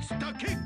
monster kick.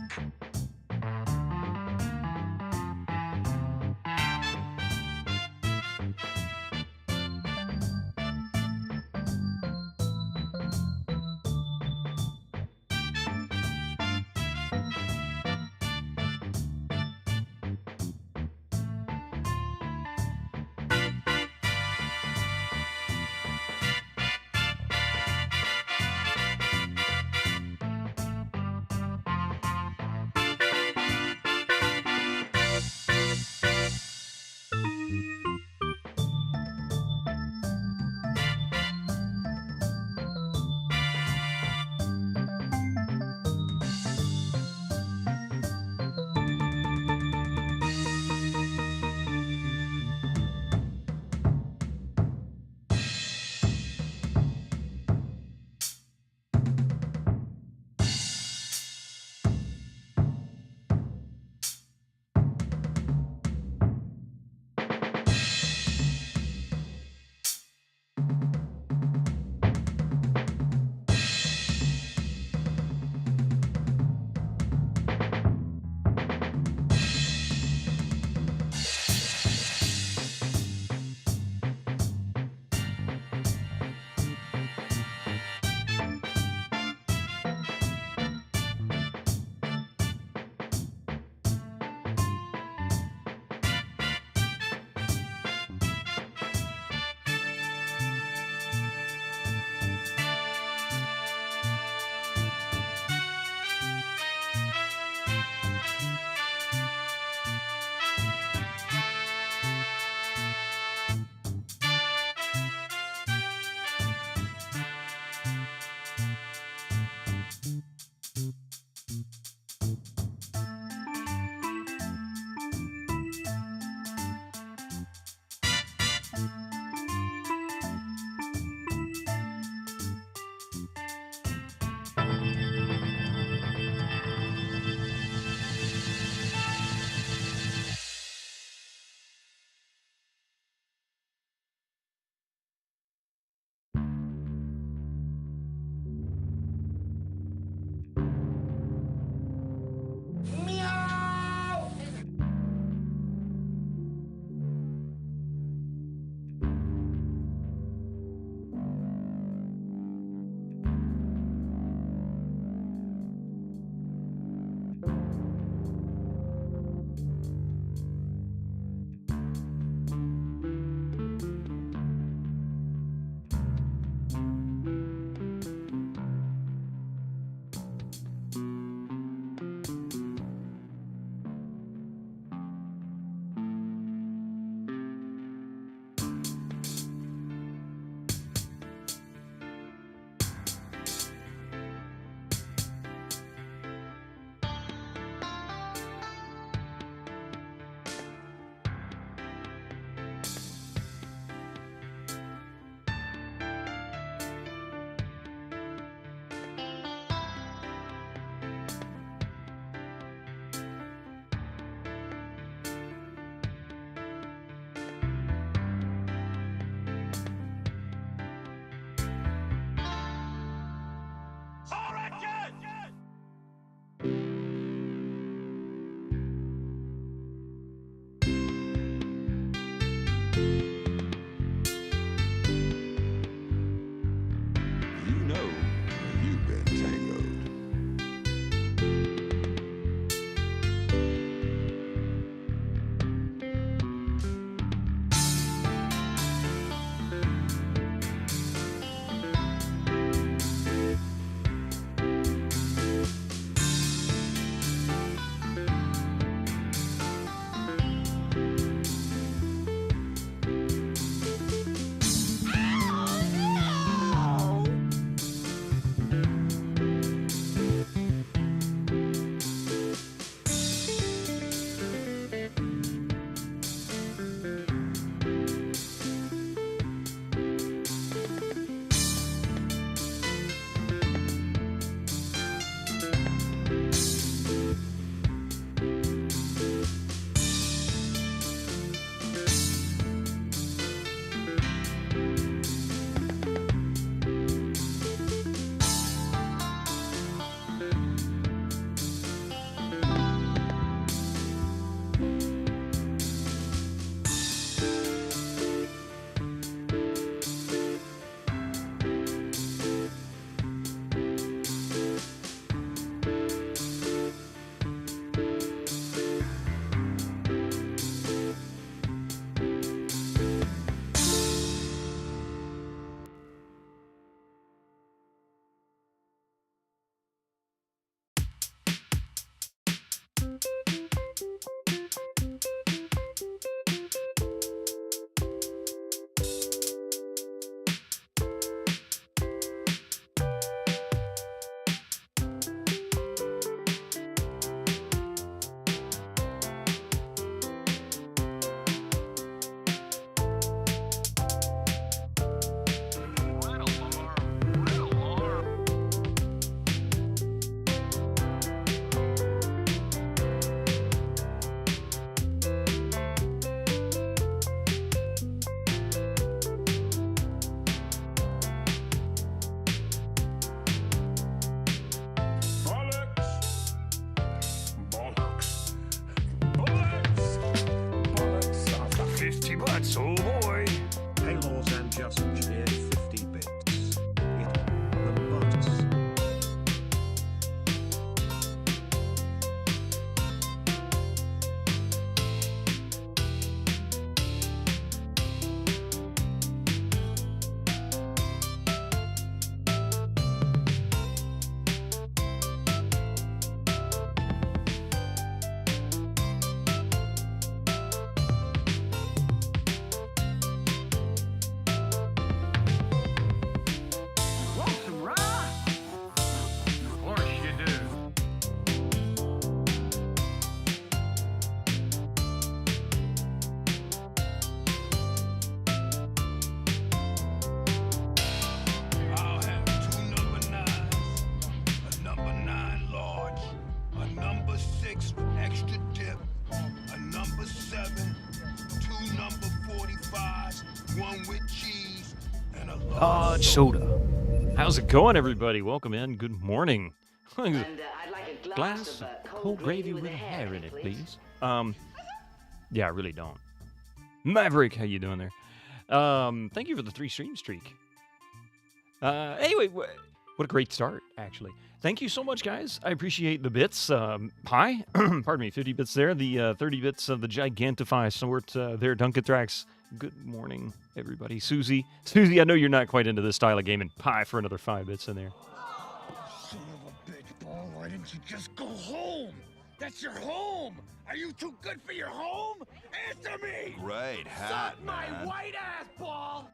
Oh boy. Halos and just cheered 50 bits. Hit the butts. Soda. How's it going, everybody? Welcome in. Good morning. And I'd like a glass of cold gravy with a hair in it, please. Yeah, I really don't. Maverick, how you doing there? Thank you for the 3 stream streak. Anyway, what a great start, actually. Thank you so much, guys. I appreciate the bits. Hi, pardon me, 50 bits there. The 30 bits of the Gigantify sort there, Dunkatrax. Good morning, everybody. Susie, I know you're not quite into this style of game, and pie for another 5 bits in there. Son of a bitch, Paul, why didn't you just go home? That's your home! Are you too good for your home? Answer me! Great hat, Suck my white ass, Paul!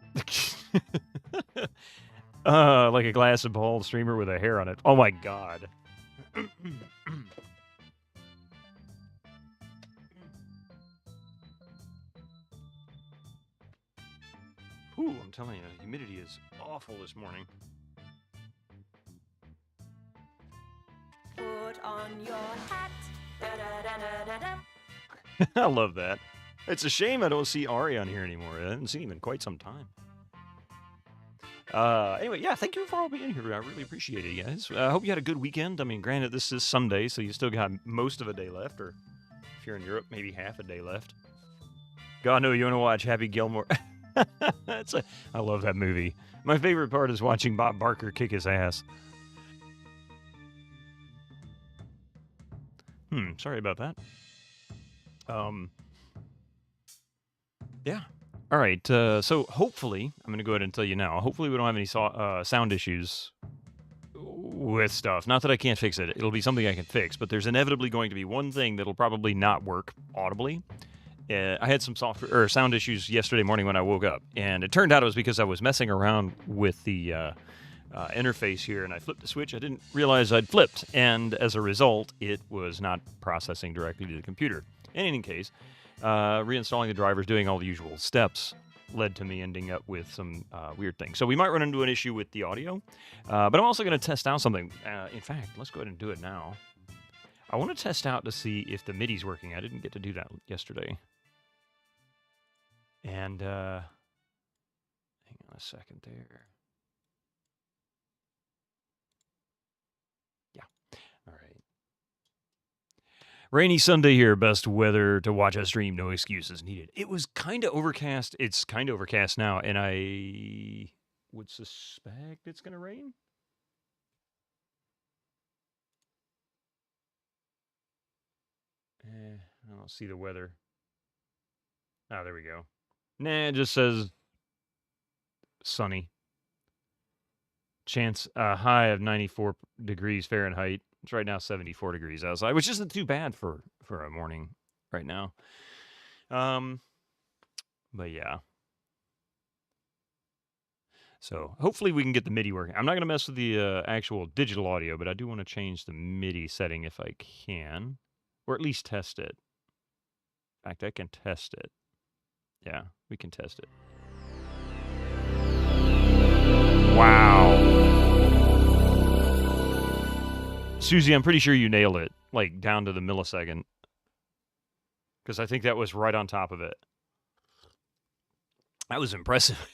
Like a glass of bald streamer with a hair on it. Oh my god. Ooh, I'm telling you, the humidity is awful this morning. Put on your hat. Da-da-da-da-da-da. I love that. It's a shame I don't see Ari on here anymore. I haven't seen him in quite some time. Anyway, yeah, thank you for all being here. I really appreciate it, guys. I hope you had a good weekend. I mean, granted, this is Sunday, so you still got most of a day left, or if you're in Europe, maybe half a day left. God, no, you want to watch Happy Gilmore? I love that movie. My favorite part is watching Bob Barker kick his ass. Sorry about that. Yeah. All right, so hopefully, I'm going to go ahead and tell you now, hopefully we don't have any sound issues with stuff. Not that I can't fix it. It'll be something I can fix, but there's inevitably going to be one thing that'll probably not work audibly. I had some sound issues yesterday morning when I woke up, and it turned out it was because I was messing around with the interface here, and I flipped the switch. I didn't realize I'd flipped, and as a result, it was not processing directly to the computer. In any case, reinstalling the drivers, doing all the usual steps, led to me ending up with some weird things. So we might run into an issue with the audio, but I'm also going to test out something. In fact, let's go ahead and do it now. I want to test out to see if the MIDI's working. I didn't get to do that yesterday. And, hang on a second there. Yeah. All right. Rainy Sunday here. Best weather to watch a stream. No excuses needed. It was kind of overcast. It's kind of overcast now, and I would suspect it's going to rain. I don't see the weather. Oh, there we go. Nah, it just says sunny. Chance high of 94 degrees Fahrenheit. It's right now 74 degrees outside, which isn't too bad for a morning right now. But yeah. So hopefully we can get the MIDI working. I'm not going to mess with the actual digital audio, but I do want to change the MIDI setting if I can. Or at least test it. In fact, I can test it. Yeah, we can test it. Wow. Susie, I'm pretty sure you nailed it, like down to the millisecond. Because I think that was right on top of it. That was impressive.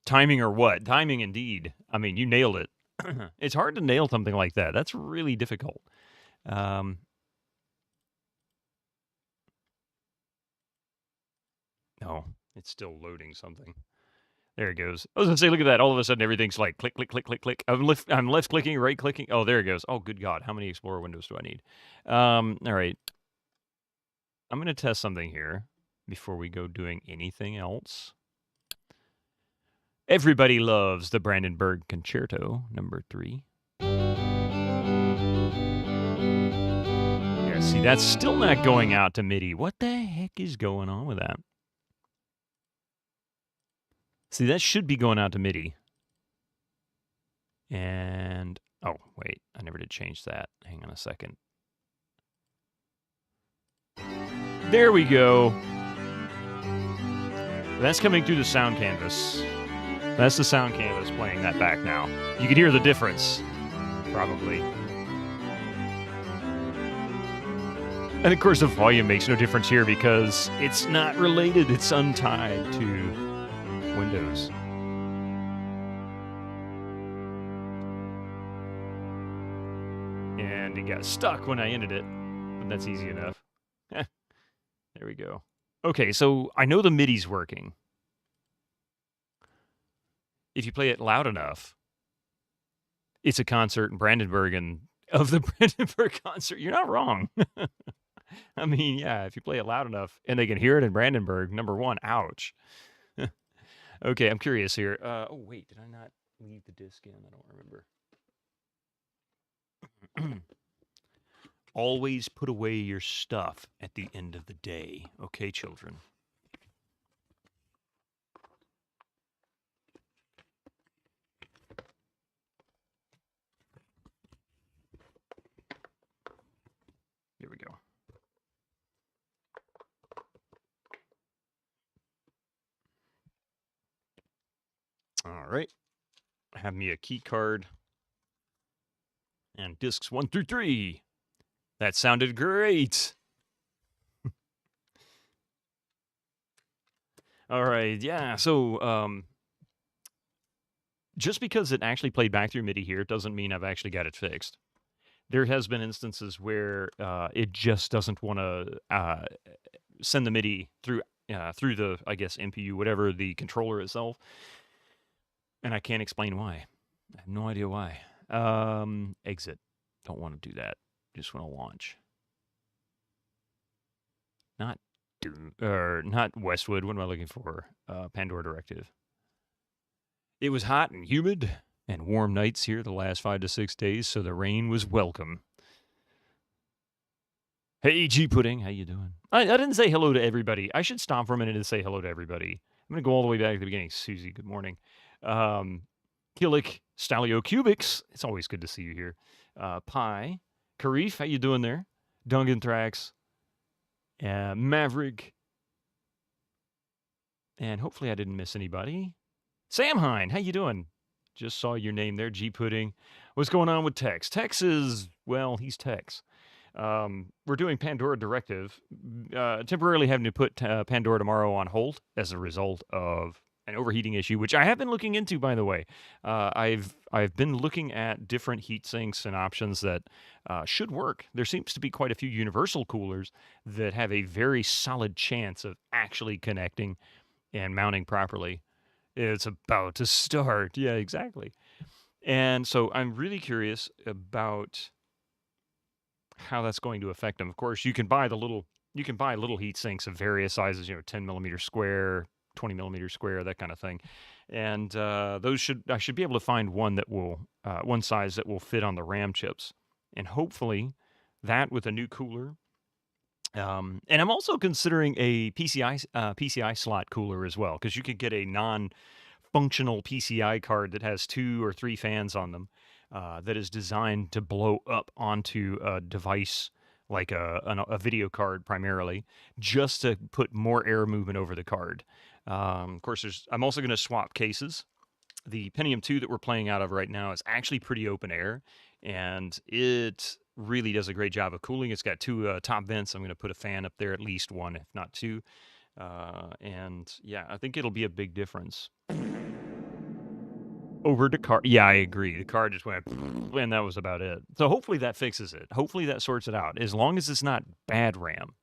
Timing or what? Timing indeed. I mean, you nailed it. It's hard to nail something like that. That's really difficult. It's still loading something. There it goes. I was gonna say, look at that. All of a sudden, everything's like click, click, click, click, click. I'm left clicking, right clicking. Oh, there it goes. Oh, good God. How many Explorer windows do I need? All right. I'm going to test something here before we go doing anything else. Everybody loves the Brandenburg Concerto, number 3. Yeah, see, that's still not going out to MIDI. What the heck is going on with that? See, that should be going out to MIDI. And, oh, wait, I never did change that. Hang on a second. There we go. That's coming through the sound canvas. That's the sound canvas playing that back now. You can hear the difference, probably. And of course, the volume makes no difference here because it's not related. It's untied to Windows. And it got stuck when I ended it, but that's easy enough. There we go. Okay, so I know the MIDI's working. If you play it loud enough, it's a concert in Brandenburg, and of the Brandenburg concert, you're not wrong. I mean, yeah, if you play it loud enough and they can hear it in Brandenburg, number 1, ouch. Okay, I'm curious here. Oh, wait, did I not leave the disc in? I don't remember. Always put away your stuff at the end of the day. Okay, children? Here we go. All right. I have me a key card and discs 1 through 3. That sounded great. All right, yeah. So, just because it actually played back through MIDI here doesn't mean I've actually got it fixed. There has been instances where it just doesn't want to send the MIDI through the, I guess, MPU, whatever, the controller itself. And I can't explain why. I have no idea why. Exit. Don't want to do that. Just want to launch. Not Westwood. What am I looking for? Pandora Directive. It was hot and humid and warm nights here the last 5 to 6 days, so the rain was welcome. Hey, G Pudding, how you doing? I didn't say hello to everybody. I should stop for a minute and say hello to everybody. I'm going to go all the way back to the beginning. Susie, good morning. Killick, Stalio Cubics, it's always good to see you here. Pi, Karif, how you doing there? Dungan Thrax, Maverick, and hopefully I didn't miss anybody. Sam Hine, how you doing? Just saw your name there, G Pudding. What's going on with Tex? Tex is, well, he's Tex. We're doing Pandora Directive, temporarily having to put Pandora tomorrow on hold as a result of an overheating issue, which I have been looking into, by the way. I've been looking at different heat sinks and options that should work. There seems to be quite a few universal coolers that have a very solid chance of actually connecting and mounting properly. It's about to start. Yeah, exactly. And so I'm really curious about how that's going to affect them. Of course, you can buy little heat sinks of various sizes, 10 millimeter square, 20 millimeter square, that kind of thing. And I should be able to find one that will one size that will fit on the RAM chips, and hopefully that with a new cooler. And I'm also considering a PCI slot cooler as well, because you could get a non-functional PCI card that has 2 or 3 fans on them that is designed to blow up onto a device like a video card primarily, just to put more air movement over the card. Of course, I'm also going to swap cases. The Pentium 2 that we're playing out of right now is actually pretty open air, and it really does a great job of cooling. It's got 2 top vents. I'm going to put a fan up there, at least 1, if not 2. And yeah, I think it'll be a big difference. Over the card. Yeah, I agree. The card just went, and that was about it. So hopefully that fixes it. Hopefully that sorts it out. As long as it's not bad RAM.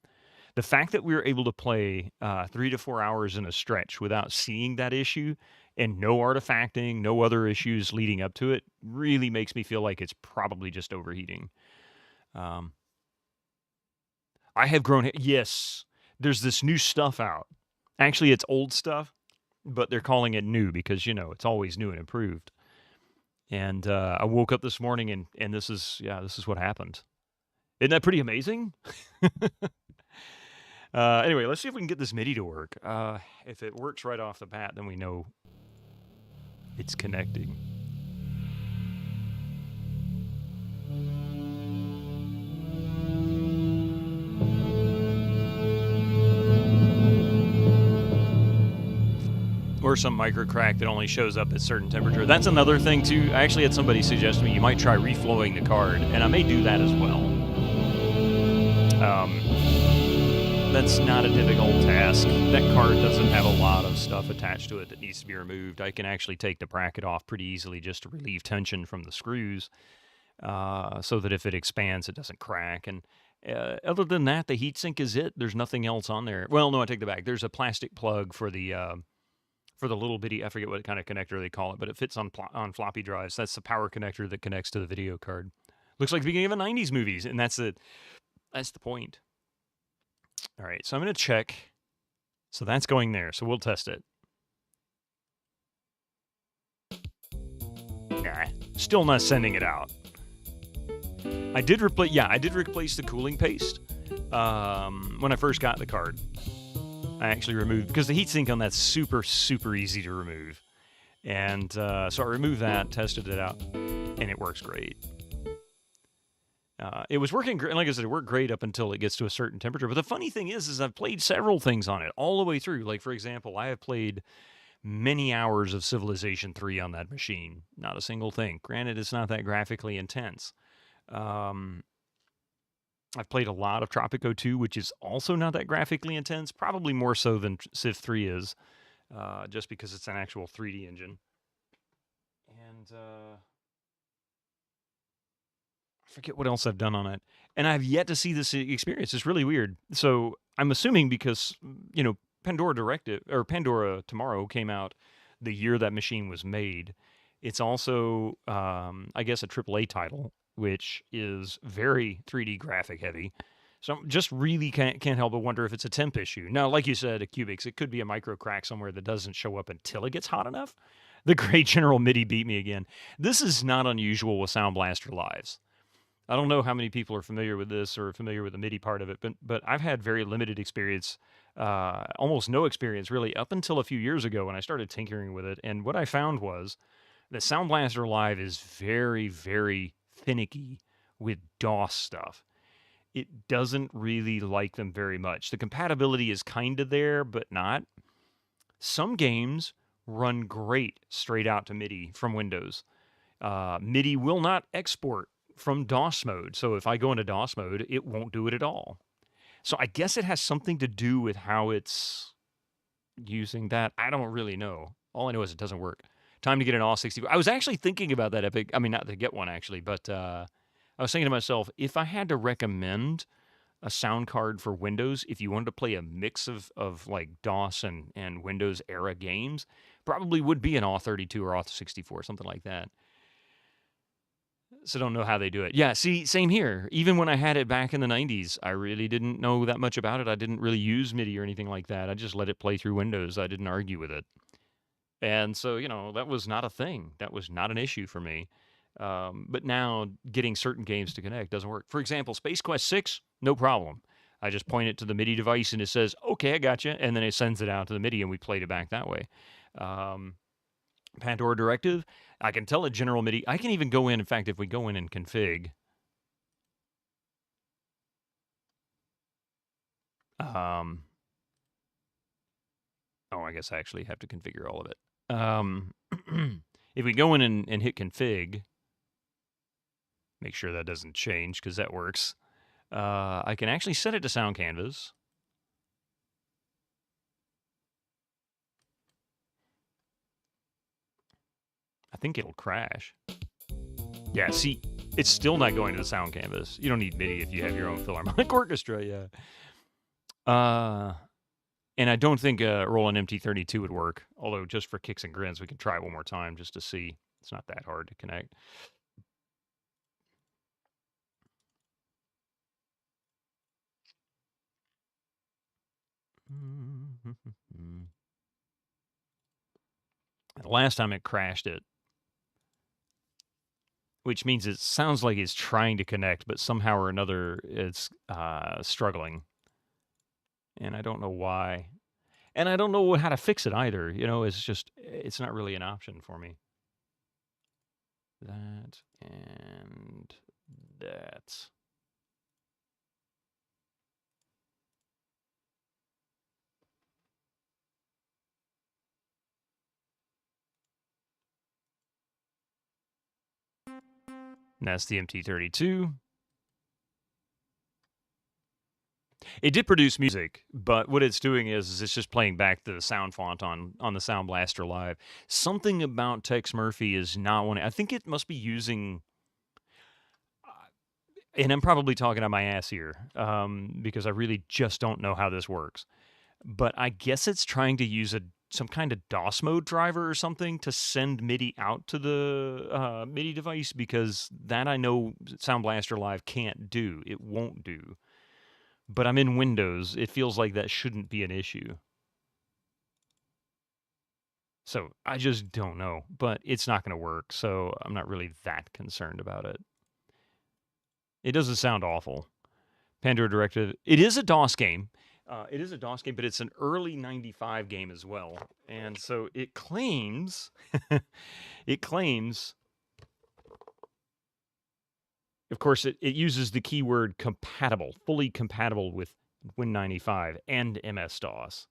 The fact that we were able to play 3 to 4 hours in a stretch without seeing that issue and no artifacting, no other issues leading up to it, really makes me feel like it's probably just overheating. I have grown. Yes, there's this new stuff out. Actually, it's old stuff, but they're calling it new because, it's always new and improved. And I woke up this morning and this is what happened. Isn't that pretty amazing? Anyway, let's see if we can get this MIDI to work. If it works right off the bat, then we know it's connecting. Or some micro crack that only shows up at certain temperature. That's another thing too. I actually had somebody suggest to me you might try reflowing the card, and I may do that as well. That's not a difficult task. That card doesn't have a lot of stuff attached to it that needs to be removed. I can actually take the bracket off pretty easily just to relieve tension from the screws, so that if it expands, it doesn't crack. And other than that, the heatsink is it. There's nothing else on there. Well, no, I take that back. There's a plastic plug for the little bitty, I forget what kind of connector they call it, but it fits on floppy drives. That's the power connector that connects to the video card. Looks like the beginning of a 90s movies, and that's the point. All right, so I'm going to check. So that's going there, so we'll test it. Nah, still not sending it out. I did replace the cooling paste when I first got the card. I actually removed, because the heatsink on that's super, super easy to remove. And so I removed that, tested it out, and it works great. It was working great. Like I said, it worked great up until it gets to a certain temperature. But the funny thing is I've played several things on it all the way through. Like, for example, I have played many hours of Civilization 3 on that machine. Not a single thing. Granted, it's not that graphically intense. I've played a lot of Tropico 2, which is also not that graphically intense. Probably more so than Civ 3 is, just because it's an actual 3D engine. And I forget what else I've done on it. And I've yet to see this experience. It's really weird. So I'm assuming because, Pandora Directive, or Pandora Tomorrow came out the year that machine was made. It's also, I guess, a AAA title, which is very 3D graphic heavy. So I'm just really can't help but wonder if it's a temp issue. Now, like you said, at Cubics, it could be a micro crack somewhere that doesn't show up until it gets hot enough. The great General MIDI beat me again. This is not unusual with Sound Blaster Lives. I don't know how many people are familiar with this or familiar with the MIDI part of it, but I've had very limited experience, almost no experience really, up until a few years ago when I started tinkering with it. And what I found was that Sound Blaster Live is very, very finicky with DOS stuff. It doesn't really like them very much. The compatibility is kind of there, but not. Some games run great straight out to MIDI from Windows. MIDI will not export from DOS mode. So if I go into DOS mode, it won't do it at all. So I guess it has something to do with how it's using that. I don't really know. All I know is it doesn't work. Time to get an All-64. I was actually thinking about that Epic. I mean, not to get one, actually, but I was thinking to myself, if I had to recommend a sound card for Windows, if you wanted to play a mix of like DOS and Windows era games, probably would be an All-32 or All-64, something like that. So don't know how they do it. Yeah, see, same here. Even when I had it back in the 90s, I really didn't know that much about it. I didn't really use MIDI or anything like that. I just let it play through Windows. I didn't argue with it. And so, that was not a thing. That was not an issue for me. But now getting certain games to connect doesn't work. For example, Space Quest 6, no problem. I just point it to the MIDI device and it says, okay, I got you. And then it sends it out to the MIDI and we played it back that way. Pandora Directive, I can tell it general MIDI. I can even go in fact, if we go in and config, I guess I actually have to configure all of it. If we go in and hit config, make sure that doesn't change because that works. I can actually set it to sound canvas. I think it'll crash. Yeah, see, it's still not going to the sound canvas. You don't need MIDI if you have your own Philharmonic Orchestra, yeah. And I don't think Roland MT32 would work. Although, just for kicks and grins, we can try one more time just to see. It's not that hard to connect. Last time it crashed it, which means it sounds like it's trying to connect, but somehow or another it's struggling. And I don't know why. And I don't know how to fix it either. It's not really an option for me. That and that. And that's the MT32. It did produce music, but what it's doing is it's just playing back the sound font on the Sound Blaster Live. Something about Tex Murphy is not one. I think it must be using, and I'm probably talking on my ass here because I really just don't know how this works. But I guess it's trying to use some kind of DOS mode driver or something to send MIDI out to the MIDI device, because that I know Sound Blaster Live can't do. It won't do. But I'm in Windows. It feels like that shouldn't be an issue. So I just don't know. But it's not going to work, so I'm not really that concerned about it. It doesn't sound awful. Pandora Directive. It is a DOS game. It is a DOS game, but it's an early 95 game as well. And so it claims... it claims... Of course, it uses the keyword compatible, fully compatible with Win95 and MS-DOS.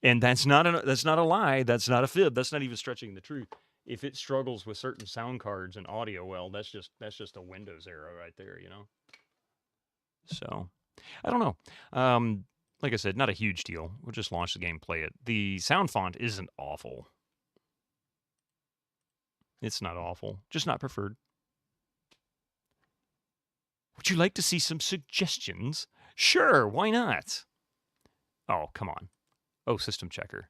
And that's not a lie. That's not a fib. That's not even stretching the truth. If it struggles with certain sound cards and audio, well, that's just a Windows error right there, So, I don't know. Like I said, not a huge deal. We'll just launch the game, play it. The sound font isn't awful. It's not awful, just not preferred. Would you like to see some suggestions? Sure, why not? Oh, come on. Oh, system checker.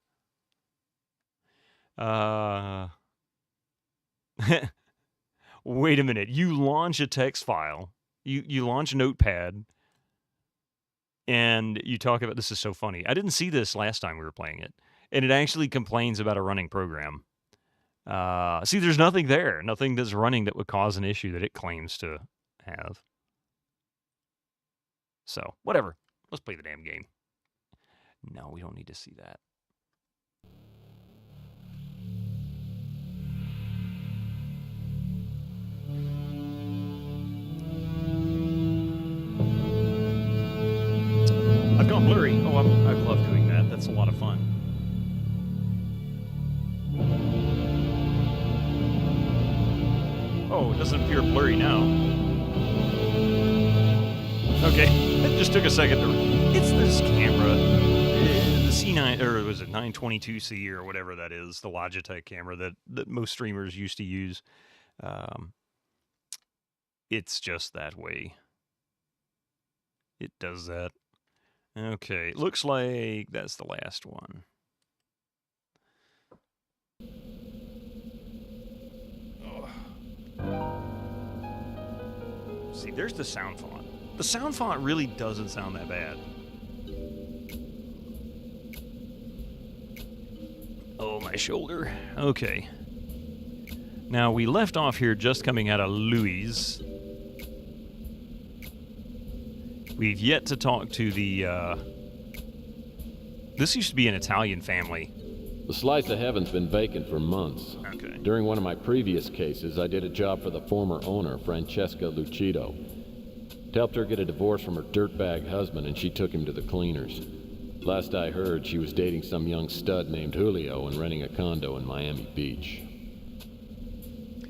Wait a minute. You launch a text file. You launch Notepad. And you talk about... This is so funny. I didn't see this last time we were playing it. And it actually complains about a running program. See, there's nothing there. Nothing that's running that would cause an issue that it claims to have. So, whatever. Let's play the damn game. No, we don't need to see that. I've gone blurry. Oh, I love doing that. That's a lot of fun. Oh, it doesn't appear blurry now. Okay. It just took a second to... It's this camera. The C9... Or was it 922C or whatever that is. The Logitech camera that most streamers used to use. It's just that way. It does that. Okay. Looks like that's the last one. See, there's the sound font. The sound font really doesn't sound that bad. Oh, my shoulder. Okay. Now, we left off here just coming out of Louis. We've yet to talk to the, This used to be an Italian family. The slice of heaven's been vacant for months. Okay. During one of my previous cases, I did a job for the former owner, Francesca Lucido. Helped her get a divorce from her dirtbag husband, and she took him to the cleaners. Last I heard, she was dating some young stud named Julio and renting a condo in Miami Beach.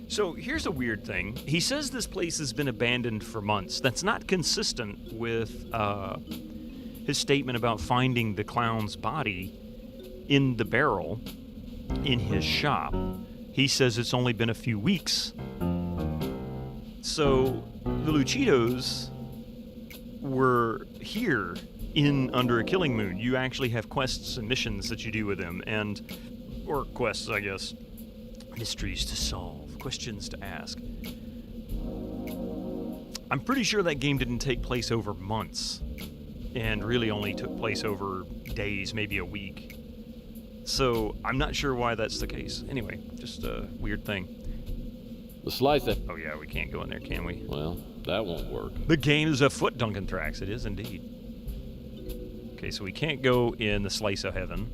So here's a weird thing. He says this place has been abandoned for months. That's not consistent with his statement about finding the clown's body in the barrel in his shop. He says it's only been a few weeks. So the Lucidos were here in Under a Killing Moon. You actually have quests and missions that you do with them, or quests, I guess. Mysteries to solve, questions to ask. I'm pretty sure that game didn't take place over months, and really only took place over days, maybe a week. So I'm not sure why that's the case. Anyway, just a weird thing. The slice that... Oh yeah, we can't go in there, can we? Well, that won't work. The game is afoot, Duncan Thrax. It is indeed. Okay, so we can't go in the Slice of Heaven.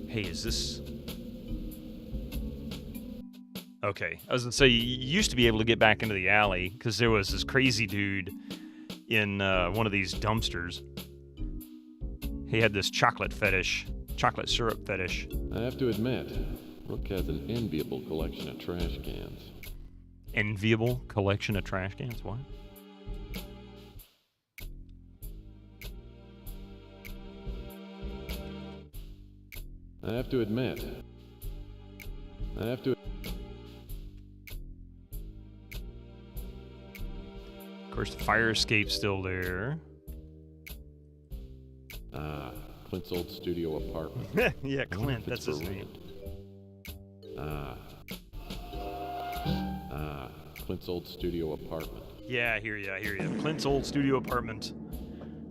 Hey, is this... Okay, I was going to say, you used to be able to get back into the alley, because there was this crazy dude in one of these dumpsters. He had this chocolate fetish, chocolate syrup fetish. I have to admit, Rook has an enviable collection of trash cans. Enviable collection of trash cans? What? I have to admit, Of course, the fire escape's still there. Clint's old studio apartment. Yeah, I wonder Clint, if it's that's his for name. rent. Clint's old studio apartment. Yeah, I hear you. Clint's old studio apartment.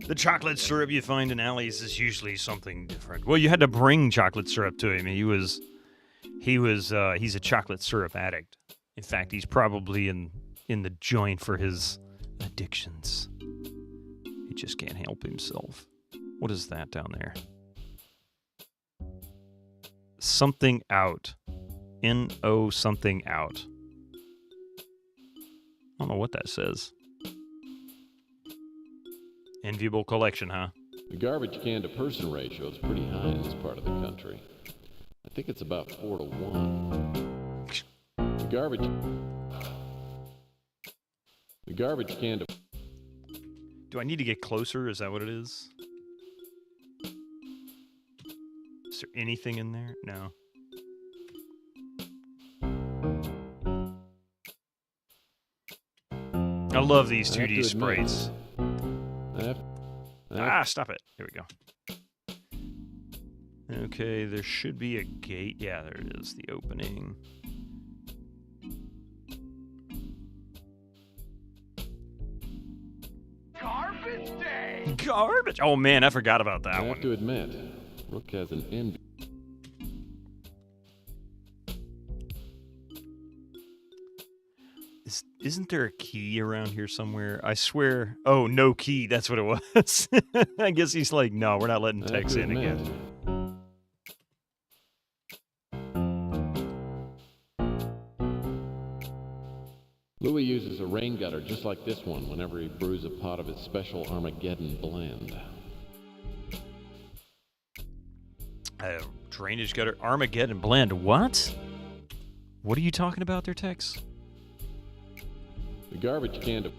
The chocolate syrup you find in alleys is usually something different. Well, you had to bring chocolate syrup to him. He's a chocolate syrup addict. In fact, he's probably in the joint for his addictions. He just can't help himself. What is that down there? Something out. N-O something out. I don't know what that says. Enviable collection, huh? The garbage can to person ratio is pretty high in this part of the country. I think it's about 4 to 1. The garbage can to... Do I need to get closer? Is that what it is? Is there anything in there? No. I love these 2D sprites. Stop it. There we go. Okay, there should be a gate. Yeah, there it is, the opening. Garbage day! Garbage! Oh man, I forgot about that I one. have to admit, Rook has an envy. Isn't there a key around here somewhere? I swear. Oh, no key. That's what it was. I guess he's like, no, we're not letting I have Tex to in admit, again. Louis uses a rain gutter just like this one whenever he brews a pot of his special Armageddon blend. Drainage gutter, Armageddon blend. What? What are you talking about there, Tex? The garbage can to...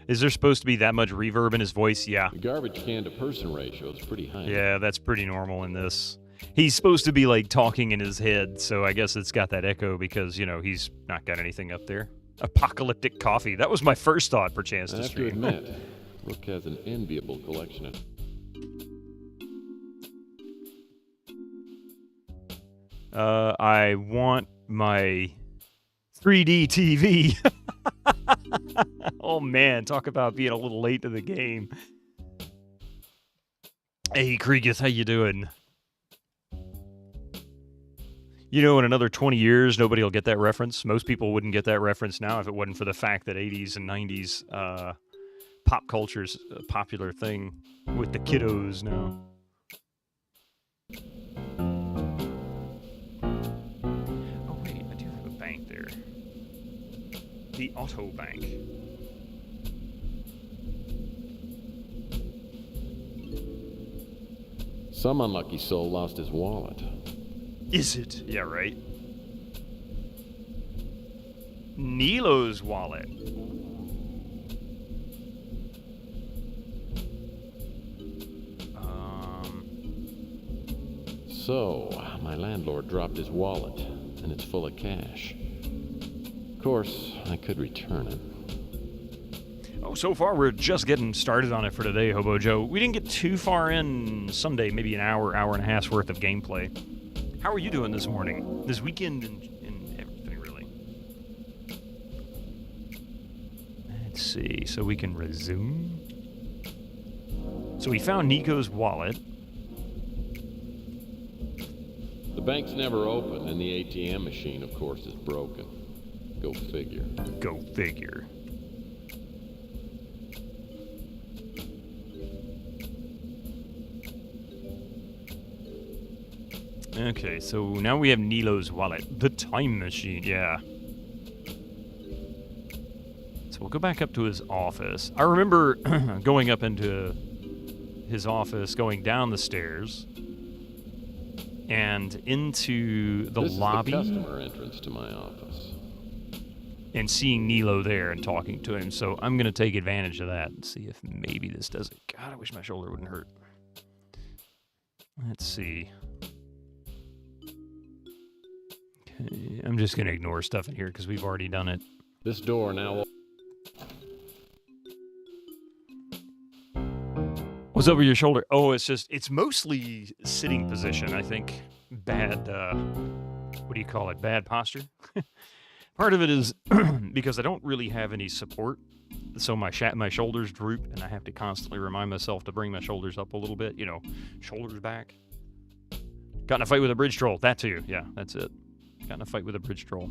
Is there supposed to be that much reverb in his voice? Yeah. The garbage can to person ratio is pretty high. Yeah, that's pretty normal in this. He's supposed to be like talking in his head, so I guess it's got that echo because, you know, he's not got anything up there. Apocalyptic coffee. That was my first thought, perchance, I to have to stream. admit, Rook has an enviable collection of... I want my 3D TV. Oh man, talk about being a little late to the game. Hey, Kriegis, how you doing? You know, in another 20 years, nobody will get that reference. Most people wouldn't get that reference now if it wasn't for the fact that 80s and 90s pop culture's a popular thing with the kiddos now. Oh, wait, I do have a bank there. The Auto Bank. Some unlucky soul lost his wallet. Is it? Yeah, right. Nilo's wallet. So, my landlord dropped his wallet, and it's full of cash. Of course, I could return it. Oh, so far we're just getting started on it for today, Hobo Joe. We didn't get too far in Sunday, maybe an hour, hour and a half's worth of gameplay. How are you doing this morning? This weekend and everything, really? Let's see, so we can resume. So we found Nico's wallet. The bank's never open, and the ATM machine, of course, is broken. Go figure. Go figure. Okay, so now we have Nilo's wallet. The time machine, yeah. So we'll go back up to his office. I remember going up into his office, going down the stairs, and into the lobby. This is the customer entrance to my office. And seeing Nilo there and talking to him. So I'm going to take advantage of that and see if maybe this does it. God, I wish my shoulder wouldn't hurt. Let's see. Okay, I'm just going to ignore stuff in here because we've already done it. This door now... What's over your shoulder? Oh, it's mostly sitting position, I think. Bad, what do you call it? Bad posture? Part of it is because I don't really have any support, so my shoulders droop, and I have to constantly remind myself to bring my shoulders up a little bit, you know, shoulders back. Got in a fight with a bridge troll. That too. Yeah, that's it. Got in a fight with a bridge troll.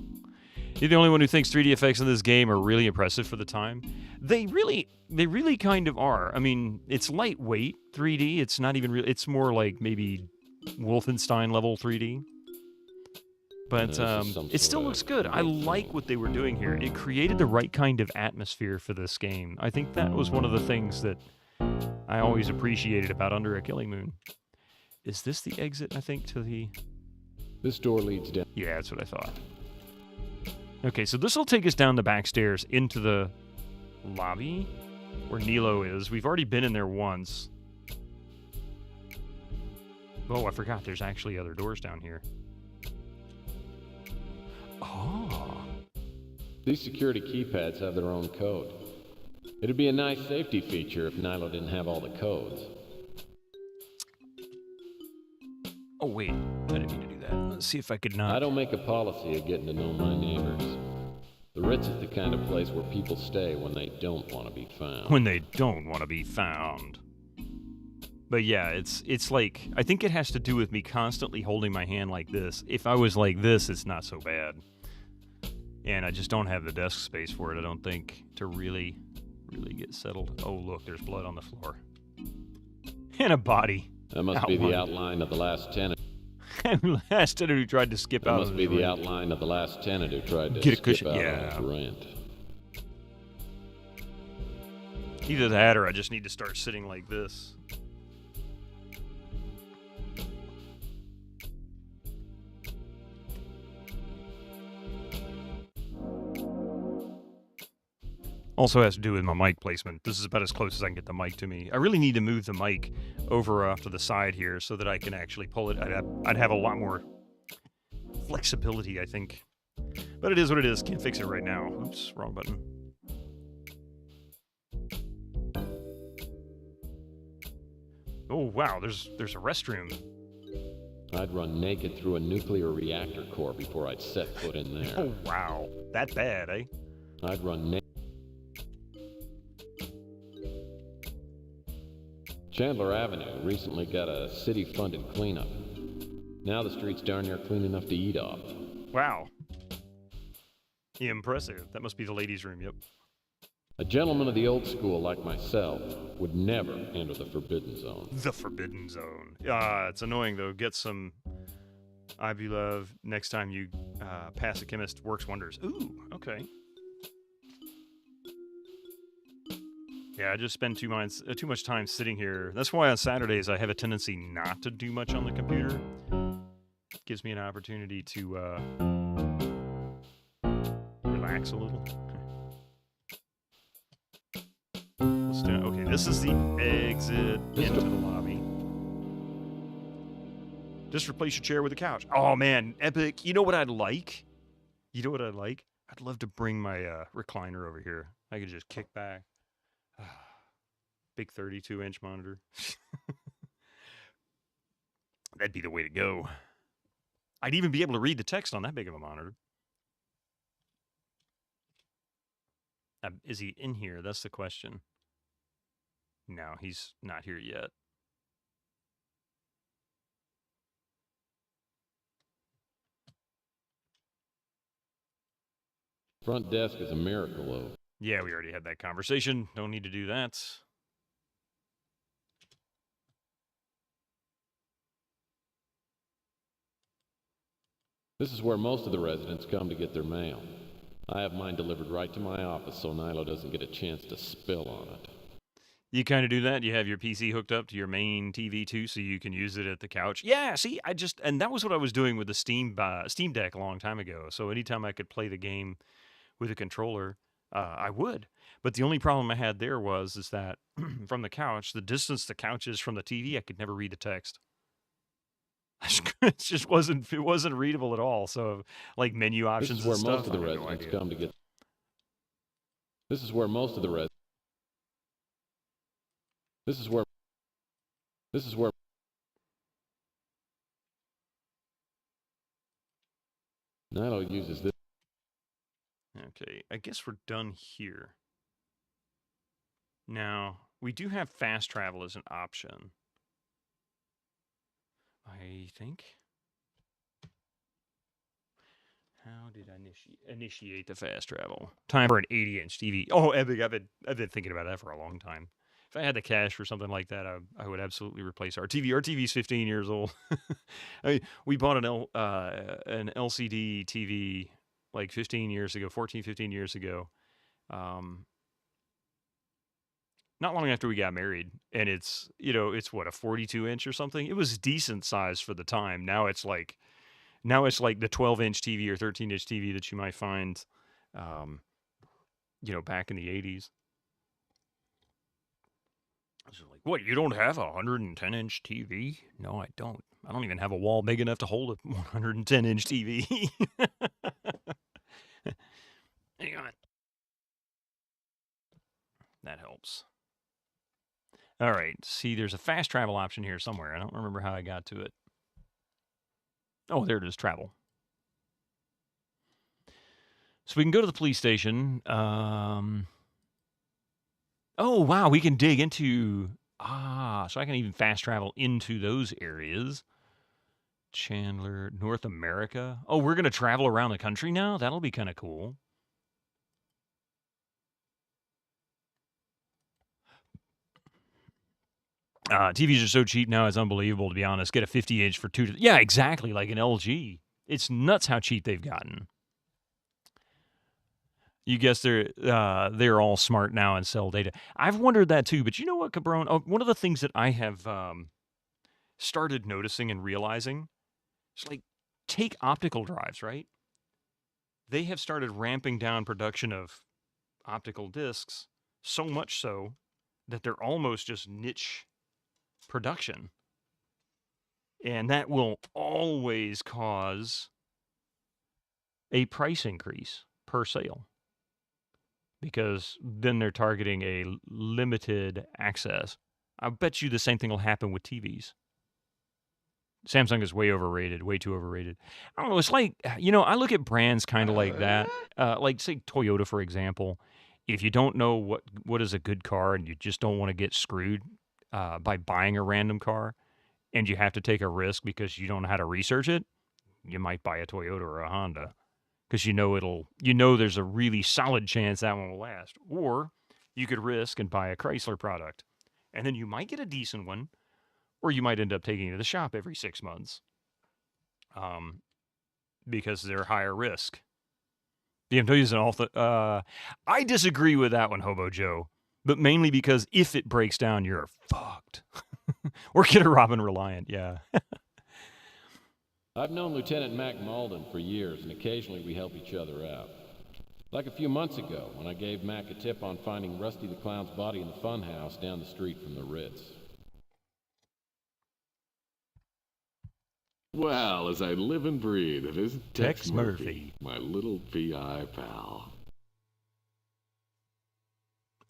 You're the only one who thinks 3D effects in this game are really impressive for the time. They really kind of are. I mean, it's lightweight 3D. It's not even real. It's more like maybe Wolfenstein level 3D. But it still looks good. I like what they were doing here. It created the right kind of atmosphere for this game. I think that was one of the things that I always appreciated about Under a Killing Moon. Is this the exit, I think, to the... This door leads down. Yeah, that's what I thought. Okay, so this will take us down the back stairs into the lobby where Nilo is. We've already been in there once. Oh, I forgot. There's actually other doors down here. Oh. These security keypads have their own code. It'd be a nice safety feature if Nilo didn't have all the codes. Oh, wait. I didn't mean to do that. Let's see if I could not... I don't make a policy of getting to know my neighbors. The Ritz is the kind of place where people stay when they don't want to be found. When they don't want to be found. But yeah, it's like... I think it has to do with me constantly holding my hand like this. If I was like this, it's not so bad. And I just don't have the desk space for it, I don't think, to really get settled. Oh, look, there's blood on the floor. And a body. That must be the outline of the last tenant. Last tenant who tried to skip out. That must be the outline of the last tenant who tried to skip out on his rent. Either that or I just need to start sitting like this. Also has to do with my mic placement. This is about as close as I can get the mic to me. I really need to move the mic over off to the side here so that I can actually pull it. I'd have a lot more flexibility, I think. But it is what it is. Can't fix it right now. Oops, wrong button. Oh, wow, there's a restroom. I'd run naked through a nuclear reactor core before I'd set foot in there. Oh, wow. That bad, eh? I'd run naked. Chandler Avenue recently got a city-funded cleanup. Now the street's darn near clean enough to eat off. Wow. Impressive. That must be the ladies' room, yep. A gentleman of the old school like myself would never enter the Forbidden Zone. The Forbidden Zone. It's annoying, though. Get some Ivy Love next time you pass a chemist. Works wonders. Ooh, okay. Yeah, I just spend too much time sitting here. That's why on Saturdays I have a tendency not to do much on the computer. It gives me an opportunity to relax a little. Okay, this is the exit into the lobby. Just replace your chair with a couch. Oh, man, epic. You know what I'd like? You know what I'd like? I'd love to bring my recliner over here. I could just kick back. Big 32-inch monitor. That'd be the way to go. I'd even be able to read the text on that big of a monitor. Is he in here? That's the question. No, he's not here yet. Front desk is a miracle, though. Yeah, we already had that conversation. Don't need to do that. This is where most of the residents come to get their mail. I have mine delivered right to my office so Nilo doesn't get a chance to spill on it. You kind of do that. You have your PC hooked up to your main TV too, so you can use it at the couch. Yeah, see, and that was what I was doing with the Steam Deck a long time ago. So anytime I could play the game with a controller, I would. But the only problem I had there is that from the couch, the distance the couch is from the TV, I could never read the text. It just wasn't readable at all. So like menu options. This is where and most stuff, of the I have no residents idea. come to get. This is where most of the res. This is where. This is where. Nilo uses this. Okay, I guess we're done here. Now, we do have fast travel as an option. I think. How did I initiate the fast travel? Time for an 80-inch TV. Oh, epic! I've been thinking about that for a long time. If I had the cash for something like that, I would absolutely replace our TV. Our TV's 15 years old. I mean, we bought an LCD TV like 15 years ago, 14, 15 years ago. Not long after we got married, and it's what, a 42-inch or something. It was decent size for the time. Now it's like the 12-inch TV or 13-inch TV that you might find, back in the 80s. I was like, what? You don't have a 110-inch TV? No, I don't. I don't even have a wall big enough to hold a 110-inch TV. Hang on. That helps. All right. See, there's a fast travel option here somewhere. I don't remember how I got to it. Oh, there it is, travel. So we can go to the police station. Oh, wow, we can dig into... so I can even fast travel into those areas. Chandler, North America. Oh, we're going to travel around the country now? That'll be kind of cool. TVs are so cheap now, it's unbelievable, to be honest. Get a 50-inch for $2. Yeah, exactly, like an LG. It's nuts how cheap they've gotten. You guess they're all smart now and sell data. I've wondered that too, but you know what, Cabron? Oh, one of the things that I have started noticing and realizing, it's like, take optical drives, right? They have started ramping down production of optical discs, so much so that they're almost just niche production. And that will always cause a price increase per sale, because then they're targeting a limited access. I bet you the same thing will happen with TVs. Samsung is way overrated, way too overrated. I don't know, it's like, I look at brands kind of like that. Like, say, Toyota, for example. If you don't know what is a good car and you just don't want to get screwed by buying a random car, and you have to take a risk because you don't know how to research it, you might buy a Toyota or a Honda. Because there's a really solid chance that one will last. Or you could risk and buy a Chrysler product. And then you might get a decent one, or you might end up taking it to the shop every 6 months. Because they're higher risk. BMW's an awful... I disagree with that one, Hobo Joe. But mainly because if it breaks down, you're fucked. Or get a Robin Reliant, yeah. I've known Lieutenant Mac Malden for years, and occasionally we help each other out. Like a few months ago, when I gave Mac a tip on finding Rusty the Clown's body in the funhouse down the street from the Ritz. Well, as I live and breathe, it is Tex Tex Murphy. Murphy, my little VI pal.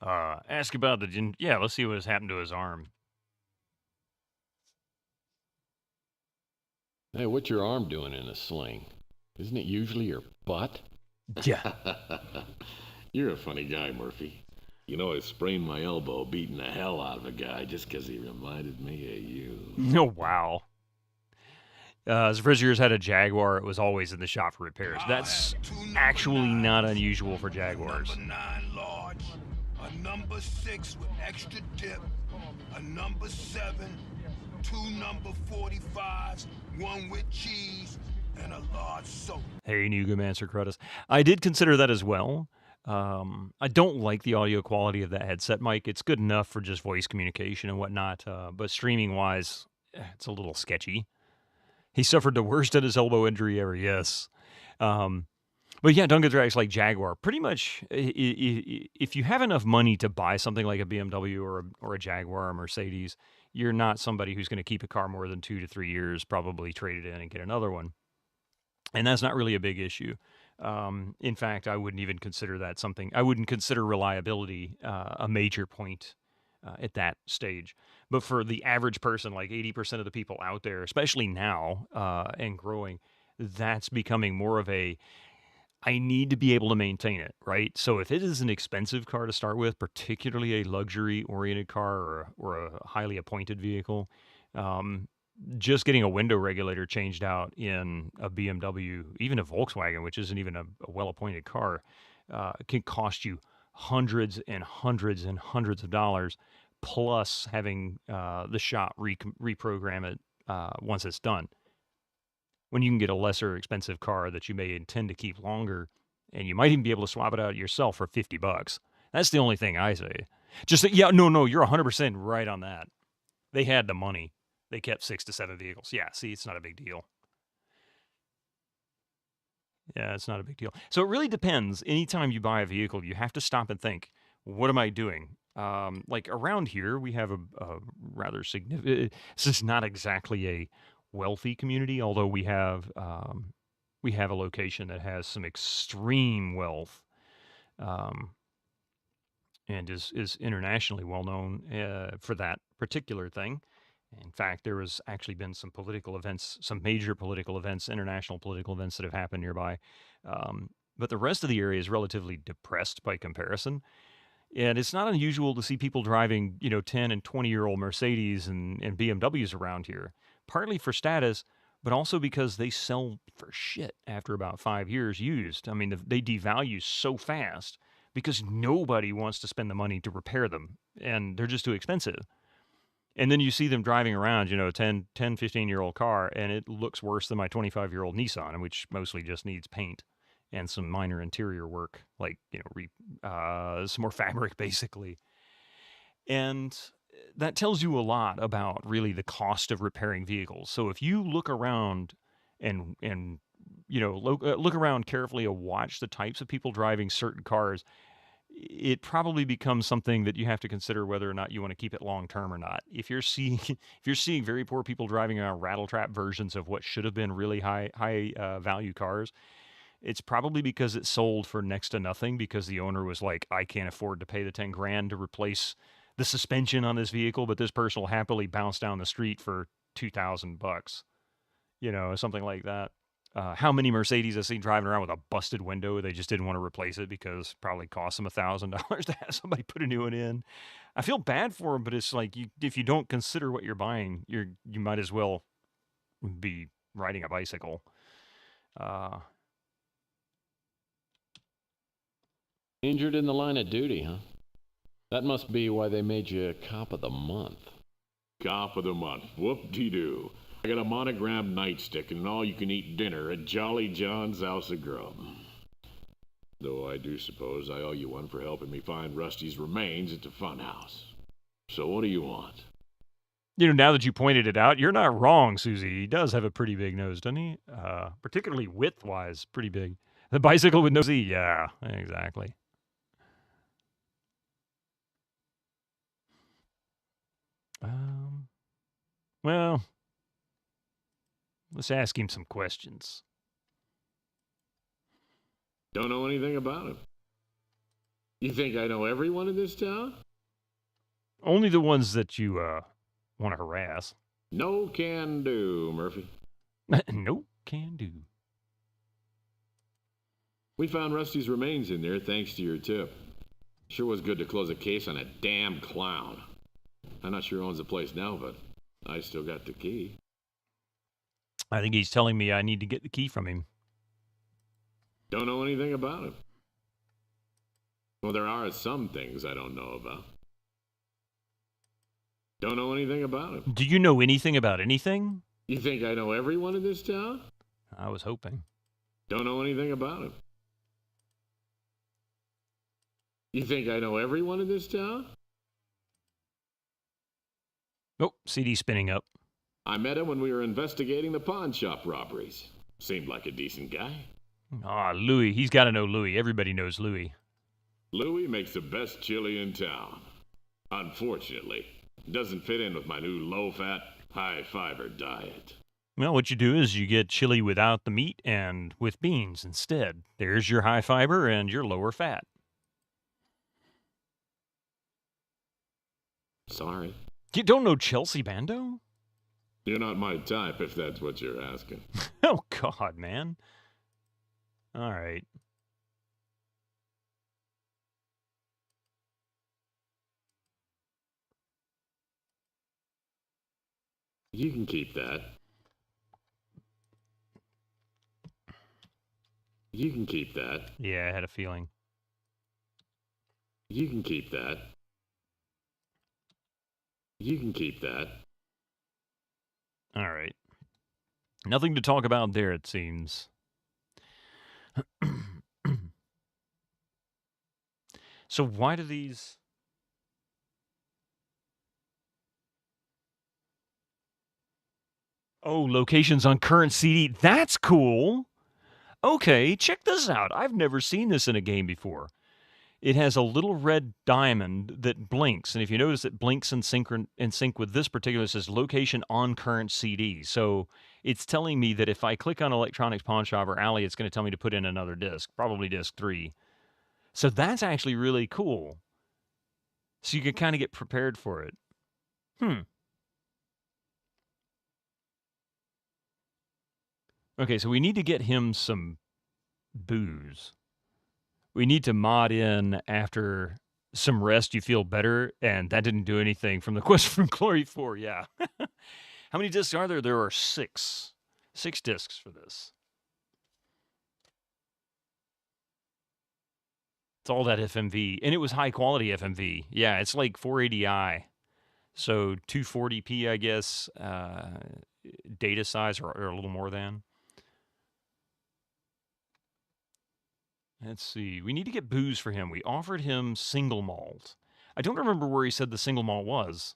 Ask about the yeah. Let's see what has happened to his arm. Hey, what's your arm doing in a sling? Isn't it usually your butt? Yeah. You're a funny guy, Murphy. You know, I sprained my elbow beating the hell out of a guy just 'cause he reminded me of you. Oh wow. His first years had a Jaguar. It was always in the shop for repairs. That's actually not unusual for Jaguars. A number 9 large, a number 6 with extra dip, a number 7, 2 number 45s, 1 with cheese, and a large soda. Hey, Nugomancer Crudus. I did consider that as well. I don't like the audio quality of that headset mic. It's good enough for just voice communication and whatnot, but streaming-wise, it's a little sketchy. He suffered the worst at his elbow injury ever, yes. But yeah, don't get drags like Jaguar. Pretty much, if you have enough money to buy something like a BMW or a Jaguar or a Mercedes, you're not somebody who's going to keep a car more than 2 to 3 years, probably trade it in and get another one. And that's not really a big issue. In fact, I wouldn't even consider that something. I wouldn't consider reliability a major point at that stage. But for the average person, like 80% of the people out there, especially now and growing, that's becoming more of a, I need to be able to maintain it, right? So if it is an expensive car to start with, particularly a luxury-oriented car or a highly appointed vehicle, just getting a window regulator changed out in a BMW, even a Volkswagen, which isn't even a well-appointed car, can cost you hundreds and hundreds and hundreds of dollars, plus having the shop reprogram it once it's done. When you can get a lesser expensive car that you may intend to keep longer, and you might even be able to swap it out yourself for $50. That's the only thing I say. Just yeah, no, you're 100% right on that. They had the money. They kept 6 to 7 vehicles. Yeah, see, it's not a big deal. Yeah, it's not a big deal. So it really depends. Anytime you buy a vehicle, you have to stop and think, what am I doing? Like around here, we have a rather significant, this is not exactly a wealthy community, although we have a location that has some extreme wealth and is internationally well known for that particular thing. In fact, there has actually been some political events, some major political events, international political events that have happened nearby. But the rest of the area is relatively depressed by comparison. And it's not unusual to see people driving, 10 and 20-year-old Mercedes and BMWs around here, partly for status, but also because they sell for shit after about 5 years used. I mean, they devalue so fast because nobody wants to spend the money to repair them, and they're just too expensive. And then you see them driving around, a 10, 15-year-old car, and it looks worse than my 25-year-old Nissan, which mostly just needs paint and some minor interior work, like, some more fabric, basically. And that tells you a lot about really the cost of repairing vehicles. So if you look around and look around carefully and watch the types of people driving certain cars, it probably becomes something that you have to consider whether or not you want to keep it long term or not. If you're seeing very poor people driving around rattletrap versions of what should have been really high value cars, it's probably because it sold for next to nothing because the owner was like, I can't afford to pay the 10 grand to replace the suspension on this vehicle, but this person will happily bounce down the street for $2,000, something like that. How many Mercedes I've seen driving around with a busted window? They just didn't want to replace it because it probably cost them $1,000 to have somebody put a new one in. I feel bad for them, but it's like if you don't consider what you're buying, you might as well be riding a bicycle. Injured in the line of duty, huh? That must be why they made you Cop of the Month. Cop of the Month. Whoop-de-doo. I got a monogrammed nightstick and an all-you-can-eat dinner at Jolly John's House of Grub. Though I do suppose I owe you one for helping me find Rusty's remains at the funhouse. So what do you want? Now that you pointed it out, you're not wrong, Susie. He does have a pretty big nose, doesn't he? Particularly width-wise, pretty big. The bicycle with no Z, yeah, exactly. Well, Let's ask him some questions. Don't know anything about him. You think I know everyone in this town? Only the ones that you want to harass. No can do, Murphy. Nope, can do. We found Rusty's remains in there thanks to your tip. Sure was good to close a case on a damn clown. I'm not sure who owns the place now, but I still got the key. I think he's telling me I need to get the key from him. Don't know anything about him. Well, there are some things I don't know about. Don't know anything about him. Do you know anything about anything? You think I know everyone in this town? I was hoping. Don't know anything about him. You think I know everyone in this town? Oh, CD spinning up. I met him when we were investigating the pawn shop robberies. Seemed like a decent guy. Ah, Louis. He's got to know Louis. Everybody knows Louis. Louis makes the best chili in town. Unfortunately, it doesn't fit in with my new low-fat, high-fiber diet. Well, what you do is you get chili without the meat and with beans instead. There's your high fiber and your lower fat. Sorry. You don't know Chelsea Bando? You're not my type, if that's what you're asking. Oh, God, man. All right. You can keep that. You can keep that. Yeah, I had a feeling. You can keep that. You can keep that. All right. Nothing to talk about there, it seems. So why do these... Oh, locations on current CD. That's cool. Okay, check this out. I've never seen this in a game before. It has a little red diamond that blinks, and if you notice, it blinks in sync with this particular. It says location on current CD. So it's telling me that if I click on Electronics Pawn Shop or Alley, it's going to tell me to put in another disc, probably disc 3. So that's actually really cool. So you can kind of get prepared for it. Okay, so we need to get him some booze. We need to mod in after some rest, you feel better, and that didn't do anything from the Quest from Glory 4, yeah. How many discs are there? There are 6. 6 discs for this. It's all that FMV, and it was high-quality FMV. Yeah, it's like 480i, so 240p, I guess, data size, or a little more than. Let's see. We need to get booze for him. We offered him single malt. I don't remember where he said the single malt was.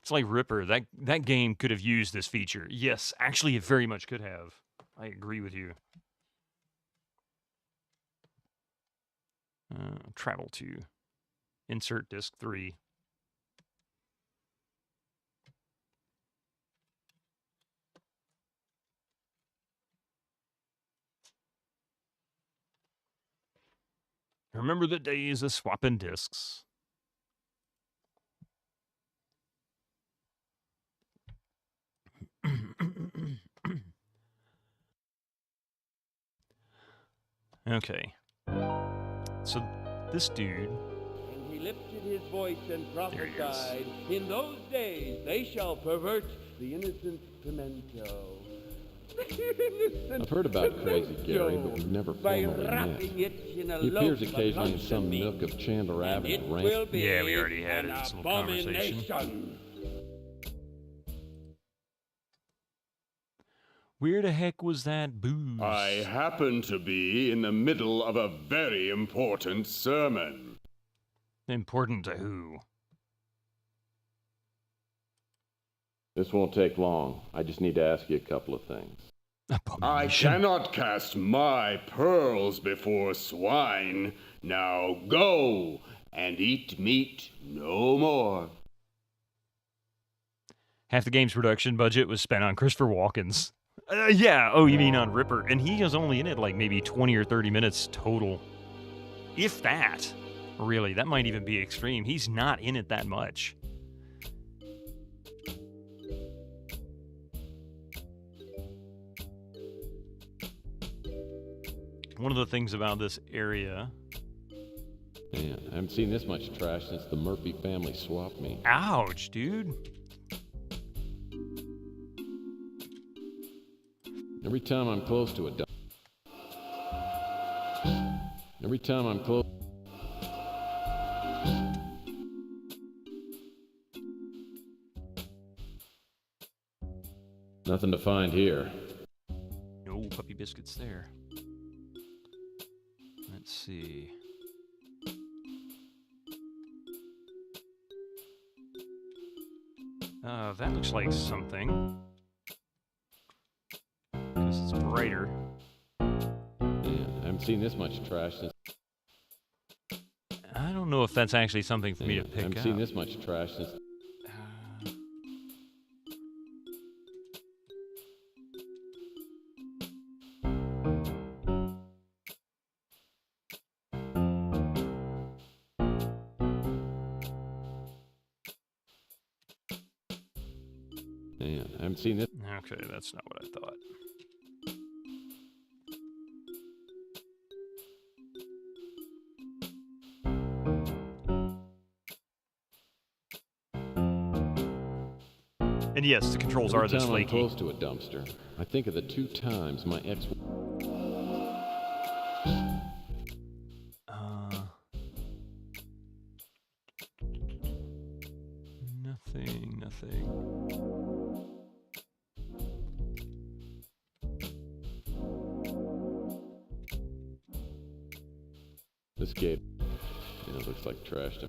It's like Ripper. That game could have used this feature. Yes, actually, it very much could have. I agree with you. Travel to. Insert disc 3. Remember the days of swapping discs. Okay. So this dude... And he lifted his voice and There he is. prophesied, in those days they shall pervert the innocent pimento. I've heard about Crazy Gary, but we've never By formally met. wrapping it in a He appears loaf of occasionally in luncheon some meat, nook of Chandler and it Avenue, will right? be Yeah, we already had an it, this little conversation. abomination. Where the heck was that booze? I happen to be in the middle of a very important sermon. Important to who? This won't take long. I just need to ask you a couple of things. I cannot cast my pearls before swine. Now go and eat meat no more. Half the game's production budget was spent on Christopher Walken's. Yeah, oh, you mean on Ripper. And he was only in it like maybe 20 or 30 minutes total. If that. Really, that might even be extreme. He's not in it that much. One of the things about this area... Man, I haven't seen this much trash since the Murphy family swapped me. Ouch, dude. Every time I'm close to a dump. Every time I'm close. Nothing to find here. No puppy biscuits there. Let's see. That looks like something. Because it's brighter. Man, I haven't seen this much trash since. I don't know if that's actually something for me to pick up. I haven't seen this much trash since. Man, I haven't seen this. Okay, that's not what I thought. And yes, the controls are this Every time I'm flaky. close to a dumpster, I think of the 2 times my ex. Nothing. This gate, looks like trash to.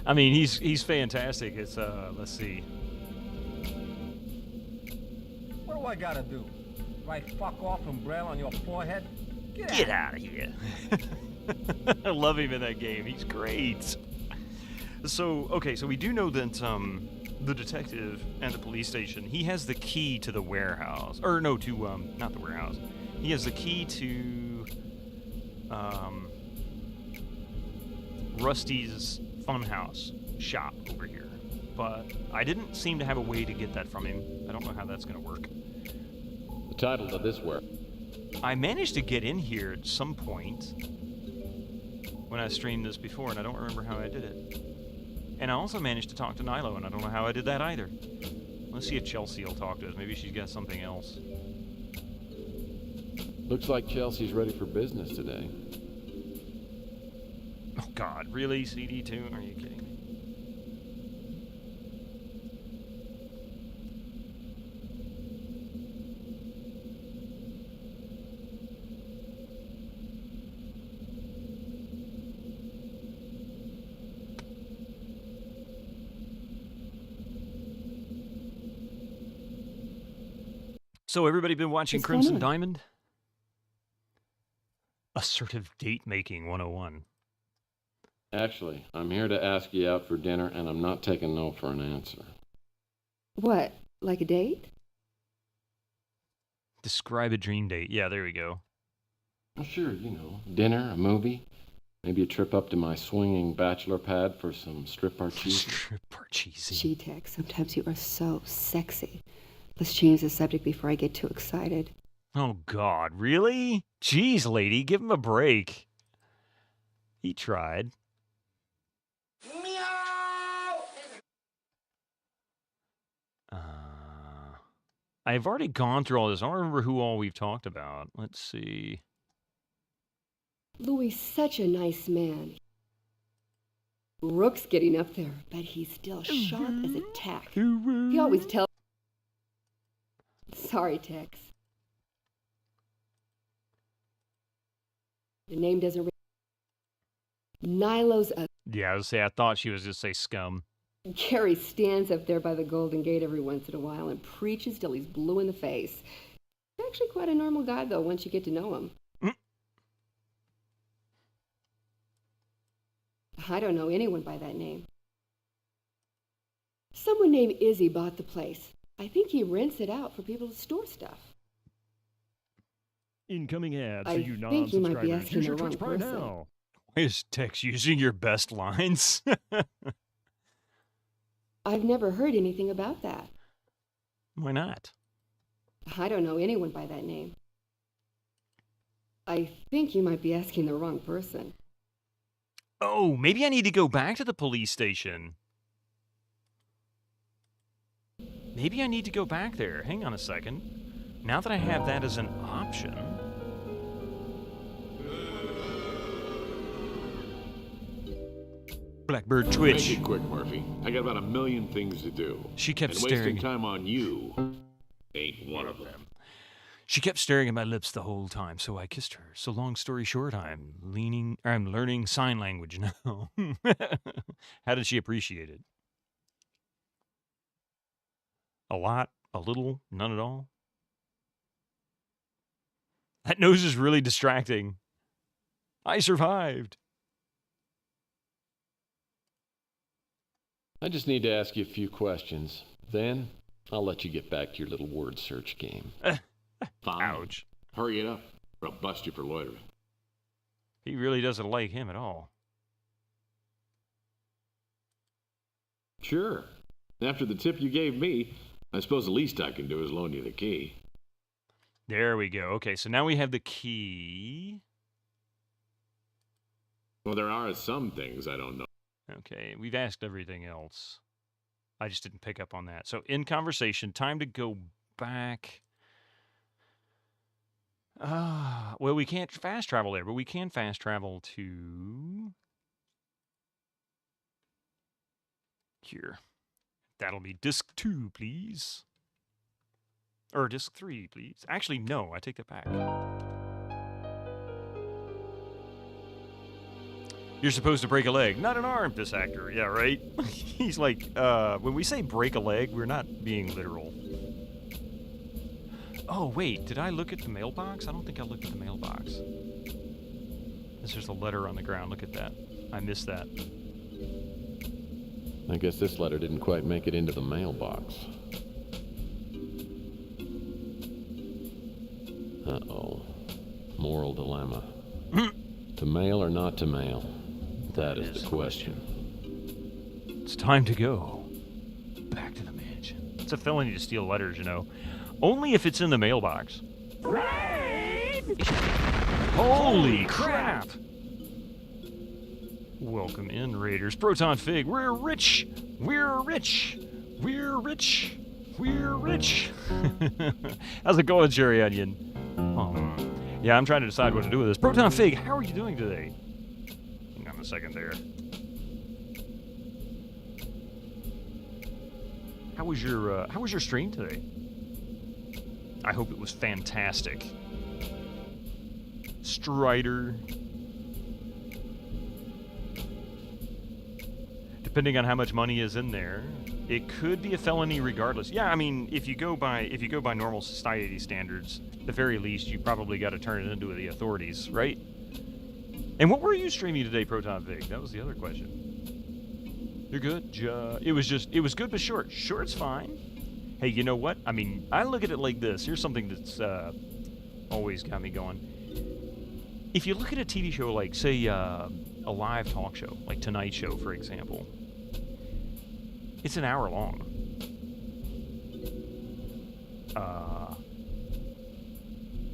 I mean, he's fantastic. It's let's see. What do I gotta do? Write fuck off and braille on your forehead? Get out of here. I love him in that game. He's great. So, okay, so we do know that the detective at the police station, he has the key to the warehouse. Or no, to not the warehouse. He has the key to Rusty's Funhouse shop over here. But I didn't seem to have a way to get that from him. I don't know how that's going to work. The title of this where. I managed to get in here at some point when I streamed this before, and I don't remember how I did it. And I also managed to talk to Nilo, and I don't know how I did that either. Let's see if Chelsea will talk to us. Maybe she's got something else. Looks like Chelsea's ready for business today. Oh, God. Really? CD2? Are you kidding me? So everybody been watching What's Crimson going on? Diamond? Assertive Date Making 101. Actually, I'm here to ask you out for dinner, and I'm not taking no for an answer. What? Like a date? Describe a dream date. Yeah, there we go. Well, sure, dinner, a movie, maybe a trip up to my swinging bachelor pad for some strip parcheesi. Strip parcheesi. Gee, Tex, sometimes you are so sexy. Let's change the subject before I get too excited. Oh, God. Really? Jeez, lady. Give him a break. He tried. I've already gone through all this. I don't remember who all we've talked about. Let's see. Louis, such a nice man. Rook's getting up there, but he's still sharp as a tack. He always tells... Sorry, Tex. The name doesn't ring. Nilo's a... Yeah, I was say I thought she was just say scum. Gary stands up there by the Golden Gate every once in a while and preaches till he's blue in the face. He's actually quite a normal guy, though, once you get to know him. I don't know anyone by that name. Someone named Izzy bought the place. I think he rents it out for people to store stuff. Incoming ads I for you think you might be non-subscribers. asking Use the your wrong Twitch Prime person. now. Why is Tex using your best lines? I've never heard anything about that. Why not? I don't know anyone by that name. I think you might be asking the wrong person. Oh, maybe I need to go back to the police station. Maybe I need to go back there. Hang on a second. Now that I have that as an option... Blackbird Twitch. Make it quick, Murphy. I got about a million things to do. She kept and staring. wasting time on you ain't one of them. She kept staring at my lips the whole time, so I kissed her. So long story short, I'm learning sign language now. How did she appreciate it? A lot, a little, none at all? That nose is really distracting. I survived. I just need to ask you a few questions. Then, I'll let you get back to your little word search game. Fine. Ouch. Hurry it up, or I'll bust you for loitering. He really doesn't like him at all. Sure. After the tip you gave me, I suppose the least I can do is loan you the key. There we go. Okay, so now we have the key. Well, there are some things I don't know. Okay, we've asked everything else. I just didn't pick up on that. So, in conversation, time to go back. Well, we can't fast travel there, but we can fast travel to... here. That'll be disc 2, please. Or disc 3, please. Actually, no, I take that back. You're supposed to break a leg, not an arm, this actor. Yeah, right? He's like, when we say break a leg, we're not being literal. Oh, wait, did I look at the mailbox? I don't think I looked at the mailbox. There's just a letter on the ground. Look at that. I missed that. I guess this letter didn't quite make it into the mailbox. Uh-oh. Moral dilemma. To mail or not to mail? That is the question. It's time to go back to the mansion. It's a felony to steal letters, you know. Only if it's in the mailbox. Holy crap! Welcome in, Raiders. Proton Fig, we're rich! We're rich! We're rich! We're rich! How's it going, Cherry Onion? Yeah, I'm trying to decide what to do with this. Proton Fig, how are you doing today? Hang on a second there. How was your stream today? I hope it was fantastic. Strider. Depending on how much money is in there, it could be a felony regardless. Yeah, I mean, if you go by normal society standards, at the very least, you probably got to turn it into the authorities, right? And what were you streaming today, Proton Vig? That was the other question. You're good? It was good but short. Short's fine. Hey, you know what? I mean, I look at it like this. Here's something that's always got me going. If you look at a TV show like, say, a live talk show, like Tonight Show, for example, it's an hour long.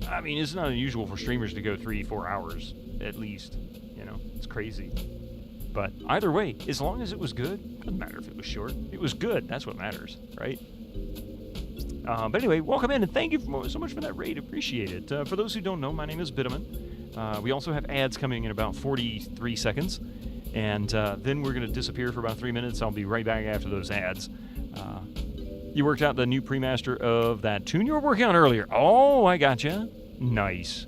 I mean, it's not unusual for streamers to go 3-4 hours, at least. You know, it's crazy. But either way, as long as it was good, doesn't matter if it was short. It was good. That's what matters, right? But anyway, welcome in, and thank you so much for that raid. Appreciate it. For those who don't know, my name is Bitterman. We also have ads coming in about 43 seconds. And then we're going to disappear for about 3 minutes. I'll be right back after those ads. You worked out the new pre-master of that tune you were working on earlier. Oh, I gotcha. Nice.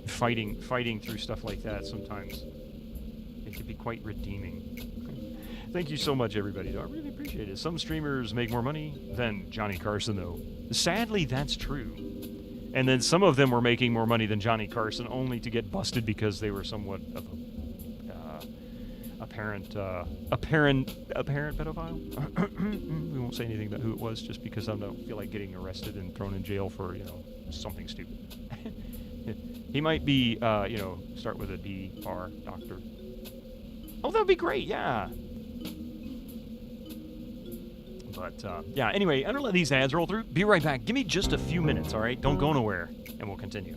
Fighting through stuff like that sometimes, it can be quite redeeming. Thank you so much, everybody. I really appreciate it. Some streamers make more money than Johnny Carson, though. Sadly, that's true. And then some of them were making more money than Johnny Carson, only to get busted because they were somewhat of apparent pedophile. We won't say anything about who it was, just because I don't feel like getting arrested and thrown in jail for something stupid. He might be start with a D.R. Doctor. Oh, that would be great. Yeah. But yeah. Anyway, I'm gonna let these ads roll through. Be right back. Give me just a few minutes. All right. Don't go nowhere, and we'll continue.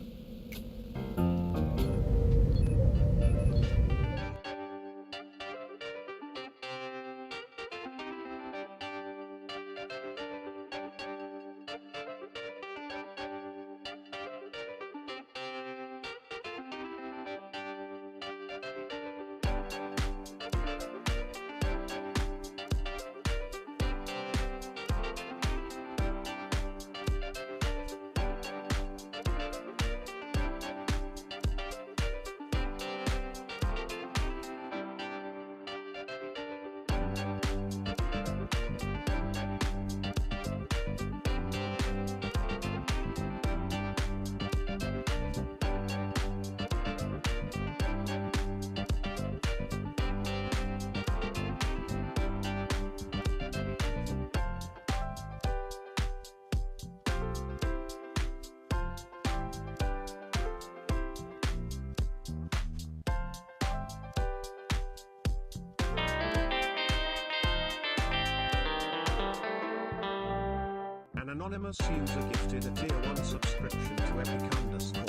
An anonymous user gifted a tier 1 subscription to Epic Underscore.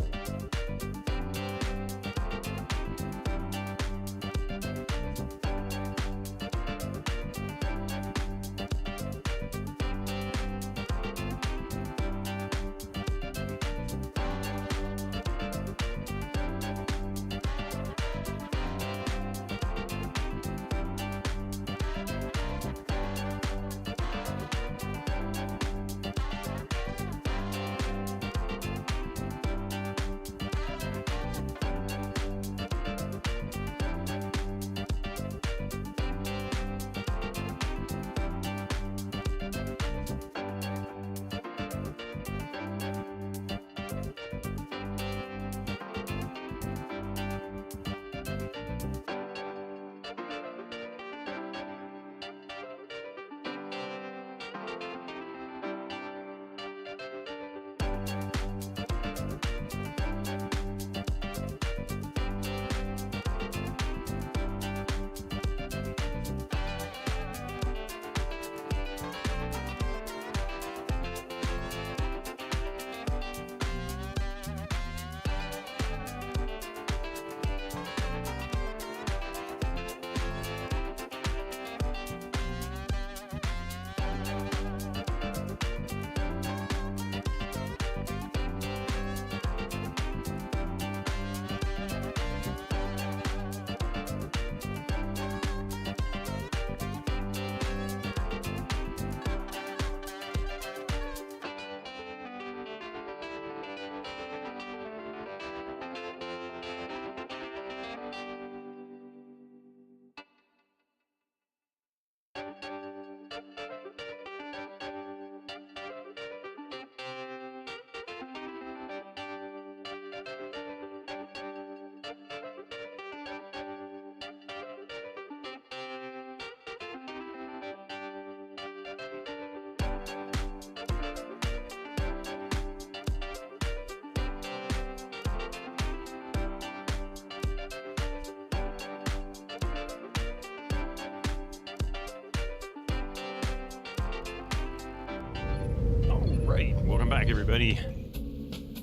Right, welcome back, everybody.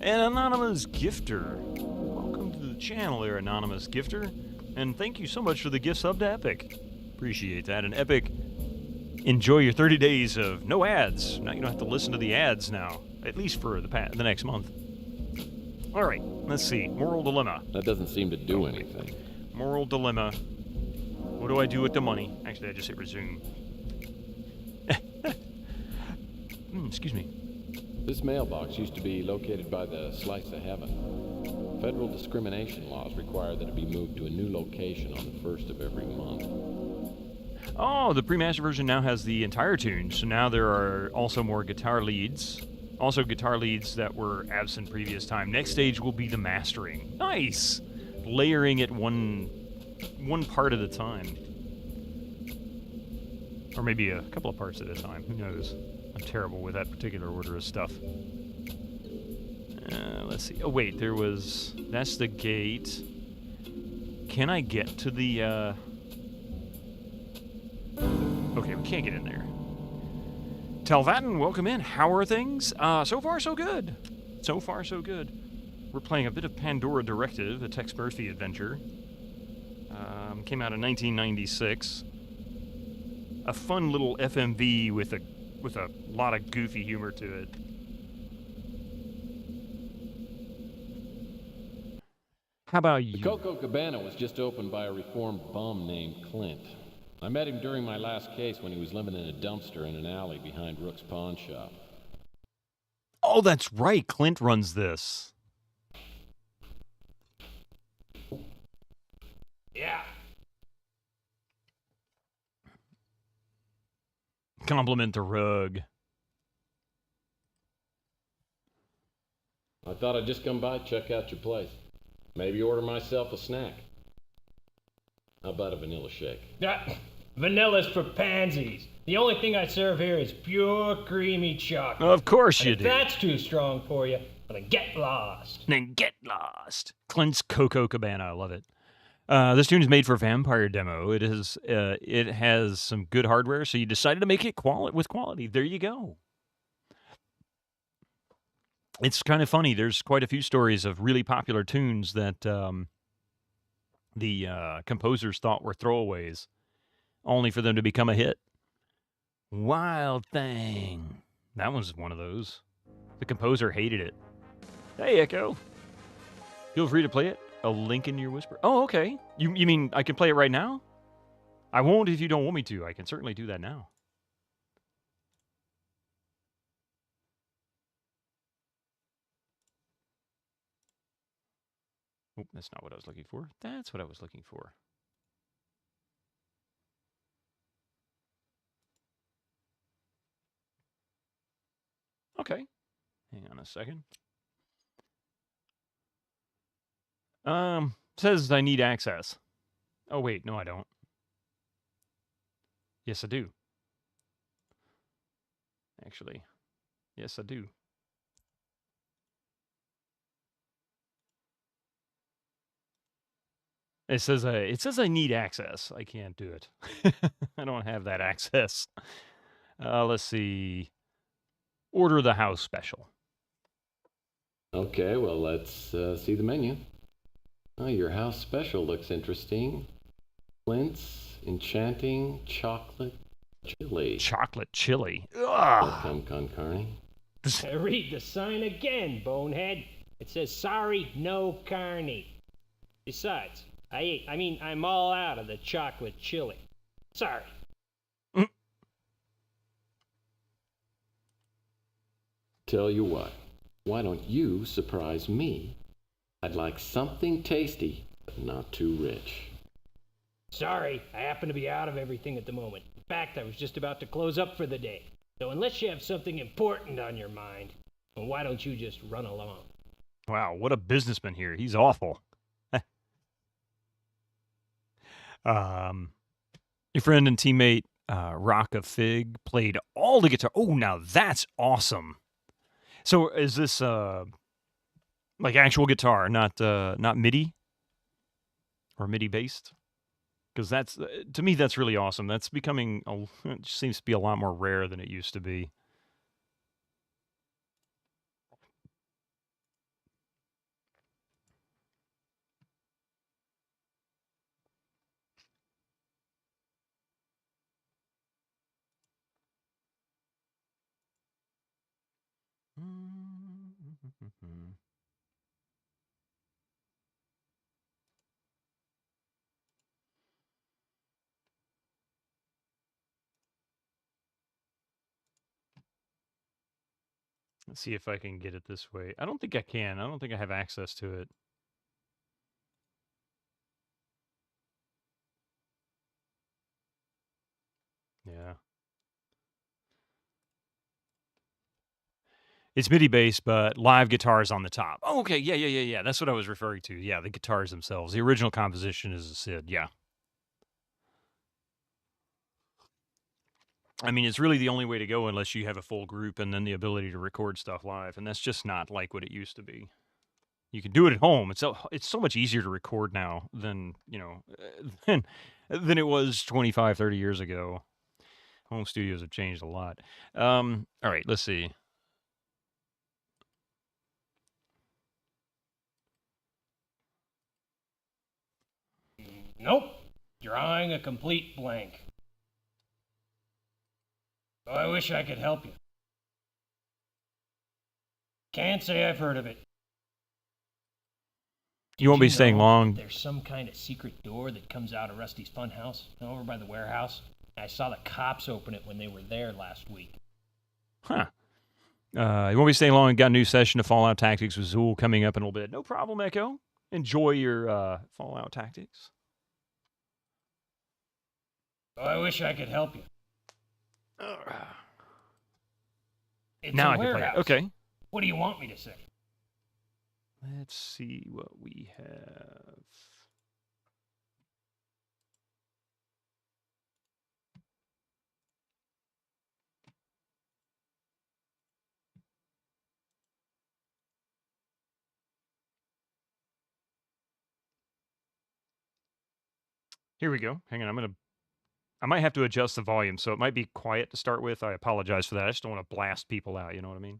An anonymous gifter. Welcome to the channel there, anonymous gifter. And thank you so much for the gift sub to Epic. Appreciate that. And Epic, enjoy your 30 days of no ads. Now you don't have to listen to the ads now, at least for the next month. All right, let's see. Moral dilemma. That doesn't seem to do anything. Moral dilemma. What do I do with the money? Actually, I just hit resume. Excuse me. This mailbox used to be located by the Slice of Heaven. Federal discrimination laws require that it be moved to a new location on the 1st of every month. Oh, the pre-master version now has the entire tune, so now there are also more guitar leads. Also guitar leads that were absent previous time. Next stage will be the mastering. Nice! Layering it one one part at a time. Or maybe a couple of parts at a time. Who knows? I'm terrible with that particular order of stuff. Let's see. Oh, wait. That's the gate. Can I get to the, Okay, we can't get in there. Telvatin, welcome in. How are things? So far, so good. So far, so good. We're playing a bit of Pandora Directive, a Tex Murphy adventure. Came out in 1996. A fun little FMV with a lot of goofy humor to it. How about you? The Coco Cabana was just opened by a reformed bum named Clint. I met him during my last case when he was living in a dumpster in an alley behind Rook's pawn shop. Oh, that's right. Clint runs this. Yeah. Compliment to Rug. I thought I'd just come by, check out your place. Maybe order myself a snack. How about a vanilla shake? Vanilla's for pansies. The only thing I serve here is pure creamy chocolate. Of course you if do. That's too strong for you, then get lost. Then get lost. Clint's Coco Cabana. I love it. This tune is made for Vampire Demo. It has some good hardware, so you decided to make it with quality. There you go. It's kind of funny. There's quite a few stories of really popular tunes that the composers thought were throwaways, only for them to become a hit. Wild Thing. That was one of those. The composer hated it. Hey, Echo. Feel free to play it. A link in your whisper. Oh, okay. You mean I can play it right now? I won't if you don't want me to. I can certainly do that now. Oh, that's not what I was looking for. That's what I was looking for. Okay. Hang on a second. Says I need access. Oh, wait. No, I don't. Yes, I do. Actually. Yes, I do. It says I need access. I can't do it. I don't have that access. Let's see. Order the house special. Okay, well, let's see the menu. Oh, your house special looks interesting. Clint's Enchanting Chocolate Chili. Chocolate chili. Welcome, con carne. Read the sign again, bonehead. It says, sorry, no carne. Besides, I'm all out of the chocolate chili. Sorry. Tell you what, why don't you surprise me? I'd like something tasty, but not too rich. Sorry, I happen to be out of everything at the moment. In fact, I was just about to close up for the day. So unless you have something important on your mind, well, why don't you just run along? Wow, what a businessman here. He's awful. Your friend and teammate, Rock of Fig, played all the guitar. Oh, now that's awesome. So is this like actual guitar, not MIDI or MIDI based? Because that's to me that's really awesome. That's becoming it seems to be a lot more rare than it used to be. Let's see if I can get it this way. I don't think I can. I don't think I have access to it. Yeah. It's MIDI based, but live guitars on the top. Oh, okay, yeah. That's what I was referring to. Yeah, the guitars themselves. The original composition is a SID. Yeah. I mean, it's really the only way to go unless you have a full group and then the ability to record stuff live, and that's just not like what it used to be. You can do it at home. It's so much easier to record now than, than it was 25, 30 years ago. Home studios have changed a lot. All right, let's see. Nope. Drawing a complete blank. Oh, I wish I could help you. Can't say I've heard of it. You won't be staying long. There's some kind of secret door that comes out of Rusty's funhouse over by the warehouse. I saw the cops open it when they were there last week. Huh. You won't be staying long. Got a new session of Fallout Tactics with Zool coming up in a little bit. No problem, Echo. Enjoy your Fallout Tactics. Oh, I wish I could help you. It's now a I can play warehouse. it. Okay. What do you want me to say? Let's see what we have. Here we go. Hang on, I might have to adjust the volume, so it might be quiet to start with. I apologize for that. I just don't want to blast people out, you know what I mean?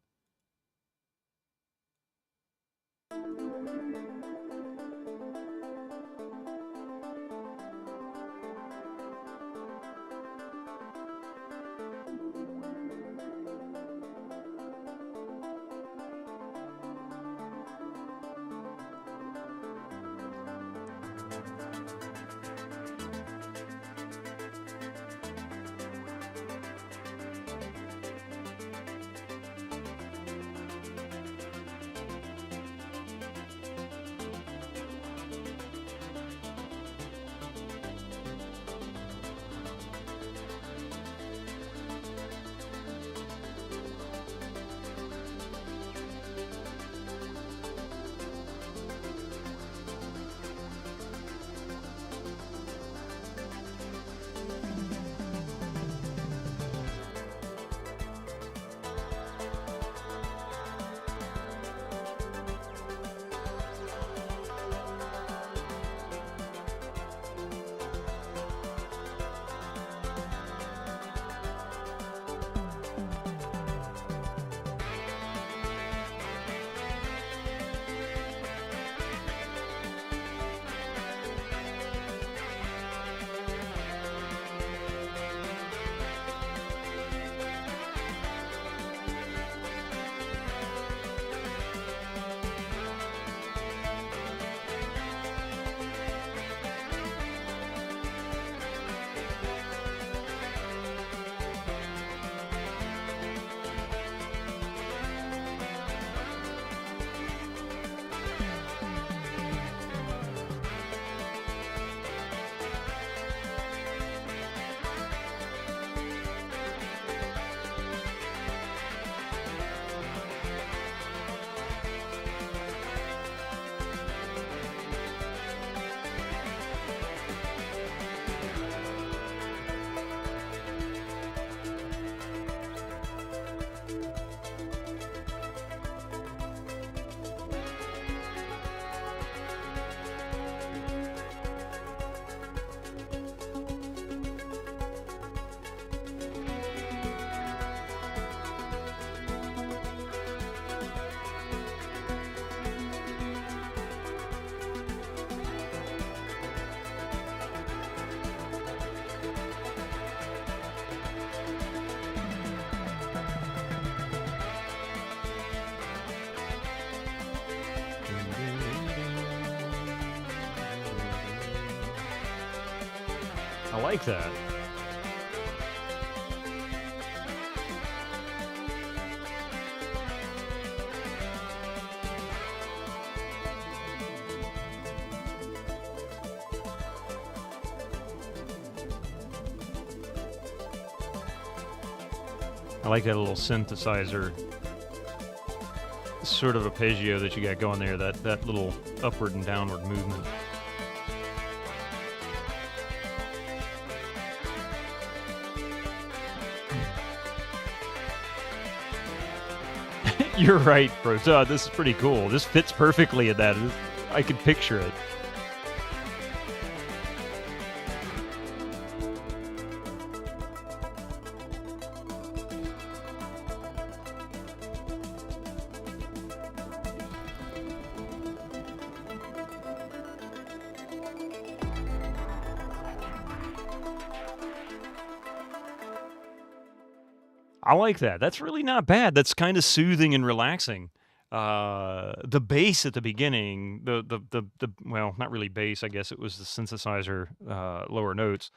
I like that. I like that little synthesizer sort of arpeggio that you got going there, that little upward and downward movement. You're right, bro. This is pretty cool. This fits perfectly in that. I can picture it. I like that. That's really not bad. That's kind of soothing and relaxing. The bass at the beginning, well, not really bass. I guess it was the synthesizer lower notes.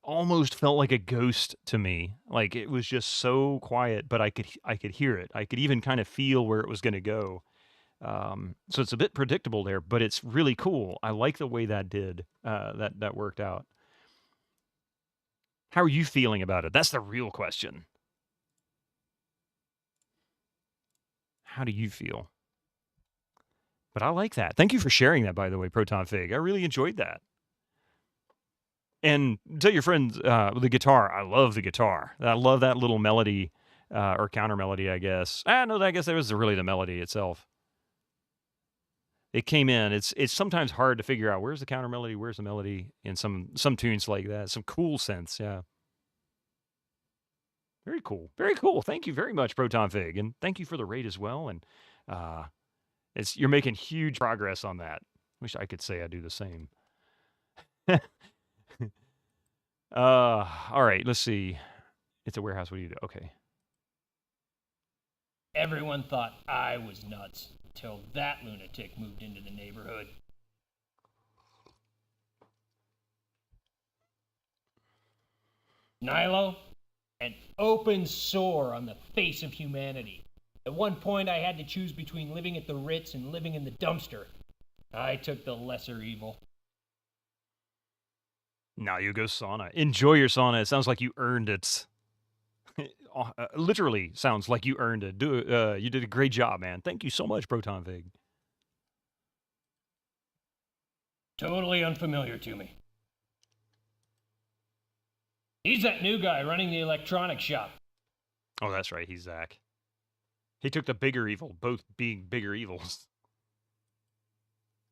Almost felt like a ghost to me. Like it was just so quiet, but I could hear it. I could even kind of feel where it was going to go. So it's a bit predictable there, but it's really cool. I like the way that that worked out. How are you feeling about it? That's the real question. How do you feel? But I like that. Thank you for sharing that, by the way, Proton Fig. I really enjoyed that. And tell your friends the guitar. I love the guitar. I love that little melody or counter melody, I guess. No, I guess that was really the melody itself. It came in. It's sometimes hard to figure out where's the counter melody, where's the melody in some tunes like that. Some cool synths, yeah. Very cool. Very cool. Thank you very much, Proton Fig. And thank you for the raid as well. And you're making huge progress on that. Wish I could say I do the same. All right, let's see. It's a warehouse. What do you do? Okay. Everyone thought I was nuts until that lunatic moved into the neighborhood. Nilo? An open sore on the face of humanity. At one point, I had to choose between living at the Ritz and living in the dumpster. I took the lesser evil. Now you go sauna. Enjoy your sauna. It sounds like you earned it. Literally sounds like you earned it. You did a great job, man. Thank you so much, Proton Fig. Totally unfamiliar to me. He's that new guy running the electronics shop. Oh, that's right. He's Zach. He took the bigger evil, both being bigger evils.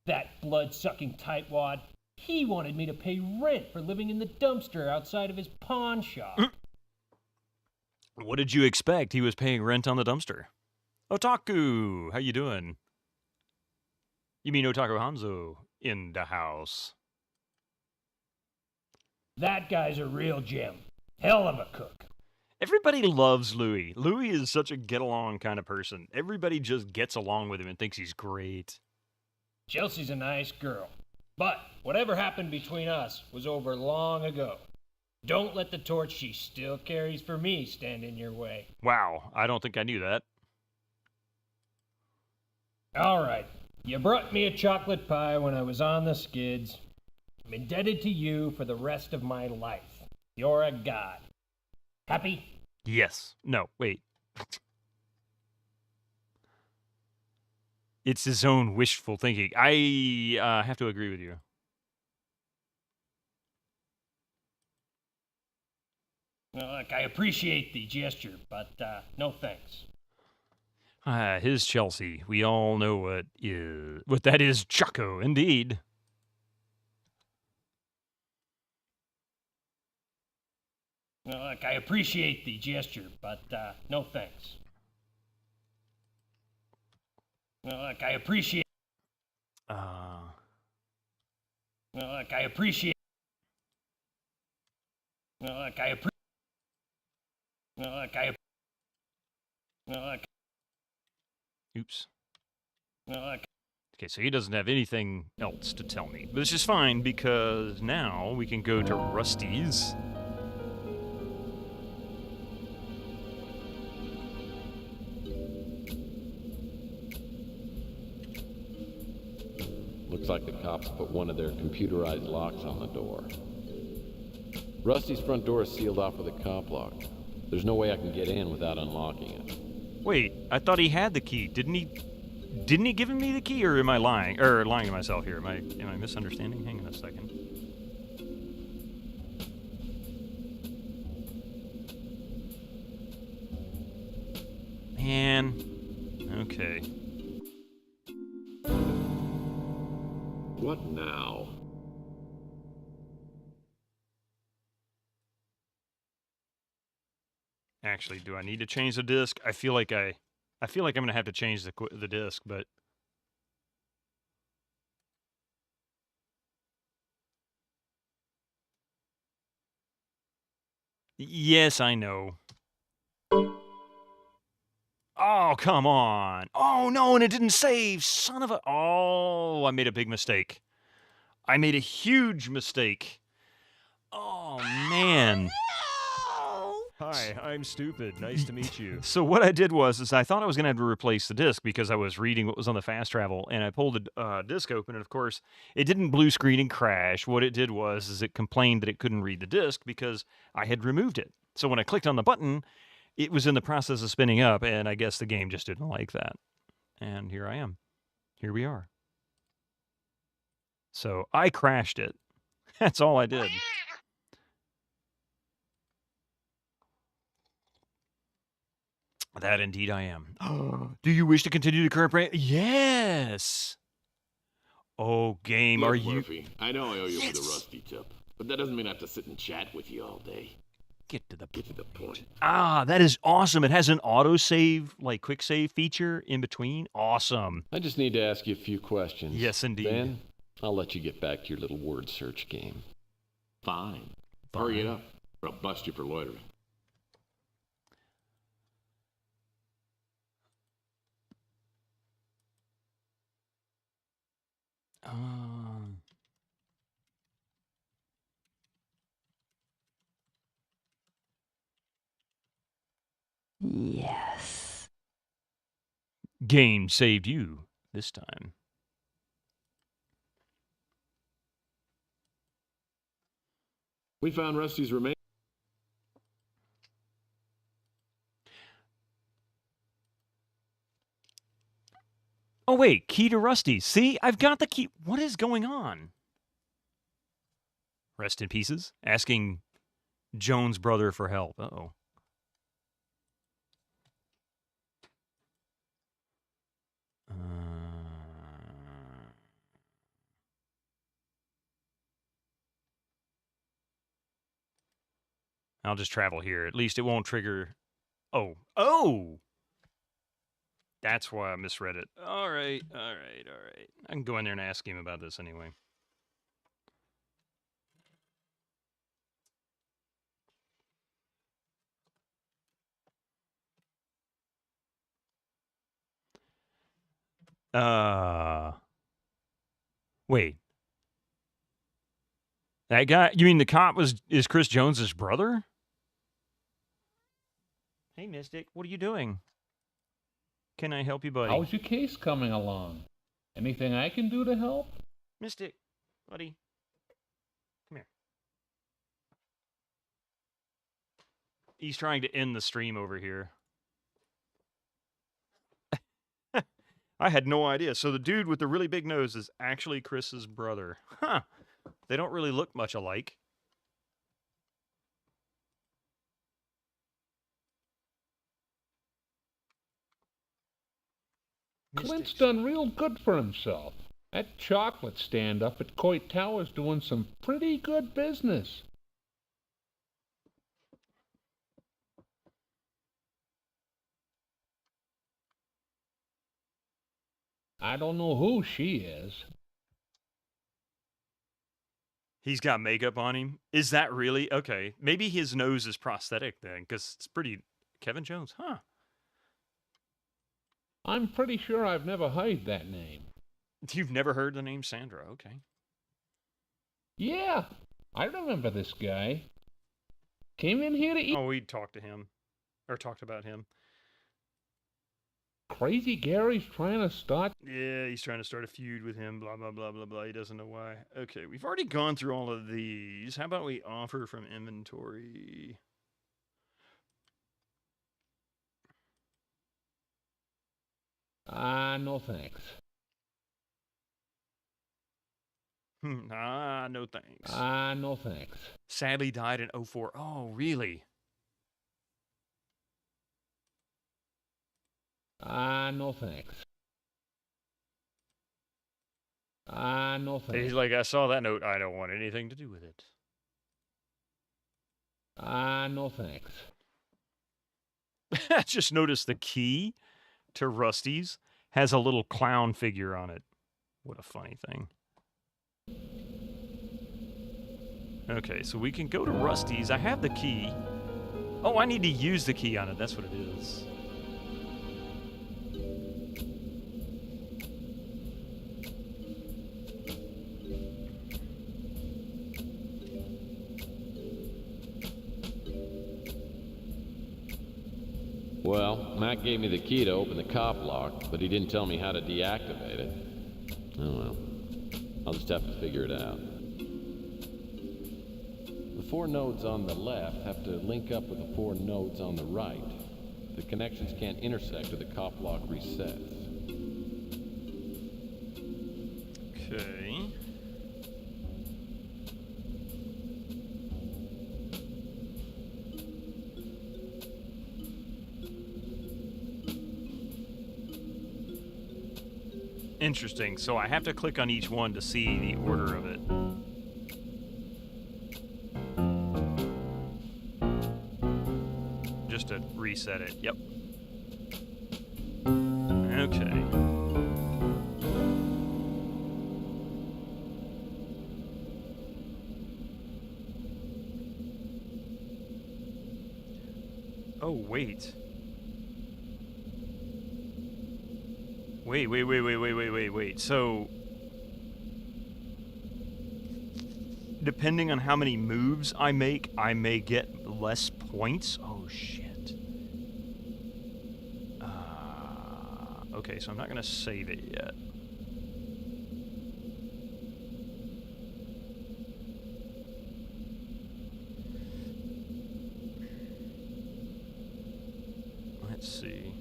That blood-sucking tightwad. He wanted me to pay rent for living in the dumpster outside of his pawn shop. What did you expect? He was paying rent on the dumpster. Otaku, how you doing? You mean Otaku Hanzo in the house? That guy's a real gem. Hell of a cook. Everybody loves Louis. Louis is such a get-along kind of person. Everybody just gets along with him and thinks he's great. Chelsea's a nice girl. But whatever happened between us was over long ago. Don't let the torch she still carries for me stand in your way. Wow, I don't think I knew that. All right. You brought me a chocolate pie when I was on the skids. I'm indebted to you for the rest of my life. You're a god. Happy? Yes. No, wait. It's his own wishful thinking. I have to agree with you. Well, look, I appreciate the gesture, but no thanks. His Chelsea. We all know what that is, Choco, indeed. Well, look, I appreciate the gesture, but no thanks. Well, look, I appreciate. Well, look, I appreciate. Well, look, I appreciate. Well, look, I. Well, look. Oops. Well, look. Okay, so he doesn't have anything else to tell me, but this is fine because now we can go to Rusty's. Looks like the cops put one of their computerized locks on the door. Rusty's front door is sealed off with a cop lock. There's no way I can get in without unlocking it. Wait, I thought he had the key. Didn't he Didn't he give me the key, or am I lying? Or lying to myself here? Am I misunderstanding? Hang on a second. Man. Okay. What now? Actually, do I need to change the disc? I feel like I'm gonna have to change the disc, but yes, I know. Oh, come on. Oh, no, and it didn't save. Son of a... Oh, I made a big mistake. I made a huge mistake. Oh, man. Hi, I'm stupid. Nice to meet you. So what I did was I thought I was going to have to replace the disc because I was reading what was on the fast travel, and I pulled the disc open, and of course, it didn't blue screen and crash. What it did was it complained that it couldn't read the disc because I had removed it. So when I clicked on the button, it was in the process of spinning up, and I guess the game just didn't like that. And here I am. Here we are. So I crashed it. That's all I did. That indeed I am. Do you wish to continue the current brand? Yes. Oh, game, Look, are you... Murphy, I know I owe you for the rusty tip, but that doesn't mean I have to sit and chat with you all day. Get to the point. Ah, that is awesome. It has an auto-save, like quick save feature in between. Awesome. I just need to ask you a few questions. Yes, indeed. Then I'll let you get back to your little word search game. Fine. Hurry it up, or I'll bust you for loitering. Yes. Game saved you this time. We found Rusty's remains. Oh, wait. Key to Rusty. See? I've got the key. What is going on? Rest in pieces. Asking Jones' brother for help. Uh-oh. I'll just travel here. At least it won't trigger... Oh. Oh! That's why I misread it. All right. I can go in there and ask him about this anyway. Wait. That guy, you mean the cop is Chris Jones's brother? Hey, Mystic, what are you doing? Can I help you, buddy? How's your case coming along? Anything I can do to help? Mystic, buddy. Come here. He's trying to end the stream over here. I had no idea. So the dude with the really big nose is actually Chris's brother. Huh. They don't really look much alike. Clint's done real good for himself. That chocolate stand up at Coit Tower's doing some pretty good business. I don't know who she is. He's got makeup on him. Is that really? Okay. Maybe his nose is prosthetic then, because it's pretty... Kevin Jones, huh? I'm pretty sure I've never heard that name. You've never heard the name Sandra, okay. Yeah, I remember this guy. Came in here to eat. Oh, we talked to him. Or talked about him. Crazy Gary's trying to start. Yeah, he's trying to start a feud with him, blah, blah, blah, blah, blah. He doesn't know why. Okay, we've already gone through all of these. How about we offer from inventory? No thanks. No thanks. No thanks. Sadly died in 04. Oh, really? No thanks. No thanks. He's like, I saw that note. I don't want anything to do with it. No thanks. I just noticed the key to Rusty's has a little clown figure on it. What a funny thing. Okay, so we can go to Rusty's. I have the key. Oh, I need to use the key on it. That's what it is. Well, Mac gave me the key to open the cop lock, but he didn't tell me how to deactivate it. Oh well. I'll just have to figure it out. The 4 nodes on the left have to link up with the 4 nodes on the right. The connections can't intersect or the cop lock resets. Okay. Interesting. So I have to click on each one to see the order of it. Just to reset it. Yep. Okay. Oh, wait. Wait. So, depending on how many moves I make, I may get less points. Oh, shit. Okay, so I'm not going to save it yet. Let's see.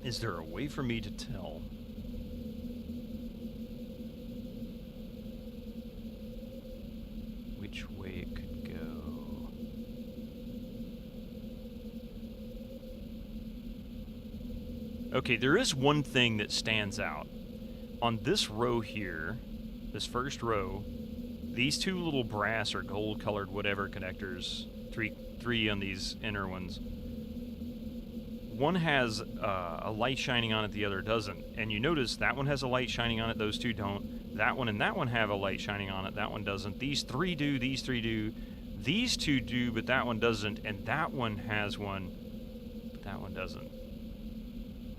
Is there a way for me to tell? Which way it could go? Okay, there is one thing that stands out. On this row here, this first row, these 2 little brass or gold colored whatever connectors, three on these inner ones, one has a light shining on it, the other doesn't. And you notice that one has a light shining on it, those 2 don't. That one and that one have a light shining on it, that one doesn't. These 3 do, these 3 do. These 2 do, but that one doesn't. And that one has one, but that one doesn't.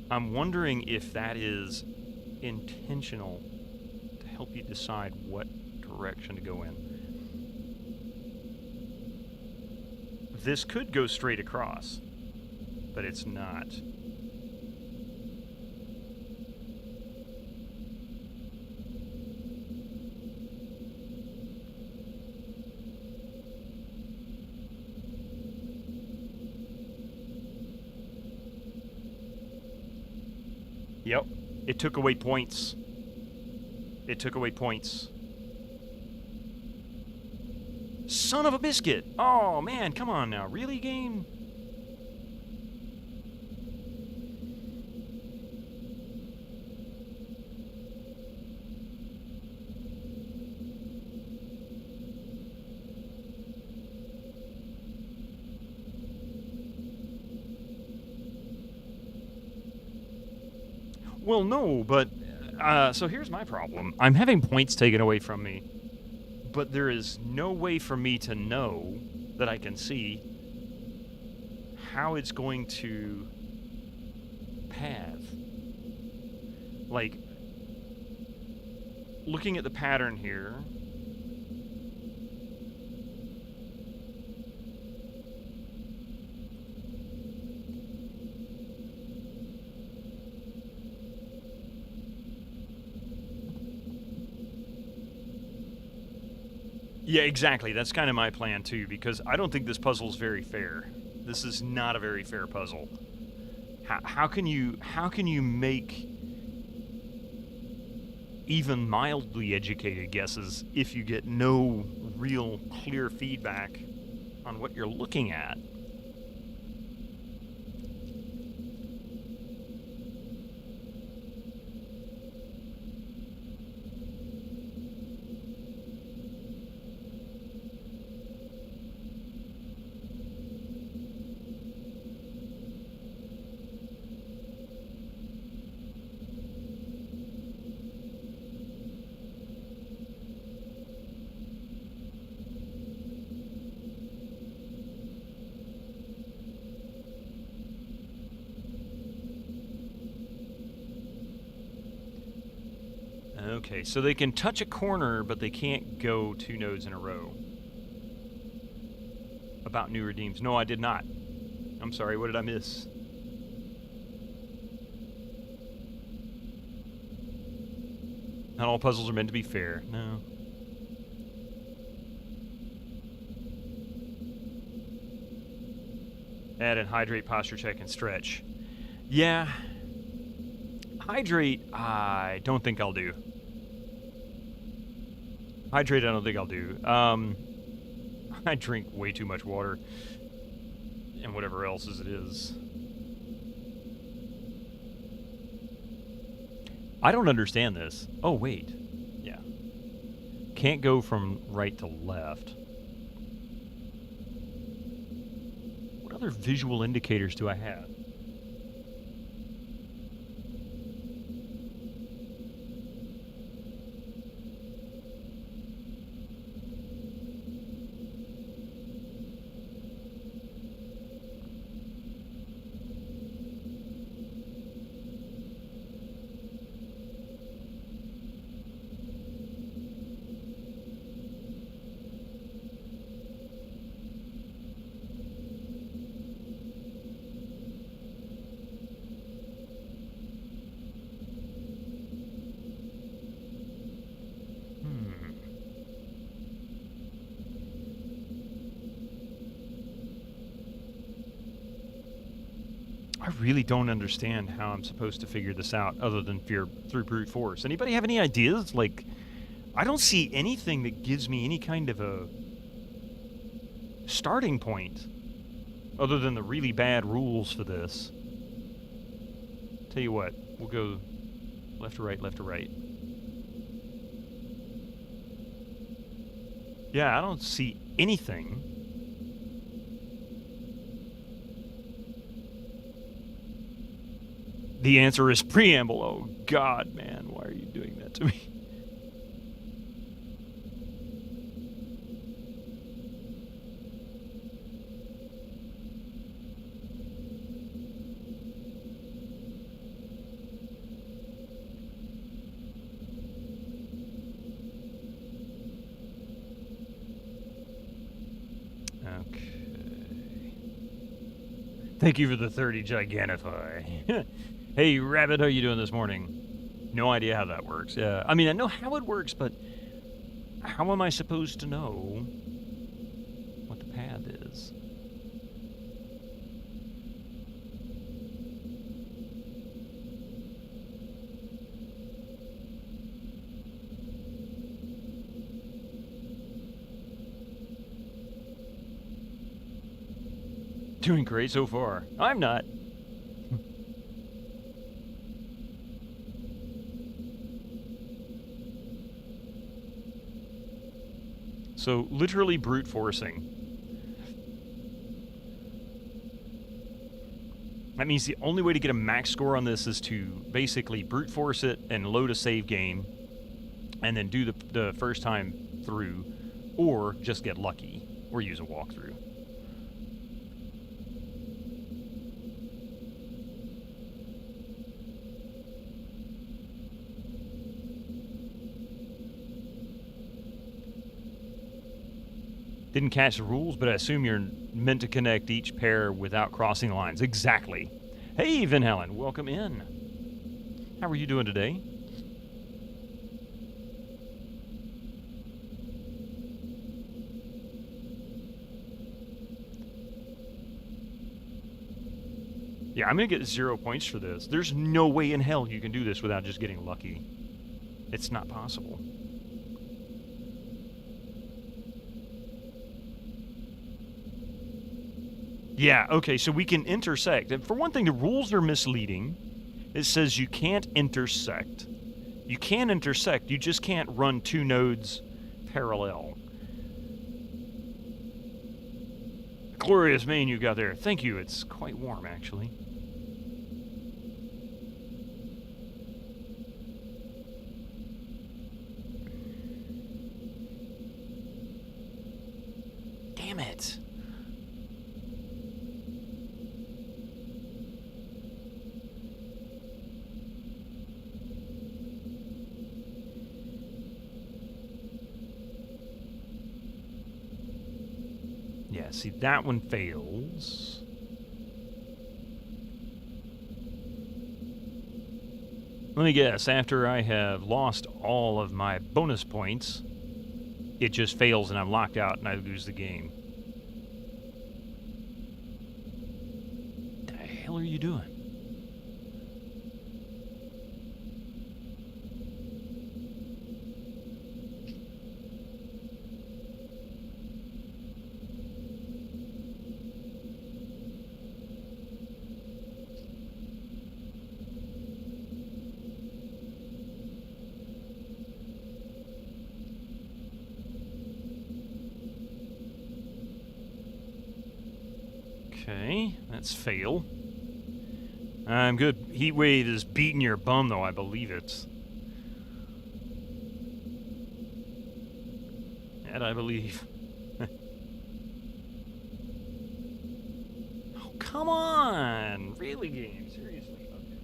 I'm wondering if that is intentional to help you decide what direction to go in. This could go straight across, but it's not. Yep, it took away points. It took away points. Son of a biscuit! Oh man, come on now, really, game? Well, no, but, so here's my problem. I'm having points taken away from me, but there is no way for me to know that I can see how it's going to path. Like, looking at the pattern here, yeah, exactly. That's kind of my plan, too, because I don't think this puzzle's very fair. This is not a very fair puzzle. How can you make even mildly educated guesses if you get no real clear feedback on what you're looking at? Okay, so they can touch a corner, but they can't go 2 nodes in a row. About new redeems. No, I did not. I'm sorry, what did I miss? Not all puzzles are meant to be fair. No. Add and hydrate, posture check, and stretch. Yeah. Hydrate, I don't think I'll do. Hydrate, I don't think I'll do. I drink way too much water. And whatever else as it is. I don't understand this. Oh, wait. Yeah. Can't go from right to left. What other visual indicators do I have? I really don't understand how I'm supposed to figure this out other than through brute force. Anybody have any ideas? Like, I don't see anything that gives me any kind of a starting point other than the really bad rules for this. Tell you what, we'll go left to right, left to right. Yeah, I don't see anything. The answer is preamble. Oh, God, man. Why are you doing that to me? Okay. Thank you for the 30 Gigantify. Hey, Rabbit, how you doing this morning? No idea how that works. Yeah, I mean, I know how it works, but how am I supposed to know what the path is? Doing great so far. I'm not. So, literally brute forcing. That means the only way to get a max score on this is to basically brute force it and load a save game, and then do the first time through, or just get lucky, or use a walkthrough. Didn't catch the rules, but I assume you're meant to connect each pair without crossing lines. Exactly. Hey, Van Halen, welcome in. How are you doing today? Yeah, I'm going to get 0 points for this. There's no way in hell you can do this without just getting lucky. It's not possible. Yeah, okay, so we can intersect. And for one thing, the rules are misleading. It says you can't intersect. You can intersect, you just can't run two nodes parallel. Glorious mane you got there. Thank you, it's quite warm, actually. Damn it. Yeah, see, that one fails. Let me guess, after I have lost all of my bonus points, it just fails and I'm locked out and I lose the game. What the hell are you doing? Okay, that's fail. I'm good. Heat wave is beating your bum, though. I believe it. And I believe. Oh, come on! Really, game? Seriously? Okay.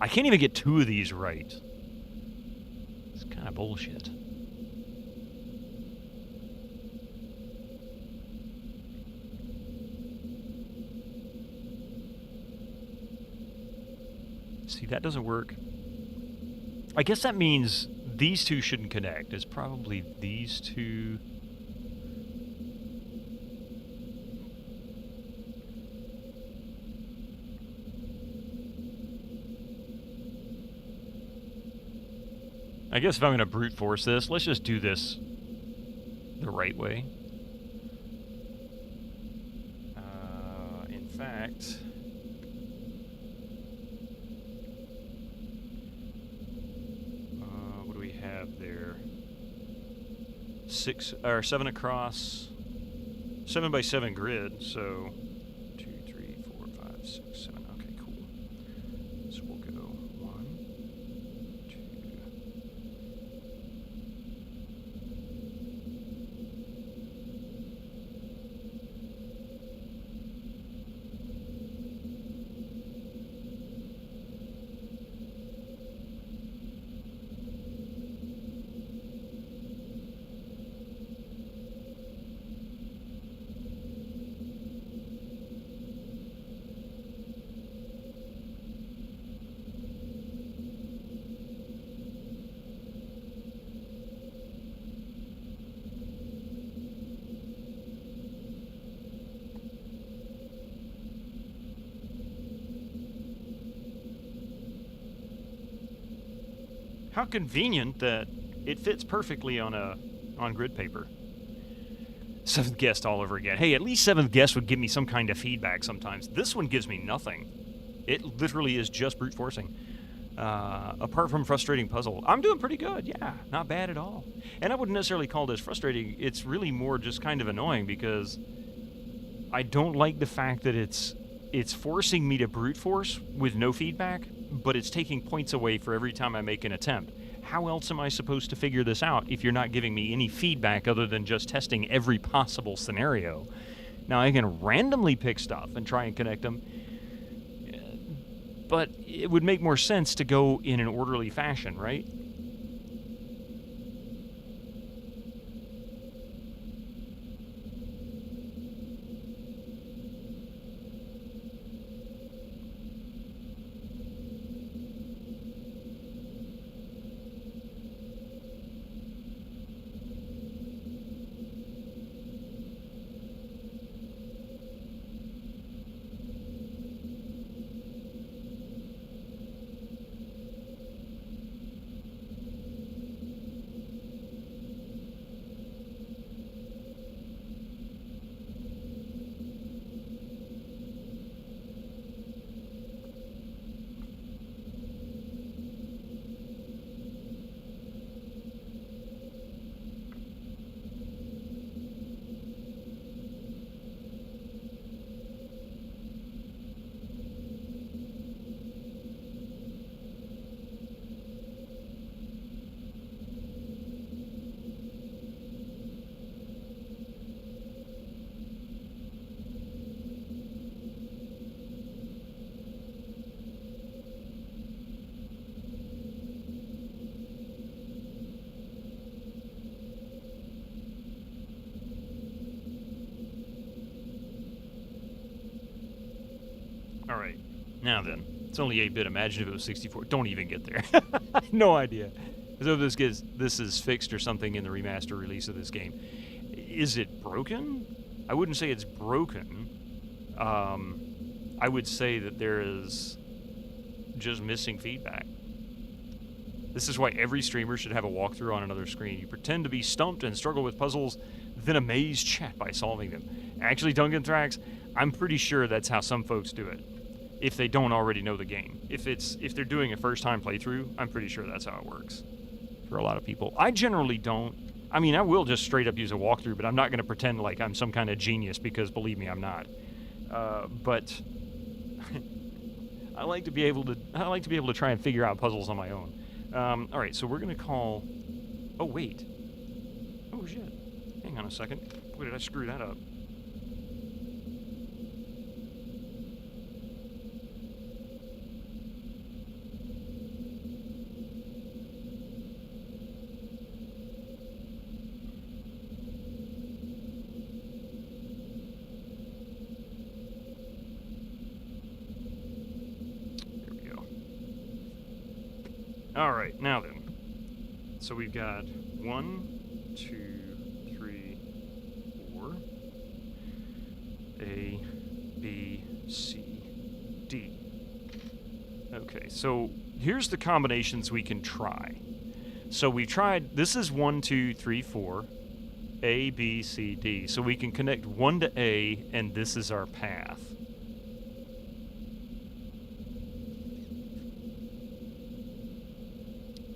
I can't even get two of these right. It's kind of bullshit. See, that doesn't work. I guess that means these two shouldn't connect. It's probably these two. I guess if I'm going to brute force this, let's just do this the right way. In fact, what do we have there? 6 or 7 across, 7 by 7 grid. So 2, 3, 4, 5, 6, 7. Okay, cool. So we'll go 1, 2. How convenient that it fits perfectly on grid paper. Seventh guest all over again. Hey, at least seventh guest would give me some kind of feedback sometimes. This one gives me nothing. It literally is just brute forcing. Apart from frustrating puzzle, I'm doing pretty good. Yeah, not bad at all. And I wouldn't necessarily call this frustrating. It's really more just kind of annoying because I don't like the fact that it's forcing me to brute force with no feedback, but it's taking points away for every time I make an attempt. How else am I supposed to figure this out if you're not giving me any feedback other than just testing every possible scenario? Now, I can randomly pick stuff and try and connect them, but it would make more sense to go in an orderly fashion, right? Now then, it's only 8-bit. Imagine if it was 64. Don't even get there. No idea. So if this is fixed or something in the remaster release of this game. Is it broken? I wouldn't say it's broken. I would say that there is just missing feedback. This is why every streamer should have a walkthrough on another screen. You pretend to be stumped and struggle with puzzles, then amaze chat by solving them. Actually, Duncan Thrax, I'm pretty sure that's how some folks do it, if they don't already know the game. If they're doing a first-time playthrough, I'm pretty sure that's how it works for a lot of people. I generally don't. I mean, I will just straight up use a walkthrough, but I'm not going to pretend like I'm some kind of genius, because believe me, I'm not. But I like to be able to try and figure out puzzles on my own. All right, so we're going to call. Oh wait. Oh shit. Hang on a second. Boy, did I screw that up? All right, now then. So we've got 1, 2, 3, 4. A, B, C, D. Okay, so here's the combinations we can try. So we've tried, this is 1, 2, 3, 4. A, B, C, D. So we can connect 1 to A, and this is our path.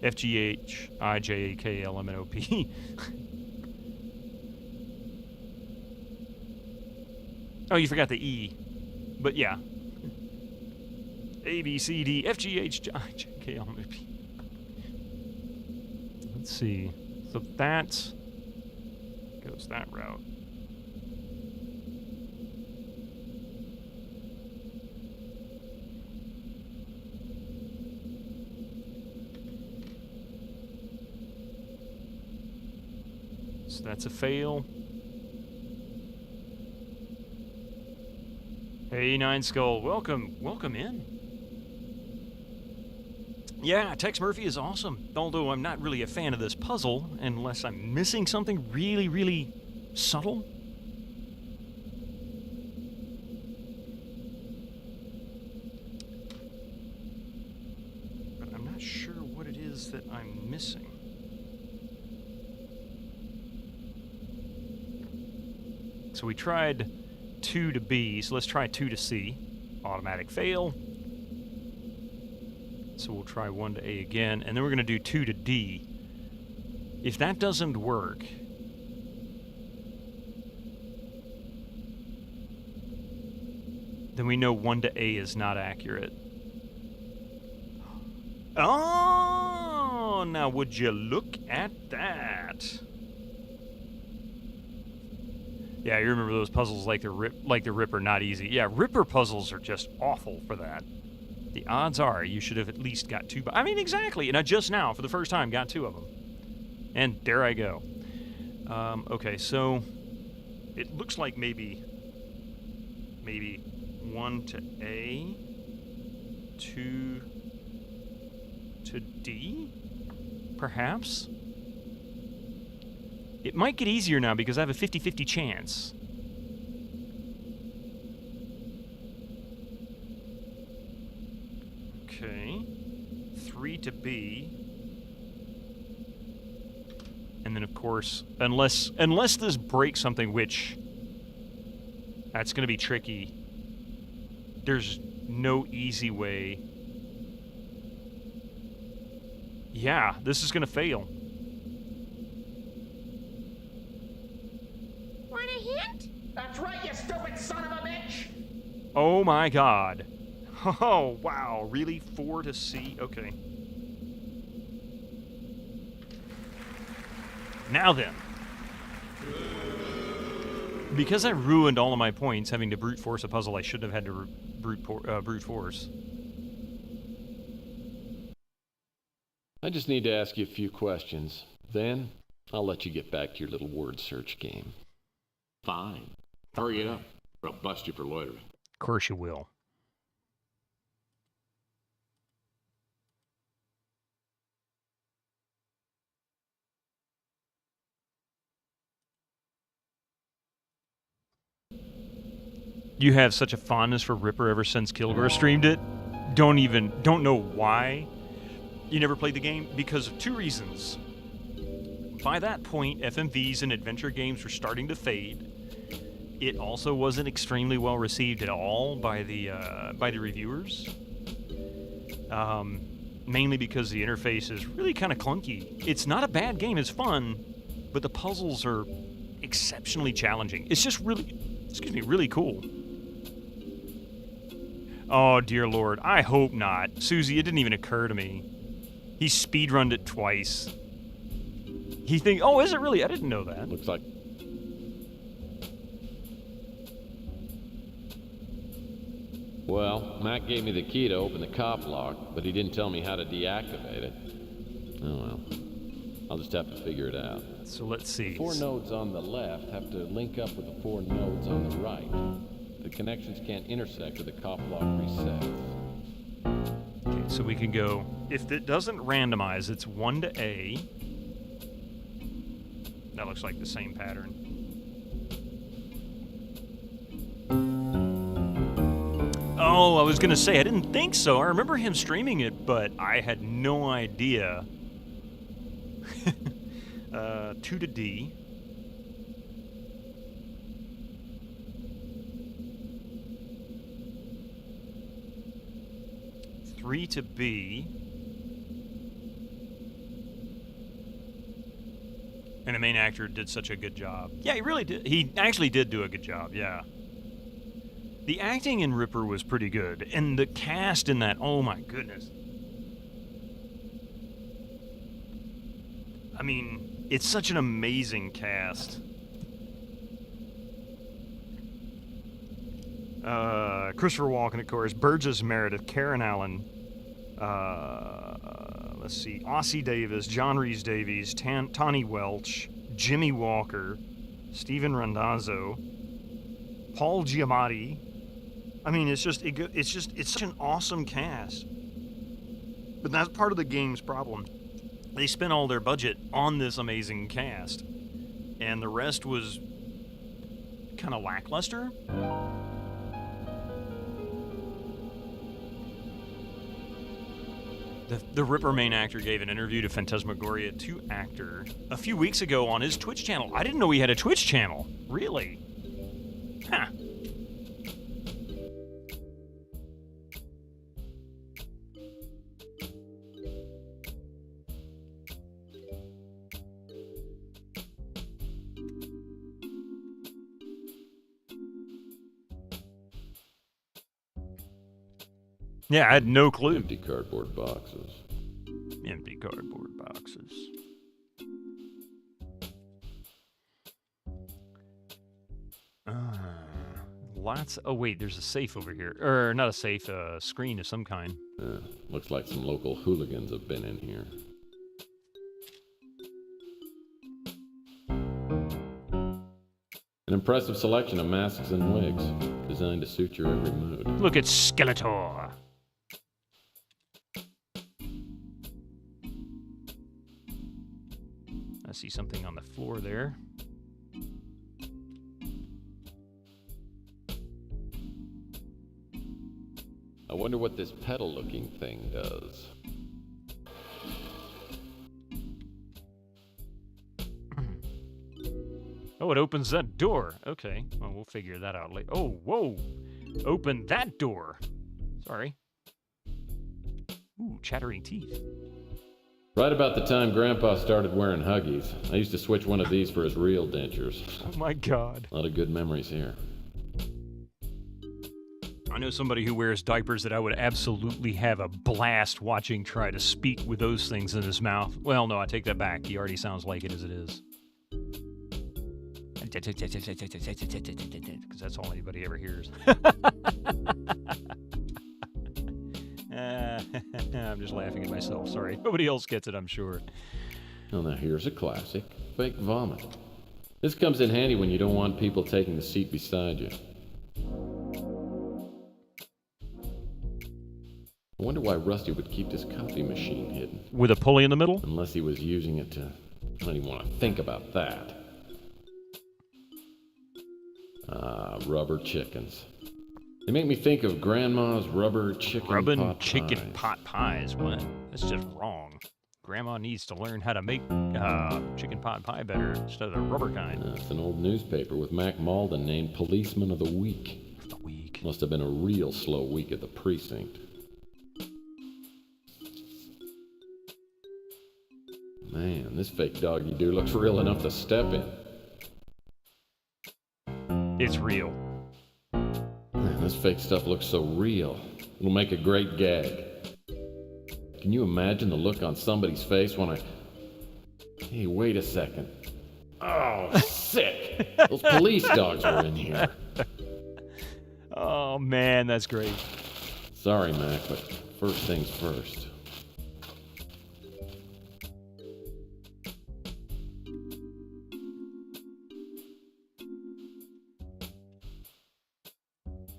F, G, H, I, J, A, K, L, M, N, O, P. Oh, you forgot the E. But yeah. A, B, C, D, F, G, H, I, J, K, L, M, N, O, P. Let's see. So that goes that route. So that's a fail. Hey, Nine Skull, welcome in. Yeah, Tex Murphy is awesome, although I'm not really a fan of this puzzle unless I'm missing something really, really subtle. But I'm not sure what it is that I'm missing. So we tried 2 to B, so let's try 2 to C. Automatic fail. So we'll try 1 to A again, and then we're going to do 2 to D. If that doesn't work, then we know 1 to A is not accurate. Oh, now would you look at that? Yeah, you remember those puzzles like the Ripper, not easy. Yeah, Ripper puzzles are just awful for that. The odds are you should have at least got 2. I mean, exactly. And I just now, for the first time, got 2 of them. And there I go. Okay, so it looks like maybe 1 to A, 2 to D, perhaps? It might get easier now because I have a 50-50 chance. Okay. 3 to B. And then, of course, unless this breaks something, which that's going to be tricky, there's no easy way. Yeah, this is going to fail. Want a hint? That's right, you stupid son of a bitch! Oh my god. Oh, wow. Really? 4 to C? Okay. Now then. Because I ruined all of my points having to brute force a puzzle I shouldn't have had to brute force. I just need to ask you a few questions. Then, I'll let you get back to your little word search game. Fine. Hurry it up, or I'll bust you for loitering. Of course you will. you have such a fondness for Ripper ever since Kilgore streamed it. Don't know why you never played the game, because of two reasons. By that point, FMVs and adventure games were starting to fade. It also wasn't extremely well received at all by the reviewers. Mainly because the interface is really kind of clunky. It's not a bad game, it's fun, but the puzzles are exceptionally challenging. It's just really cool. Oh, dear Lord, I hope not. Susie, it didn't even occur to me. He speedrunned it twice. Oh, is it really? I didn't know that. Looks like... Well, Mac gave me the key to open the cop lock, but he didn't tell me how to deactivate it. Oh well. I'll just have to figure it out. So let's see. The 4 nodes on the left have to link up with the 4 nodes on the right. The connections can't intersect with the cop lock resets. Okay, so we can go... If it doesn't randomize, it's 1 to A. That looks like the same pattern. Oh, I was going to say, I didn't think so. I remember him streaming it, but I had no idea. 2 to D. Three to B. And the main actor did such a good job. Yeah, he really did. He actually did do a good job, yeah. The acting in Ripper was pretty good. And the cast in that, oh my goodness. I mean, it's such an amazing cast. Christopher Walken, of course. Burgess Meredith, Karen Allen. Let's see. Ossie Davis, John Rhys-Davies, Tawny Welch, Jimmy Walker, Stephen Randazzo, Paul Giamatti. I mean, it's such an awesome cast. But that's part of the game's problem. They spent all their budget on this amazing cast, and the rest was kind of lackluster. The Ripper main actor gave an interview to Phantasmagoria 2 Actor a few weeks ago on his Twitch channel. I didn't know he had a Twitch channel. Really? Huh. Yeah, I had no clue. Empty cardboard boxes. Empty cardboard boxes. Lots. Oh wait, there's a safe over here, or not a safe, screen of some kind. Looks like some local hooligans have been in here. An impressive selection of masks and wigs, designed to suit your every mood. Look at Skeletor. I see something on the floor there. I wonder what this pedal-looking thing does. Oh, it opens that door. Okay, well, we'll figure that out later. Oh, whoa! Open that door. Sorry. Ooh, chattering teeth. Right about the time Grandpa started wearing Huggies, I used to switch one of these for his real dentures. Oh my God. A lot of good memories here. I know somebody who wears diapers that I would absolutely have a blast watching try to speak with those things in his mouth. Well, no, I take that back. He already sounds like it as it is. Because that's all anybody ever hears. I'm just laughing at myself. Sorry. Nobody else gets it, I'm sure. Well, now here's a classic. Fake vomit. This comes in handy when you don't want people taking the seat beside you. I wonder why Rusty would keep this copy machine hidden. With a pulley in the middle? Unless he was using it to... I don't even want to think about that. Ah, rubber chickens. They make me think of Grandma's rubber chicken chicken pies. pot pies. What? That's just wrong. Grandma needs to learn how to make chicken pot pie better instead of the rubber kind. It's an old newspaper with Mac Malden named Policeman of the Week. Must have been a real slow week at the precinct. Man, this fake dog you do looks real enough to step in. It's real. Man, this fake stuff looks so real. It'll make a great gag. Can you imagine the look on somebody's face when I... Hey, wait a second. Oh, sick! Those police dogs were in here. Oh, man, that's great. Sorry, Mac, but first things first.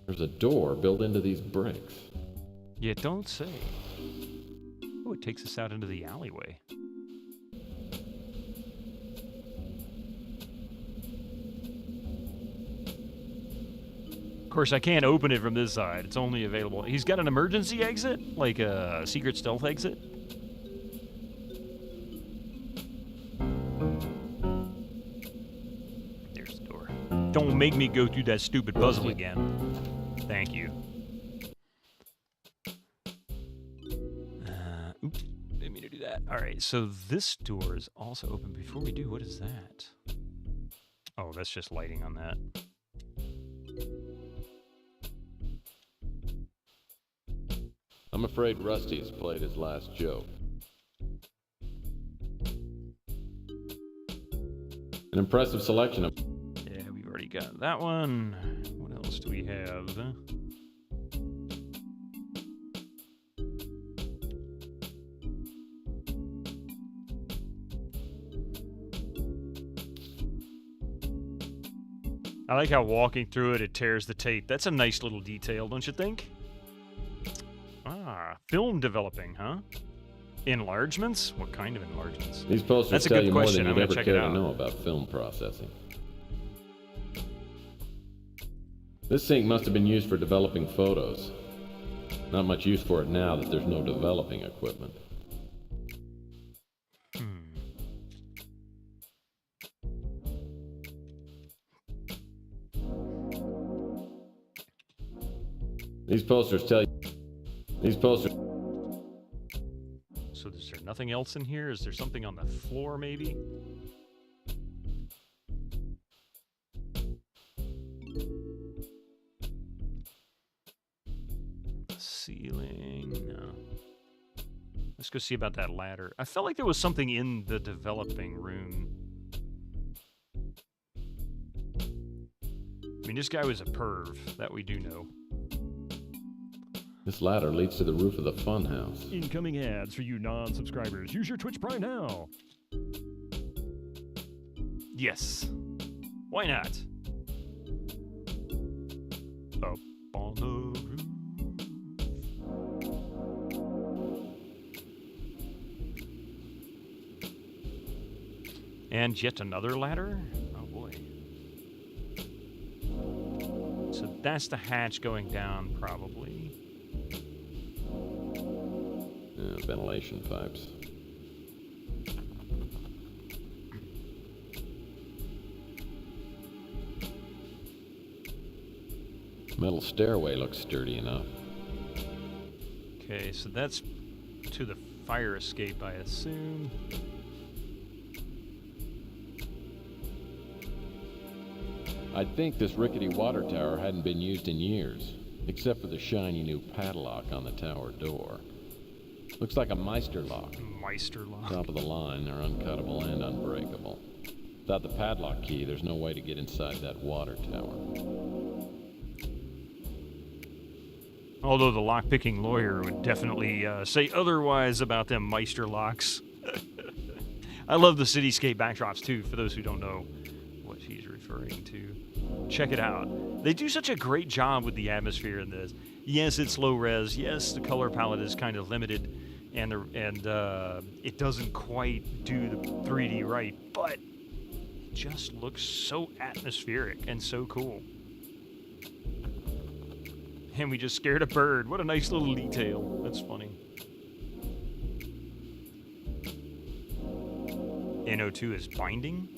There's a door built into these bricks. You don't say. Oh, it takes us out into the alleyway. Of course, I can't open it from this side. It's only available. He's got an emergency exit? Like a secret stealth exit? There's the door. Don't make me go through that stupid puzzle again. Thank you. Oops. Didn't mean to do that. Alright, so this door is also open. Before we do, what is that? Oh, that's just lighting on that. I'm afraid Rusty has played his last joke. An impressive selection of... Yeah, we've already got that one. What else do we have? I like how walking through it, it tears the tape. That's a nice little detail, don't you think? Ah, film developing, huh? Enlargements? What kind of enlargements? These posters That's a tell good you more question. than I'm you'd gonna ever check care it to out. know about film processing. This sink must have been used for developing photos. Not much use for it now that there's no developing equipment. These posters tell you... These posters... So is there nothing else in here? Is there something on the floor, maybe? Ceiling, no. Let's go see about that ladder. I felt like there was something in the developing room. I mean, this guy was a perv, that we do know. This ladder leads to the roof of the funhouse. Incoming ads for you non-subscribers. Use your Twitch Prime now. Yes. Why not? Up on the roof. And yet another ladder? Oh boy. So that's the hatch going down, probably. Ventilation pipes. Metal stairway looks sturdy enough. Okay, so that's to the fire escape, I assume. I'd think this rickety water tower hadn't been used in years, except for the shiny new padlock on the tower door. Looks like a Meister lock. Meister lock. Top of the line, they're uncuttable and unbreakable. Without the padlock key, there's no way to get inside that water tower. Although the lock-picking lawyer would definitely say otherwise about them Meister locks. I love the cityscape backdrops, too, for those who don't know what she's referring to. Check it out. They do such a great job with the atmosphere in this. Yes, it's low res. Yes, the color palette is kind of limited, and it doesn't quite do the 3D right, but it just looks so atmospheric and so cool. And we just scared a bird. What a nice little detail. That's funny. NO2 is binding.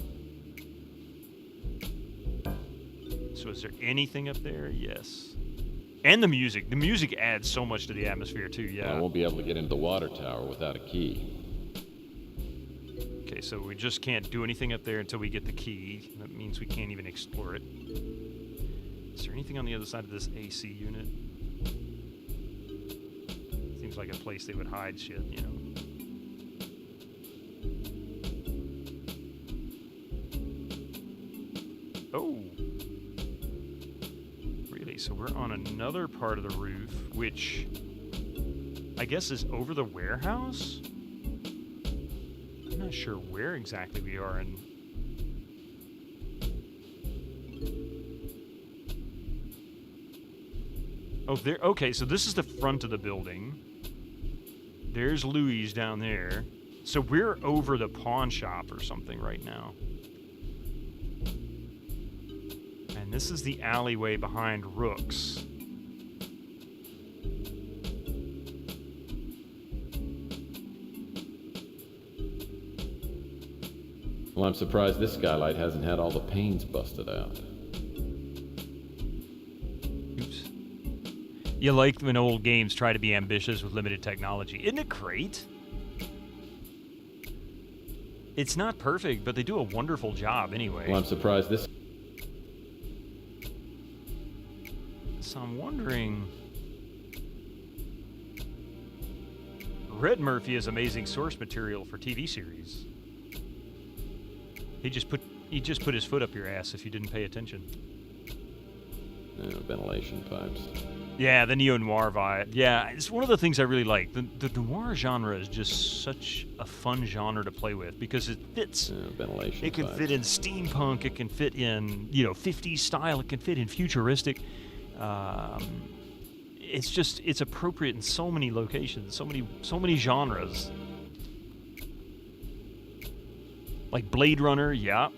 So is there anything up there? Yes. And the music. The music adds so much to the atmosphere too, yeah. I won't be able to get into the water tower without a key. Okay, so we just can't do anything up there until we get the key. That means we can't even explore it. Is there anything on the other side of this AC unit? Seems like a place they would hide shit, you know? Oh! Really? So we're on another part of the roof, which I guess is over the warehouse? I'm not sure where exactly we are in. Oh, there. Okay, so this is the front of the building. There's Louis down there. So we're over the pawn shop or something right now. And this is the alleyway behind Rook's. Well, I'm surprised this skylight hasn't had all the panes busted out. Oops. You like when old games try to be ambitious with limited technology. Isn't it great? It's not perfect, but they do a wonderful job anyway. Well, I'm surprised this... So I'm wondering... Red Murphy is amazing source material for TV series. He just put his foot up your ass if you didn't pay attention. Ventilation pipes. Yeah, the neo-noir vibe. Yeah, it's one of the things I really like. The noir genre is just such a fun genre to play with because it fits. Ventilation It can fit in steampunk. It can fit in, 50s style. It can fit in futuristic. It's appropriate in so many locations, so many genres. Like Blade Runner, yeah.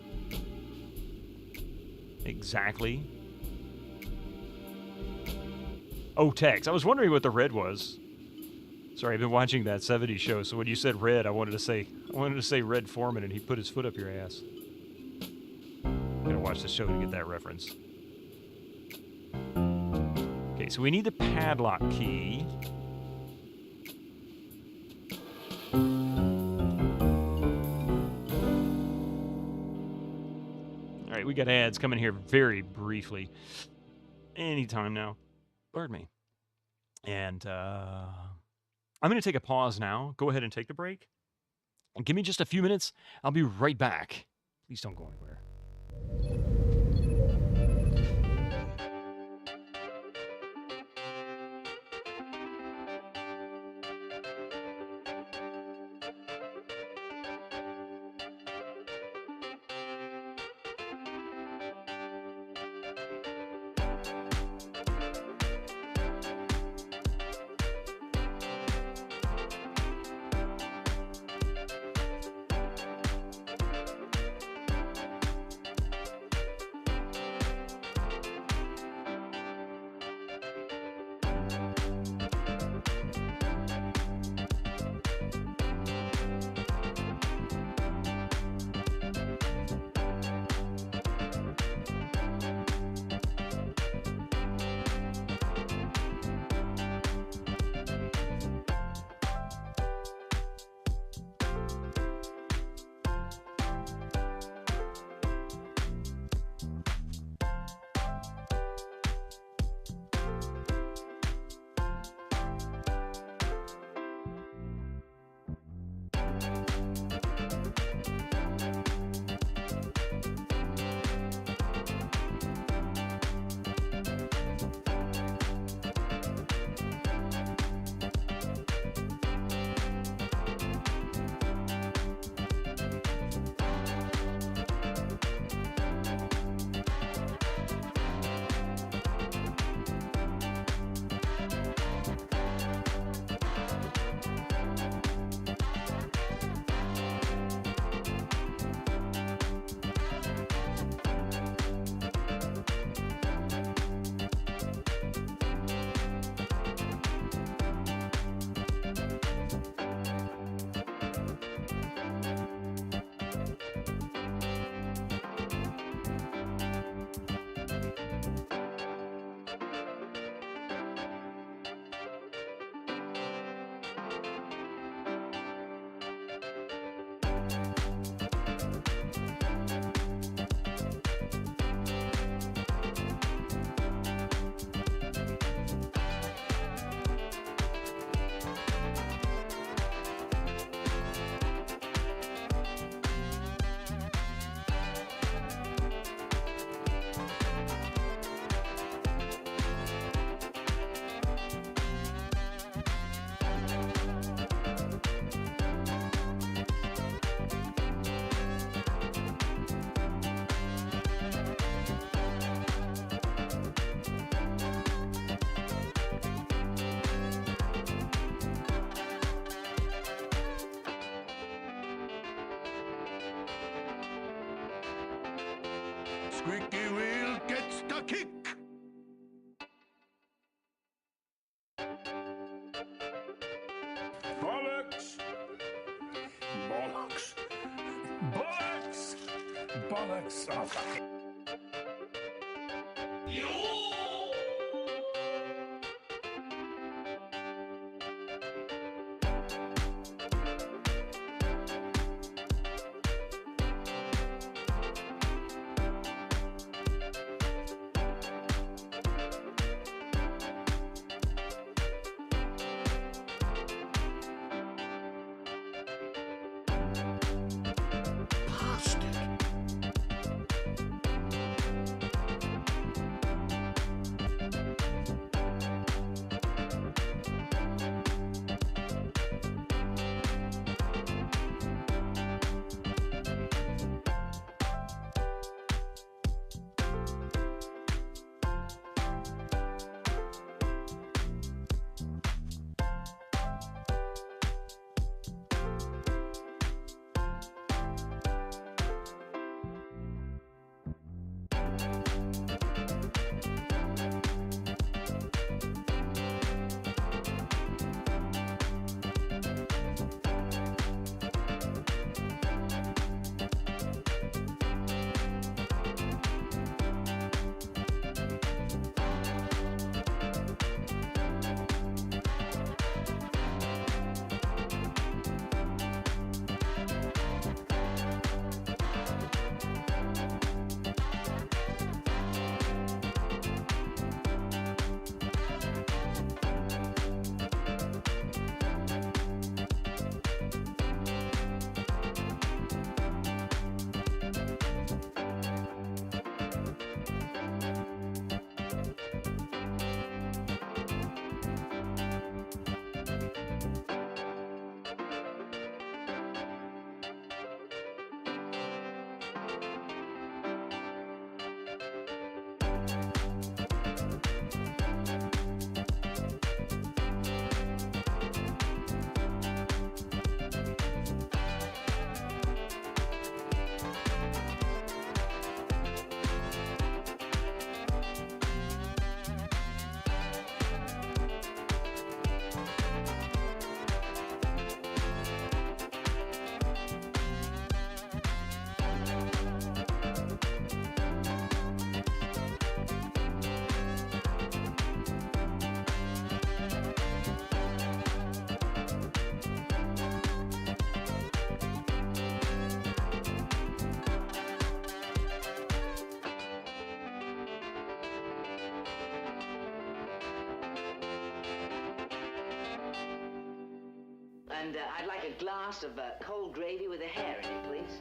Exactly. Oh, Tex. I was wondering what the red was. Sorry, I've been watching that 70s show, so when you said red, I wanted to say Red Foreman, and he put his foot up your ass. I'm gonna watch the show to get that reference. Okay, so we need the padlock key. All right, we got ads coming here very briefly. Anytime now. Pardon me. And I'm going to take a pause now. Go ahead and take the break. And give me just a few minutes. I'll be right back. Please don't go anywhere. Squeaky wheel gets the kick. Bollocks! Bollocks! Bollocks! Bollocks! Oh, fuck it. And I'd like a glass of cold gravy with a hair in it, please.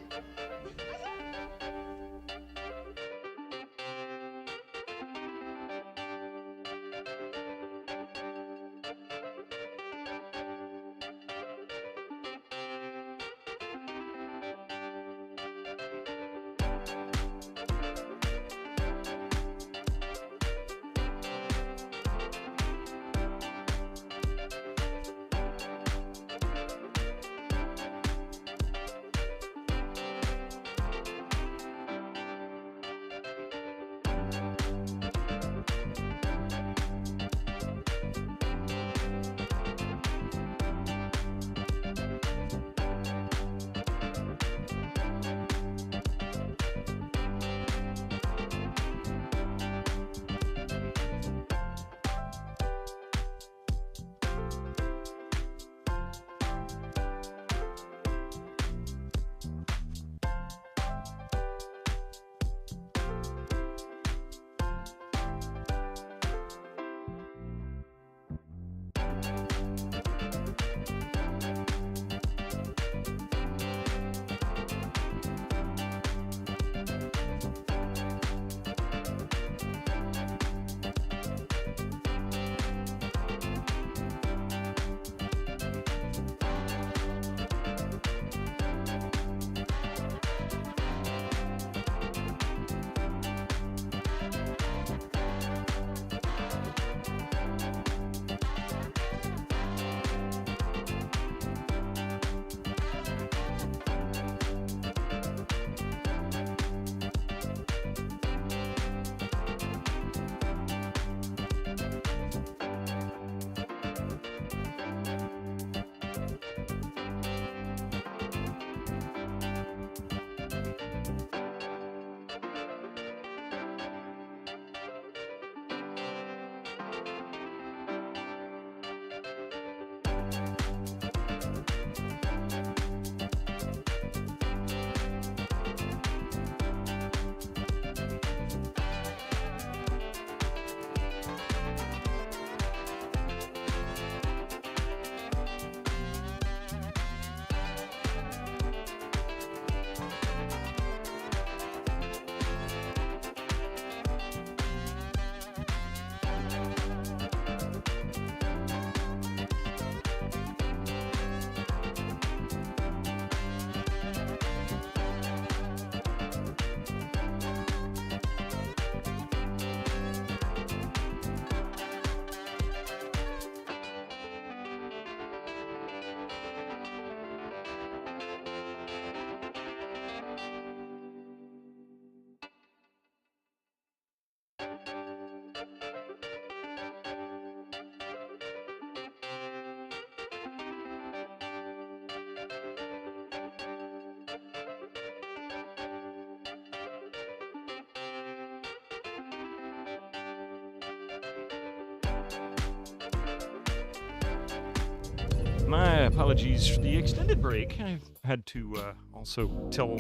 My apologies for the extended break. I had to also tell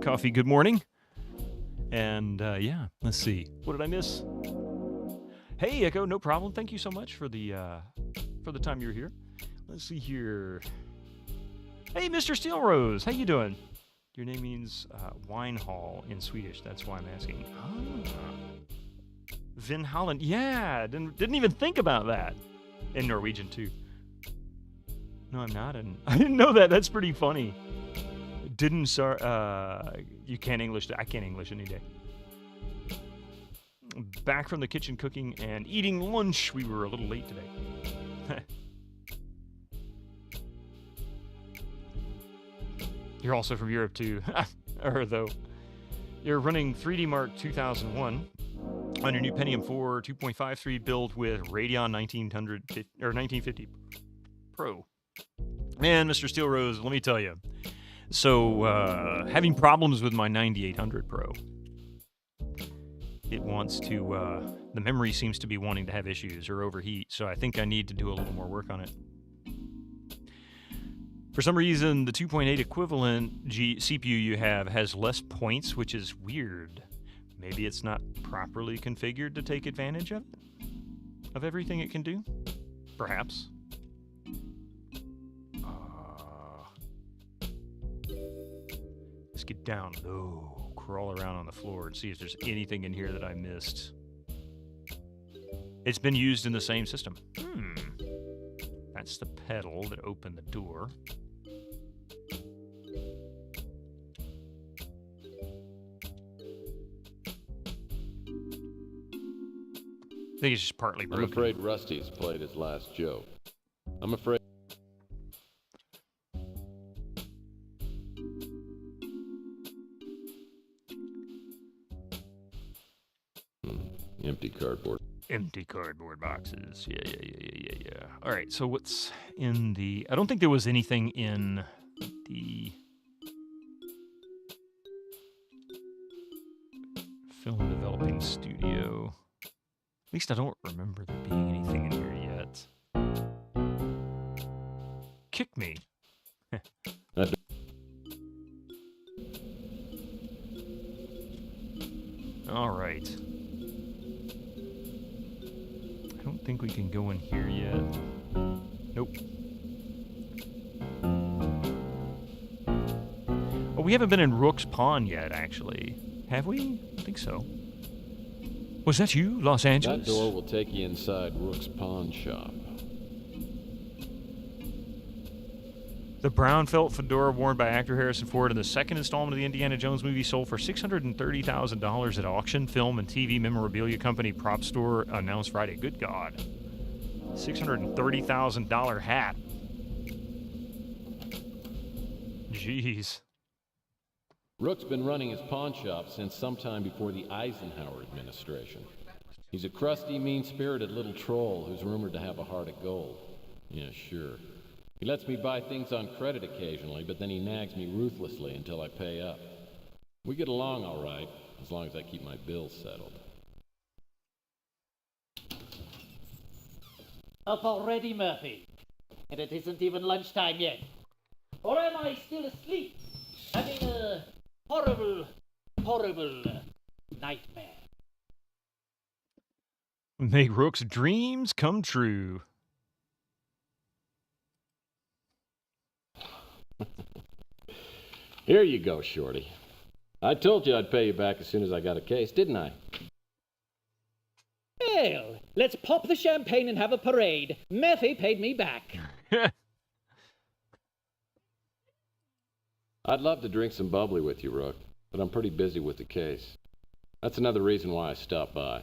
Coffee good morning. And yeah, let's see. What did I miss? Hey, Echo, no problem. Thank you so much for the time you're here. Let's see here. Hey, Mr. Steelrose, how you doing? Your name means wine hall in Swedish. That's why I'm asking. Ah. Vin Holland. Yeah, didn't even think about that. In Norwegian, too. No, I'm not. And I didn't know that. That's pretty funny. You can't English. I can't English any day. Back from the kitchen cooking and eating lunch. We were a little late today. You're also from Europe too. Or though. You're running 3D Mark 2001 on your new Pentium 4 2.53 build with Radeon 1950 Pro. Man, Mr. Steelrose, let me tell you. So, having problems with my 9800 Pro. It wants to, the memory seems to be wanting to have issues or overheat, so I think I need to do a little more work on it. For some reason, the 2.8 equivalent CPU you have has less points, which is weird. Maybe it's not properly configured to take advantage of it? Of everything it can do? Perhaps. Let's get down low, crawl around on the floor and see if there's anything in here that I missed. It's been used in the same system. That's the pedal that opened the door. I think it's just partly broken. I'm afraid Rusty's played his last joke. I'm afraid... Empty cardboard. Empty cardboard boxes. Yeah. All right, so what's in the... I don't think there was anything in the film developing studio. At least I don't remember there being anything in here yet. Kick me. All right. I don't think we can go in here yet. Nope. Oh, we haven't been in Rook's Pawn yet, actually. Have we? I think so. Was that you, Los Angeles? That door will take you inside Rook's pawn shop. The brown felt fedora worn by actor Harrison Ford in the second installment of the Indiana Jones movie sold for $630,000 at auction, film, and TV memorabilia company Prop Store announced Friday. Good God. $630,000 hat. Jeez. Rook's been running his pawn shop since sometime before the Eisenhower administration. He's a crusty, mean-spirited little troll who's rumored to have a heart of gold. Yeah, sure. He lets me buy things on credit occasionally, but then he nags me ruthlessly until I pay up. We get along all right, as long as I keep my bills settled. Up already, Murphy? and it isn't even lunchtime yet. Or am I still asleep? Having a horrible, horrible nightmare. Make Rook's dreams come true. Here you go, Shorty. I told you I'd pay you back as soon as I got a case, didn't I? Well, let's pop the champagne and have a parade. Murphy paid me back. I'd love to drink some bubbly with you, Rook, but I'm pretty busy with the case. That's another reason why I stopped by.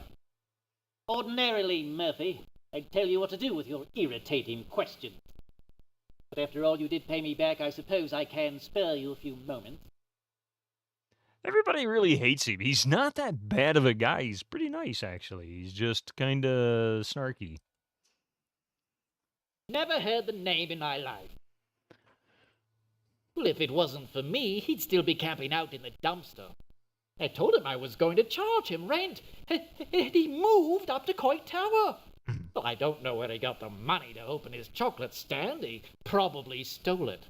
Ordinarily, Murphy, I'd tell you what to do with your irritating questions. But after all, you did pay me back. I suppose I can spare you a few moments. Everybody really hates him. He's not that bad of a guy. He's pretty nice, actually. He's just kind of snarky. Never heard the name in my life. Well, if it wasn't for me, he'd still be camping out in the dumpster. I told him I was going to charge him rent, and he moved up to Coit Tower. Well, I don't know where he got the money to open his chocolate stand. He probably stole it.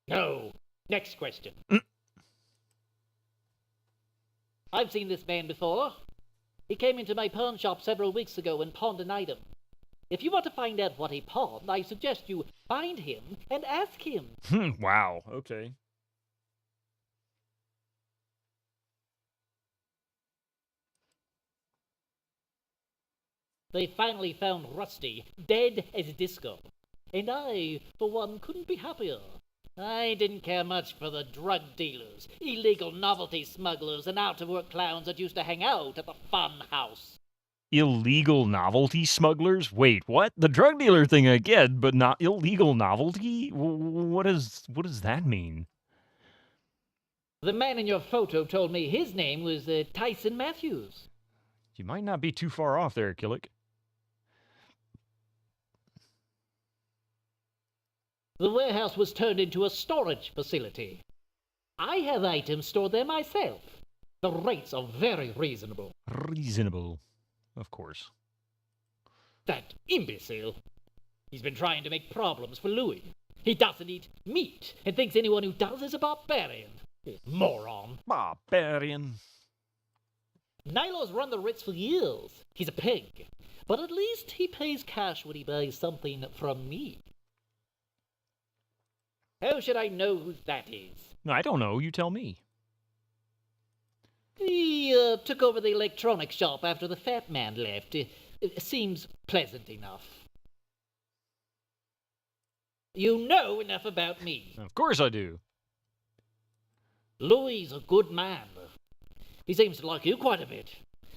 No. Next question. I've seen this man before. He came into my pawn shop several weeks ago and pawned an item. If you want to find out what he pawned, I suggest you find him and ask him. Wow, okay. They finally found Rusty, dead as disco. And I, for one, couldn't be happier. I didn't care much for the drug dealers, illegal novelty smugglers, and out-of-work clowns that used to hang out at the fun house. Illegal novelty smugglers? Wait, what? The drug dealer thing I get, but not illegal novelty? What does that mean? The man in your photo told me his name was Tyson Matthews. You might not be too far off there, Killick. The warehouse was turned into a storage facility. I have items stored there myself. The rates are very reasonable. Reasonable, of course. That imbecile. He's been trying to make problems for Louis. He doesn't eat meat and thinks anyone who does is a barbarian. Moron. Barbarian. Nilo's run the Ritz for years. He's a pig. But at least he pays cash when he buys something from me. How should I know who that is? No, I don't know. You tell me. He took over the electronics shop after the fat man left. It seems pleasant enough. You know enough about me. Of course I do. Louis' a good man. He seems to like you quite a bit.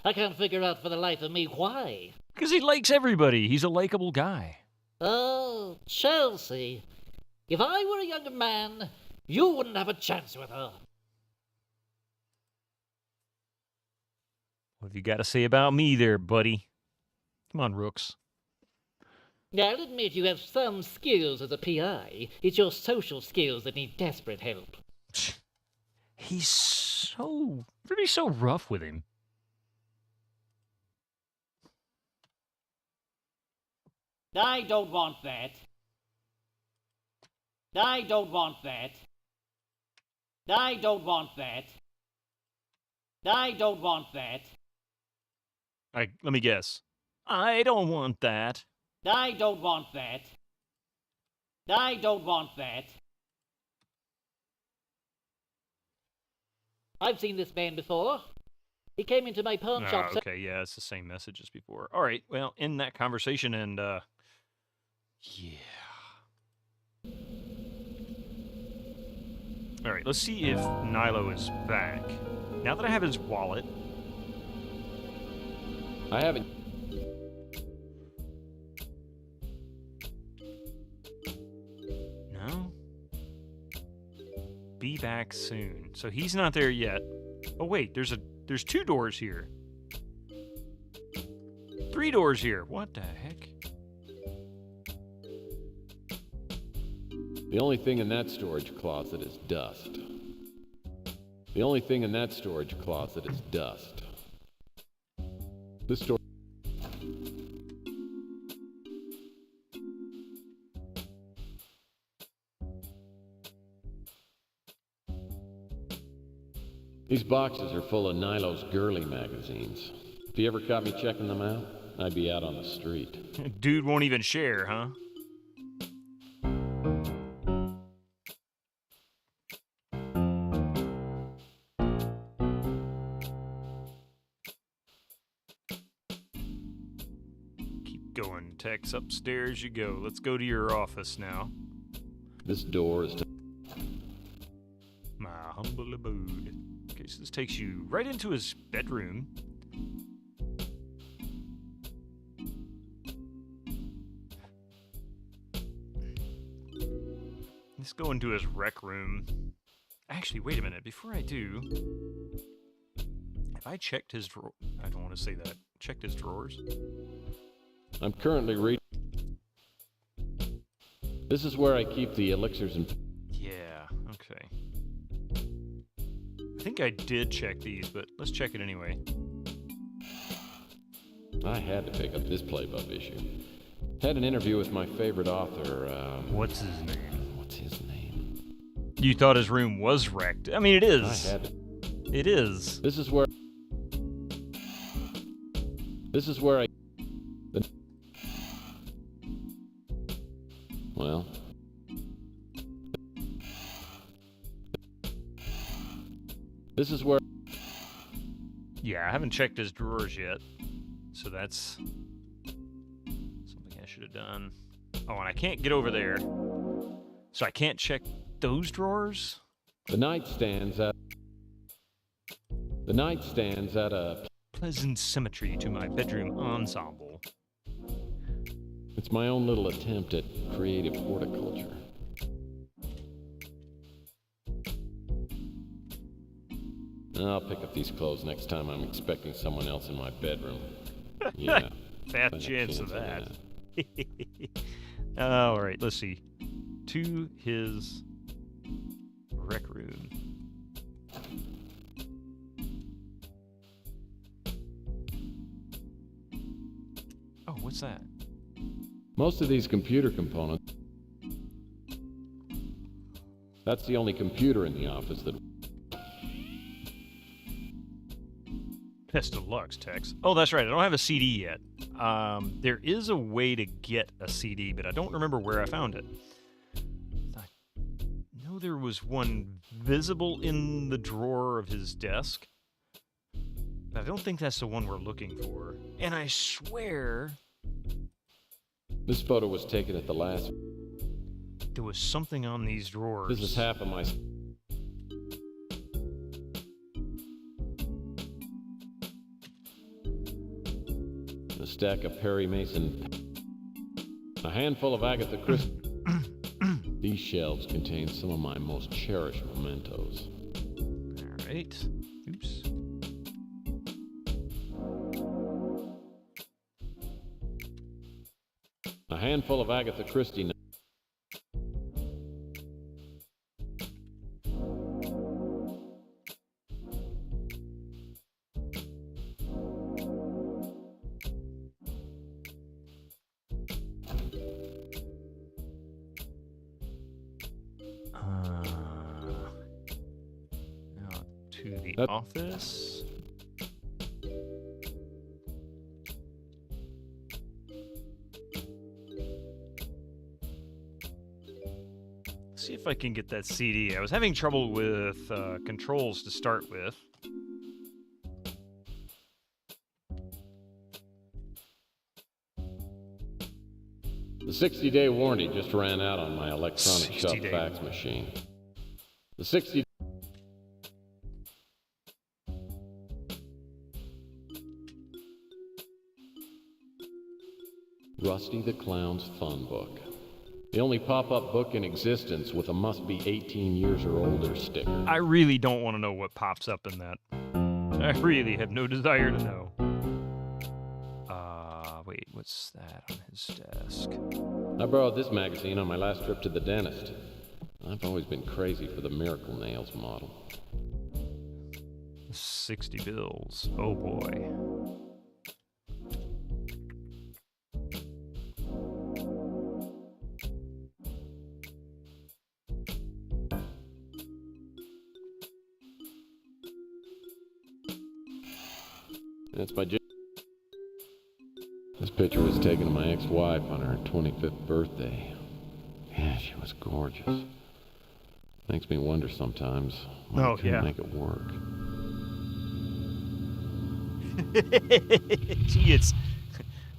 I can't figure out for the life of me why. Because he likes everybody. He's a likable guy. Oh, Chelsea. If I were a younger man, you wouldn't have a chance with her. What have you got to say about me there, buddy? Come on, Rooks. I'll admit you have some skills as a PI. It's your social skills that need desperate help. He's so rough with him. I don't want that. I don't want that. I don't want that. I don't want that. Let me guess. I don't want that. I don't want that. I don't want that. I've seen this man before. He came into my pawn shop. Okay, yeah, it's the same message as before. All right, well, end that conversation and, yeah. All right, let's see if Nilo is back. Now that I have his wallet. I haven't. No? Be back soon. So he's not there yet. Oh wait, there's 2 doors here. 3 doors here. What the heck? The only thing in that storage closet is dust. The only thing in that storage closet is dust. This door. These boxes are full of Nilo's girly magazines. If you ever caught me checking them out, I'd be out on the street. Dude won't even share, huh? Keep going, Tex. Upstairs you go. Let's go to your office now. This door is... My humble abode. Okay, so this takes you right into his bedroom. Let's go into his rec room. Actually, wait a minute. Before I do, have I checked his drawer? I don't want to say that. Checked his drawers? I'm currently reading... This is where I keep the elixirs and... Yeah, okay. I think I did check these, but let's check it anyway. I had to pick up this Playbuff issue. Had an interview with my favorite author, What's his name? What's his name? You thought his room was wrecked. I mean, it is. I had to... It is. This is where I... Well... This is where... Yeah, I haven't checked his drawers yet. So that's something I should have done. Oh, and I can't get over there. So I can't check those drawers? The nightstand's at a... Pleasant symmetry to my bedroom ensemble. It's my own little attempt at creative horticulture. I'll pick up these clothes next time I'm expecting someone else in my bedroom. Yeah. Fat chance of that. All right, let's see. To his rec room. Oh, what's that? Most of these computer components... That's the only computer in the office that... Best of luck, Tex. Oh, that's right. I don't have a CD yet. There is a way to get a CD, but I don't remember where I found it. I know there was one visible in the drawer of his desk, but I don't think that's the one we're looking for. And I swear... This photo was taken at the last... There was something on these drawers. This is half of my... A stack of Perry Mason... A handful of Agatha Christie... These shelves contain some of my most cherished mementos. All right. Oops. A handful of Agatha Christie... Now to the office. See if I can get that CD. I was having trouble with controls to start with. The 60-day warranty just ran out on my electronic shop 60-day fax warranty. machine. The 60... Rusty the Clown's Fun Book. The only pop-up book in existence with a must-be 18 years or older sticker. I really don't want to know what pops up in that. I really have no desire to know. Wait, what's that on his desk? I borrowed this magazine on my last trip to the dentist. I've always been crazy for the Miracle Nails model. 60 bills. Oh boy. That's by This picture was taken of my ex-wife on her 25th birthday. Yeah, she was gorgeous. Makes me wonder sometimes why I couldn't make it work. Gee, it's...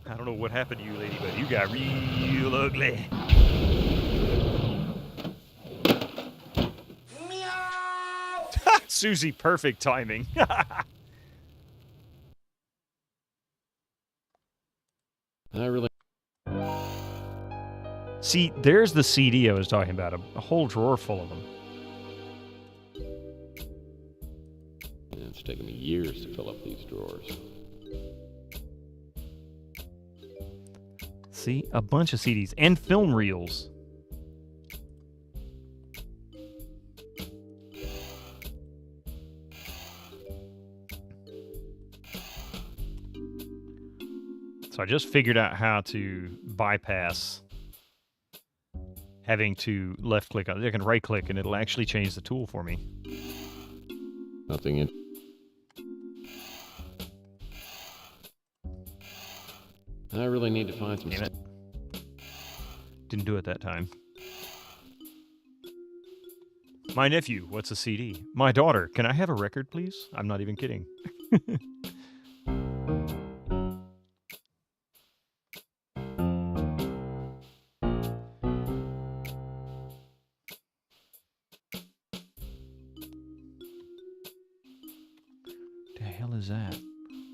I don't know what happened to you, lady, but you got real ugly. Susie, perfect timing. I really... See, there's the CD I was talking about, a whole drawer full of them. Yeah, it's taken me years to fill up these drawers. See, a bunch of CDs and film reels. So I just figured out how to bypass having to left click on it. I can right click and it'll actually change the tool for me. Nothing in. I really need to find some. Damn it. Didn't do it that time. My nephew, what's a CD? My daughter, can I have a record, please? I'm not even kidding. The hell is that?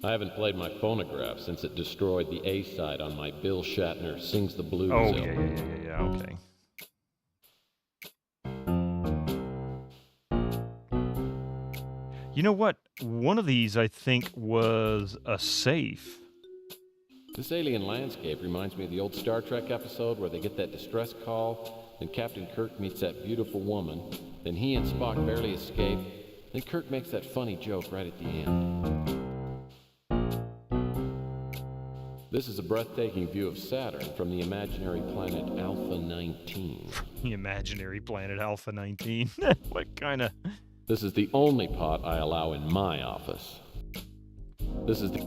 I haven't played my phonograph since it destroyed the A side on my Bill Shatner Sings the Blues Oh, album. yeah, okay. You know what? One of these, I think, was a safe. This alien landscape reminds me of the old Star Trek episode where they get that distress call, then Captain Kirk meets that beautiful woman, then he and Spock barely escape, then Kirk makes that funny joke right at the end. This is a breathtaking view of Saturn from the imaginary planet Alpha 19. The imaginary planet Alpha 19. What kind of... This is the only pot I allow in my office. This is the...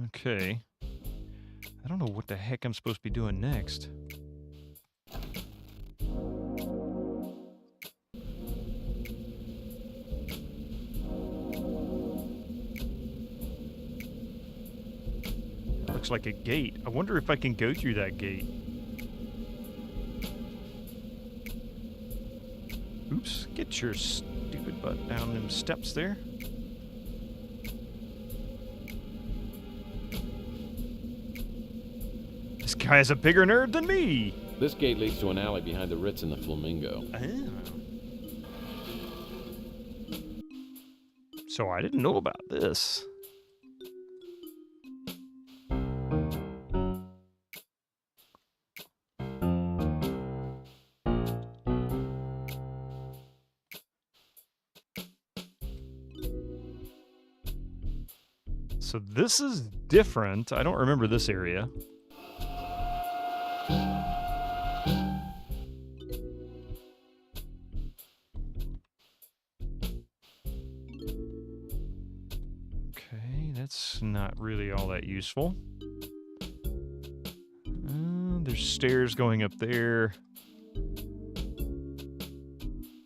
Okay. I don't know what the heck I'm supposed to be doing next. That looks like a gate. I wonder if I can go through that gate. Oops, get your stupid butt down them steps there. This guy is a bigger nerd than me. This gate leads to an alley behind the Ritz and the Flamingo. Oh. So I didn't know about this. So this is different. I don't remember this area. Okay, that's not really all that useful. There's stairs going up there.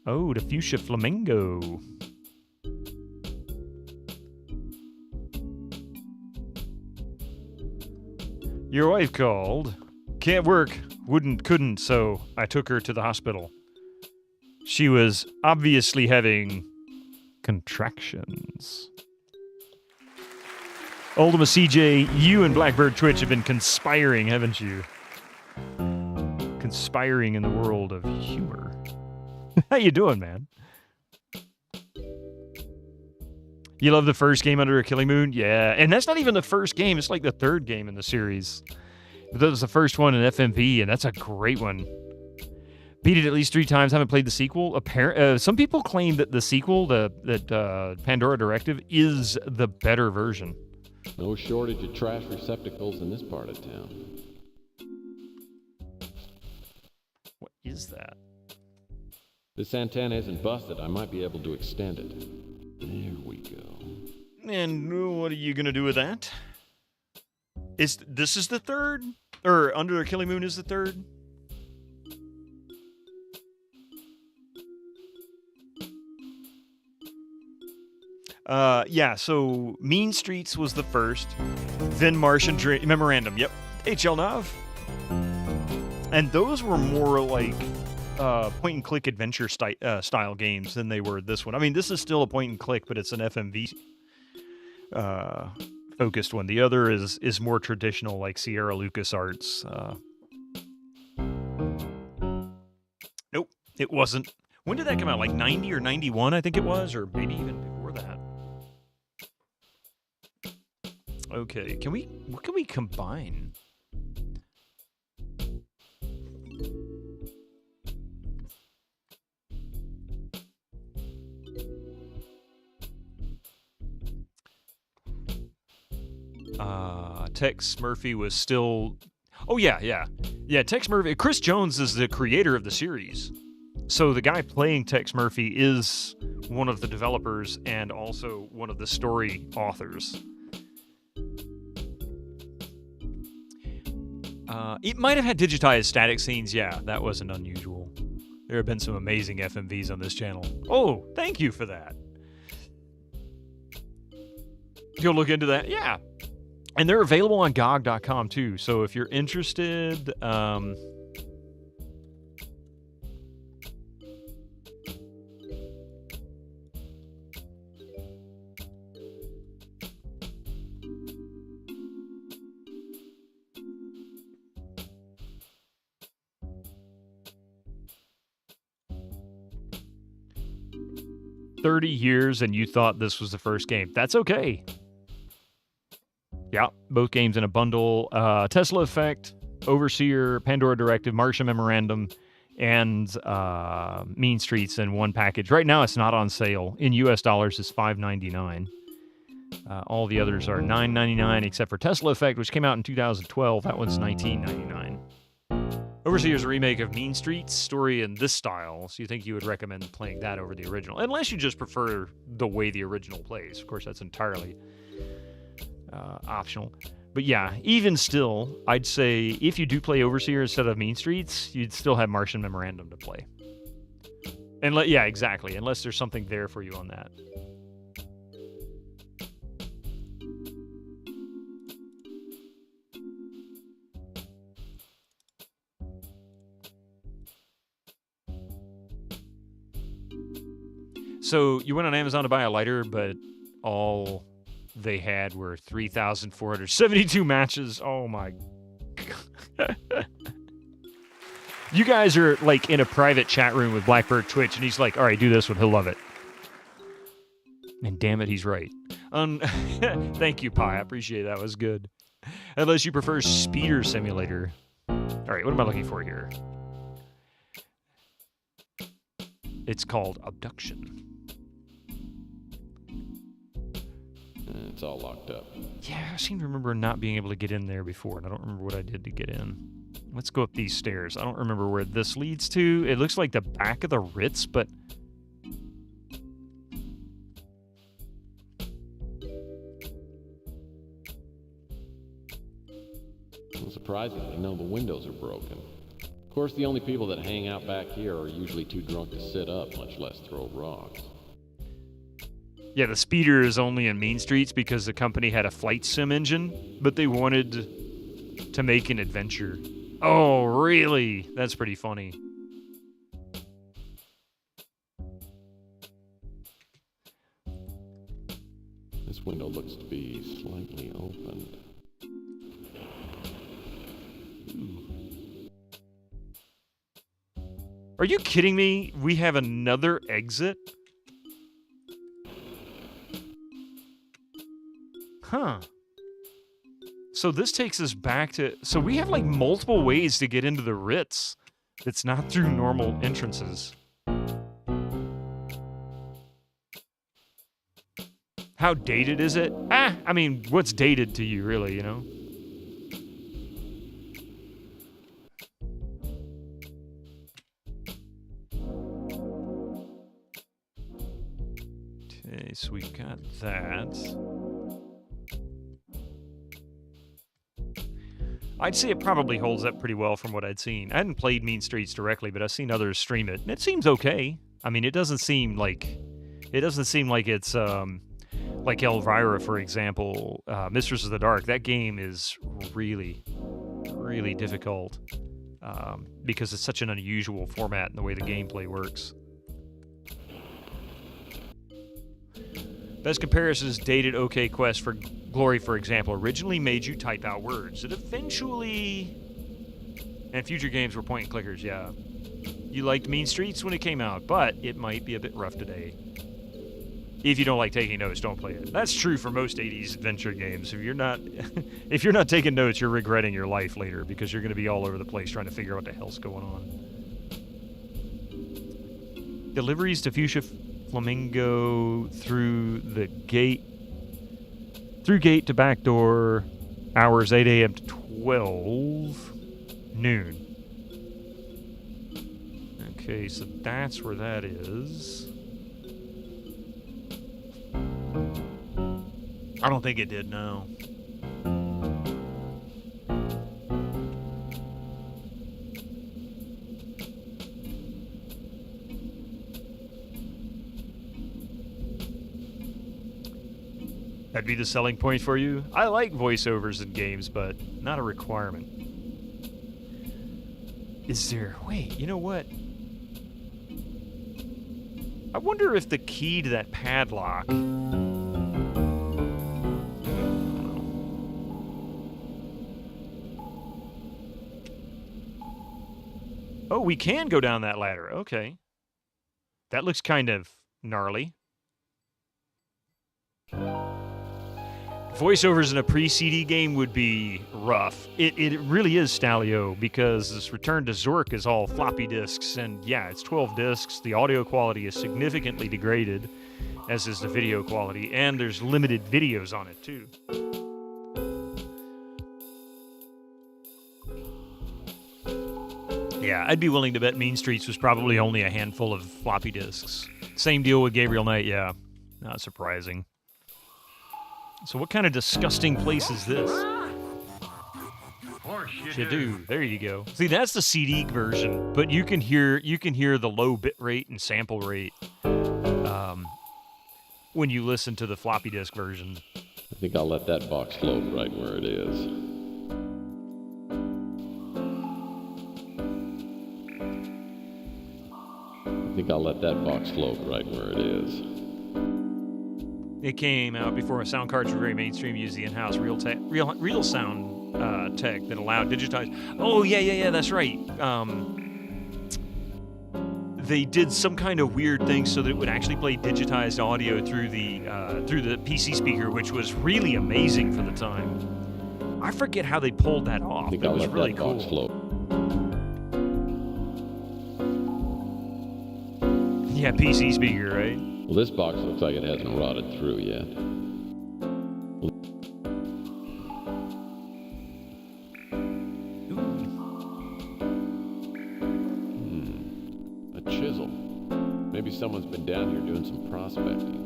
Oh, the fuchsia flamingo. Your wife called. Can't work. Couldn't, so I took her to the hospital. She was obviously having contractions. Ultima CJ, you and Blackbird Twitch have been conspiring, haven't you? Conspiring in the world of humor. How you doing, man? You love the first game Under a Killing Moon? Yeah, and that's not even the first game. It's like the third game in the series. But that was the first one in FMV, and that's a great one. Beat it at least 3 times. Haven't played the sequel. Some people claim that the sequel, that Pandora Directive, is the better version. No shortage of trash receptacles in this part of town. What is that? This antenna isn't busted. I might be able to extend it. There we go. And what are you gonna do with that? This is the third? Or Under the Killing Moon is the third? Yeah, so Mean Streets was the first. Then Martian Memorandum, yep. HL Nav. And those were more like point-and-click adventure style games than they were this one. I mean, this is still a point-and-click, but it's an FMV focused one. The other is more traditional, like Sierra LucasArts. Nope, it wasn't. When did that come out? Like 90 or 91, I think it was, or maybe even before that. Okay, what can we combine? Tex Murphy was still... Oh, yeah. Tex Murphy... Chris Jones is the creator of the series. So the guy playing Tex Murphy is one of the developers and also one of the story authors. It might have had digitized static scenes. Yeah, that wasn't unusual. There have been some amazing FMVs on this channel. Oh, thank you for that. You'll look into that? Yeah. And they're available on GOG.com too. So if you're interested, 30 years and you thought this was the first game. That's okay. Yeah, both games in a bundle. Tesla Effect, Overseer, Pandora Directive, Martian Memorandum, and Mean Streets in one package. Right now, it's not on sale. In US dollars, it's $5.99. All the others are $9.99, except for Tesla Effect, which came out in 2012. That one's $19.99. Overseer is a remake of Mean Streets, story in this style, so you think you would recommend playing that over the original. Unless you just prefer the way the original plays. Of course, that's entirely optional. But yeah, even still, I'd say if you do play Overseer instead of Mean Streets, you'd still have Martian Memorandum to play. Yeah, exactly. Unless there's something there for you on that. So you went on Amazon to buy a lighter, but all they had were 3,472 matches. Oh my God. You guys are like in a private chat room with Blackbird Twitch, and he's like, all right, do this one. He'll love it. And damn it, he's right. Thank you, Pi. I appreciate it. That was good. Unless you prefer Speeder Simulator. All right, what am I looking for here? It's called Abduction. It's all locked up. Yeah, I seem to remember not being able to get in there before, and I don't remember what I did to get in. Let's go up these stairs. I don't remember where this leads to. It looks like the back of the Ritz, but... Well, surprisingly, no, the windows are broken. Of course, the only people that hang out back here are usually too drunk to sit up, much less throw rocks. Yeah, the Speeder is only in Mean Streets because the company had a flight sim engine, but they wanted to make an adventure. Oh, really? That's pretty funny. This window looks to be slightly opened. Are you kidding me? We have another exit? Huh. So this takes us back to... So we have like multiple ways to get into the Ritz. It's not through normal entrances. How dated is it? I mean, what's dated to you, really, you know? Okay, so we got that. I'd say it probably holds up pretty well from what I'd seen. I hadn't played Mean Streets directly, but I've seen others stream it, and it seems okay. I mean, it doesn't seem like it's like Elvira, for example, Mistress of the Dark. That game is really, really difficult because it's such an unusual format and the way the gameplay works. Best comparison is dated OK Quest for Glory, for example. Originally made you type out words. It eventually... And future games were point and clickers, yeah. You liked Mean Streets when it came out, but it might be a bit rough today. If you don't like taking notes, don't play it. That's true for most 80s adventure games. If you're not if you're not taking notes, you're regretting your life later because you're going to be all over the place trying to figure out what the hell's going on. Deliveries to Fuchsia Flamingo through gate to back door, hours 8 a.m. to 12 noon. Okay, so that's where that is. I don't think it did, no. That'd be the selling point for you? I like voiceovers in games, but not a requirement. Is there... Wait, you know what? I wonder if the key to that padlock... Oh, we can go down that ladder. Okay. That looks kind of gnarly. Voiceovers in a pre-CD game would be rough. It really is Stalio, because this Return to Zork is all floppy disks, and yeah, it's 12 disks. The audio quality is significantly degraded, as is the video quality, and there's limited videos on it, too. Yeah, I'd be willing to bet Mean Streets was probably only a handful of floppy disks. Same deal with Gabriel Knight, yeah. Not surprising. So what kind of disgusting place is this? Shadoo. There you go. See, that's the CD version, but you can hear the low bit rate and sample rate when you listen to the floppy disk version. I think I'll let that box float right where it is. I think I'll let that box float right where it is. It came out before sound cards were very mainstream. Used the in-house real sound tech that allowed digitized. Oh yeah, that's right. They did some kind of weird thing so that it would actually play digitized audio through the PC speaker, which was really amazing for the time. I forget how they pulled that off. I think It I'll was let really that cool. box float. Yeah, PC speaker, right? Well, this box looks like it hasn't rotted through yet. A chisel. Maybe someone's been down here doing some prospecting.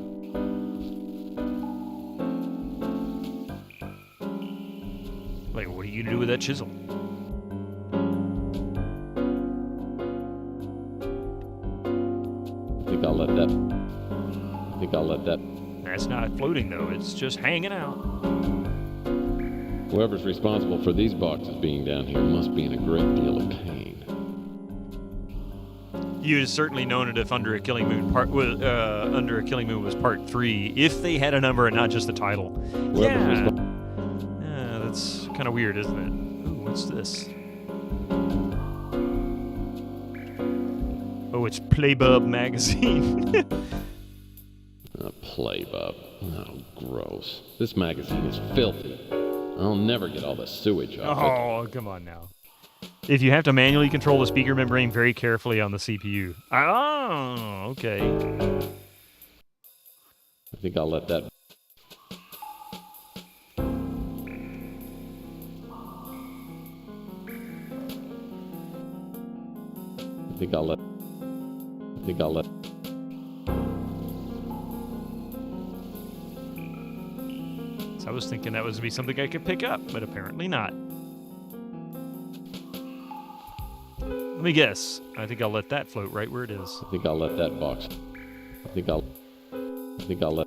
Like, what are you gonna do with that chisel? I think I'll let that... That's not floating, though. It's just hanging out. Whoever's responsible for these boxes being down here must be in a great deal of pain. You'd have certainly known it if Under a Killing Moon was part 3, if they had a number and not just the title. Yeah, that's kind of weird, isn't it? Ooh, what's this? Oh, it's Playbub magazine. A Playbub. Oh, gross. This magazine is filthy. I'll never get all the sewage off it. Oh, come on now. If you have to manually control the speaker membrane very carefully on the CPU. Oh, okay. I think I'll let that... think I'll let. So I was thinking that was to be something I could pick up, but apparently not. Let me guess. I think I'll let that float right where it is. I think I'll let that box. I think I'll let.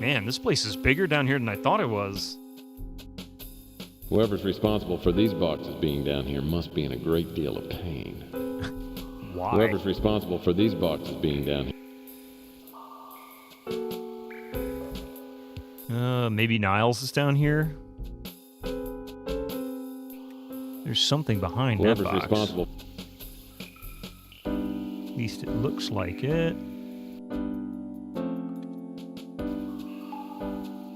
Man, this place is bigger down here than I thought it was. Whoever's responsible for these boxes being down here must be in a great deal of pain. Why? Whoever's responsible for these boxes being down here. Maybe Niles is down here. There's something behind that box. Whoever's responsible. At least it looks like it.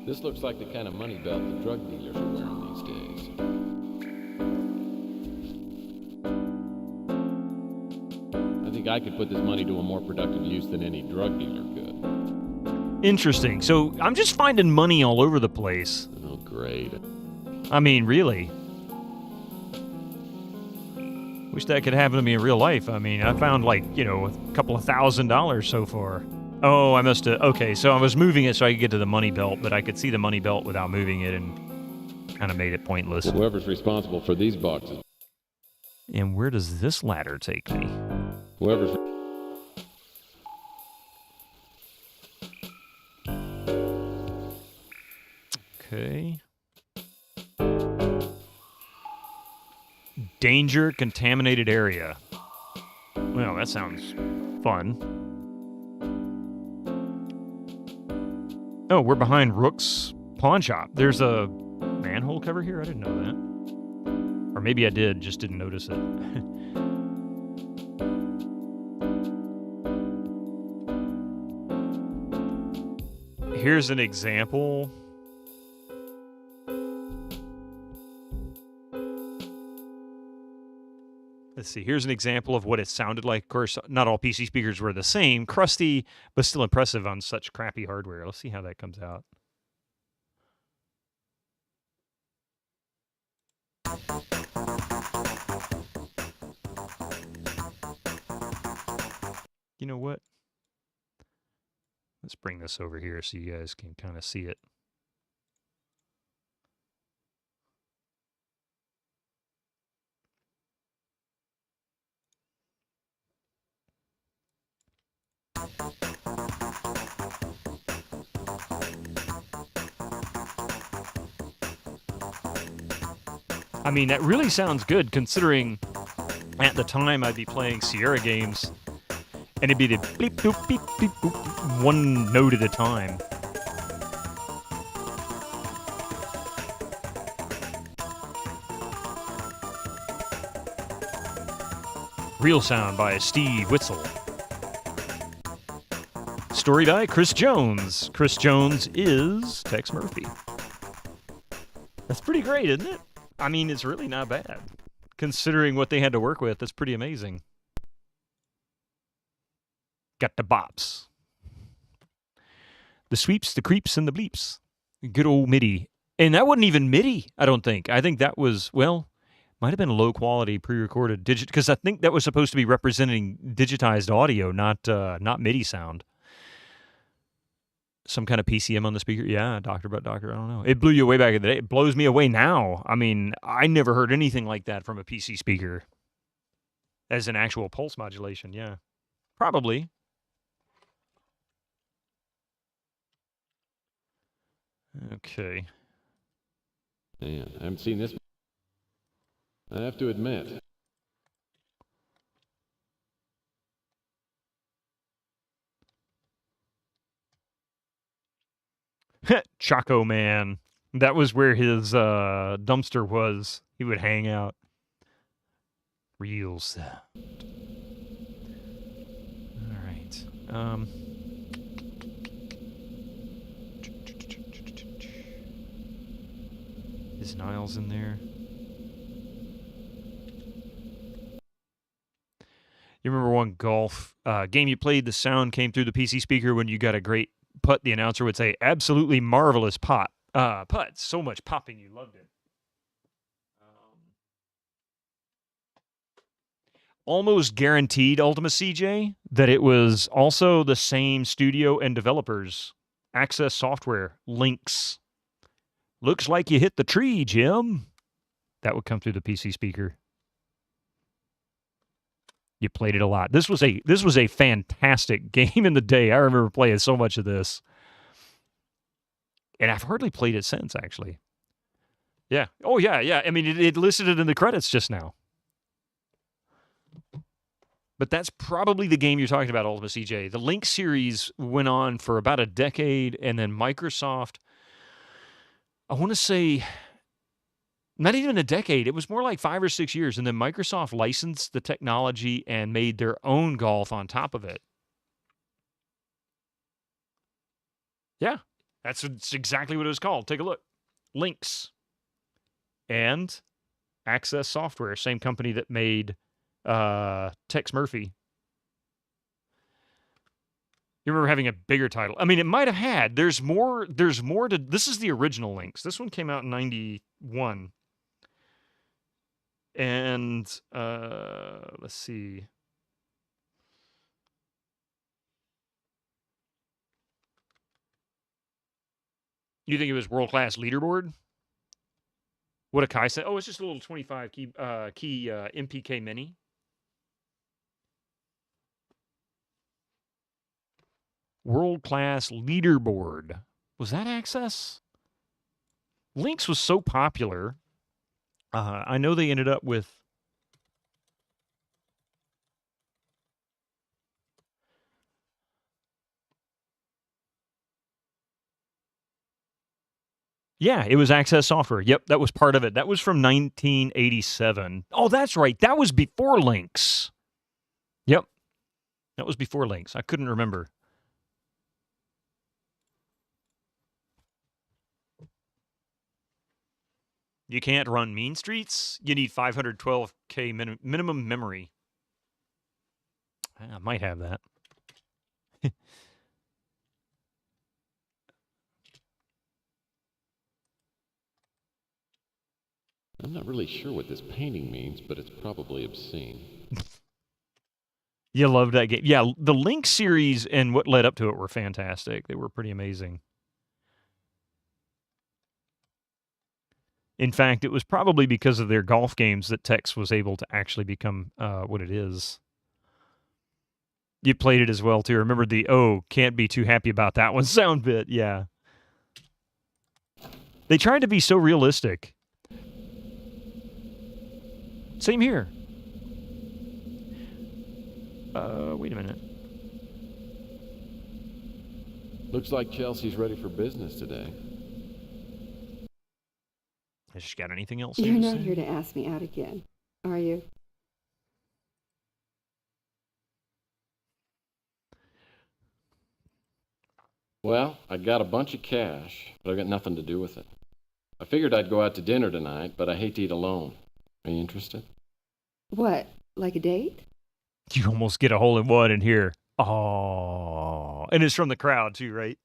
This looks like the kind of money belt the drug dealers are wearing these days. I think I could put this money to a more productive use than any drug dealer could. Interesting. So I'm just finding money all over the place. Oh, great. I mean, really. Wish that could happen to me in real life. I mean, I found like, a couple of $1,000 so far. Oh, I must have... Okay, so I was moving it so I could get to the money belt, but I could see the money belt without moving it and kind of made it pointless. Whoever's responsible for these boxes. And where does this ladder take me? Whoever's... Okay. Danger, contaminated area. Well, that sounds fun. Oh, we're behind Rook's pawn shop. There's a manhole cover here? I didn't know that. Or maybe I did, just didn't notice it. Here's an example. Let's see. Here's an example of what it sounded like. Of course, not all PC speakers were the same. Crusty, but still impressive on such crappy hardware. Let's see how that comes out. You know what? Let's bring this over here so you guys can kind of see it. I mean, that really sounds good considering at the time I'd be playing Sierra games and it'd be the bleep, boop, beep, beep, boop, one note at a time. Real sound by Steve Witzel. Story by Chris Jones. Chris Jones is Tex Murphy. That's pretty great, isn't it? I mean, it's really not bad. Considering what they had to work with, that's pretty amazing. Got the bops. The sweeps, the creeps, and the bleeps. Good old MIDI. And that wasn't even MIDI, I don't think. I think that was, well, might have been low quality pre-recorded digit, because I think that was supposed to be representing digitized audio, not MIDI sound. Some kind of PCM on the speaker. Yeah, doctor, I don't know. It blew you away back in the day. It blows me away now. I mean, I never heard anything like that from a PC speaker. As an actual pulse modulation, yeah. Probably. Okay. Man, I haven't seen this. I have to admit. Choco Man. That was where his dumpster was. He would hang out. Real sound. All right. Is Niles in there? You remember one golf game you played, the sound came through the PC speaker when you got a great putt, the announcer would say, absolutely marvelous pot. Putz, so much popping, you loved it. Almost guaranteed, Ultima CJ, that it was also the same studio and developers. Access Software, Lynx. Looks like you hit the tree, Jim. That would come through the PC speaker. You played it a lot. This was a fantastic game in the day. I remember playing so much of this. And I've hardly played it since, actually. Yeah. Oh, yeah. I mean, it listed it in the credits just now. But that's probably the game you're talking about, Ultima CJ. The Link series went on for about a decade, and then Microsoft, I want to say, not even a decade. It was more like 5 or 6 years, and then Microsoft licensed the technology and made their own golf on top of it. Yeah, that's exactly what it was called. Take a look. Lynx. And Access Software, same company that made Tex Murphy. You remember having a bigger title? I mean, it might have had. There's more to. This is the original Lynx. This one came out in 91. And let's see. You think it was world-class leaderboard? What a Kai said. Oh, it's just a little 25 key MPK mini. World-class leaderboard. Was that Access? Lynx was so popular. I know they ended up with... Yeah, it was Access Software. Yep, that was part of it. That was from 1987. Oh, that's right. That was before Lynx. Yep. That was before Lynx. I couldn't remember. You can't run Mean Streets? You need 512K minimum memory. I might have that. I'm not really sure what this painting means, but it's probably obscene. You love that game. Yeah, the Link series and what led up to it were fantastic. They were pretty amazing. In fact, it was probably because of their golf games that Tex was able to actually become what it is. You played it as well, too. Remember the, can't be too happy about that one sound bit. Yeah. They tried to be so realistic. Same here. Wait a minute. Looks like Chelsea's ready for business today. Has she got anything else? You're not here to ask me out again, are you? Well, I got a bunch of cash, but I've got nothing to do with it. I figured I'd go out to dinner tonight, but I hate to eat alone. Are you interested? What, like a date? You almost get a hole-in-one in here. Oh, and it's from the crowd too, right?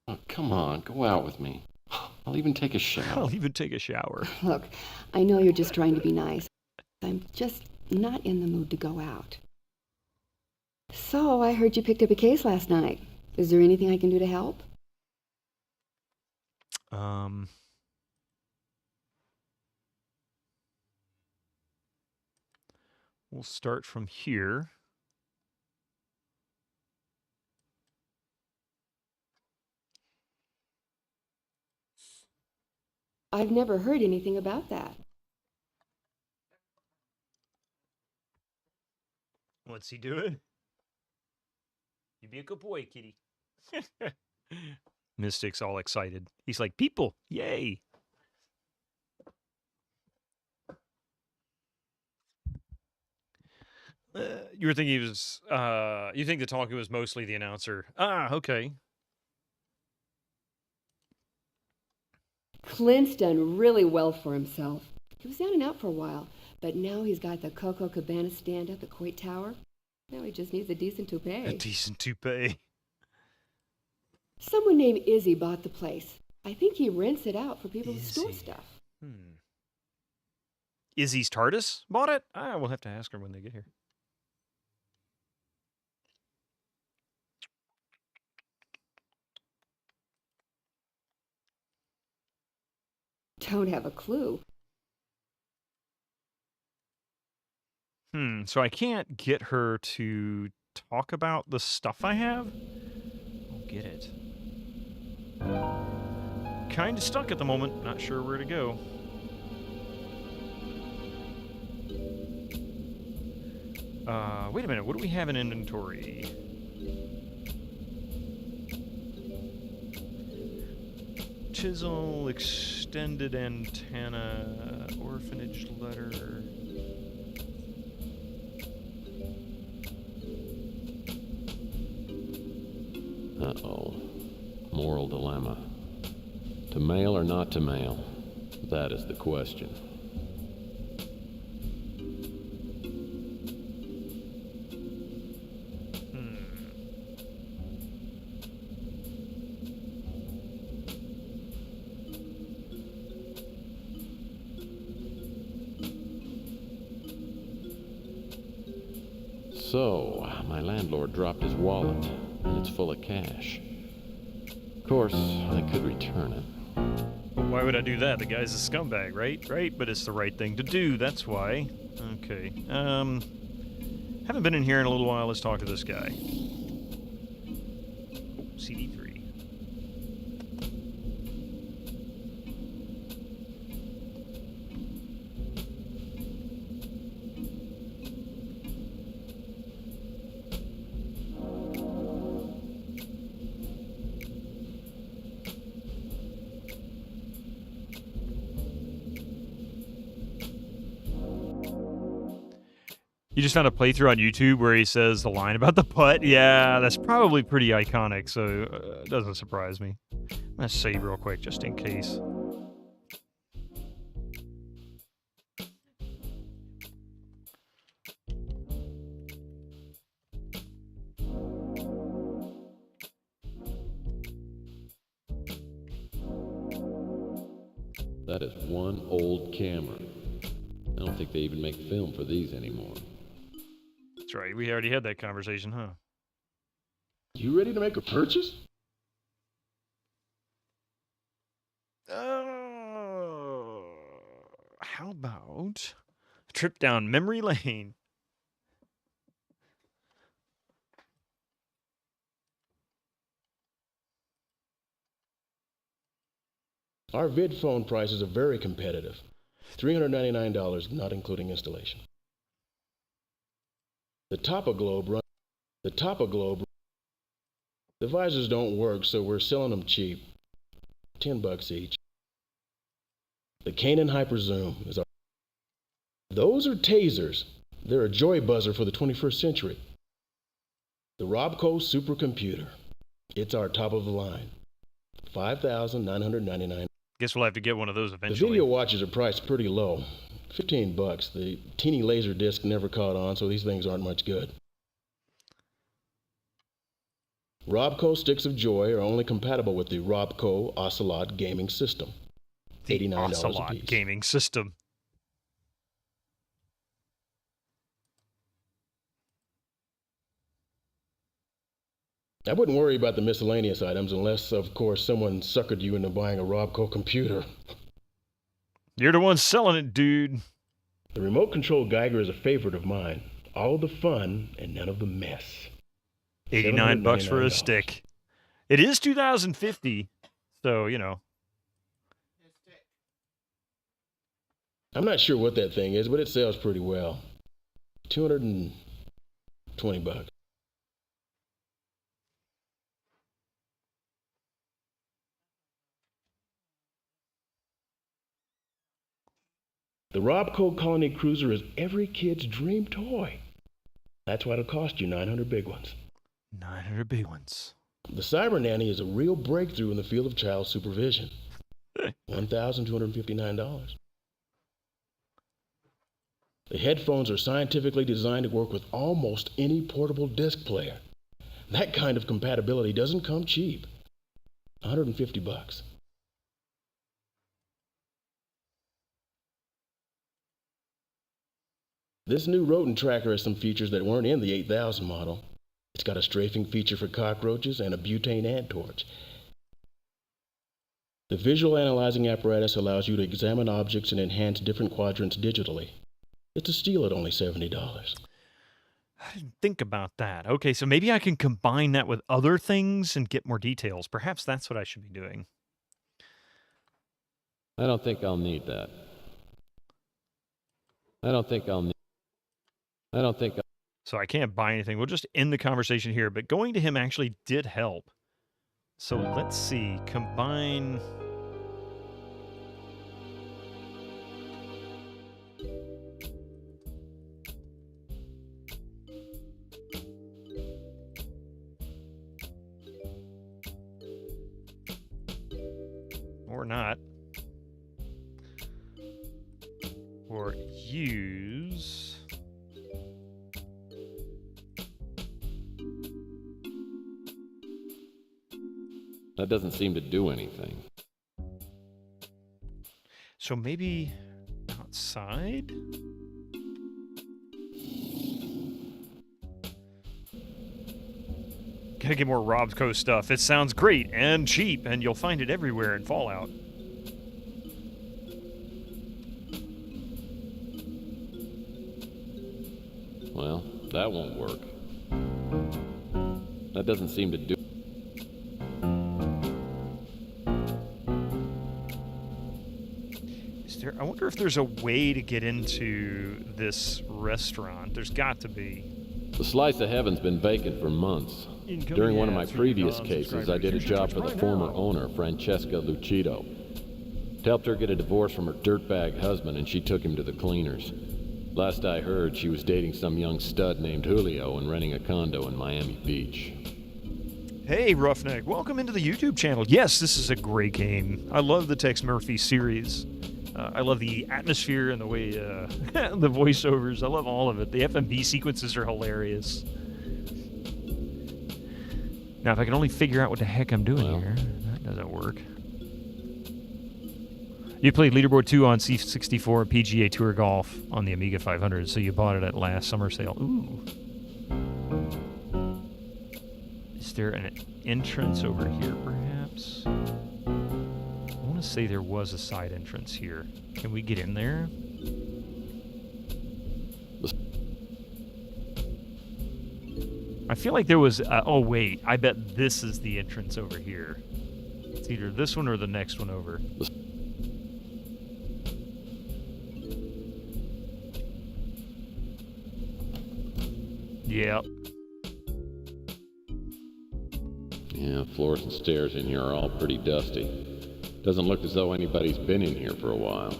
Oh, come on, go out with me. I'll even take a shower. Look, I know you're just trying to be nice. I'm just not in the mood to go out. So, I heard you picked up a case last night. Is there anything I can do to help? We'll start from here. I've never heard anything about that. What's he doing? You be a good boy, kitty. Mystic's all excited. He's like, people, yay. You were thinking he was, you think the talking was mostly the announcer. Ah, okay. Clint's done really well for himself. He was down and out for a while, but now he's got the Coco Cabana stand at the Coit Tower. Now he just needs a decent toupee. A decent toupee. Someone named Izzy bought the place. I think he rents it out for people to store stuff. Izzy's TARDIS bought it? We'll have to ask her when they get here. Don't have a clue. So I can't get her to talk about the stuff I have? I'll get it. Kind of stuck at the moment. Not sure where to go. Wait a minute. What do we have in inventory? Chisel, extended antenna, orphanage letter. Uh-oh. Moral dilemma. To mail or not to mail? That is the question. So, my landlord dropped his wallet, and it's full of cash. Of course, I could return it. Why would I do that? The guy's a scumbag, right? Right, but it's the right thing to do, that's why. Okay, haven't been in here in a little while, let's talk to this guy. Oh, CD3. You just found a playthrough on YouTube where he says the line about the putt? Yeah, that's probably pretty iconic, so it doesn't surprise me. I'm gonna save real quick, just in case. That is one old camera. I don't think they even make film for these anymore. That's right, we already had that conversation, huh? You ready to make a purchase? How about a trip down memory lane? Our vid phone prices are very competitive. $399, not including installation. The Top-A-Globe. The visors don't work, so we're selling them cheap. $10 each. The Canon Hyper Zoom is our... Those are tasers. They're a joy buzzer for the 21st century. The Robco Supercomputer. It's our top of the line. $5,999. Guess we'll have to get one of those eventually. The video watches are priced pretty low. $15. The teeny laser disc never caught on, so these things aren't much good. Robco Sticks of Joy are only compatible with the Robco Ocelot gaming system. $89 Ocelot a piece. gaming system. I wouldn't worry about the miscellaneous items unless, of course, someone suckered you into buying a Robco computer. You're the one selling it, dude. The remote control Geiger is a favorite of mine. All the fun and none of the mess. $89 for a stick. It is 2050, so, you know. I'm not sure what that thing is, but it sells pretty well. $220. The Robco Colony Cruiser is every kid's dream toy. That's why it'll cost you 900 big ones. 900 big ones. The Cyber Nanny is a real breakthrough in the field of child supervision. $1,259. The headphones are scientifically designed to work with almost any portable disc player. That kind of compatibility doesn't come cheap. $150. This new rodent tracker has some features that weren't in the 8000 model. It's got a strafing feature for cockroaches and a butane ant torch. The visual analyzing apparatus allows you to examine objects and enhance different quadrants digitally. It's a steal at only $70. I didn't think about that. Okay, so maybe I can combine that with other things and get more details. Perhaps that's what I should be doing. I don't think I'll need that. So I can't buy anything. We'll just end the conversation here, but going to him actually did help. So let's see. Combine... Or not. Or use... That doesn't seem to do anything. So maybe outside? Gotta get more Robco stuff. It sounds great and cheap, and you'll find it everywhere in Fallout. Well, that won't work. That doesn't seem to do... I wonder if there's a way to get into this restaurant. There's got to be. The Slice of Heaven's been vacant for months. During one of my previous cases, I did a job for the former owner, Francesca Lucido. Helped her get a divorce from her dirtbag husband, and she took him to the cleaners. Last I heard, she was dating some young stud named Julio and renting a condo in Miami Beach. Hey, Roughneck, welcome into the YouTube channel. Yes, this is a great game. I love the Tex Murphy series. I love the atmosphere and the way, the voiceovers. I love all of it. The FMV sequences are hilarious. Now, if I can only figure out what the heck I'm doing here, that doesn't work. You played Leaderboard 2 on C64 PGA Tour Golf on the Amiga 500, so you bought it at last summer sale. Ooh. Is there an entrance over here, perhaps? I want to say there was a side entrance here. Can we get in there? I feel like there was... oh, wait. I bet this is the entrance over here. It's either this one or the next one over. Yep. Yeah, floors and stairs in here are all pretty dusty. Doesn't look as though anybody's been in here for a while.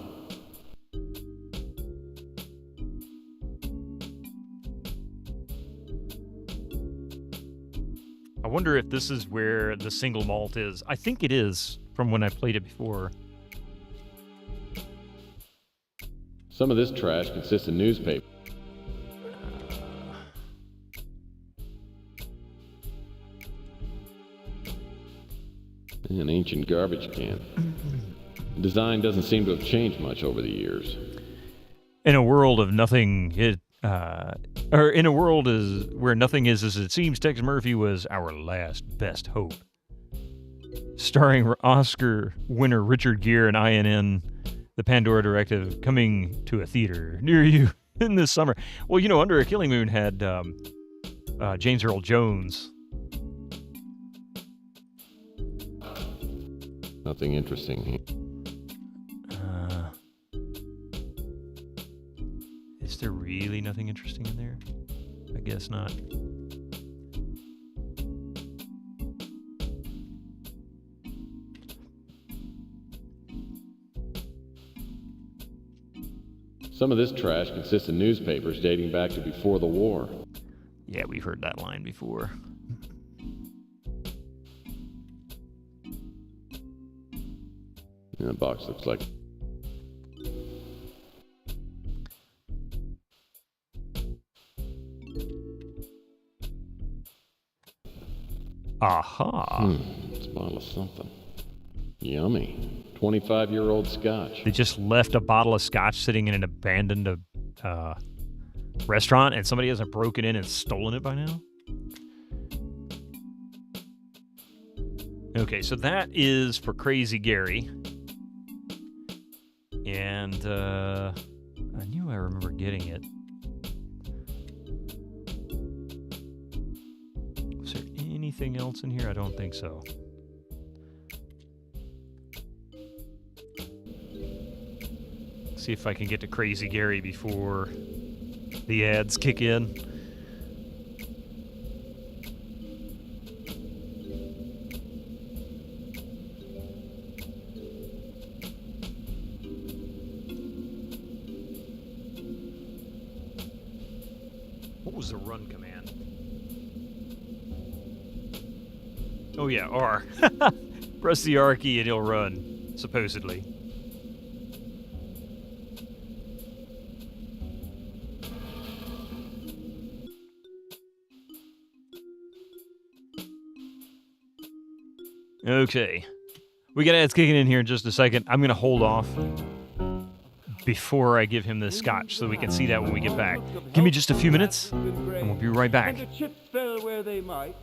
I wonder if this is where the single malt is. I think it is, from when I played it before. Some of this trash consists of newspaper. An ancient garbage can. The design doesn't seem to have changed much over the years. In a world of nothing, or in a world where nothing is as it seems, Tex Murphy was our last best hope. Starring Oscar winner Richard Gere and INN, the Pandora Directive, coming to a theater near you in this summer. Well, you know, Under a Killing Moon had James Earl Jones. Nothing interesting here. Is there really nothing interesting in there? I guess not. Some of this trash consists of newspapers dating back to before the war. Yeah, we've heard that line before. That box looks like... Aha. It's bottle of something. Yummy. 25-year-old scotch. They just left a bottle of scotch sitting in an abandoned restaurant, and somebody hasn't broken in and stolen it by now? Okay, so that is for Crazy Gary. And I knew I remember getting it. Was there anything else in here? I don't think so. See if I can get to Crazy Gary before the ads kick in. What was the run command? Oh yeah, R. Press the R key and he'll run, supposedly. Okay. We got ads kicking in here in just a second. I'm going to hold off before I give him the scotch so we can see that when we get back. Give me just a few minutes, and we'll be right back. And the chips fell where they might.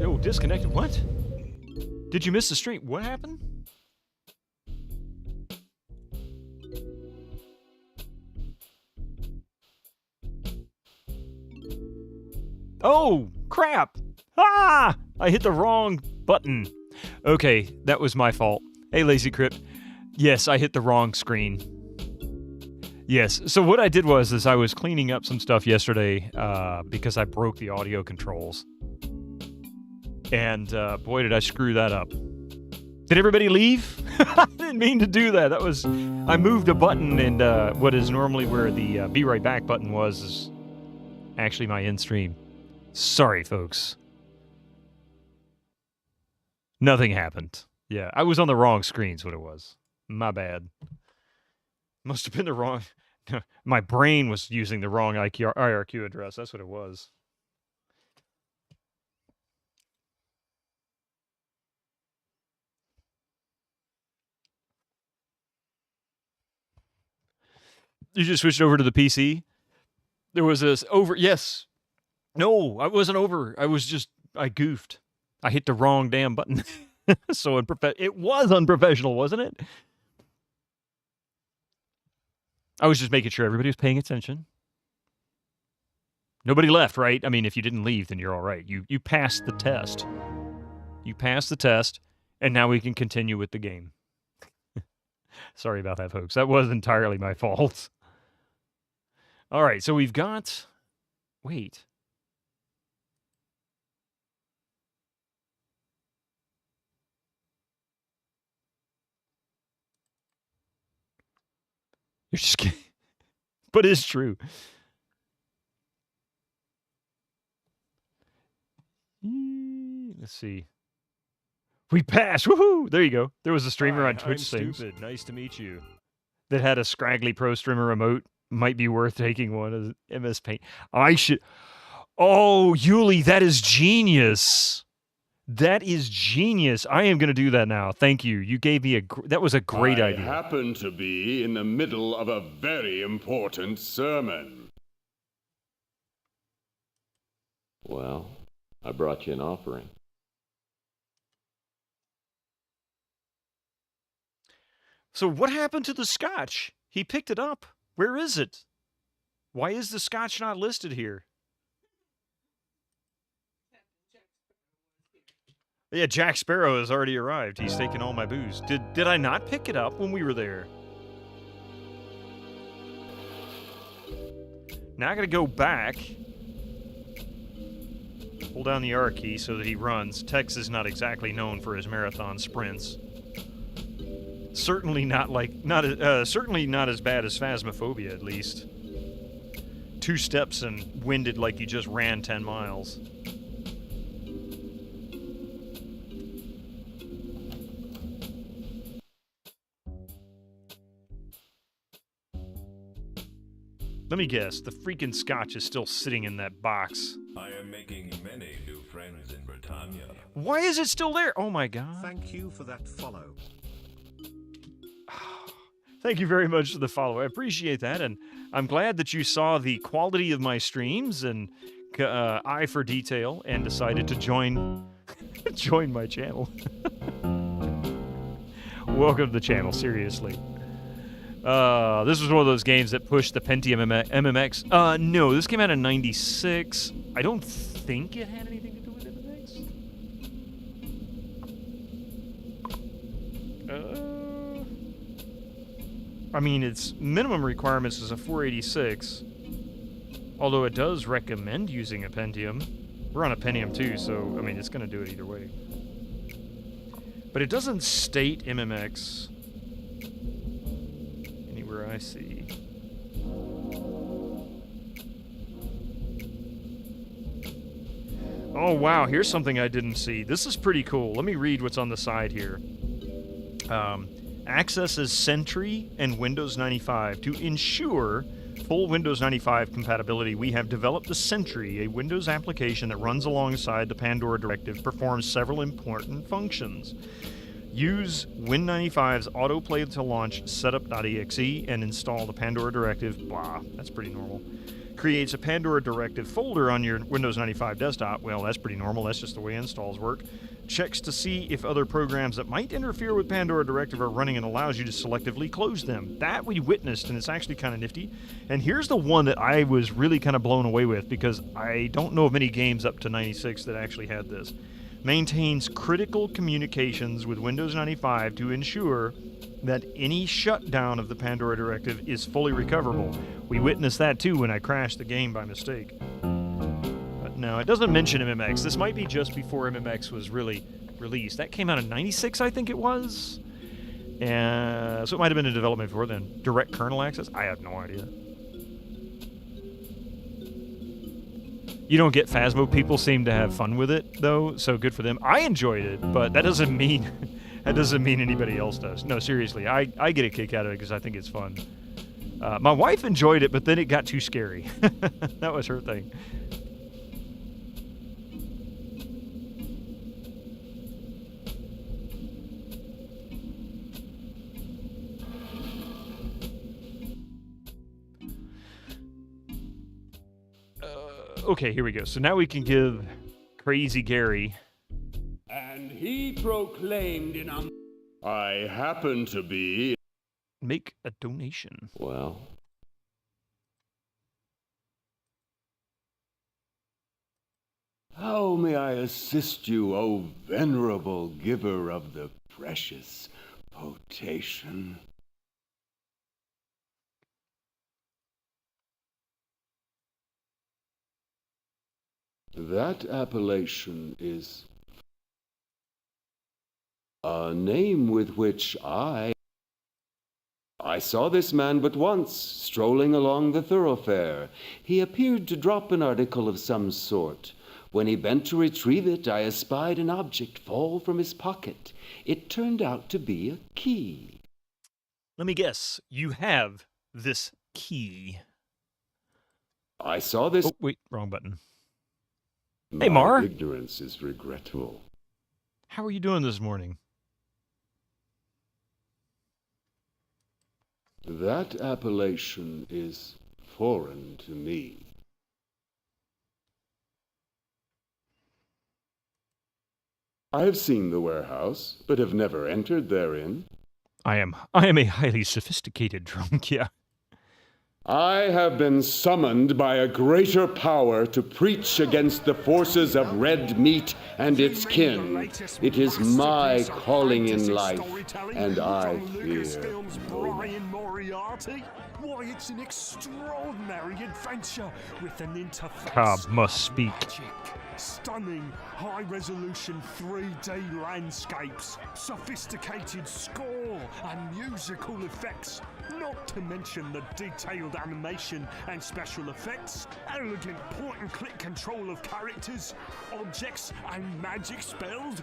Oh, disconnected. What? Did you miss the stream? What happened? Oh, crap! Ah! I hit the wrong button. Okay, that was my fault. Hey, Lazy Crypt. Yes, I hit the wrong screen. Yes, so what I did was I was cleaning up some stuff yesterday because I broke the audio controls. And boy, did I screw that up. Did everybody leave? I didn't mean to do that. I moved a button, and what is normally where the Be Right Back button was is actually my end stream. Sorry, folks. Nothing happened. Yeah, I was on the wrong screen is what it was. My bad. Must have been the wrong... My brain was using the wrong IRQ address. That's what it was. You just switched over to the PC? There was this over... Yes. No, I wasn't over. I goofed. I hit the wrong damn button. So it was unprofessional, wasn't it? I was just making sure everybody was paying attention. Nobody left, right? I mean, if you didn't leave, then you're all right. You passed the test. You passed the test, and now we can continue with the game. Sorry about that, folks. That was entirely my fault. All right, so we've got... Wait. You're just kidding. But it's true. Let's see. We passed. Woohoo! There you go. There was a streamer on Twitch saying Stupid. Nice to meet you. that had a scraggly pro streamer remote. Might be worth taking one as MS Paint. I should. Oh, Yuli, that is genius. That is genius. I am going to do that now. Thank you. You gave me that was a great idea. I happen to be in the middle of a very important sermon. Well, I brought you an offering. So what happened to the scotch? He picked it up. Where is it? Why is the scotch not listed here? Yeah, Jack Sparrow has already arrived. He's taken all my booze. Did I not pick it up when we were there? Now I gotta go back. Hold down the R key so that he runs. Tex is not exactly known for his marathon sprints. Certainly not certainly not as bad as Phasmophobia, at least. 2 steps and winded like you just ran 10 miles. Let me guess, the freaking scotch is still sitting in that box. I am making many new friends in Britannia. Why is it still there? Oh my god. Thank you for that follow. Thank you very much for the follow. I appreciate that, and I'm glad that you saw the quality of my streams and eye for detail and decided to join my channel. Welcome to the channel, seriously. This was one of those games that pushed the Pentium MMX. No, this came out in '96. I don't think it had anything to do with MMX. I mean, its minimum requirements is a 486. Although it does recommend using a Pentium. We're on a Pentium 2, so, I mean, it's going to do it either way. But it doesn't state MMX anywhere I see. Oh, wow, here's something I didn't see. This is pretty cool. Let me read what's on the side here. Accesses Sentry and Windows 95. To ensure full Windows 95 compatibility, we have developed the Sentry, a Windows application that runs alongside the Pandora Directive, performs several important functions. Use Win95's autoplay to launch setup.exe and install the Pandora Directive. Blah, that's pretty normal. Creates a Pandora Directive folder on your Windows 95 desktop. Well, that's pretty normal. That's just the way installs work. Checks to see if other programs that might interfere with Pandora Directive are running and allows you to selectively close them. That we witnessed, and it's actually kind of nifty. And here's the one that I was really kind of blown away with, because I don't know of many games up to 96 that actually had this. Maintains critical communications with Windows 95 to ensure that any shutdown of the Pandora Directive is fully recoverable. We witnessed that too when I crashed the game by mistake. But no, it doesn't mention MMX. This might be just before MMX was really released. That came out in 96, I think it was. So it might have been in development before then. Direct kernel access? I have no idea. You don't get Phasmo. People seem to have fun with it, though, so good for them. I enjoyed it, but that doesn't mean anybody else does. No, seriously, I get a kick out of it because I think it's fun. My wife enjoyed it, but then it got too scary. That was her thing. Okay, here we go. So now we can give Crazy Gary. And he proclaimed in a... I happen to be... Make a donation. Well... How may I assist you, O venerable giver of the precious potation? That appellation is a name with which I saw this man but once, strolling along the thoroughfare. He appeared to drop an article of some sort. When he bent to retrieve it, I espied an object fall from his pocket. It turned out to be a key. Let me guess. You have this key. I saw this... Oh, wait, wrong button. My hey, Mar. ignorance is regrettable. How are you doing this morning? That appellation is foreign to me. I have seen the warehouse, but have never entered therein. I am a highly sophisticated drunk, yeah. I have been summoned by a greater power to preach against the forces of red meat and its kin. It is my calling in life, and I fear no man. Why, it's an extraordinary adventure with an interface. Cobb must speak. Magic, stunning, high-resolution 3D landscapes, sophisticated score and musical effects, not to mention the detailed animation and special effects, elegant point-and-click control of characters, objects and magic spells.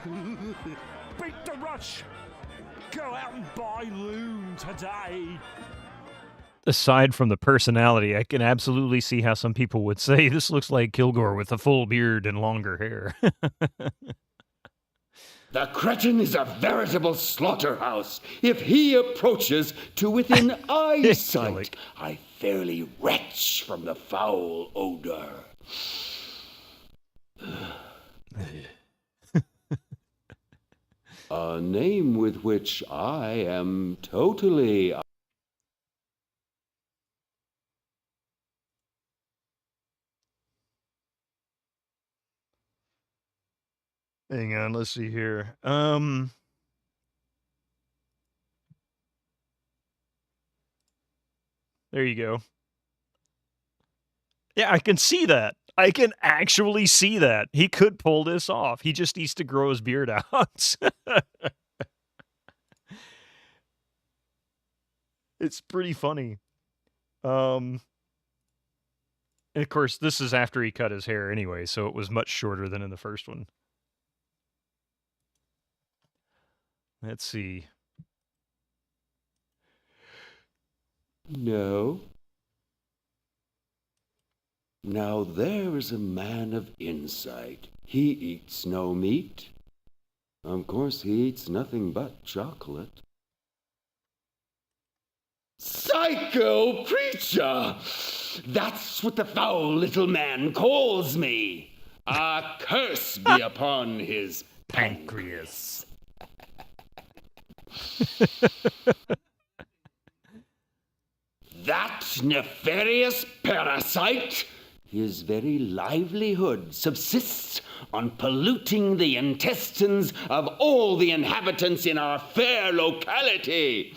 Beat the rush! Go out and buy Loon today! Aside from the personality, I can absolutely see how some people would say this looks like Kilgore with a full beard and longer hair. The cretin is a veritable slaughterhouse. If he approaches to within eyesight, I fairly retch from the foul odor. A name with which I am totally... Hang on, let's see here. There you go. Yeah, I can see that. I can actually see that. He could pull this off. He just needs to grow his beard out. It's pretty funny. And of course, this is after he cut his hair anyway, so it was much shorter than in the first one. Let's see. No. Now there is a man of insight. He eats no meat. Of course, he eats nothing but chocolate. Psycho preacher! That's what the foul little man calls me. A curse be upon his pancreas. That nefarious parasite, his very livelihood subsists on polluting the intestines of all the inhabitants in our fair locality.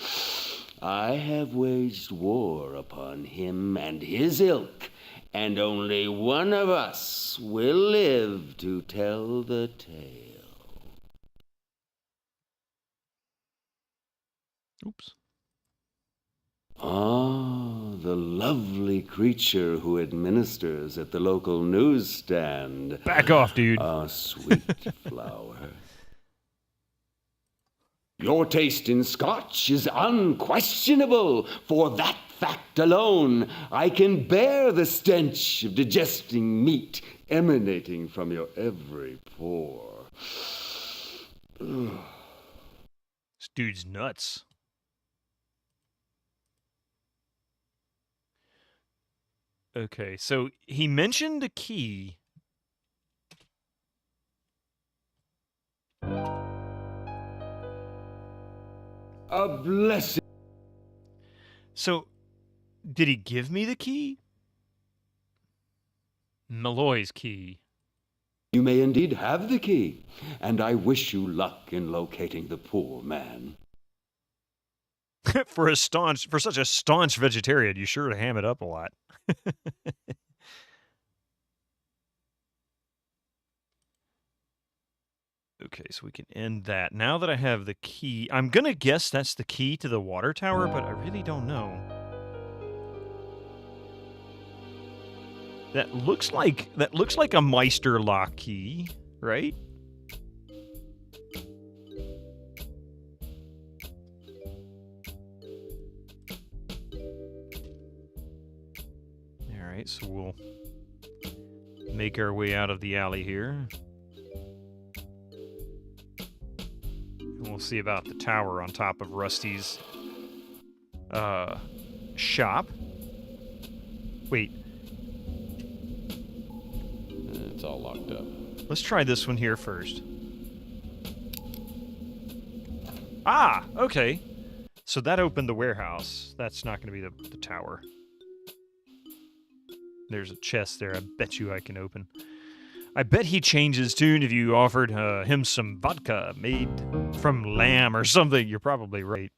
I have waged war upon him and his ilk, and only one of us will live to tell the tale. Oops. Ah, the lovely creature who administers at the local newsstand. Back off, dude. Ah, sweet flower. Your taste in Scotch is unquestionable. For that fact alone, I can bear the stench of digesting meat emanating from your every pore. This dude's nuts. Okay, so he mentioned a key. A blessing. So, did he give me the key? Malloy's key. You may indeed have the key, and I wish you luck in locating the poor man. For such a staunch vegetarian, you sure to ham it up a lot. Okay, so we can end that. Now that I have the key, I'm gonna guess that's the key to the water tower, but I really don't know. That looks like a Meister lock key, right? All right, so we'll make our way out of the alley here. And we'll see about the tower on top of Rusty's shop. Wait. It's all locked up. Let's try this one here first. Ah, okay. So that opened the warehouse. That's not going to be the tower. There's a chest there. I bet you I can open. I bet he changed his tune if you offered him some vodka made from lamb or something. You're probably right.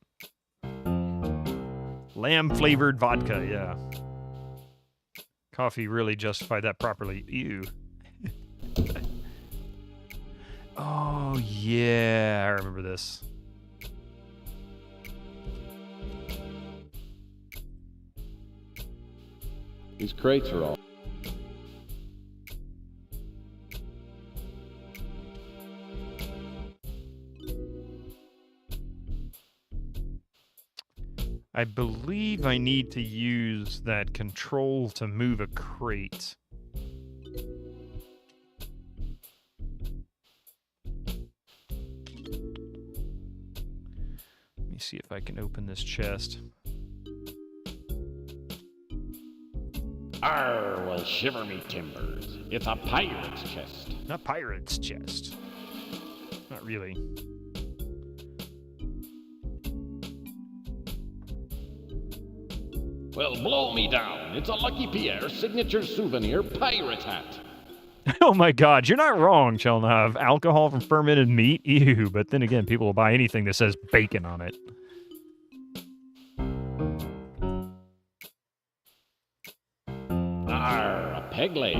Lamb-flavored vodka, yeah. Coffee really justified that properly. Ew. Oh, yeah. I remember this. These crates are all... I believe I need to use that control to move a crate. Let me see if I can open this chest. Arr, well, shiver me timbers. It's a pirate's chest. Not pirate's chest. Not really. Well, blow me down. It's a Lucky Pierre signature souvenir pirate hat. Oh my god, you're not wrong, Chelnav. Alcohol from fermented meat? Ew, but then again, people will buy anything that says bacon on it. Arr, a peg leg.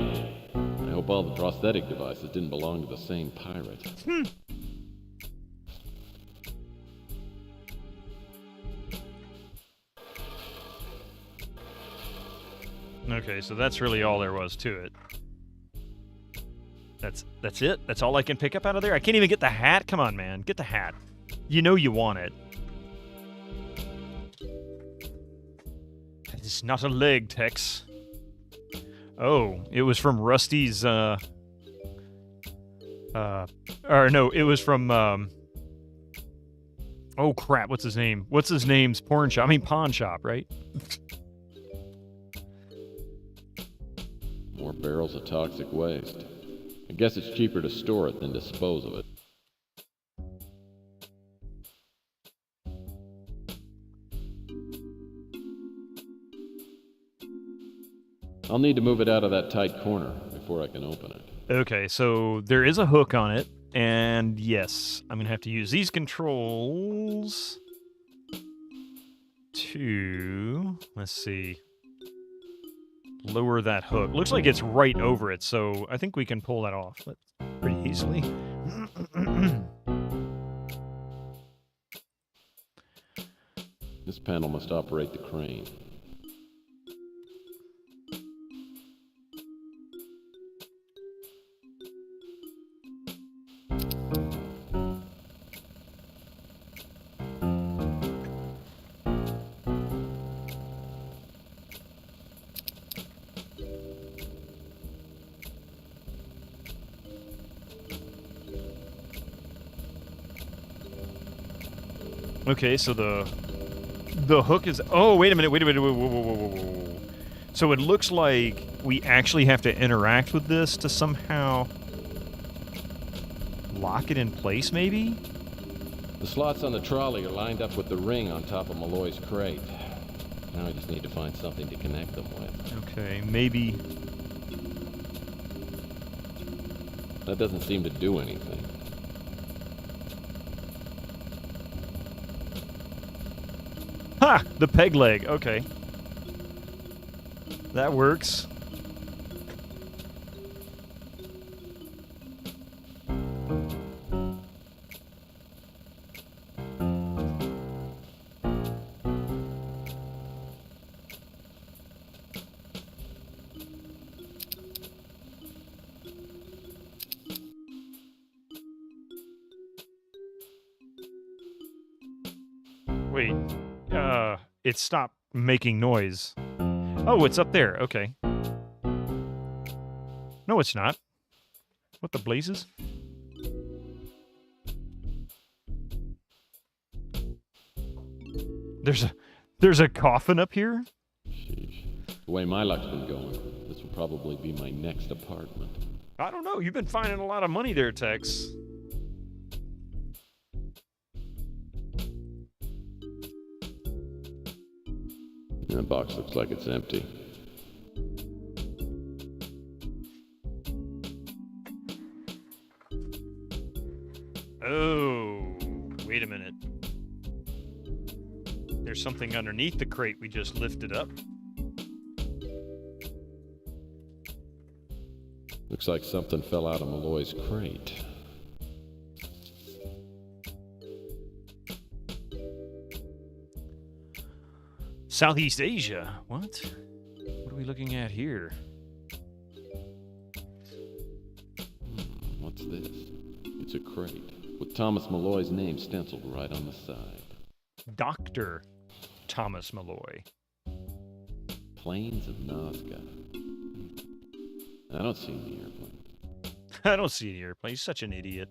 I hope all the prosthetic devices didn't belong to the same pirate. Okay, so that's really all there was to it. That's it? That's all I can pick up out of there? I can't even get the hat? Come on, man. Get the hat. You know you want it. That is not a leg, Tex. Oh, it was from Rusty's, Or no, it was from, oh crap, what's his name? What's his name's pawn shop, right? More barrels of toxic waste. I guess it's cheaper to store it than dispose of it. I'll need to move it out of that tight corner before I can open it. Okay, so there is a hook on it, and yes, I'm going to have to use these controls to, let's see, lower that hook. Looks like it's right over it, so I think we can pull that off pretty easily. This panel must operate the crane. Okay, so the hook is... Oh, wait a minute, whoa, whoa, whoa, whoa, whoa. So it looks like we actually have to interact with this to somehow lock it in place, maybe? The slots on the trolley are lined up with the ring on top of Malloy's crate. Now I just need to find something to connect them with. Okay, maybe... That doesn't seem to do anything. Ha! The peg leg, okay. That works. Wait, it stopped making noise. Oh, it's up there, okay. No, it's not. What the blazes? There's a coffin up here? Sheesh. The way my luck's been going, this will probably be my next apartment. I don't know, you've been finding a lot of money there, Tex. The box looks like it's empty. Oh, wait a minute. There's something underneath the crate we just lifted up. Looks like something fell out of Malloy's crate. Southeast Asia? What? What are we looking at here? What's this? It's a crate with Thomas Malloy's name stenciled right on the side. Dr. Thomas Malloy. Plains of Nazca. I don't see any airplane. I don't see any airplane. He's such an idiot.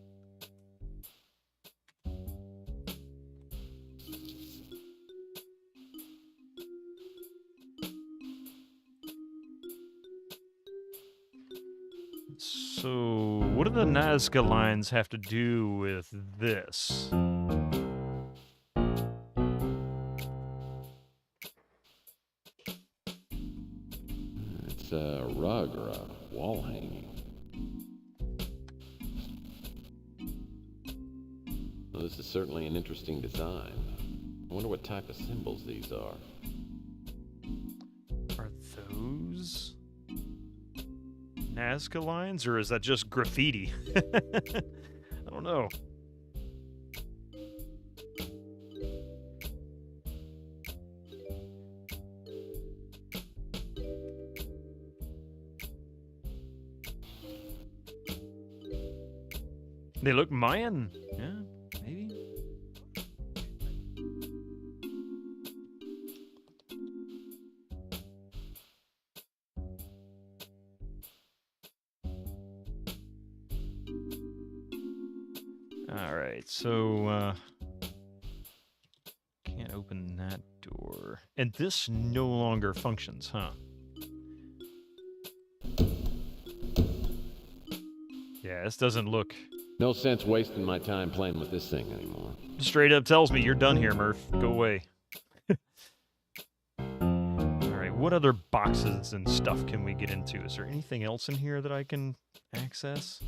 So, what do the Nazca lines have to do with this? It's a rug or a wall hanging. Well, this is certainly an interesting design. I wonder what type of symbols these are. Are those Nazca lines, or is that just graffiti? I don't know. They look Mayan. Yeah, maybe. Alright, so, can't open that door. And this no longer functions, huh? Yeah, this doesn't look... No sense wasting my time playing with this thing anymore. Straight up tells me you're done here, Murph. Go away. Alright, what other boxes and stuff can we get into? Is there anything else in here that I can access?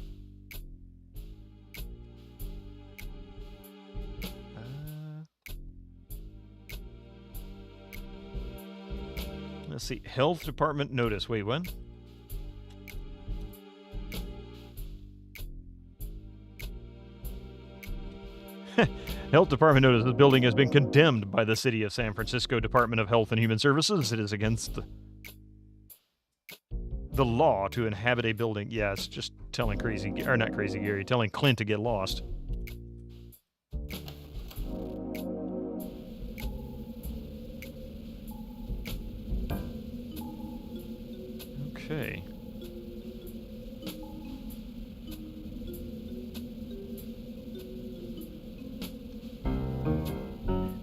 Let's see. Health department notice. Wait, what? Health Department notice this building has been condemned by the City of San Francisco Department of Health and Human Services. It is against the law to inhabit a building. Yeah, it's just telling crazy, or not crazy Gary, telling Clint to get lost. Okay.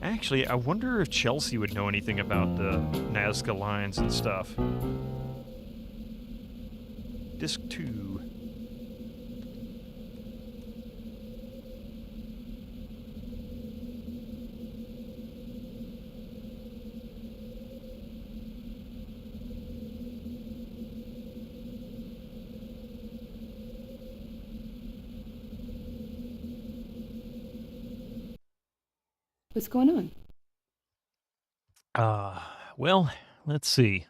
Actually, I wonder if Chelsea would know anything about the Nazca lines and stuff. Disc 2. What's going on? Well, let's see.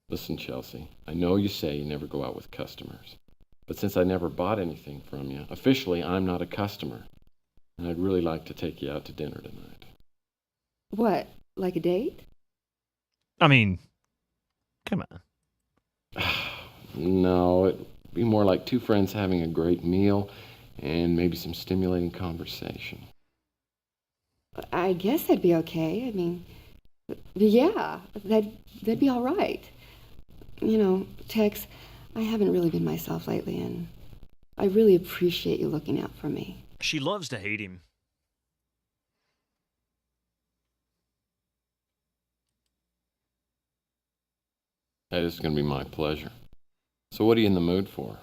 Listen, Chelsea, I know you say you never go out with customers. But since I never bought anything from you, officially I'm not a customer. And I'd really like to take you out to dinner tonight. What, like a date? I mean, come on. No, it'd be more like two friends having a great meal and maybe some stimulating conversation. I guess that'd be okay. I mean, yeah, that'd be all right. You know, Tex, I haven't really been myself lately, and I really appreciate you looking out for me. She loves to hate him. That is going to be my pleasure. So what are you in the mood for?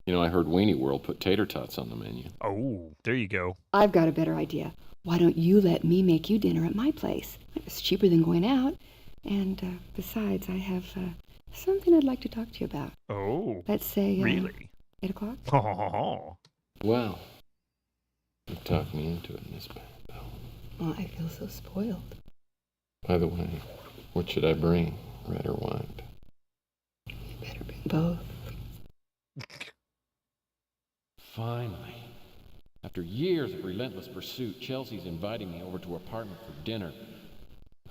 You know, I heard Weenie World put tater tots on the menu. Oh, there you go. I've got a better idea. Why don't you let me make you dinner at my place? It's cheaper than going out. And besides, I have something I'd like to talk to you about. Oh. Let's say... really? 8 o'clock? Oh. Well, you talked me into it, Miss Bell. Oh, I feel so spoiled. By the way, what should I bring? Red or white? You better bring both. Finally. After years of relentless pursuit, Chelsea's inviting me over to her apartment for dinner.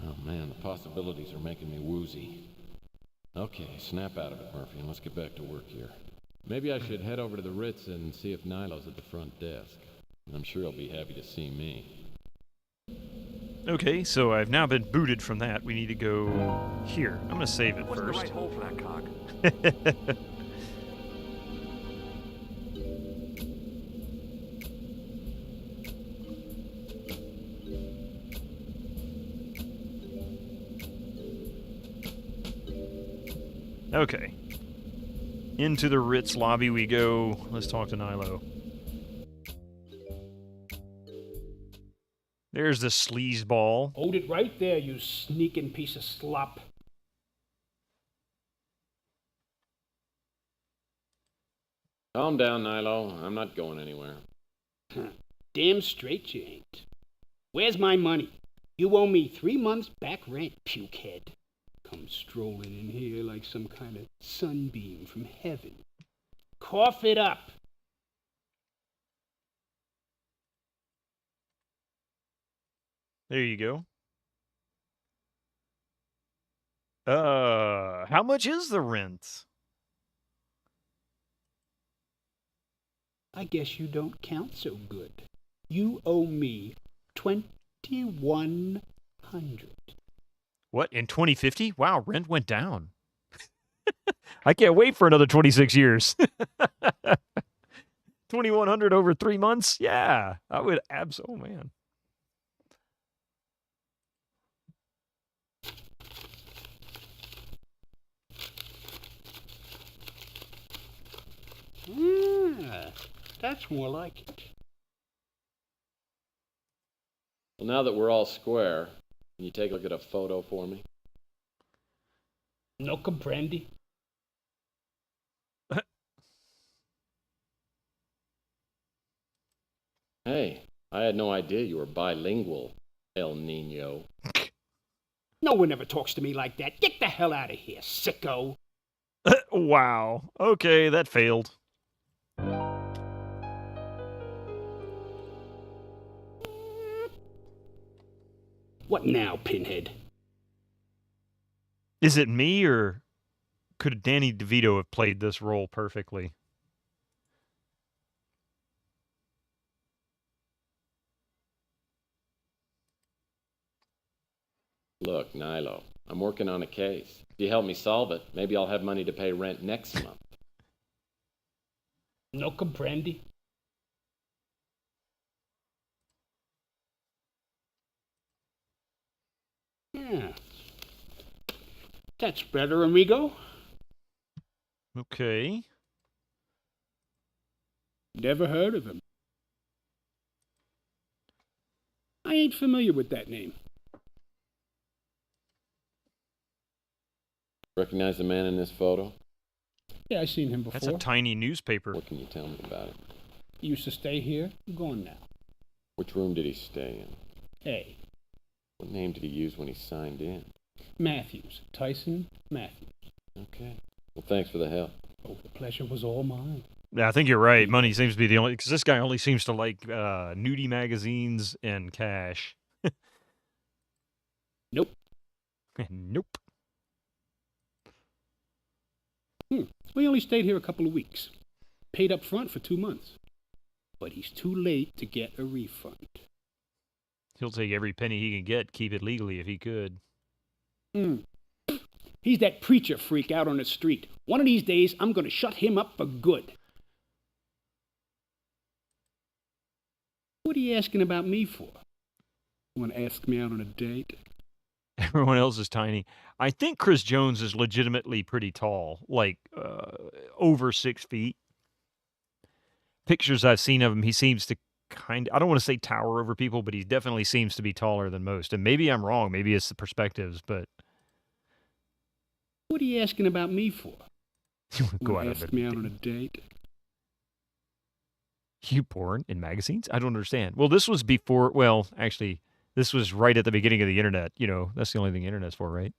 Oh man, the possibilities are making me woozy. Okay, snap out of it, Murphy, and let's get back to work here. Maybe I should head over to the Ritz and see if Nilo's at the front desk. I'm sure he'll be happy to see me. Okay, so I've now been booted from that. We need to go here. I'm going to save it Wasn't first. the right hole for that cock. Okay. Into the Ritz lobby we go. Let's talk to Nilo. There's the sleazeball. Hold it right there, you sneaking piece of slop. Calm down, Nilo. I'm not going anywhere. Damn straight you ain't. Where's my money? You owe me 3 months back rent, pukehead. Come strolling in here like some kind of sunbeam from heaven. Cough it up. There you go. How much is the rent? I guess you don't count so good. You owe me $2,100. What, in 2050? Wow, rent went down. I can't wait for another 26 years. 2,100 over 3 months? Yeah, I would oh man. Yeah, that's more like it. Well, now that we're all square, can you take a look at a photo for me? No comprendi. Hey, I had no idea you were bilingual, El Nino. No one ever talks to me like that. Get the hell out of here, sicko. Wow. Okay, that failed. What now, Pinhead? Is it me, or could Danny DeVito have played this role perfectly? Look, Nilo, I'm working on a case. If you help me solve it, maybe I'll have money to pay rent next month. No comprendi. Yeah. That's better, amigo. Okay. Never heard of him. I ain't familiar with that name. Recognize the man in this photo? Yeah, I seen him before. That's a tiny newspaper. What can you tell me about it? He used to stay here. Gone now. Which room did he stay in? Hey, What name did he use when he signed in? Matthews. Tyson Matthews. Okay. Well, thanks for the help. Oh, the pleasure was all mine. Yeah, I think you're right. Money seems to be the only... Because this guy only seems to like nudie magazines and cash. Nope. Nope. We only stayed here a couple of weeks. Paid up front for 2 months. But he's too late to get a refund. He'll take every penny he can get, keep it legally if he could. He's that preacher freak out on the street. One of these days, I'm going to shut him up for good. What are you asking about me for? You want to ask me out on a date? Everyone else is tiny. I think Chris Jones is legitimately pretty tall, like over 6 feet. Pictures I've seen of him, he seems to I don't want to say tower over people, but he definitely seems to be taller than most. And maybe I'm wrong. Maybe it's the perspectives, but... What are you asking about me for? Go out ask me out on a date? You porn in magazines? I don't understand. Well, this was before... Well, actually, this was right at the beginning of the internet. You know, that's the only thing the internet's for, right?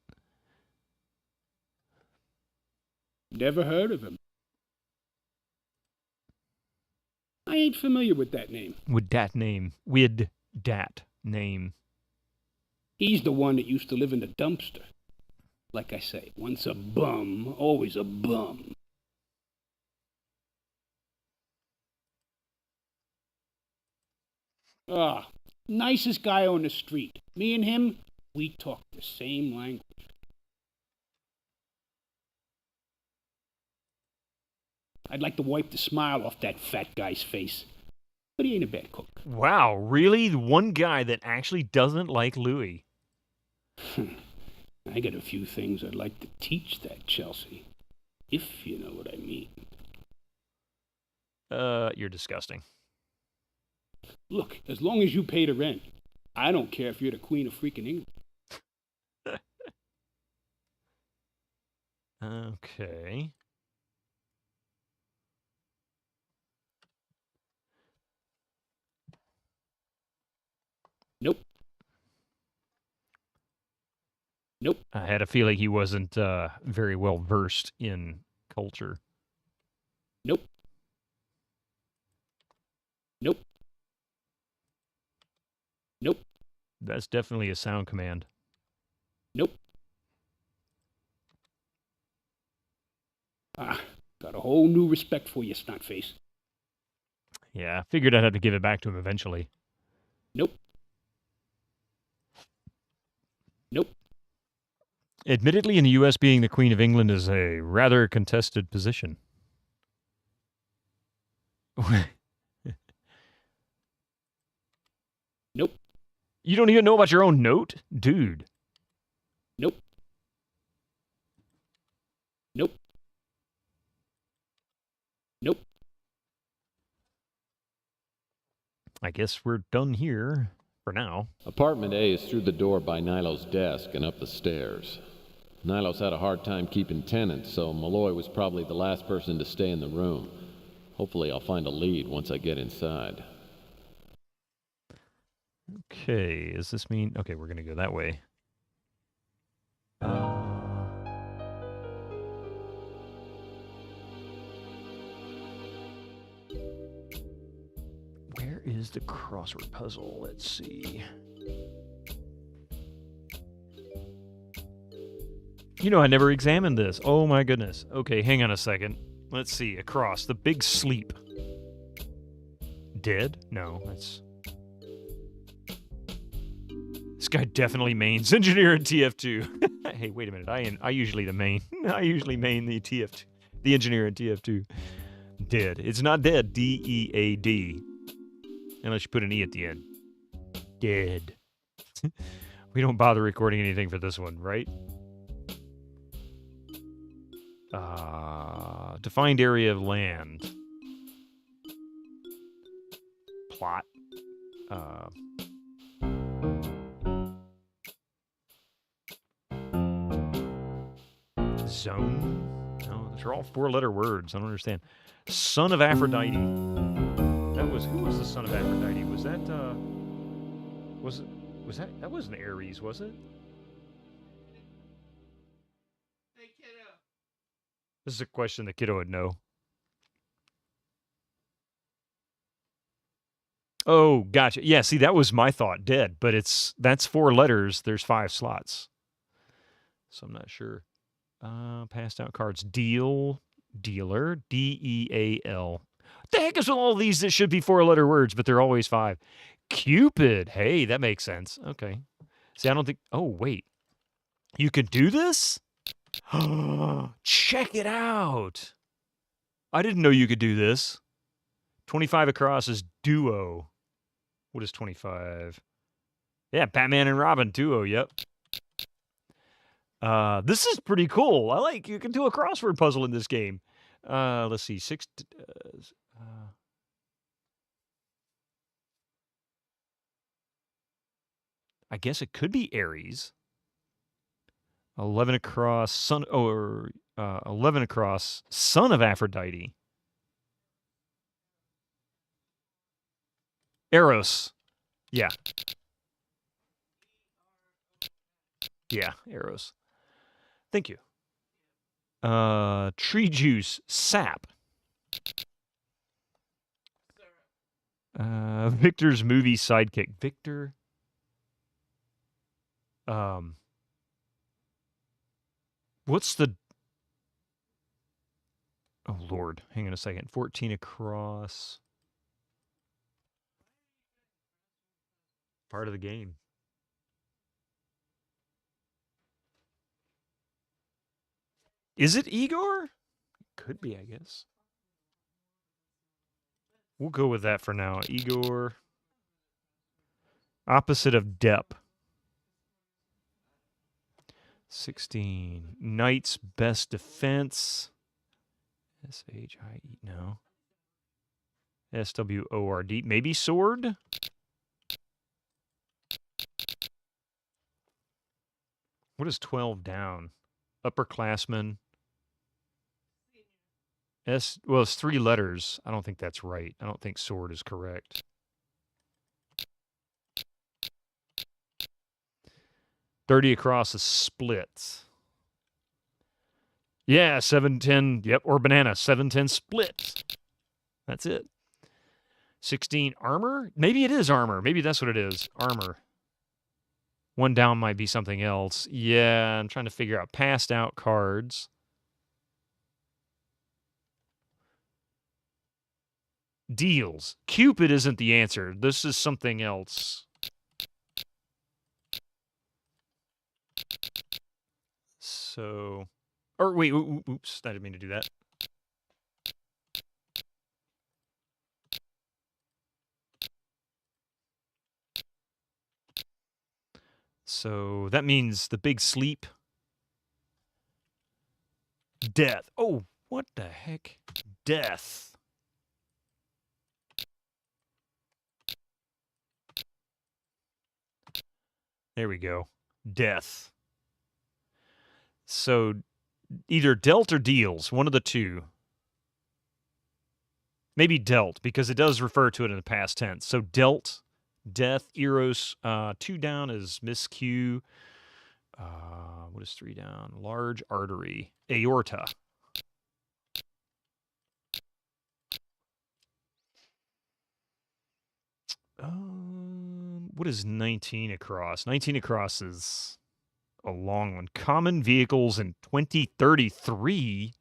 Never heard of him. I ain't familiar with that name. With that name. With that name. He's the one that used to live in the dumpster. Like I say, once a bum, always a bum. Ah, nicest guy on the street. Me and him, we talk the same language. I'd like to wipe the smile off that fat guy's face. But he ain't a bad cook. Wow, really? The one guy that actually doesn't like Louis. I got a few things I'd like to teach that Chelsea. If you know what I mean. You're disgusting. Look, as long as you pay the rent, I don't care if you're the Queen of freaking England. Okay. Nope. Nope. I had a feeling he wasn't very well versed in culture. Nope. Nope. Nope. That's definitely a sound command. Nope. Got a whole new respect for you, snotface. Yeah, I figured I'd have to give it back to him eventually. Nope. Nope. Admittedly, in the U.S., being the Queen of England is a rather contested position. Nope. You don't even know about your own note? Dude. Nope. Nope. Nope. I guess we're done here for now. Apartment A is through the door by Nilo's desk and up the stairs. Nilo's had a hard time keeping tenants, so Malloy was probably the last person to stay in the room. Hopefully I'll find a lead once I get inside. Okay, does this mean... Okay, we're going to go that way. Where is the crossword puzzle? Let's see. You know, I never examined this. Oh my goodness. Okay, hang on a second. Let's see. Across. The big sleep. Dead? No, that's... This guy definitely mains engineer in TF2. Hey, wait a minute. I usually the main. I usually main the TF2. The engineer in TF2. Dead. It's not dead. D-E-A-D. Unless you put an E at the end. Dead. We don't bother recording anything for this one, right? Defined area of land. Plot. Zone? No, those are all four-letter words. I don't understand. Son of Aphrodite. That was... Who was the son of Aphrodite? Was that, Was that... That wasn't Ares, was it? This is a question the kiddo would know. Oh, gotcha. Yeah, see, that was my thought. Dead. But that's 4 letters. There's 5 slots. So I'm not sure. Passed out cards. Deal. Dealer. D-E-A-L. What the heck is with all these that should be 4-letter words, but they're always 5? Cupid. Hey, that makes sense. Okay. See, I don't think... Oh, wait. You could do this? Check it out. I didn't know you could do this. 25 across is duo. What is 25? Yeah, Batman and Robin duo, yep. This is pretty cool. I like you can do a crossword puzzle in this game. Let's see. 6 I guess it could be Aries. 11 across, son, or 11 across, son of Aphrodite. Eros. Yeah. Yeah, Eros. Thank you. Tree juice, sap. Victor's movie sidekick. Victor. What's the... Oh, Lord. Hang on a second. 14 across. Part of the game. Is it Igor? Could be, I guess. We'll go with that for now. Igor. Opposite of Depp. 16. Knight's best defense. S-H-I-E. No. S-W-O-R-D. Maybe sword? What is 12 down? Upperclassman. Well, it's 3 letters. I don't think that's right. I don't think sword is correct. 30 across is split. Yeah, 710. Yep, or banana. 710 split. That's it. 16 armor? Maybe it is armor. Maybe that's what it is. Armor. 1 down might be something else. Yeah, I'm trying to figure out passed out cards. Deals. Cupid isn't the answer. This is something else. So, or wait, oops, I didn't mean to do that. So that means the big sleep. Death. Oh, what the heck? Death. There we go. Death. So either dealt or deals, one of the two. Maybe dealt, because it does refer to it in the past tense. So dealt, death, eros. 2 down is miscue. What is 3 down? Large artery. Aorta. What is 19 across? 19 across is a long one. Common vehicles in 2033?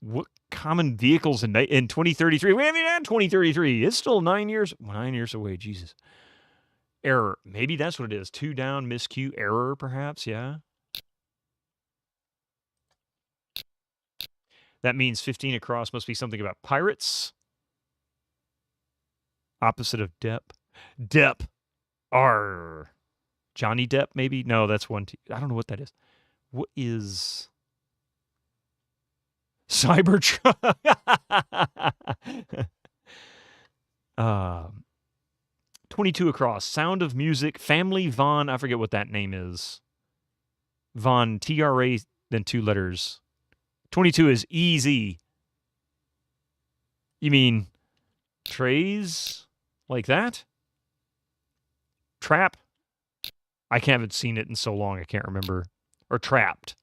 What common vehicles in 2033? We haven't even had 2033. It's still 9 years away. Jesus. Error. Maybe that's what it is. 2 down, miscue, error, perhaps. Yeah. That means 15 across must be something about pirates. Opposite of Depp. Depp. R. Johnny Depp, maybe? No, that's one. I don't know what that is. What is Cybertruck? 22 across. Sound of Music. Family Von. I forget what that name is. Von. TRA, then 2 letters. 22 is easy. You mean trays? Like that? Trap? I haven't seen it in so long, I can't remember. Or trapped.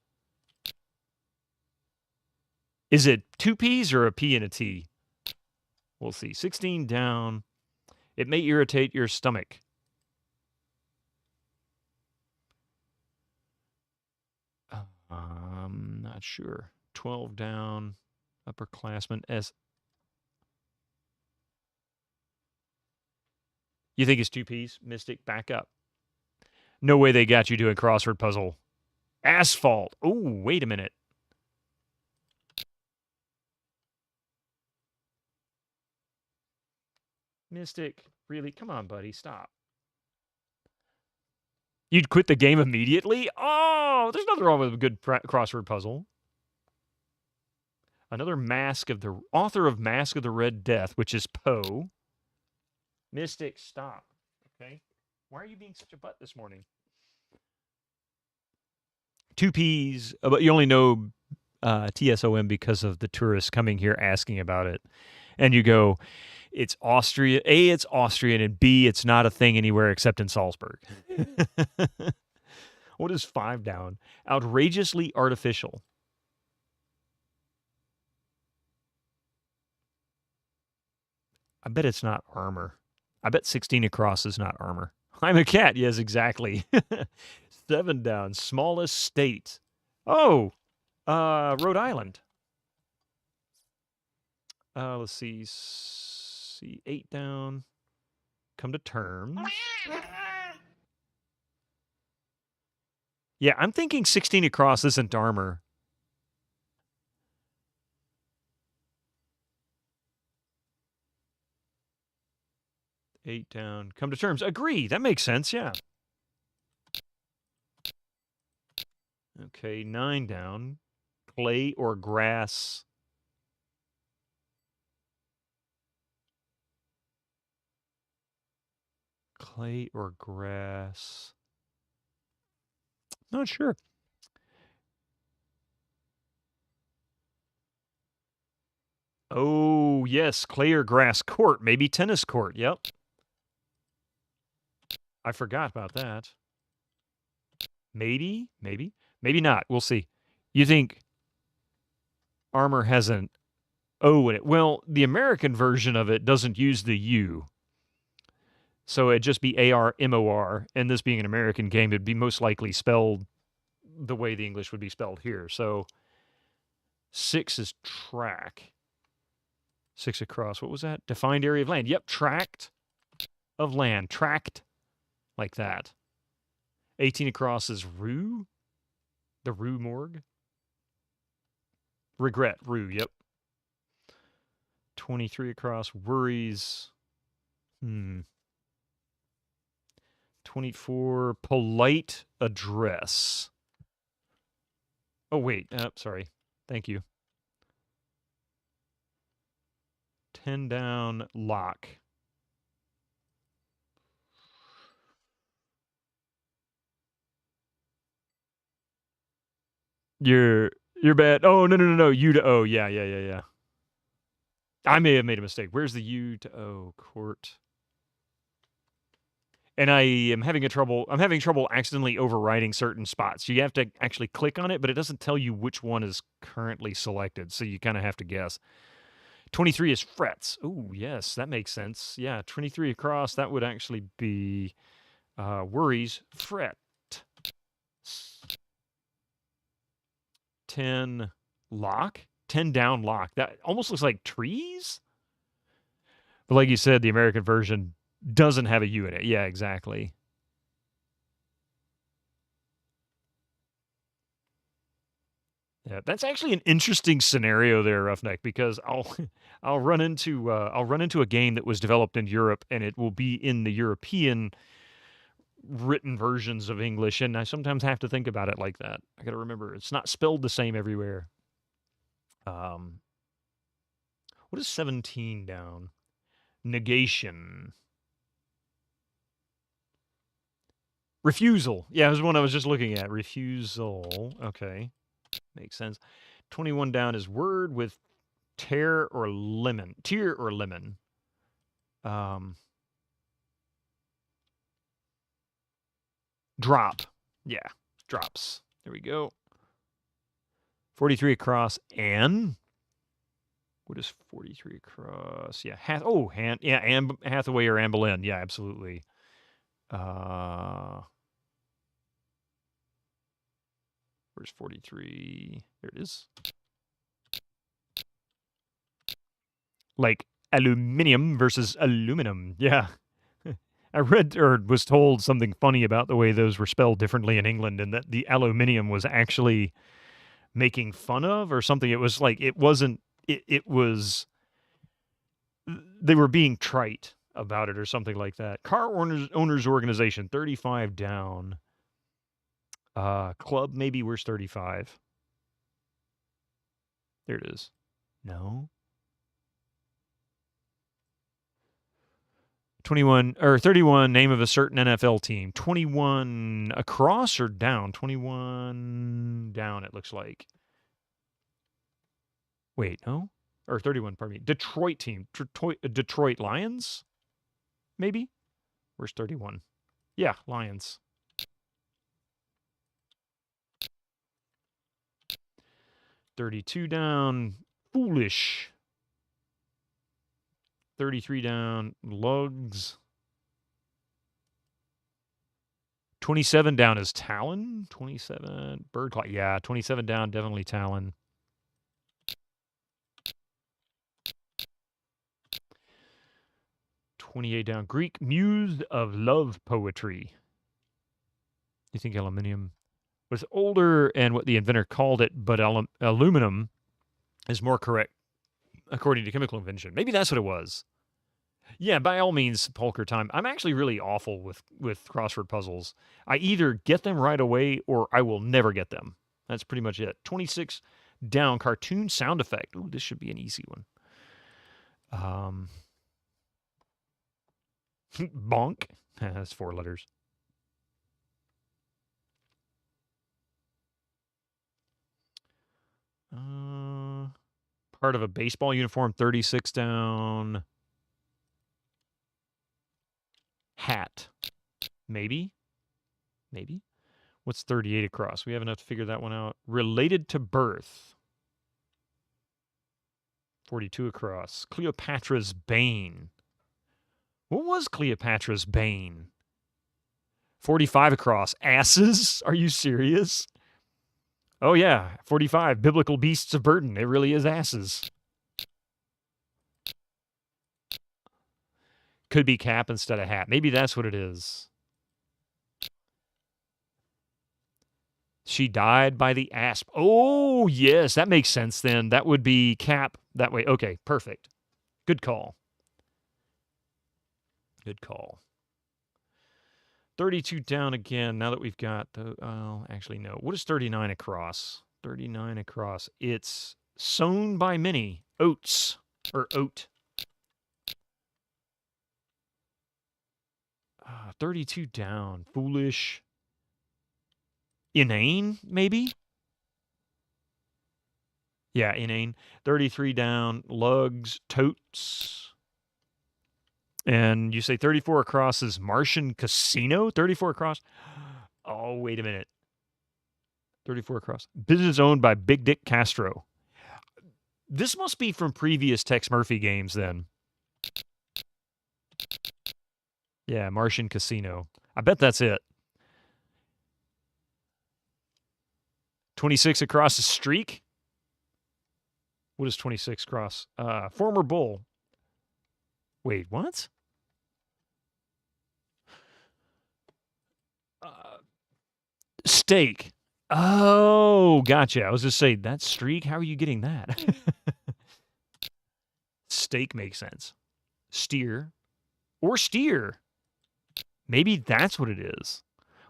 Is it 2 P's or a P and a T? We'll see. 16 down. It may irritate your stomach. Not sure. 12 down. Upperclassman S. You think it's 2 P's? Mystic, back up. No way they got you doing crossword puzzle. Asphalt. Oh, wait a minute. Mystic, really? Come on, buddy, stop. You'd quit the game immediately? Oh, there's nothing wrong with a good crossword puzzle. Another author of Mask of the Red Death, which is Poe. Mystic, stop. Okay? Why are you being such a butt this morning? 2 P's, but you only know TSOM because of the tourists coming here asking about it. And you go, it's Austria. A, it's Austrian, and B, it's not a thing anywhere except in Salzburg. What is 5 down? Outrageously artificial. I bet it's not armor. I bet 16 across is not armor. I'm a cat. Yes, exactly. 7 down. Smallest state. Oh, Rhode Island. Let's see. 8 down. Come to terms. Yeah, I'm thinking 16 across isn't armor. Eight down. Come to terms. Agree. That makes sense. Yeah. Okay. 9 down. Clay or grass. Clay or grass. Not sure. Oh, yes. Clay or grass court. Maybe tennis court. Yep. I forgot about that. Maybe. Maybe not. We'll see. You think armor has an O in it? Well, the American version of it doesn't use the U. So it'd just be ARMOR. And this being an American game, it'd be most likely spelled the way the English would be spelled here. So 6 is track. 6 across. What was that? Defined area of land. Yep. Tract of land. Tract. Like that. 18 across is Rue. The Rue Morgue. Regret, Rue, yep. 23 across, Worries. 24, Polite Address. Oh, wait. Sorry. Thank you. 10 down, Lock. You're bad. Oh, no. U to O. Yeah. I may have made a mistake. Where's the U to O? Court. And I'm having trouble accidentally overriding certain spots. You have to actually click on it, but it doesn't tell you which one is currently selected, so you kind of have to guess. 23 is frets. Oh, yes, that makes sense. Yeah, 23 across, that would actually be worries, fret. 10 lock, 10 down lock. That almost looks like trees. But like you said, the American version doesn't have a U in it. Yeah, exactly. Yeah, that's actually an interesting scenario there, Roughneck, because I'll run into a game that was developed in Europe, and it will be in the European written versions of English, and I sometimes have to think about it like that. I got to remember it's not spelled the same everywhere. What is 17 down? Negation. Refusal. Yeah, it was one I was just looking at. Refusal. Okay. Makes sense. 21 down is word with tear or lemon. Tear or lemon. Drop. Yeah. Drops. There we go. 43 across and what is 43 across? Yeah. Hathaway or Anne Boleyn. Yeah, absolutely. Where's 43? There it is. Like aluminium versus aluminum. Yeah. I read or was told something funny about the way those were spelled differently in England, and that the aluminium was actually making fun of or something. It was like, it wasn't, it was, they were being trite about it or something like that. Car owners organization, 35 down. Club, maybe. Where's 35? There it is. No. 21 or 31, name of a certain NFL team. 21 across or down? 21 down, it looks like. Wait, no? Or 31, pardon me. Detroit team. Detroit Lions? Maybe? Where's 31? Yeah, Lions. $32 down. Foolish. 33 down. Lugs. 27 down is Talon. 27. Birdclaw. Yeah, 27 down. Definitely Talon. $28 down. Greek muse of love poetry. You think aluminium was older and what the inventor called it, but aluminum is more correct according to chemical invention. Maybe that's what it was. Yeah, by all means, Polker time. I'm actually really awful with crossword puzzles. I either get them right away or I will never get them. That's pretty much it. 26 down. Cartoon sound effect. Ooh, this should be an easy one. Bonk. That's 4 letters. Part of a baseball uniform, 36 down. Hat. Maybe? What's 38 across? We have enough to figure that one out. Related to birth. 42 across. Cleopatra's Bane. What was Cleopatra's Bane? 45 across. Asses? Are you serious? Oh, yeah. 45. Biblical beasts of burden. It really is asses. Could be cap instead of hat. Maybe that's what it is. She died by the asp. Oh, yes, that makes sense then. That would be Cap that way. Okay, perfect. Good call. Good call. 32 down again now that we've got the... actually, no. What is 39 across? 39 across. It's sown by many. Oats. Or oat. 32 down. Foolish. Inane, maybe? Yeah, inane. 33 down. Lugs. Totes. And you say 34 across is Martian Casino? 34 across? Oh, wait a minute. 34 across. Business owned by Big Dick Castro. This must be from previous Tex Murphy games then. Yeah, Martian Casino. I bet that's it. 26 across a streak? What is 26 across? Former bull. Wait, what? Steak. Oh, gotcha. I was just saying, that streak? How are you getting that? Steak makes sense. Steer. Or steer. Maybe that's what it is.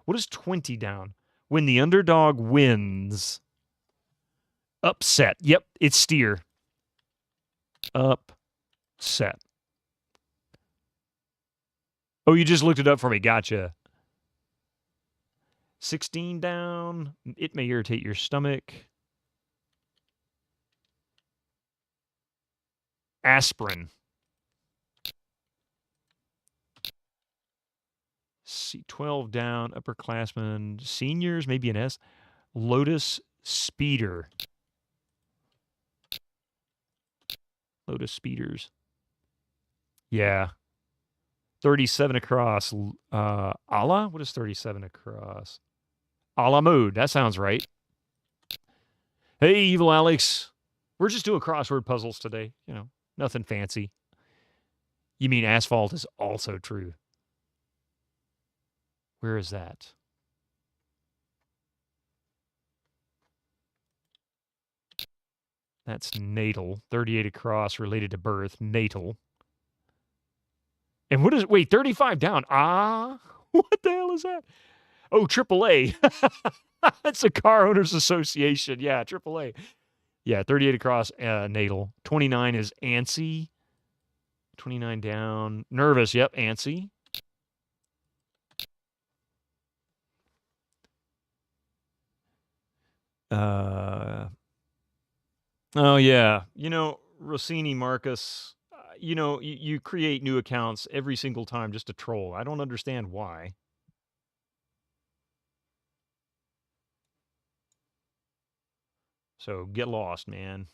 What is 20 down? When the underdog wins. Upset. Yep, it's steer. Upset. Oh, you just looked it up for me. Gotcha. 16 down. It may irritate your stomach. Aspirin. See, 12 down. Upperclassmen. Seniors, maybe an S. Lotus Speeder. Lotus Speeders. Yeah. 37 across. Allah? What is 37 across? A la mode. That sounds right. Hey, Evil Alex. We're just doing crossword puzzles today. You know, nothing fancy. You mean asphalt is also true. Where is that? That's natal. 38 across related to birth. Natal. And what is... Wait, 35 down. What the hell is that? Oh, AAA. That's a Car Owners Association. Yeah, AAA. Yeah, 38 across, natal. 29 is antsy. 29 down. Nervous. Yep, antsy. Oh, yeah. You know, Rossini, Marcus, you know, you create new accounts every single time just to troll. I don't understand why. So get lost, man.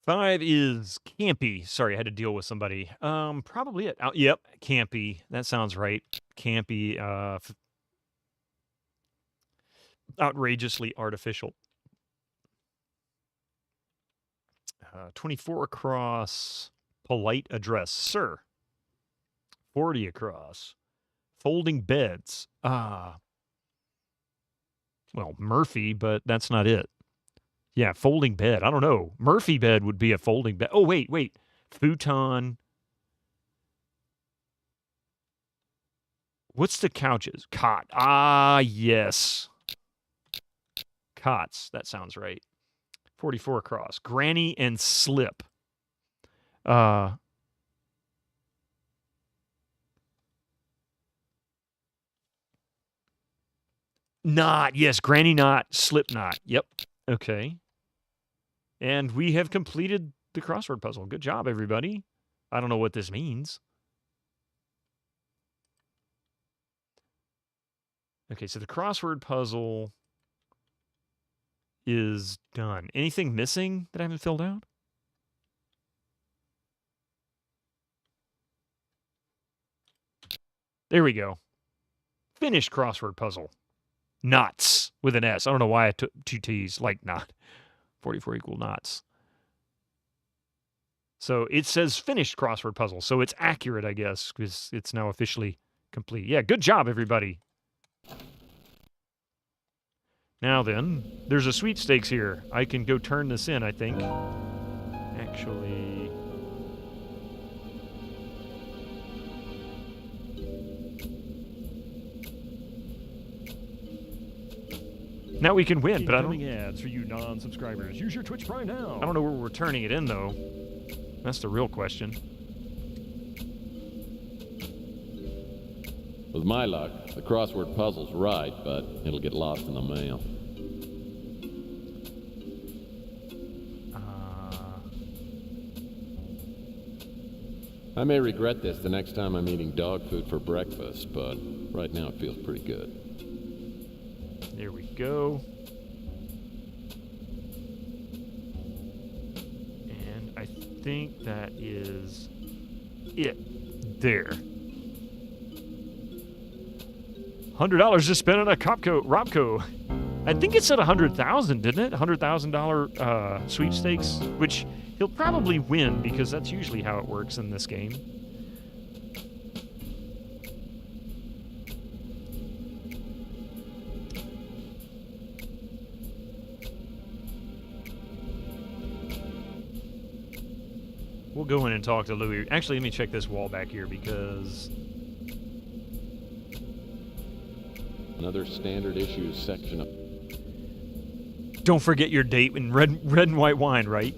Five is campy. Sorry, I had to deal with somebody. Probably it. Yep, campy. That sounds right. Campy. Outrageously artificial. 24 across. Polite address, sir. 40 across. Folding beds. Well, Murphy, but that's not it. Yeah, folding bed. I don't know. Murphy bed would be a folding bed. Oh, wait. Futon. What's the couches? Cot. Yes. Cots. That sounds right. 44 across. Granny and slip. Knot. Yes, granny knot, slip knot. Yep. Okay. And we have completed the crossword puzzle. Good job, everybody. I don't know what this means. Okay, so the crossword puzzle is done. Anything missing that I haven't filled out? There we go. finished crossword puzzle. Knots with an S. I don't know why I took 2 T's, like not. 44 equal knots. So it says finished crossword puzzle. So it's accurate, I guess, because it's now officially complete. Yeah, good job, everybody. Now then, there's a sweepstakes here. I can go turn this in, I think. Actually... Now we can win, but I don't... ads for you non-subscribers. Use your Twitch Prime now. I don't know where we're turning it in, though. That's the real question. With my luck, the crossword puzzle's right, but it'll get lost in the mail. I may regret this the next time I'm eating dog food for breakfast, but right now it feels pretty good. There we go. And I think that is it. There. $100 to spend on a Robco. I think it said 100,000, didn't it? $100,000 sweepstakes, which he'll probably win because that's usually how it works in this game. We'll go in and talk to Louis. Actually, let me check this wall back here because... Another standard issues section of... Don't forget your date in red and white wine, right?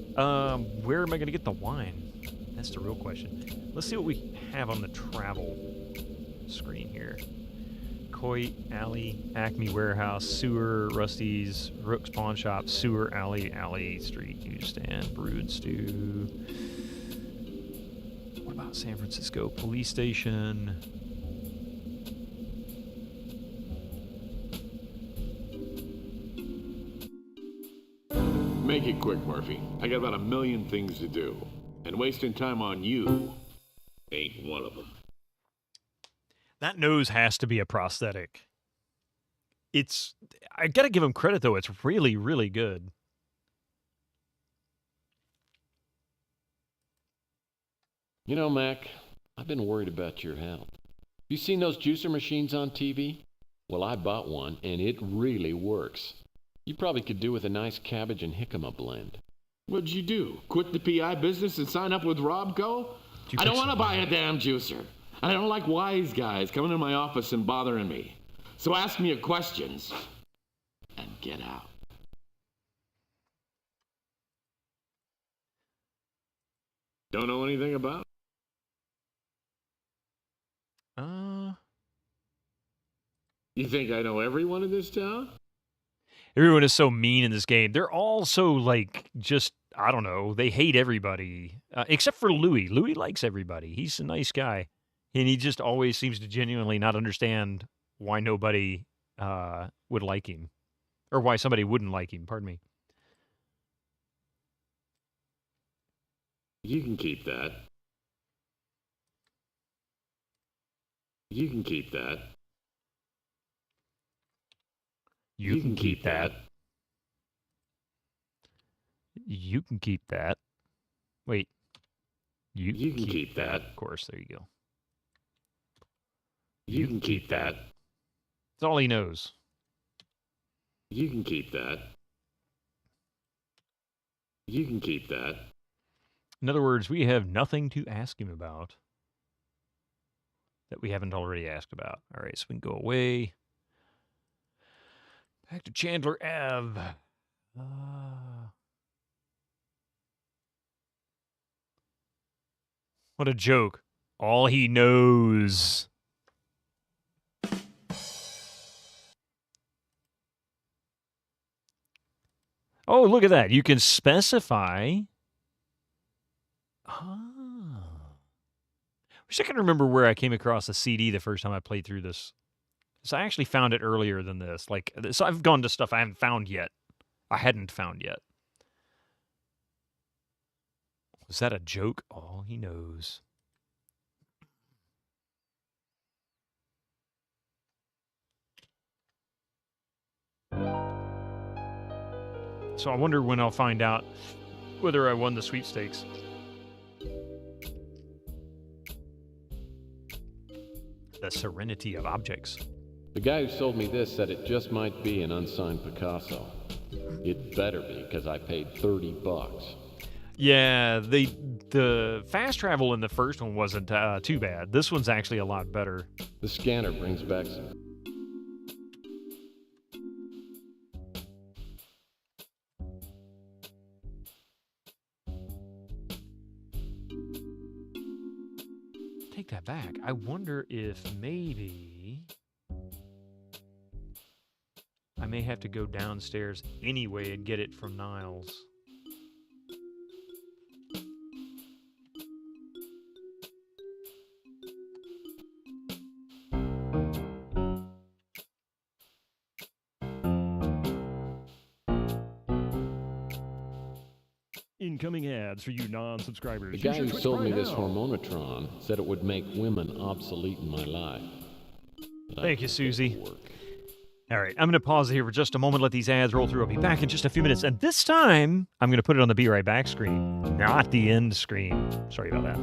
Where am I going to get the wine? That's the real question. Let's see what we have on the travel screen here. Coit Alley, Acme Warehouse, Sewer, Rusty's, Rook's Pawn Shop, Sewer Alley, Alley Street, Newsstand, Brood Stew. What about San Francisco Police Station? Make it quick, Murphy. I got about 1 million things to do. And wasting time on you ain't one of them. That nose has to be a prosthetic. I gotta give him credit, though. It's really, really good. You know, Mac, I've been worried about your health. You seen those juicer machines on TV? Well, I bought one, and it really works. You probably could do with a nice cabbage and jicama blend. What'd you do? Quit the PI business and sign up with Robco? I don't want to buy a damn juicer. I don't like wise guys coming in my office and bothering me. So ask me your questions and get out. Don't know anything about it? You think I know everyone in this town? Everyone is so mean in this game. They're all so, like, just, I don't know, they hate everybody. Except for Louis. Louis likes everybody. He's a nice guy. And he just always seems to genuinely not understand why nobody would like him. Or why somebody wouldn't like him, pardon me. You can keep that. You can keep that. You can keep that. You can keep that. Wait. You can keep that. Of course, there you go. You can keep that. That's all he knows. You can keep that. You can keep that. In other words, we have nothing to ask him about that we haven't already asked about. All right, so we can go away. Back to Chandler Ave. What a joke. All he knows. Oh, look at that. You can specify. Wish I can remember where I came across a CD the first time I played through this. So I actually found it earlier than this. So I've gone to stuff I haven't found yet. I hadn't found yet. Was that a joke? All he knows. So I wonder when I'll find out whether I won the sweepstakes. The serenity of objects. The guy who sold me this said it just might be an unsigned Picasso. It better be, because I paid $30. Yeah, the fast travel in the first one wasn't too bad. This one's actually a lot better. The scanner brings back some... Take that back. I wonder if maybe I may have to go downstairs anyway and get it from Niles. Incoming ads for you non-subscribers. The guy who sold me this hormonotron said it would make women obsolete in my life. Thank you, Susie. All right, I'm going to pause here for just a moment, let these ads roll through. I'll be back in just a few minutes, and this time, I'm going to put it on the Be Right Back screen, not the end screen. Sorry about that.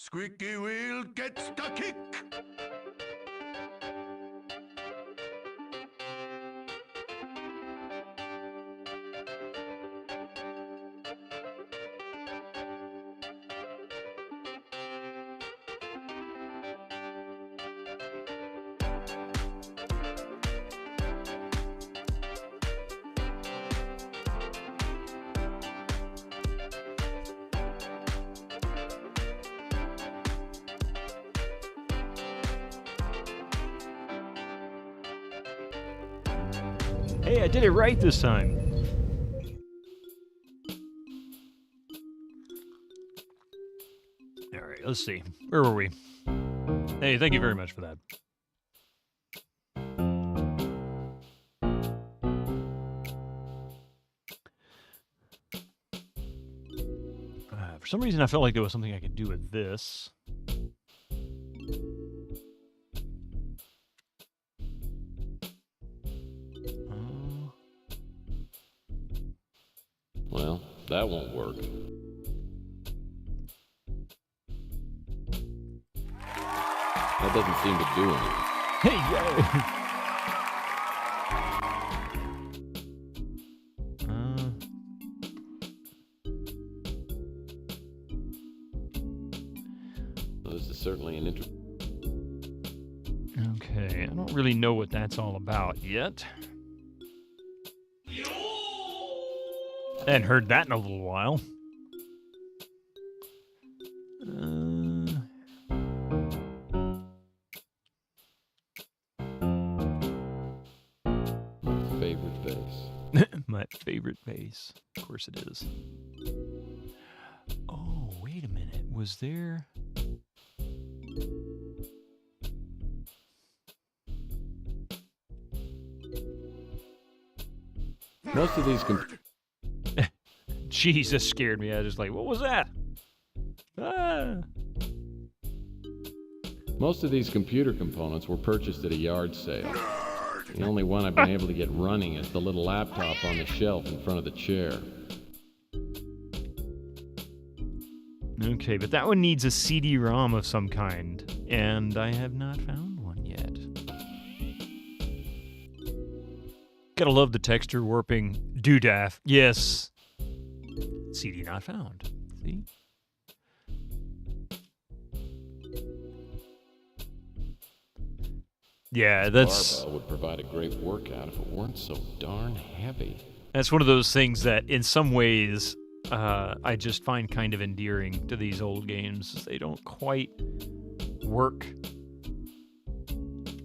Squeaky wheel gets the kick. Hey, I did it right this time. All right, let's see. Where were we? Hey, thank you very much for that. For some reason, I felt like there was something I could do with this. Well, that won't work. That doesn't seem to do anything. Hey, yo! This is certainly an interesting... Okay, I don't really know what that's all about yet. I hadn't heard that in a little while. My favorite vase. My favorite vase. Of course it is. Oh, wait a minute. Was there... Most of these... Jesus scared me. I was just like, what was that? Ah. Most of these computer components were purchased at a yard sale. The only one I've been able to get running is the little laptop on the shelf in front of the chair. Okay, but that one needs a CD-ROM of some kind, and I have not found one yet. Gotta love the texture warping doodah. Yes. CD not found. See? Yeah, that's... Barbell would provide a great workout if it weren't so darn heavy. That's one of those things that, in some ways, I just find kind of endearing to these old games. They don't quite work.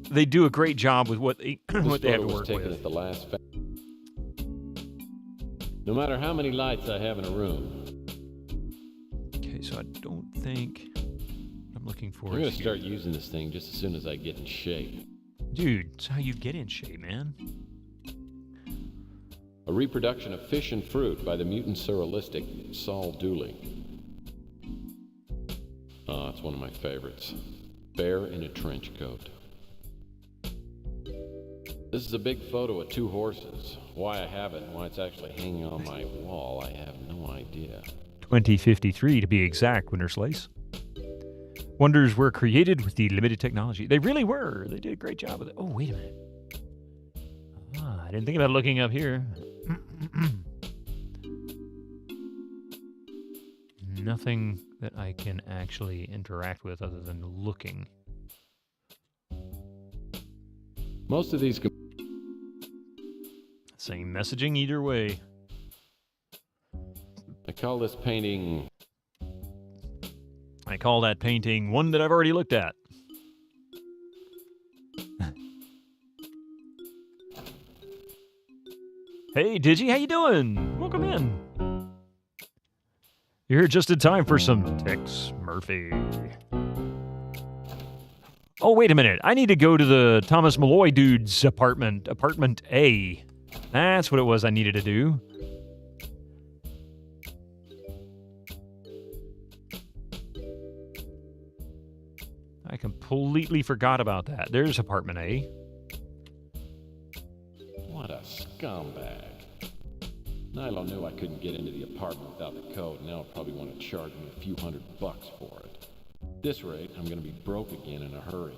They do a great job with what they what they have to work with. At the last no matter how many lights I have in a room. Okay, so I don't think I'm looking for. I'm gonna start using this thing just as soon as I get in shape. Dude, it's how you get in shape, man. A reproduction of Fish and Fruit by the mutant surrealistic Saul Dooley. Oh, it's one of my favorites. Bear in a trench coat. This is a big photo of two horses. Why I have it and why it's actually hanging on my wall, I have no idea. 2053 to be exact, Winter Slice. Wonders were created with the limited technology. They really were. They did a great job with it. Oh, wait a minute. I didn't think about looking up here. Nothing that I can actually interact with other than looking. Most of these... Same messaging either way. I call this painting... I call that painting one that I've already looked at. Hey, Digi, how you doing? Welcome in. You're here just in time for some Tex Murphy. Oh, wait a minute. I need to go to the Thomas Malloy dude's apartment. Apartment A. That's what it was I needed to do. I completely forgot about that. There's apartment A. What a scumbag. Nylon knew I couldn't get into the apartment without the code, and now he'll probably want to charge me a few $100 for it. At this rate, I'm going to be broke again in a hurry.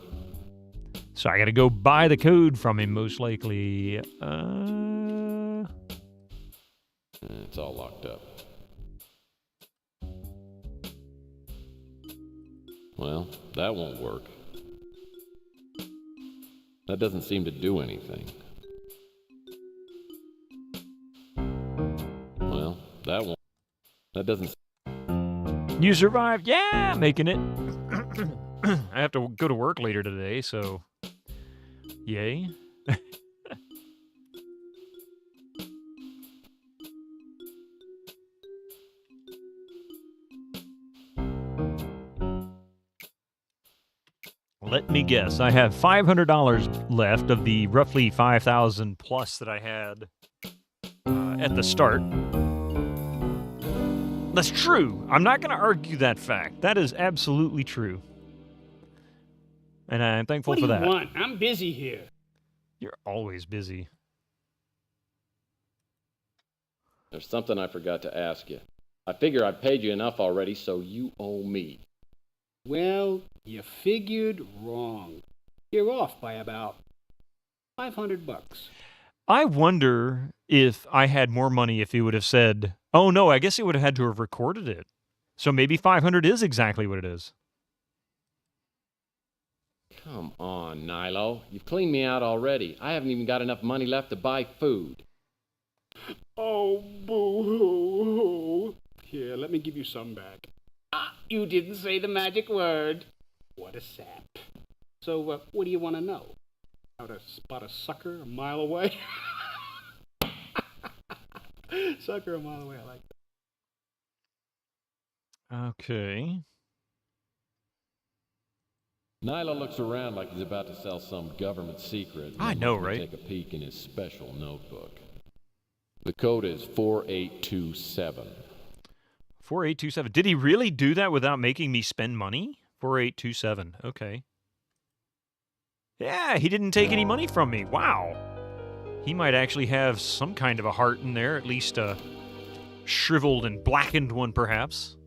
So I got to go buy the code from him, most likely. It's all locked up. Well, that won't work. That doesn't seem to do anything. Well, that won't. That doesn't... You survived? Yeah, making it. I have to go to work later today, so... Yay. me guess. I have $500 left of the roughly 5,000 plus that I had at the start. That's true. I'm not going to argue that fact. That is absolutely true. And I'm thankful for that. What do you want? I'm busy here. You're always busy. There's something I forgot to ask you. I figure I paid you enough already, so you owe me. Well, you figured wrong. You're off by about $500. I wonder if I had more money if he would have said, oh no, I guess he would have had to have recorded it. So maybe 500 is exactly what it is. Come on, Nilo. You've cleaned me out already. I haven't even got enough money left to buy food. Oh, boo-hoo. Here, let me give you some back. Ah, you didn't say the magic word. What a sap. So, what do you want to know? How to spot a sucker a mile away? Sucker a mile away, I like that. Okay. Nilo looks around like he's about to sell some government secret. I know, right? Take a peek in his special notebook. The code is 4827. 4827. Did he really do that without making me spend money? 4827. Okay. Yeah, he didn't take any money from me. Wow. He might actually have some kind of a heart in there, at least a shriveled and blackened one, perhaps.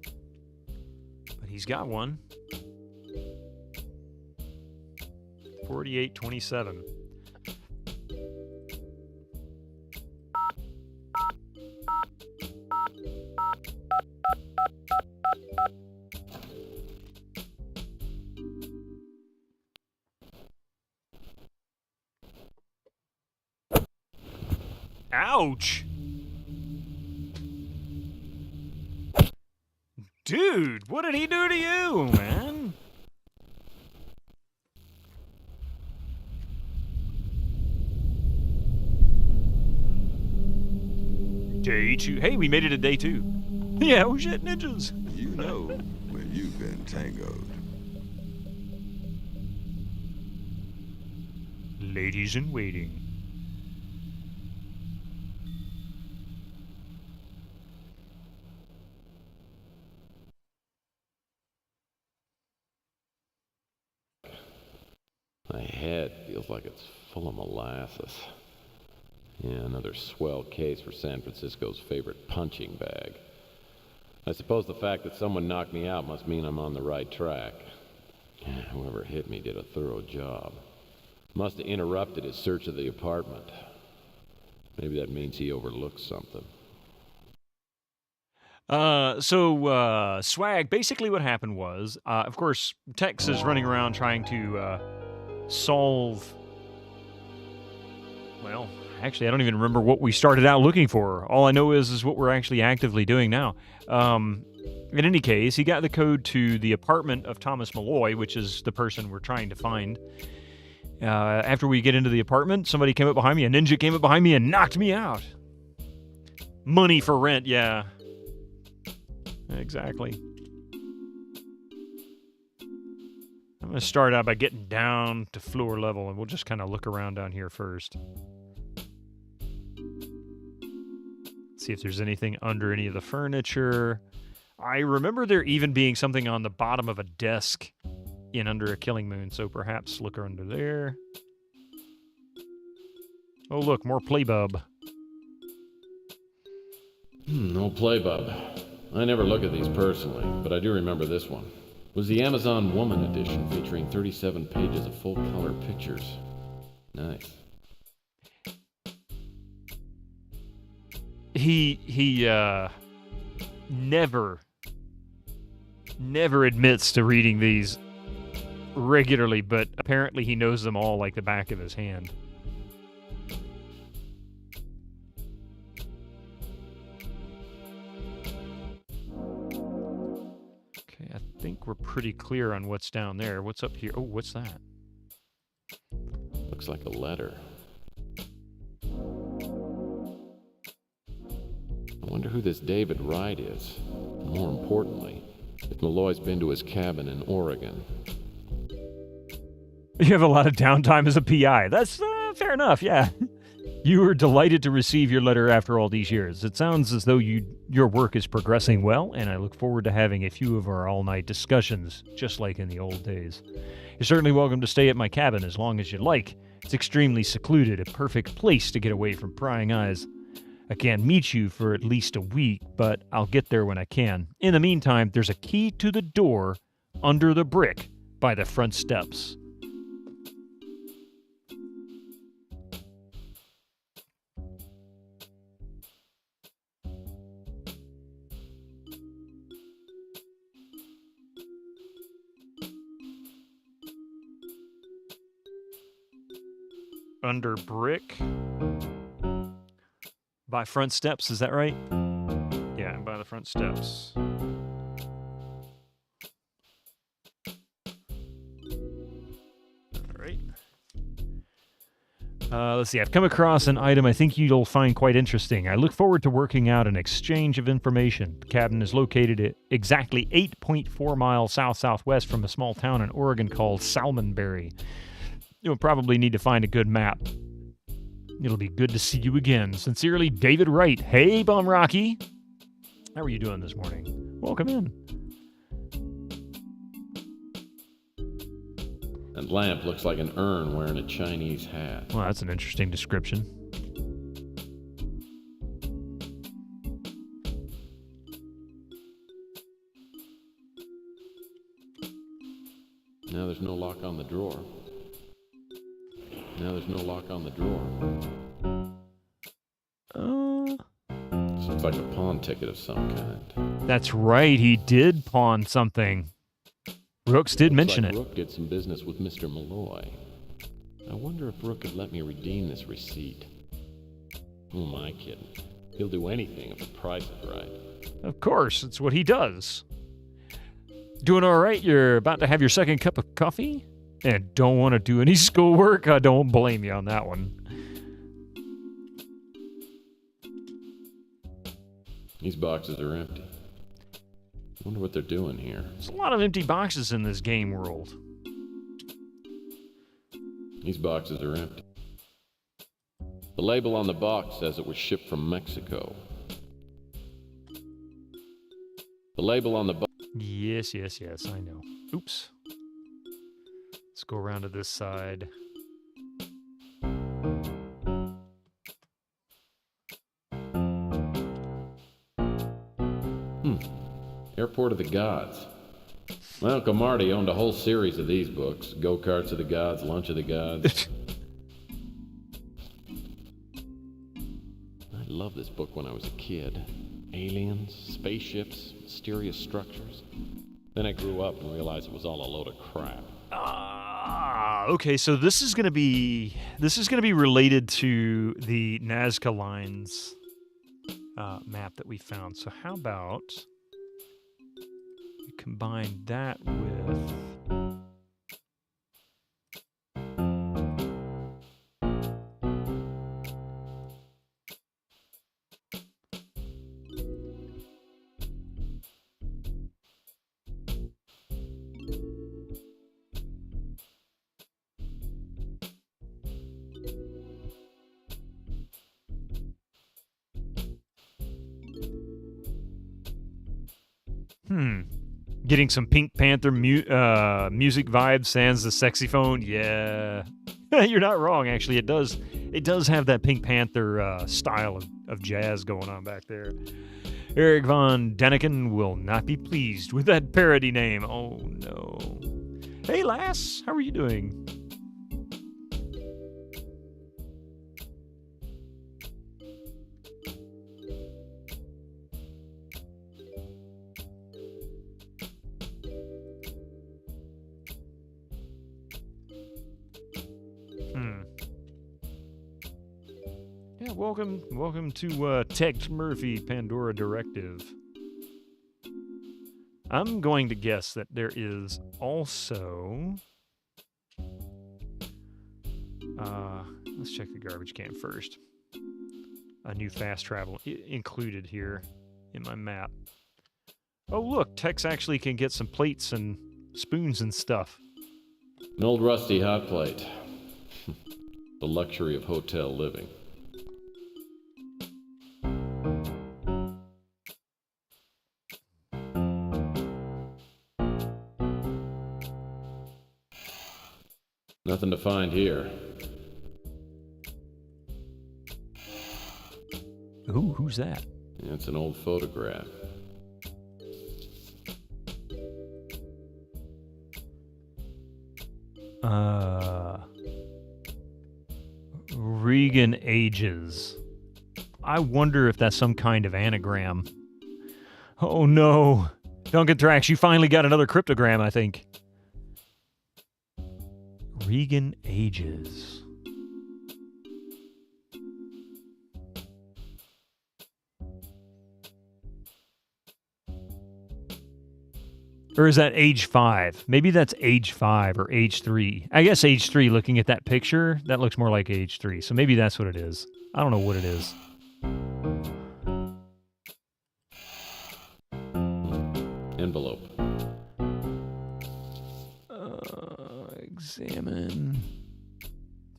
But he's got one. 4827. Ouch! Dude, what did he do to you, man? Day 2. Hey, we made it to day 2. Yeah, oh shit, ninjas. You know when you've been tangoed. Ladies in waiting. My head feels like it's full of molasses. Yeah, another swell case for San Francisco's favorite punching bag. I suppose the fact that someone knocked me out must mean I'm on the right track. Yeah, whoever hit me did a thorough job. Must have interrupted his search of the apartment. Maybe that means he overlooked something. Swag, basically what happened was, of course, Tex is running around trying to solve... Well, actually, I don't even remember what we started out looking for. All I know is what we're actually actively doing now. In any case, he got the code to the apartment of Thomas Malloy, which is the person we're trying to find. After we get into the apartment, somebody came up behind me, a ninja came up behind me and knocked me out. Money for rent, yeah. Exactly. I'm going to start out by getting down to floor level, and we'll just kind of look around down here first. See if there's anything under any of the furniture. I remember there even being something on the bottom of a desk in Under a Killing Moon, so perhaps look under there. Oh, look, more Playbub. No Playbub. I never look at these personally, but I do remember this one. It was the Amazon Woman edition featuring 37 pages of full-color pictures. Nice. He never admits to reading these regularly, but apparently he knows them all like the back of his hand. Okay, I think we're pretty clear on what's down there. What's up here? Oh, what's that? Looks like a letter. I wonder who this David Wright is. More importantly, if Malloy's been to his cabin in Oregon. You have a lot of downtime as a PI. That's fair enough, yeah. You were delighted to receive your letter after all these years. It sounds as though your work is progressing well, and I look forward to having a few of our all-night discussions, just like in the old days. You're certainly welcome to stay at my cabin as long as you like. It's extremely secluded, a perfect place to get away from prying eyes. I can't meet you for at least a week, but I'll get there when I can. In the meantime, there's a key to the door under the brick by the front steps. Under brick by front steps, is that right? Yeah, by the front steps. All right. Let's see. I've come across an item I think you'll find quite interesting. I look forward to working out an exchange of information. The cabin is located at exactly 8.4 miles south-southwest from a small town in Oregon called Salmonberry. You'll probably need to find a good map. It'll be good to see you again. Sincerely, David Wright. Hey, Bum Rocky. How are you doing this morning? Welcome in. That lamp looks like an urn wearing a Chinese hat. Well, that's an interesting description. Now there's no lock on the drawer. Now there's no lock on the drawer. This looks like a pawn ticket of some kind. That's right, he did pawn something. Brooks did mention it. Rook did some business with Mr. Malloy. I wonder if Rook could let me redeem this receipt. Who am I kidding? He'll do anything if the price is right. Of course, it's what he does. Doing all right? You're about to have your second cup of coffee? And don't want to do any schoolwork? I don't blame you on that one. These boxes are empty. Wonder what they're doing here. There's a lot of empty boxes in this game world. These boxes are empty. The label on the box says it was shipped from Mexico. The label on the box... Yes, I know. Oops. Let's go around to this side. Airport of the Gods. My Uncle Marty owned a whole series of these books. Go-Karts of the Gods, Lunch of the Gods. I loved this book when I was a kid. Aliens, spaceships, mysterious structures. Then I grew up and realized it was all a load of crap. Okay, so this is gonna be related to the Nazca Lines map that we found. So how about we combine that with getting some Pink Panther music vibes, sans the sexy phone. Yeah, you're not wrong. Actually, it does have that Pink Panther style of jazz going on back there. Eric Von Daniken will not be pleased with that parody name. Oh no. Hey lass, how are you doing? Yeah, welcome to Tex Murphy, Pandora Directive. I'm going to guess that there is also... let's check the garbage can first. A new fast travel included here in my map. Oh look, Tex actually can get some plates and spoons and stuff. An old rusty hot plate. The luxury of hotel living. Nothing to find here. Ooh, who's that? It's an old photograph. Regan Ages. I wonder if that's some kind of anagram. Oh no. Duncan Thrax, you finally got another cryptogram, I think. Regan Ages. Or is that age 5? Maybe that's age 5 or age 3. I guess age 3, looking at that picture, that looks more like age 3. So maybe that's what it is. I don't know what it is. Envelope. Examine.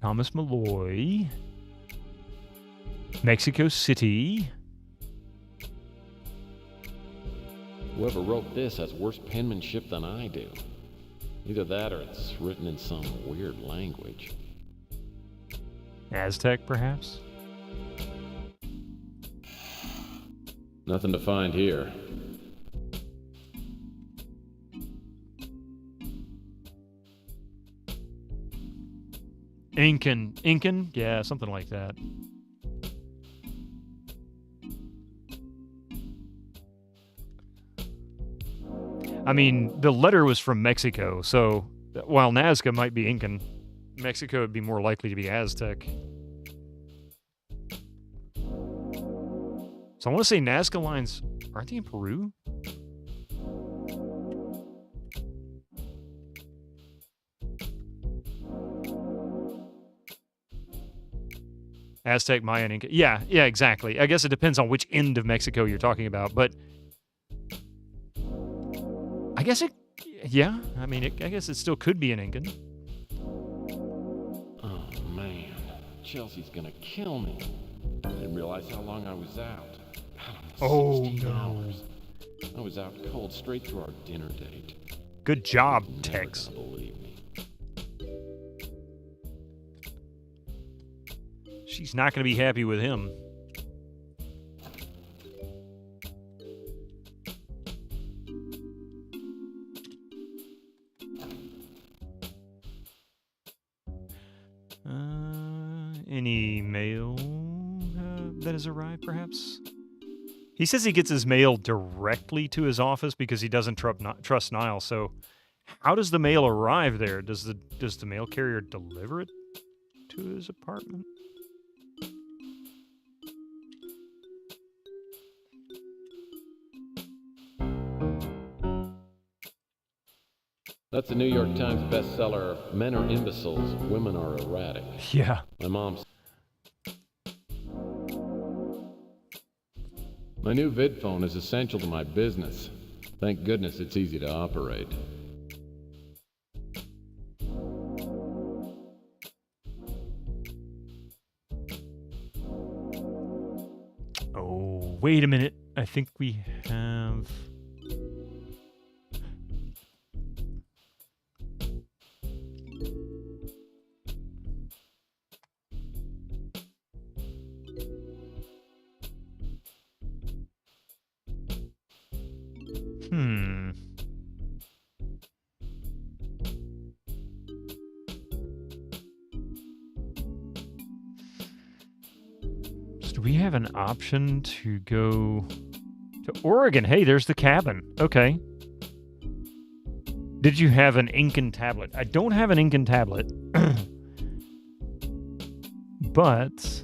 Thomas Malloy. Mexico City. Whoever wrote this has worse penmanship than I do. Either that or it's written in some weird language. Aztec, perhaps? Nothing to find here. Incan? Yeah, something like that. I mean, the letter was from Mexico, so while Nazca might be Incan, Mexico would be more likely to be Aztec. So I want to say Nazca lines, aren't they in Peru? Aztec, Mayan, Inca. Yeah, exactly. I guess it depends on which end of Mexico you're talking about, but I guess it, yeah. I mean, I guess it still could be an Incan. Oh, man. Chelsea's gonna kill me. I didn't realize how long I was out. Oh, 16 no. hours. I was out cold straight through our dinner date. Good job, You're never Tex. gonna believe me. She's not going to be happy with him. Any mail that has arrived, perhaps? He says he gets his mail directly to his office because he doesn't trust Niall. So, how does the mail arrive there? Does the mail carrier deliver it to his apartment? That's the New York Times bestseller, Men Are Imbeciles, Women Are Erratic. Yeah. My mom's... My new vid phone is essential to my business. Thank goodness it's easy to operate. Oh, wait a minute. I think we have... So do we have an option to go to Oregon? Hey, there's the cabin. Okay. Did you have an Incan tablet? I don't have an Incan tablet. But...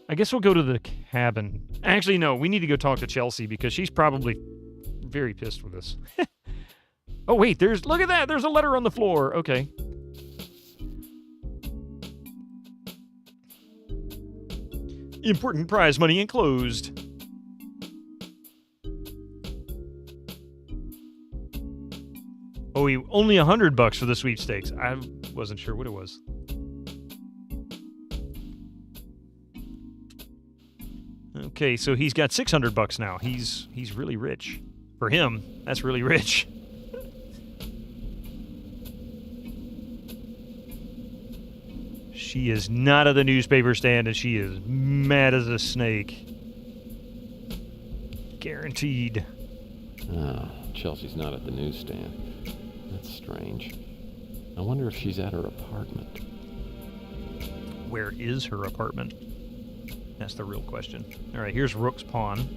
I guess we'll go to the cabin. Actually, no, we need to go talk to Chelsea because she's probably very pissed with us. Oh, wait, look at that. There's a letter on the floor. Okay. Important prize money enclosed. Oh, only $100 for the sweepstakes. I wasn't sure what it was. Okay, so he's got $600 now. He's really rich. For him, that's really rich. She is not at the newspaper stand, and she is mad as a snake. Guaranteed. Oh, Chelsea's not at the newsstand. That's strange. I wonder if she's at her apartment. Where is her apartment? That's the real question. All right, here's Rook's pawn.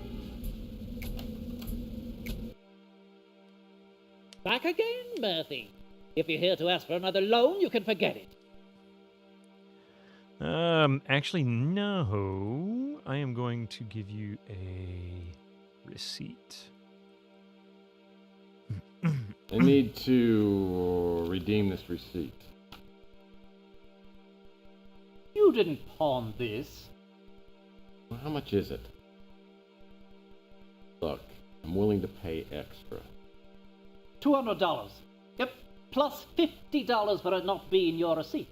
Back again, Murphy. If you're here to ask for another loan, you can forget it. Actually, no. I am going to give you a receipt. I need to redeem this receipt. You didn't pawn this. Well, how much is it? Look, I'm willing to pay extra. $200. Yep, plus $50 for it not being your receipt.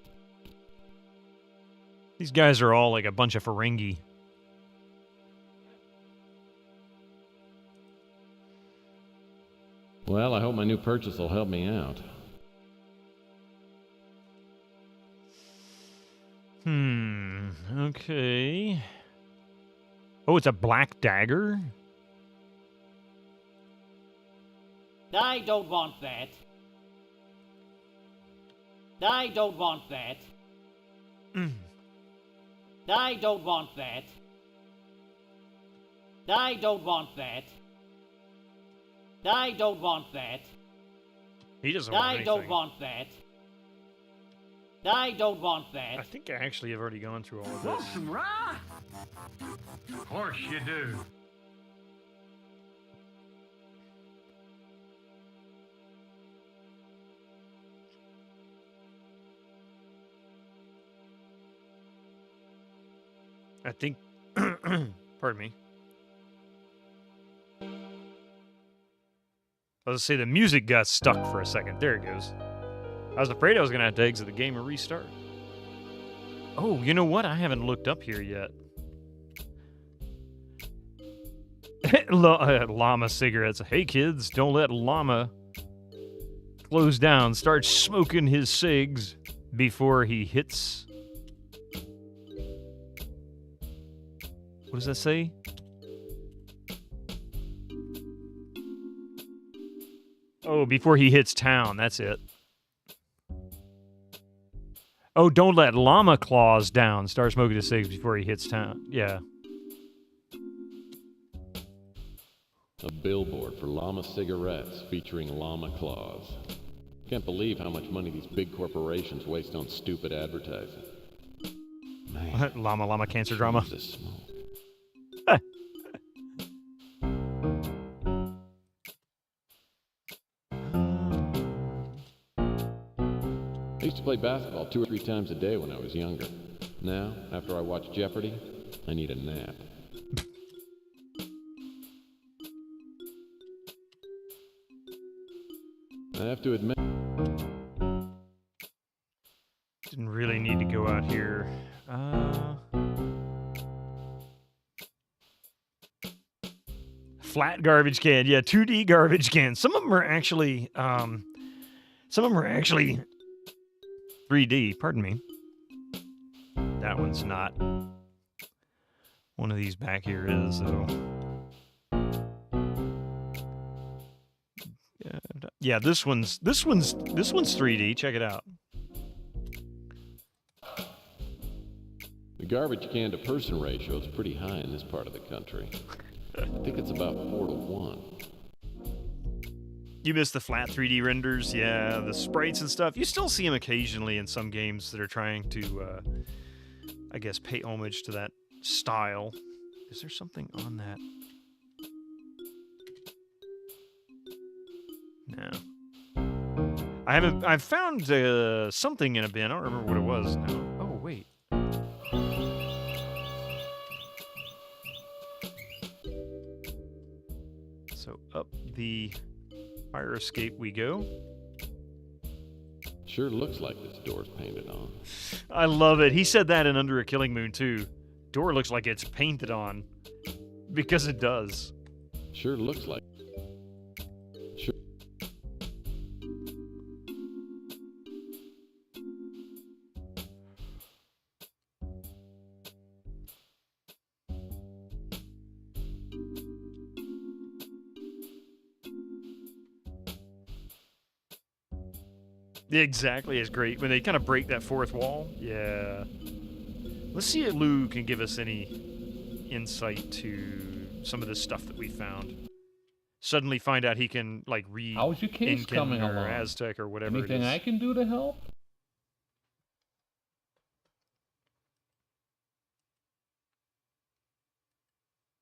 These guys are all like a bunch of Ferengi. Well, I hope my new purchase will help me out. Okay. Oh, it's a black dagger? I don't want that. I don't want that. I don't want that. I don't want that. I don't want that. He doesn't want anything. I don't want that. I don't want that. I think I actually have already gone through all of Want this. some rye? Of course you do. I think, pardon me. I was going to say the music got stuck for a second. There it goes. I was afraid I was going to have to exit the game and restart. Oh, you know what? I haven't looked up here yet. Llama cigarettes. Hey, kids, don't let Llama close down. Start smoking his cigs before he hits... What does that say? Oh, before he hits town. That's it. Oh, don't let Llama claws down. Start smoking his cigs before he hits town. Yeah. A billboard for Llama cigarettes featuring llama claws. Can't believe how much money these big corporations waste on stupid advertising. Man, llama cancer drama. I used to play basketball 2 or 3 times a day when I was younger. Now, after I watch Jeopardy, I need a nap. I have to admit... Didn't really need to go out here. Flat garbage can. Yeah, 2D garbage can. Some of them are actually... 3D, pardon me. That one's not. One of these back here is, though. Yeah, this one's 3D. Check it out. The garbage can to person ratio is pretty high in this part of the country. I think it's about 4 to 1. You missed the flat 3D renders, yeah, the sprites and stuff. You still see them occasionally in some games that are trying to, I guess, pay homage to that style. Is there something on that? No. I've found something in a bin. I don't remember what it was now. Oh, wait. So up the fire escape we go. Sure looks like this door's painted on. I love it. He said that in Under a Killing Moon, too. Door looks like it's painted on. Because it does. Sure looks like. Sure. Exactly, it's great. When they kind of break that fourth wall. Yeah. Let's see if Lou can give us any insight to some of this stuff that we found. Suddenly find out he can, like, read How's your case Incan coming or along? Aztec or whatever it Anything is. I can do to help?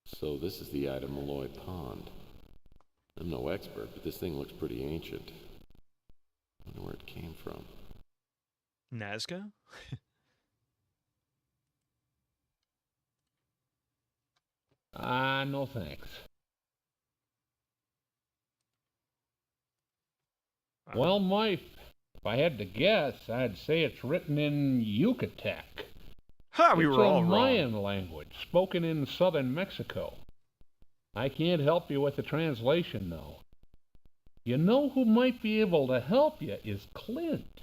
So this is the Ida Malloy Pond. I'm no expert, but this thing looks pretty ancient. I wonder where it came from. Nazca? No thanks. Well, Mike, if I had to guess, I'd say it's written in Yucatec. Ha, we were all It's a wrong. Mayan language, spoken in southern Mexico. I can't help you with the translation, though. You know who might be able to help you is Clint.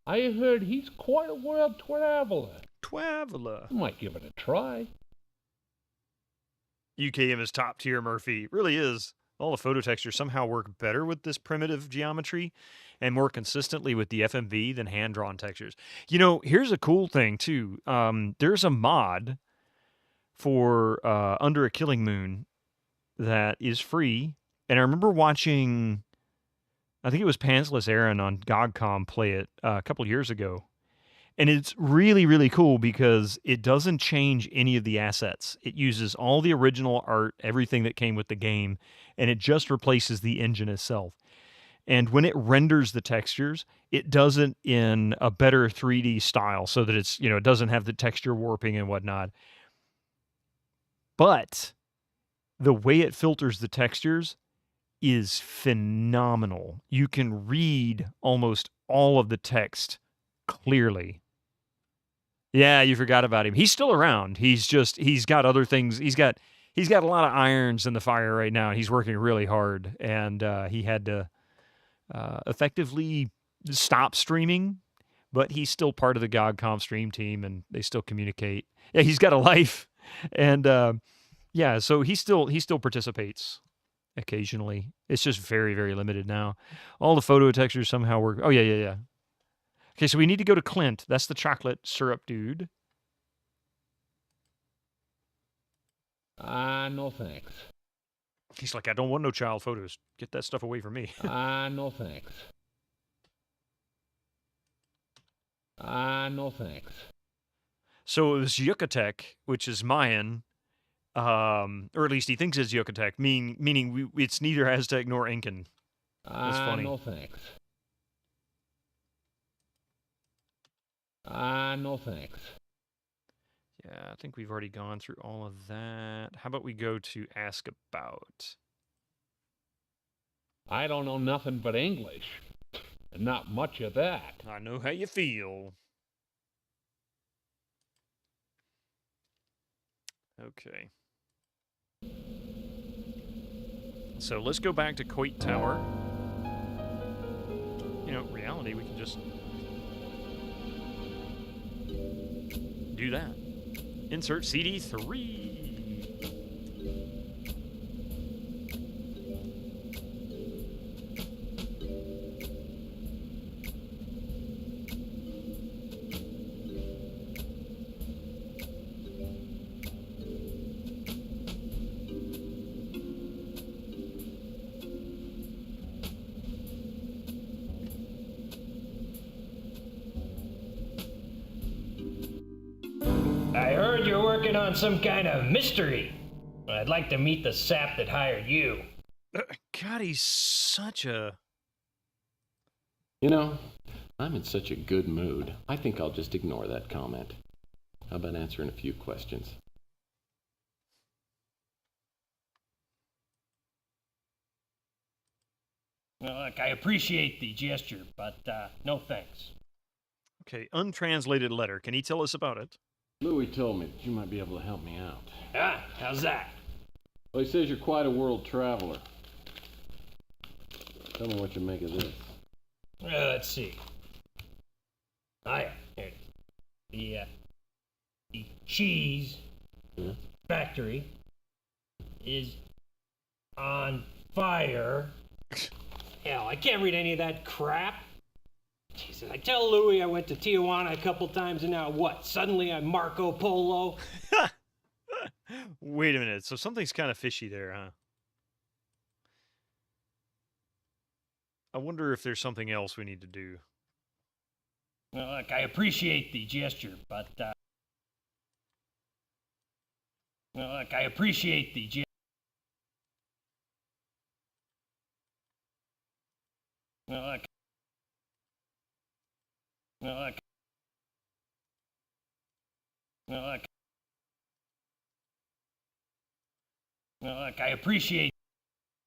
I heard he's quite a world traveler. Traveler. You might give it a try. UKM is top tier, Murphy. It really is. All the photo textures somehow work better with this primitive geometry and more consistently with the FMV than hand-drawn textures. You know, here's a cool thing, too. There's a mod for Under a Killing Moon that is free. And I remember watching, I think it was Pantsless Aaron on GogCom play it a couple years ago. And it's really, really cool because it doesn't change any of the assets. It uses all the original art, everything that came with the game, and it just replaces the engine itself. And when it renders the textures, it does it in a better 3D style so that it's, it doesn't have the texture warping and whatnot. But the way it filters the textures is phenomenal. You can read almost all of the text clearly. Yeah, you forgot about him. He's still around. He's got other things. He's got a lot of irons in the fire right now. He's working really hard, and he had to effectively stop streaming, but he's still part of the GogCom stream team, and they still communicate. Yeah, he's got a life, and yeah, so he still participates occasionally. It's just very, very limited now. All the photo textures somehow work. Oh, yeah. Okay, so we need to go to Clint. That's the chocolate syrup dude. No thanks. He's like, I don't want no child photos. Get that stuff away from me. No thanks. No thanks. So it was Yucatec, which is Mayan, or at least he thinks it's Yucatec, meaning it's neither Aztec nor Incan. That's funny. No thanks. No thanks. Yeah, I think we've already gone through all of that. How about we go to Ask About? I don't know nothing but English. And not much of that. I know how you feel. Okay. So let's go back to Coit Tower. Reality, we can just do that. Insert CD3. I heard you're working on some kind of mystery. I'd like to meet the sap that hired you. God, he's such a... I'm in such a good mood. I think I'll just ignore that comment. How about answering a few questions? Well, look, I appreciate the gesture, but no thanks. Okay, untranslated letter. Can he tell us about it? Louis told me that you might be able to help me out. Ah, how's that? Well, he says you're quite a world traveler. Tell me what you make of this. Let's see. Oh, yeah. Here it is. The cheese factory is on fire. Hell, I can't read any of that crap. Jesus, I tell Louis I went to Tijuana a couple times and now what? Suddenly I'm Marco Polo? Wait a minute. So something's kind of fishy there, huh? I wonder if there's something else we need to do. Well, look, I appreciate the gesture, but well, look, I appreciate the gesture. Well, look. Well, look. Well, look. Well, look, I appreciate.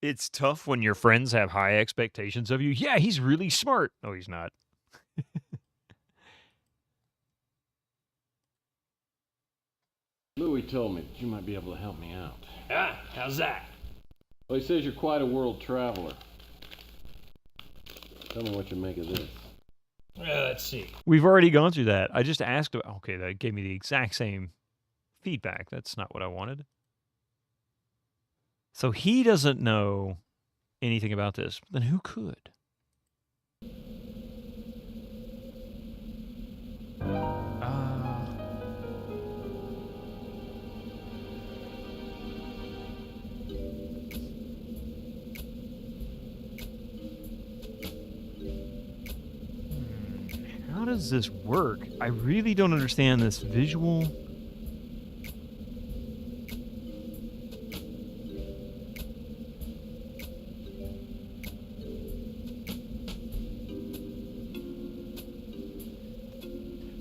It's tough when your friends have high expectations of you. Yeah, he's really smart. No, he's not. Louis told me that you might be able to help me out. Ah, how's that? Well, he says you're quite a world traveler. Tell me what you make of this. Let's see. We've already gone through that. I just asked. Okay, that gave me the exact same feedback. That's not what I wanted. So he doesn't know anything about this. Then who could? How does this work? I really don't understand this visual.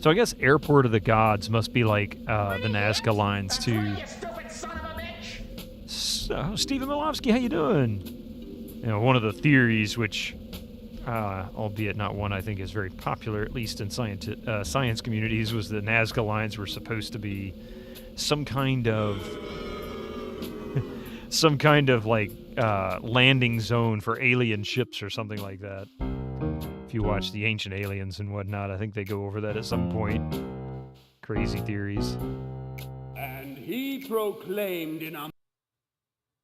So I guess Airport of the Gods must be like the Nazca lines too. So, Stephen Milofsky, how you doing? You know, one of the theories which, albeit not one I think is very popular, at least in science communities, was that Nazca lines were supposed to be some kind of like landing zone for alien ships or something like that. If you watch the Ancient Aliens and whatnot, I think they go over that at some point. Crazy theories. And he proclaimed in a...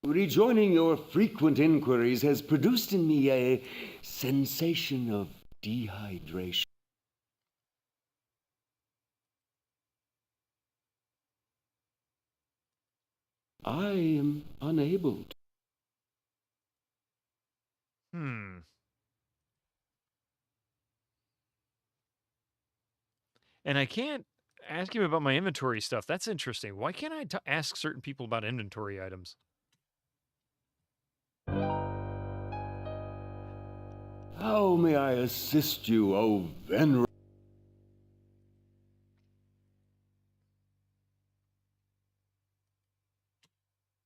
Rejoining your frequent inquiries has produced in me a sensation of dehydration. I am unable to. And I can't ask him about my inventory stuff. That's interesting. Why can't I ask certain people about inventory items? How may I assist you, O venerable?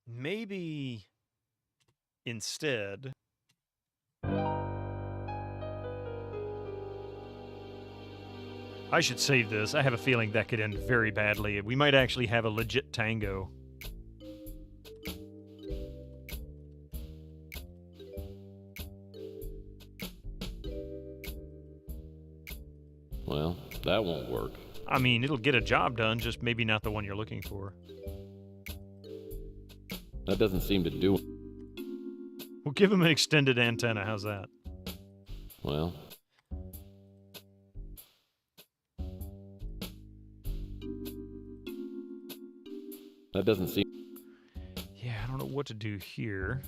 Maybe instead... I should save this. I have a feeling that could end very badly. We might actually have a legit tango. Well, that won't work. I mean, it'll get a job done, just maybe not the one you're looking for. That doesn't seem to do it. We'll give him an extended antenna. How's that? Well... that doesn't seem... Yeah, I don't know what to do here.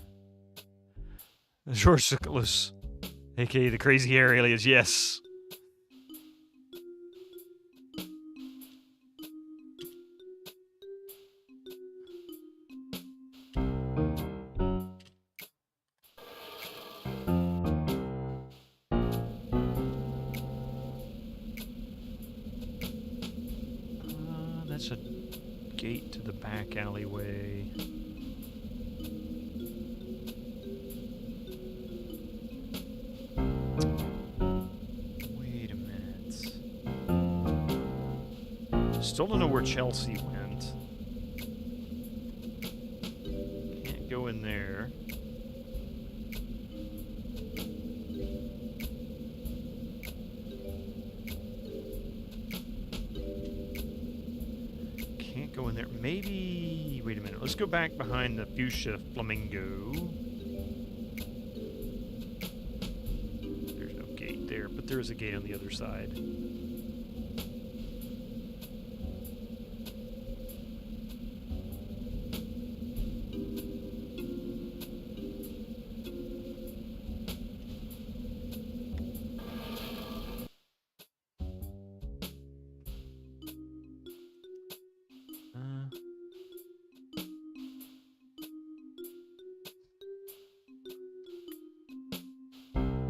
George Siculus, a.k.a. the Crazy Hair Alias, yes. That's a gate to the back alleyway. Still don't know where Chelsea went. Can't go in there. Can't go in there. Maybe... Wait a minute. Let's go back behind the fuchsia flamingo. There's no gate there, but there is a gate on the other side.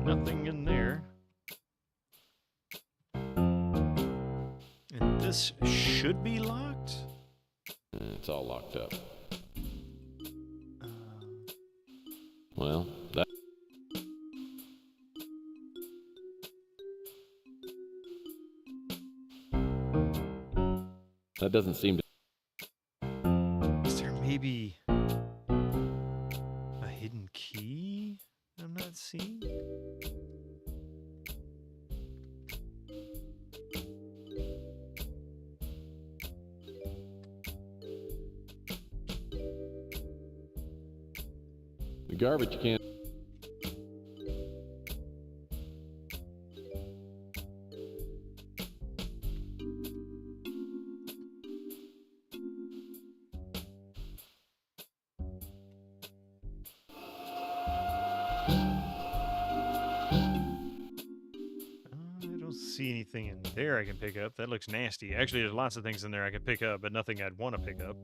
Nothing in there. And this should be locked? It's all locked up. Well, that doesn't seem to... Is there maybe a hidden key I'm not seeing? The garbage can... See anything in there I can pick up. That looks nasty. Actually, there's lots of things in there I could pick up, but nothing I'd want to pick up.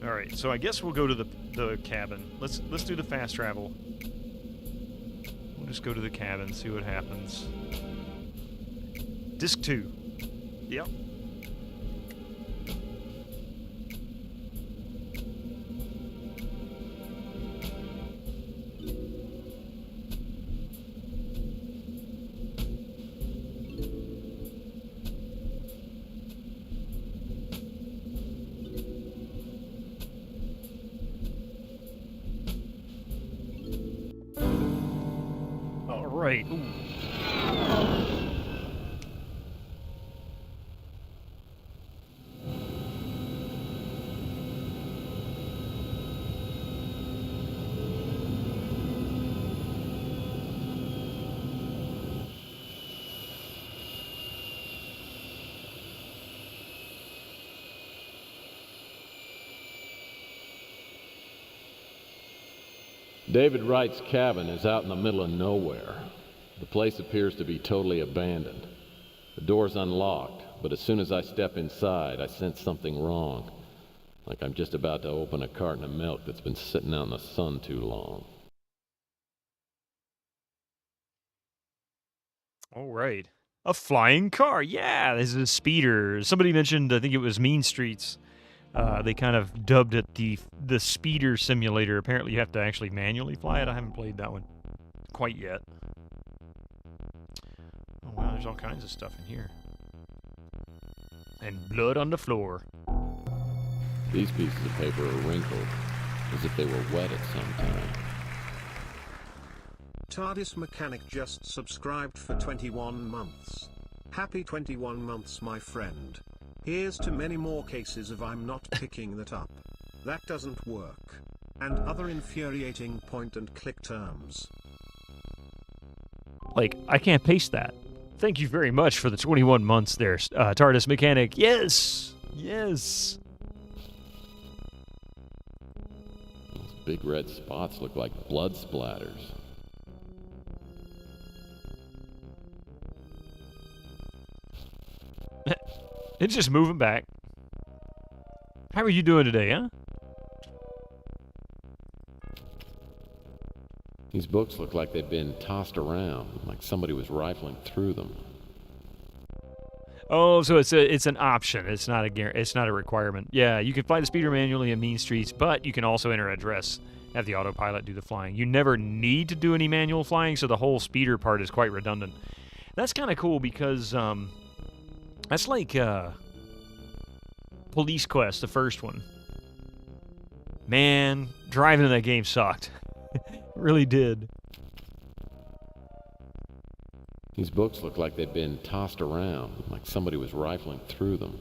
All right, so I guess we'll go to the cabin. Let's do the fast travel. We'll just go to the cabin, see what happens. Disc 2. Yep. Right. David Wright's cabin is out in the middle of nowhere. The place appears to be totally abandoned. The door's unlocked, but as soon as I step inside, I sense something wrong. Like I'm just about to open a carton of milk that's been sitting out in the sun too long. All right. A flying car. Yeah, this is a speeder. Somebody mentioned, I think it was Mean Streets. They kind of dubbed it the speeder simulator. Apparently you have to actually manually fly it. I haven't played that one quite yet. Oh, wow, there's all kinds of stuff in here. And blood on the floor. These pieces of paper are wrinkled, as if they were wet at some time. TARDIS Mechanic just subscribed for 21 months. Happy 21 months, my friend. Here's to many more cases of I'm not picking that up. That doesn't work. And other infuriating point-and-click terms. Like, I can't paste that. Thank you very much for the 21 months there, TARDIS Mechanic. Yes! Yes! Those big red spots look like blood splatters. It's just moving back. How are you doing today, huh? These books look like they've been tossed around, like somebody was rifling through them. Oh, so it's an option. It's not a requirement. Yeah, you can fly the speeder manually in mean streets, but you can also enter address, have the autopilot do the flying. You never need to do any manual flying, so the whole speeder part is quite redundant. That's kind of cool because that's like Police Quest, the first one. Man, driving in that game sucked. It really did. These books look like they've been tossed around, like somebody was rifling through them.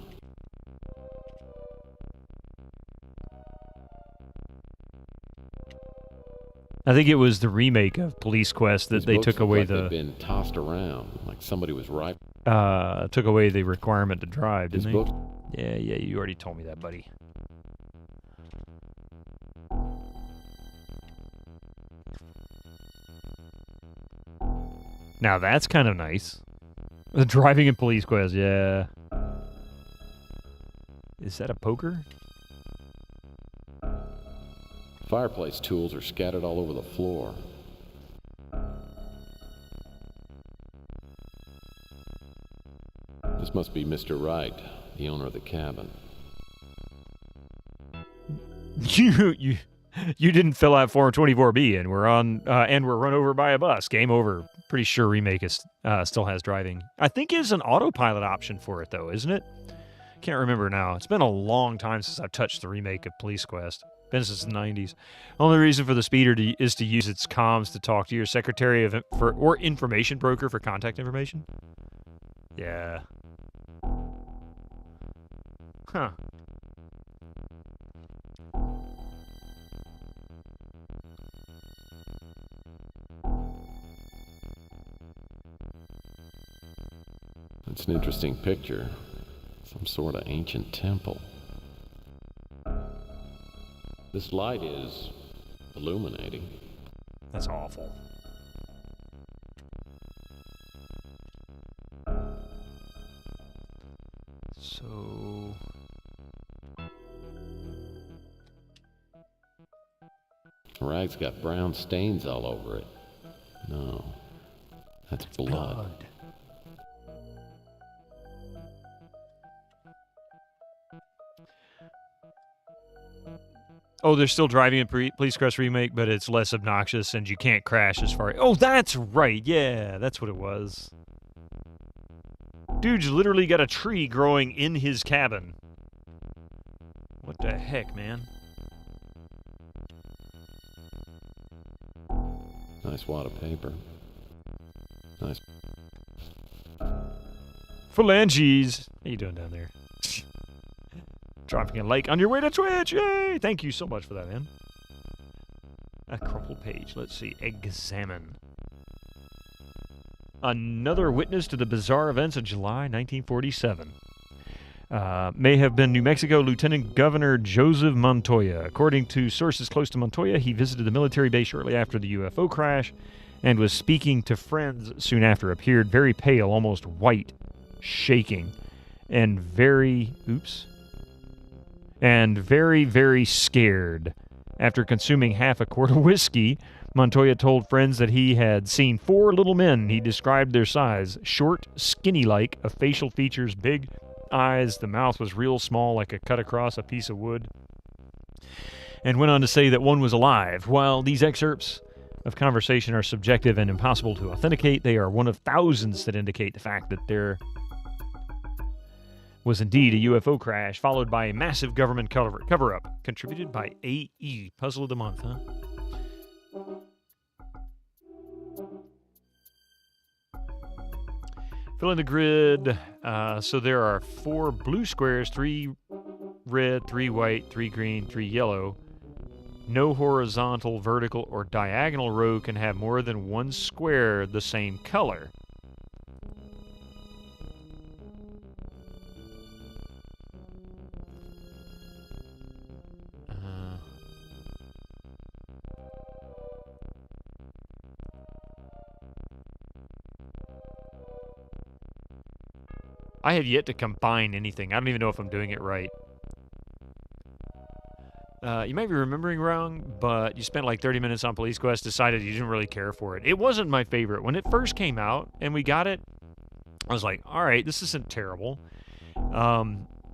I think it was the remake of Police Quest that they took away they've been tossed around, like somebody was took away the requirement to drive, didn't they? Yeah, you already told me that, buddy. Now that's kind of nice. The driving in Police Quest, yeah. Is that a poker? Fireplace tools are scattered all over the floor. This must be Mr. Wright, the owner of the cabin. You didn't fill out Form 24B, and we're run over by a bus. Game over. Pretty sure remake is still has driving. I think it's an autopilot option for it though, isn't it? Can't remember now. It's been a long time since I've touched the remake of Police Quest. Been since the 90s. Only reason for the speeder is to use its comms to talk to your secretary or information broker for contact information. Yeah. Huh. It's an interesting picture. Some sort of ancient temple. This light is illuminating. That's awful. So... The rag's got brown stains all over it. No, that's blood. Oh, they're still driving a Police Quest remake, but it's less obnoxious and you can't crash as far... Oh, that's right. Yeah, that's what it was. Dude's literally got a tree growing in his cabin. What the heck, man? Nice wad of paper. Nice. Phalanges. How you doing down there? Dropping a like on your way to Twitch. Yay! Thank you so much for that, man. A crumpled page. Let's see. Examine. Another witness to the bizarre events of July 1947. May have been New Mexico Lieutenant Governor Joseph Montoya. According to sources close to Montoya, he visited the military base shortly after the UFO crash and was speaking to friends soon after. Appeared very pale, almost white, shaking, and very very scared. After consuming half a quart of whiskey, Montoya told friends that he had seen 4 little men. He described their size: short, skinny-like, of facial features, big eyes, the mouth was real small, like a cut across a piece of wood, and went on to say that one was alive. While these excerpts of conversation are subjective and impossible to authenticate, they are one of thousands that indicate the fact that there was indeed a UFO crash, followed by a massive government cover-up, contributed by AE. Puzzle of the month, huh? Fill in the grid. So there are 4 blue squares, 3 red, 3 white, 3 green, 3 yellow. No horizontal, vertical, or diagonal row can have more than 1 square the same color. I have yet to combine anything. I don't even know if I'm doing it right. You might be remembering wrong, but you spent like 30 minutes on Police Quest, decided you didn't really care for it. It wasn't my favorite. When it first came out and we got it, I was like, all right, this isn't terrible.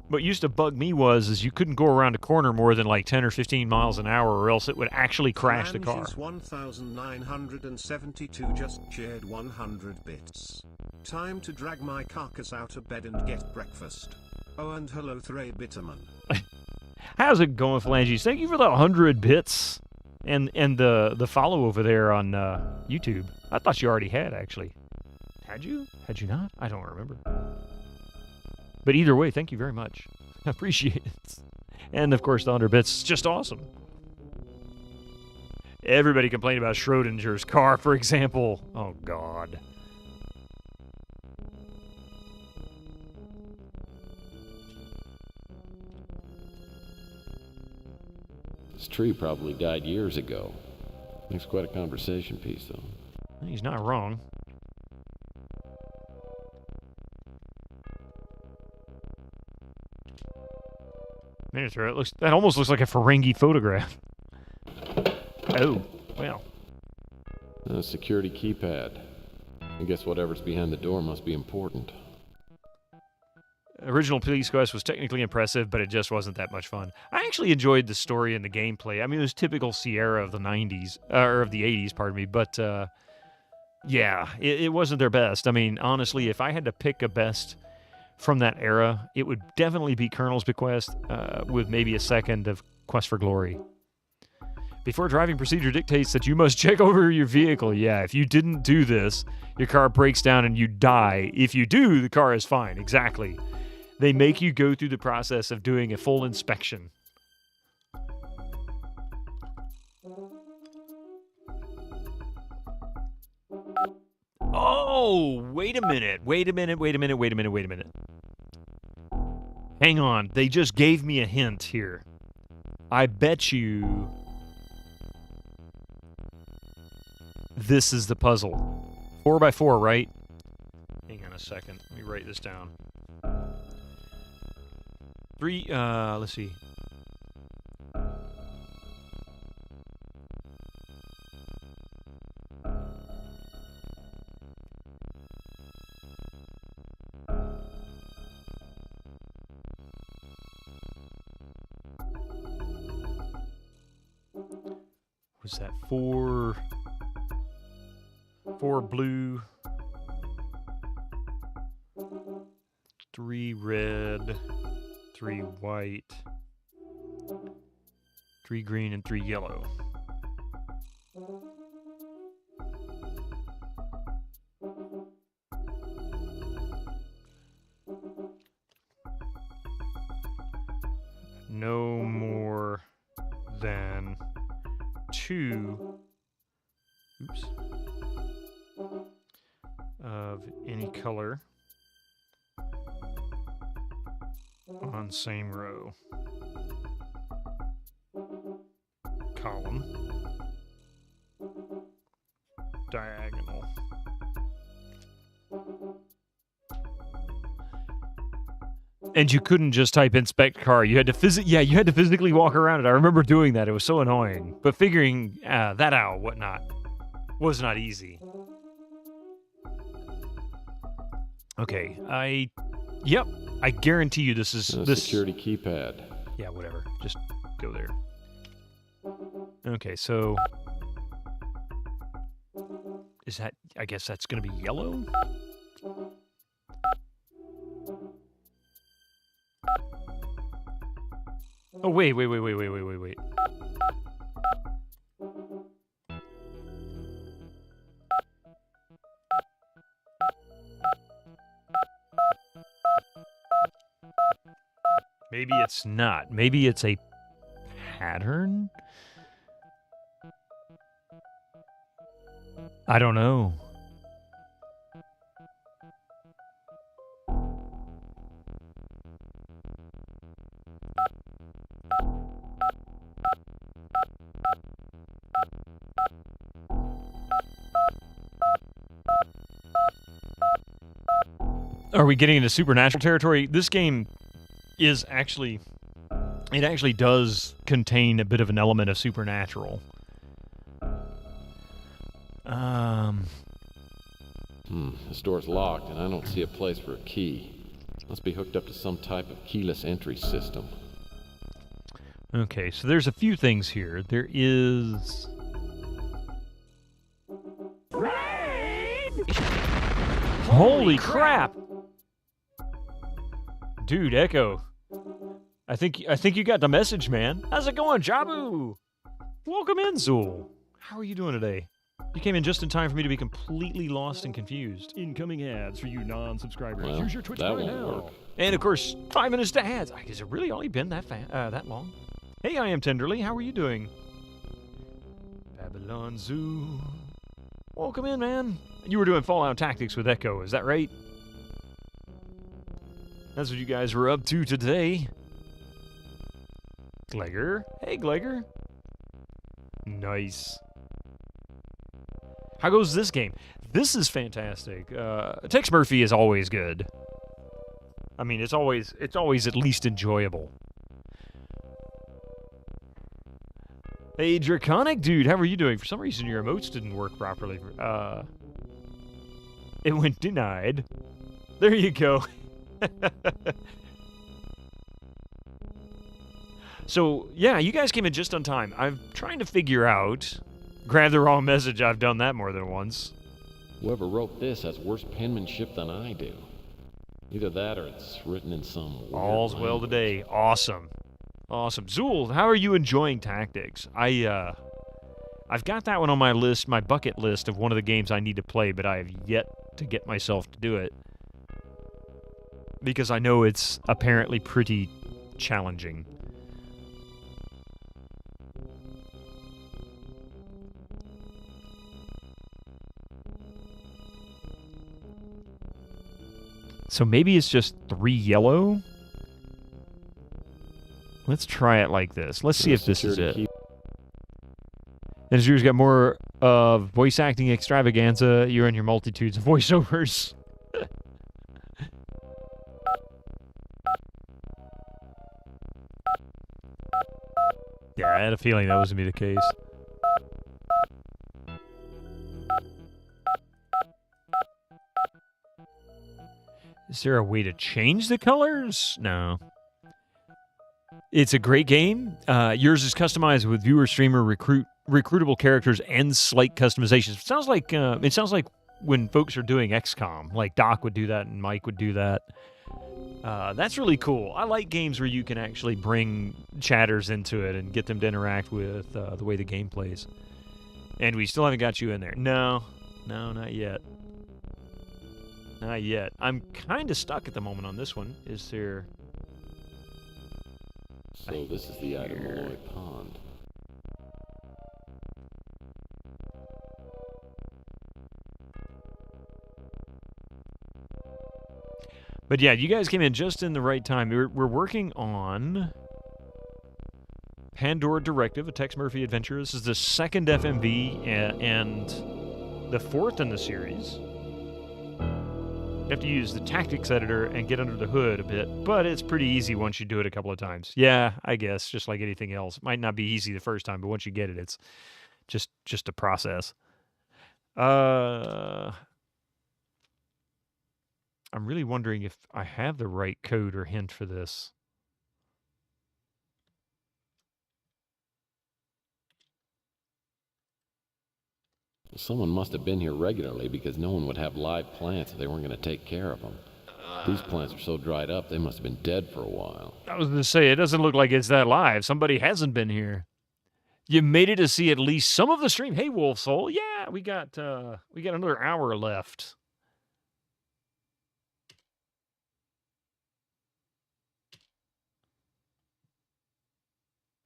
What used to bug me is you couldn't go around a corner more than like 10 or 15 miles an hour, or else it would actually crash the car. 1972 just shared 100 bits. Time to drag my carcass out of bed and get breakfast. Oh, and hello, Thray Bitterman. How's it going, Phalanges? Thank you for the 100 bits and the follow over there on YouTube. I thought you already had, actually. Had you? Had you not? I don't remember. But either way, thank you very much. I appreciate it. And, of course, the 100 bits is just awesome. Everybody complained about Schrodinger's car, for example. Oh, God. This tree probably died years ago. Makes quite a conversation piece, though. He's not wrong. That almost looks like a Ferengi photograph. Oh, well. A security keypad. I guess whatever's behind the door must be important. Original Police Quest was technically impressive, but it just wasn't that much fun. I actually enjoyed the story and the gameplay. I mean, it was typical Sierra of the 90s, or of the 80s, pardon me, but, yeah, it wasn't their best. I mean, honestly, if I had to pick a best from that era, it would definitely be Colonel's Bequest, with maybe a second of Quest for Glory. Before driving procedure dictates that you must check over your vehicle. Yeah, if you didn't do this, your car breaks down and you die. If you do, the car is fine. Exactly. They make you go through the process of doing a full inspection. Oh, wait a minute. Hang on. They just gave me a hint here. I bet you this is the puzzle. 4x4, right? Hang on a second. Let me write this down. Let's see. Was that 4 blue, 3 red, 3 white, 3 green, and 3 yellow. No more than 2 of any color on same row. Column. Diagonal. And you couldn't just type inspect car. You had to physically walk around it. I remember doing that. It was so annoying. But figuring that out, whatnot, was not easy. Okay, I guarantee you this is this security keypad. Yeah, whatever. Just go there. Okay, so is that? I guess that's gonna be yellow. Oh wait. Maybe it's not. Maybe it's a pattern? I don't know. Are we getting into supernatural territory? This game is actually it actually does contain a bit of an element of supernatural. This door's locked, and I don't see a place for a key. Must be hooked up to some type of keyless entry system. Okay, so there's a few things here. There is... Holy crap! Dude, Echo. I think you got the message, man. How's it going, Jabu? Welcome in, Zool. How are you doing today? You came in just in time for me to be completely lost and confused. Incoming ads for you non-subscribers. Well, Use your Twitch that Prime won't now. work. And of course, 5 minutes to ads. Has it really only been that long? Hey, I am Tenderly. How are you doing? Babylon Zoo. Welcome in, man. You were doing Fallout Tactics with Echo, is that right? That's what you guys were up to today. Glegor. Hey, Glegor. Nice. How goes this game? This is fantastic. Tex Murphy is always good. I mean, it's always at least enjoyable. Hey, Draconic Dude, how are you doing? For some reason, your emotes didn't work properly. It went denied. There you go. So, yeah, you guys came in just on time. I'm trying to figure out... Grab the wrong message, I've done that more than once. Whoever wrote this has worse penmanship than I do. Either that or it's written in some weird All's well language. today. Awesome. Awesome. Zool, how are you enjoying Tactics? I've got that one on my list, my bucket list of one of the games I need to play, but I have yet to get myself to do it. Because I know it's apparently pretty challenging. So maybe it's just 3 yellow? Let's try it like this. Let's see if this is it. And as you've got more of voice acting extravaganza, you and your multitudes of voiceovers. Yeah, I had a feeling that was going to be the case. Is there a way to change the colors? No. It's a great game. Yours is customized with viewer, streamer, recruitable characters, and slight customizations. It sounds like when folks are doing XCOM, like Doc would do that and Mike would do that. That's really cool. I like games where you can actually bring chatters into it and get them to interact with the way the game plays. And we still haven't got you in there. No, not yet. Not yet. I'm kind of stuck at the moment on this one. Is there... So this is the item Malloy Pond. But yeah, you guys came in just in the right time. We're working on Pandora Directive, a Tex Murphy adventure. This is the second FMV and the fourth in the series. You have to use the tactics editor and get under the hood a bit, but it's pretty easy once you do it a couple of times. Yeah, I guess, just like anything else. It might not be easy the first time, but once you get it, it's just a process. I'm really wondering if I have the right code or hint for this. Someone must have been here regularly because no one would have live plants if they weren't going to take care of them. These plants are so dried up, they must have been dead for a while. I was going to say, it doesn't look like it's that live. Somebody hasn't been here. You made it to see at least some of the stream. Hey, Wolf Soul. Yeah, we got another hour left.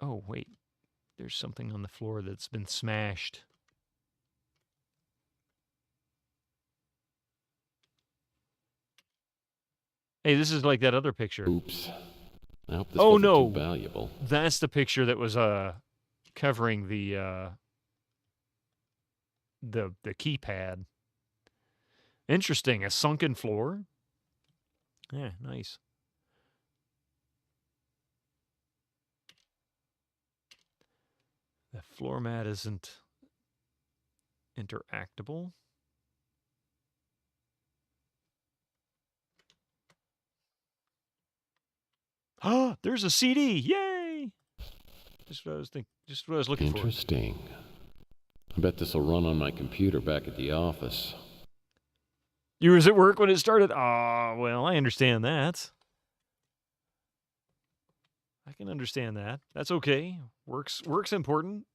Oh, wait. There's something on the floor that's been smashed. Hey, this is like that other picture. Oops. I hope this oh, wasn't no. too valuable. That's the picture that was covering the keypad. Interesting. A sunken floor? Yeah, nice. The floor mat isn't interactable. Ah, there's a CD! Yay! Just what I was thinking. Just what I was looking for. Interesting. I bet this will run on my computer back at the office. You was at work when it started? Ah, well, I understand that. I can understand that. That's okay. Work's important.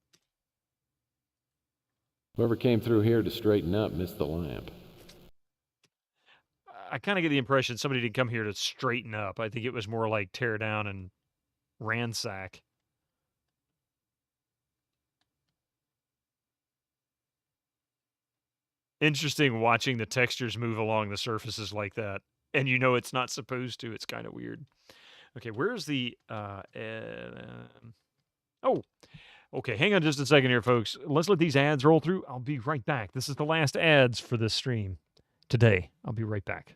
Whoever came through here to straighten up missed the lamp. I kind of get the impression somebody didn't come here to straighten up. I think it was more like tear down and ransack. Interesting watching the textures move along the surfaces like that. And you know it's not supposed to. It's kind of weird. Okay, where's the... oh, okay, hang on just a second here, folks. Let's let these ads roll through. I'll be right back. This is the last ads for this stream today. I'll be right back.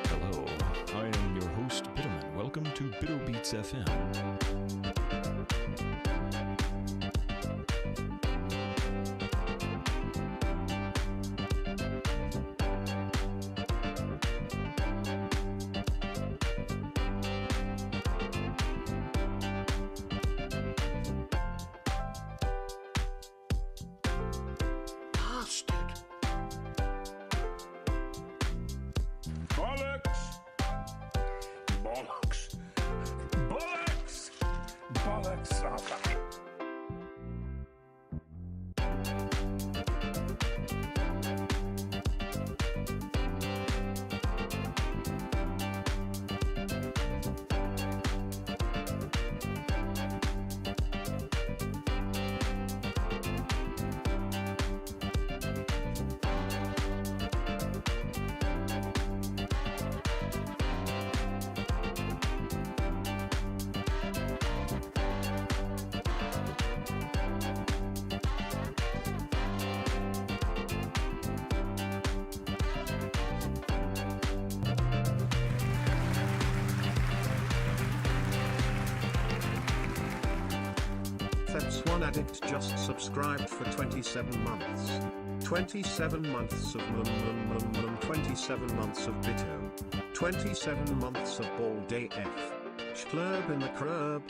Hello, I am your host, Bitterman. Welcome to Bitter Beats FM. Bastard. Bollocks! Bollocks! Bollocks! Bollocks! Oh, fuck it. That's one addict just subscribed for 27 months. 27 months of 27 months of Bitto. 27 months of Ball Day F. Schlurb in the crub.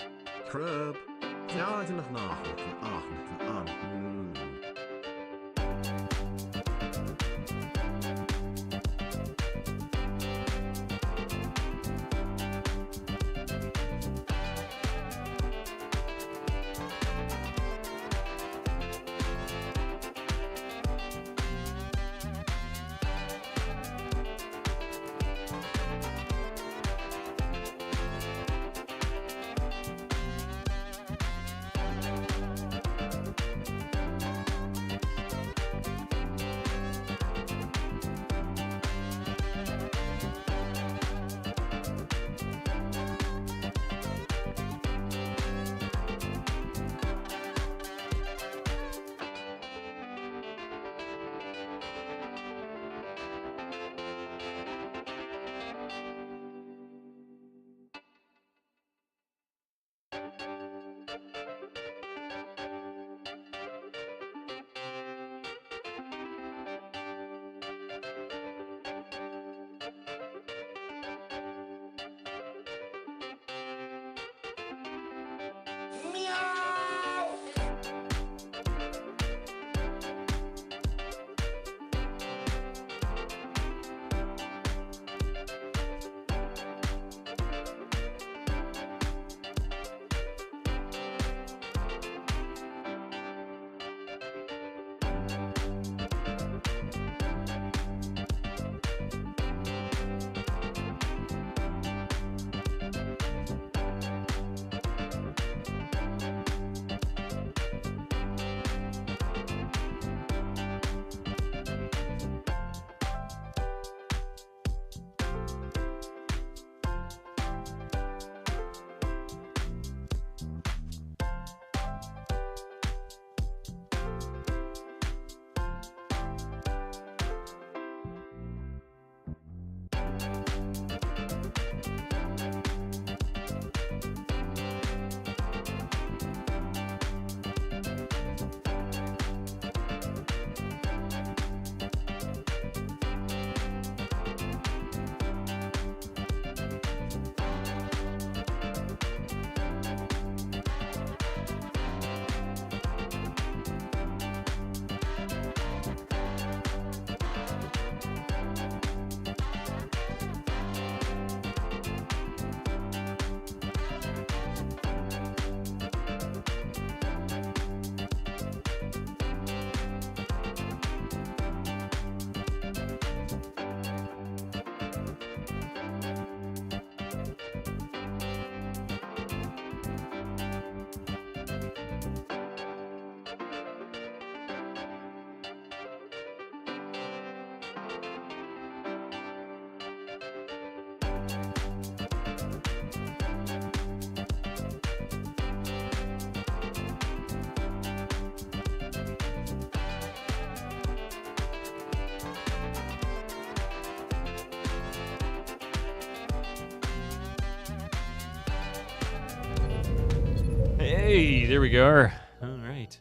Hey, there we go. All right.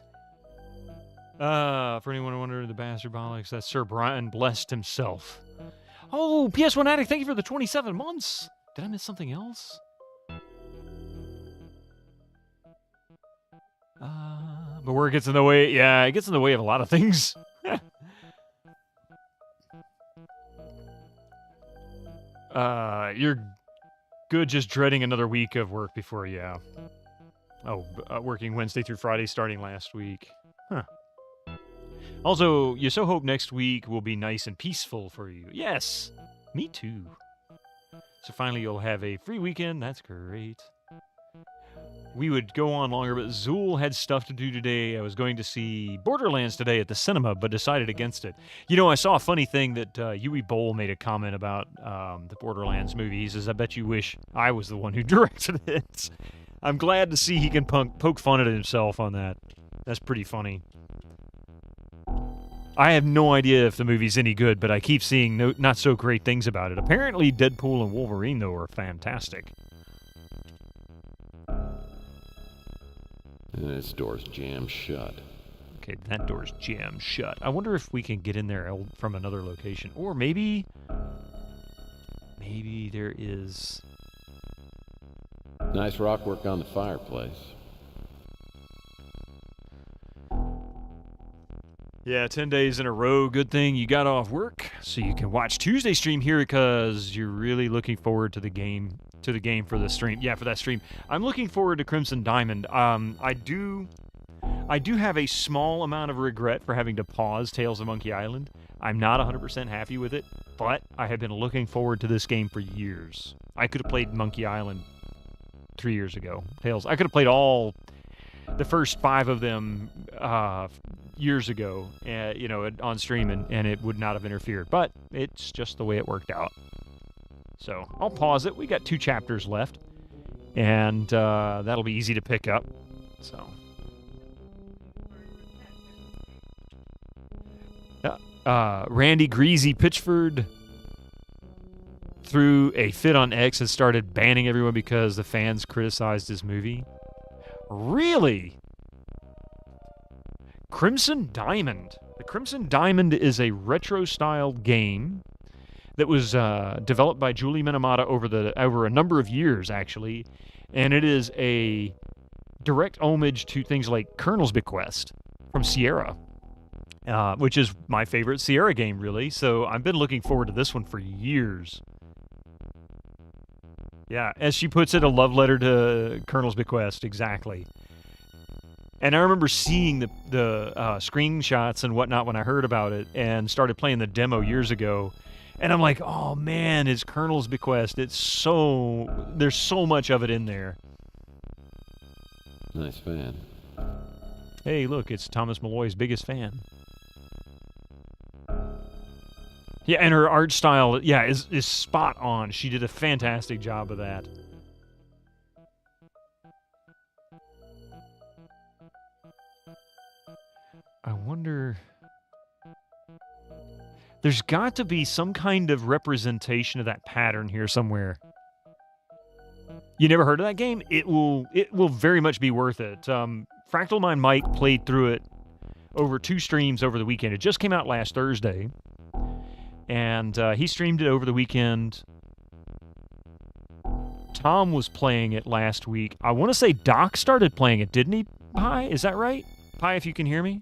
For anyone wondering, the bastard bollocks, that's Sir Brian blessed himself. Oh, PS1 Addict, thank you for the 27 months. Did I miss something else? But work gets in the way. Yeah, it gets in the way of a lot of things. You're good just dreading another week of work before, yeah. Oh, working Wednesday through Friday starting last week. Huh. Also, you so hope next week will be nice and peaceful for you. Yes, me too. So finally you'll have a free weekend. That's great. We would go on longer, but Zool had stuff to do today. I was going to see Borderlands today at the cinema, but decided against it. You know, I saw a funny thing that Yui Bowl made a comment about the Borderlands movie. He says, I bet you wish I was the one who directed it. I'm glad to see he can poke fun at himself on that. That's pretty funny. I have no idea if the movie's any good, but I keep seeing not so great things about it. Apparently Deadpool and Wolverine, though, are fantastic. This door's jammed shut. Okay, that door's jammed shut. I wonder if we can get in there from another location. Or maybe there is... Nice rock work on the fireplace. Yeah, 10 days in a row. Good thing you got off work, so you can watch Tuesday stream here because you're really looking forward to the game for the stream. Yeah, for that stream. I'm looking forward to Crimson Diamond. I do have a small amount of regret for having to pause Tales of Monkey Island. I'm not 100% happy with it, but I have been looking forward to this game for years. I could have played Monkey Island 3 years ago. Tales. I could have played all the first 5 of them years ago, you know, on stream, and it would not have interfered. But it's just the way it worked out. So I'll pause it. We got 2 chapters left, and that'll be easy to pick up. So Randy Greasy Pitchford threw a fit on X and started banning everyone because the fans criticized his movie. Really? Crimson Diamond. The Crimson Diamond is a retro-styled game that was developed by Julie Minamata over a number of years, actually, and it is a direct homage to things like Colonel's Bequest from Sierra, which is my favorite Sierra game, really. So I've been looking forward to this one for years. Yeah, as she puts it, a love letter to Colonel's Bequest, exactly. And I remember seeing the screenshots and whatnot when I heard about it and started playing the demo years ago. And I'm like, oh man, it's Colonel's Bequest. There's so much of it in there. Nice fan. Hey, look, it's Thomas Malloy's biggest fan. Yeah, and her art style, yeah, is spot on. She did a fantastic job of that. I wonder... There's got to be some kind of representation of that pattern here somewhere. You never heard of that game? It will very much be worth it. Fractal Mind Mike played through it over 2 streams over the weekend. It just came out last Thursday. And he streamed it over the weekend. Tom was playing it last week. I want to say Doc started playing it, didn't he, Pi? Is that right? Pi, if you can hear me?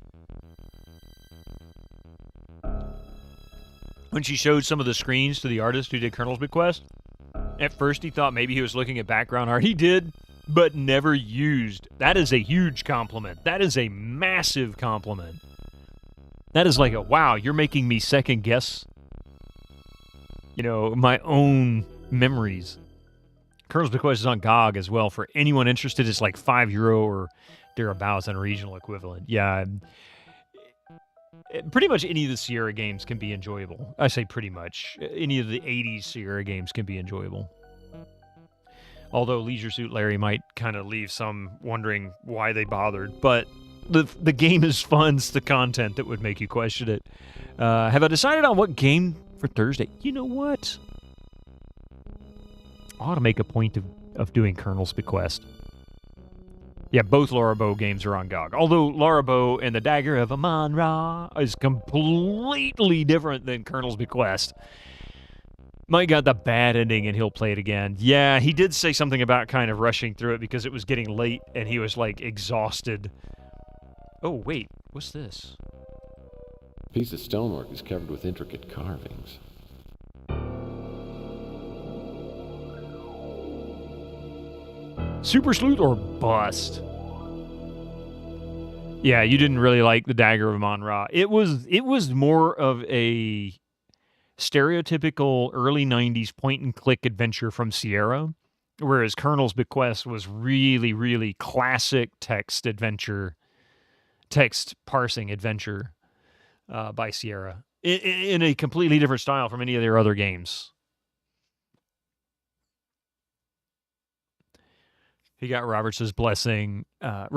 When she showed some of the screens to the artist who did Colonel's Bequest, at first he thought maybe he was looking at background art. He did, but never used. That is a huge compliment. That is a massive compliment. That is like a, wow, you're making me second guess, you know, my own memories. Colonel's Bequest is on GOG as well. For anyone interested, it's like €5 or thereabouts on a regional equivalent. Yeah. Pretty much any of the Sierra games can be enjoyable. I say pretty much. Any of the 80s Sierra games can be enjoyable. Although Leisure Suit Larry might kind of leave some wondering why they bothered. But the game is fun. It's the content that would make you question it. Have I decided on what game for Thursday? You know what? I ought to make a point of doing Colonel's Bequest. Yeah, both Laraboe games are on GOG. Although Laraboe and the Dagger of Amon-Ra is completely different than Colonel's Bequest. Mike got the bad ending and he'll play it again. Yeah, he did say something about kind of rushing through it because it was getting late and he was, like, exhausted. Oh, wait, what's this? A piece of stonework is covered with intricate carvings. Super Sleuth or bust? Yeah, you didn't really like the Dagger of Amon-Ra. It was more of a stereotypical early 90s point-and-click adventure from Sierra, whereas Colonel's Bequest was really, really classic text parsing adventure by Sierra in a completely different style from any of their other games. He got Roberta's blessing, to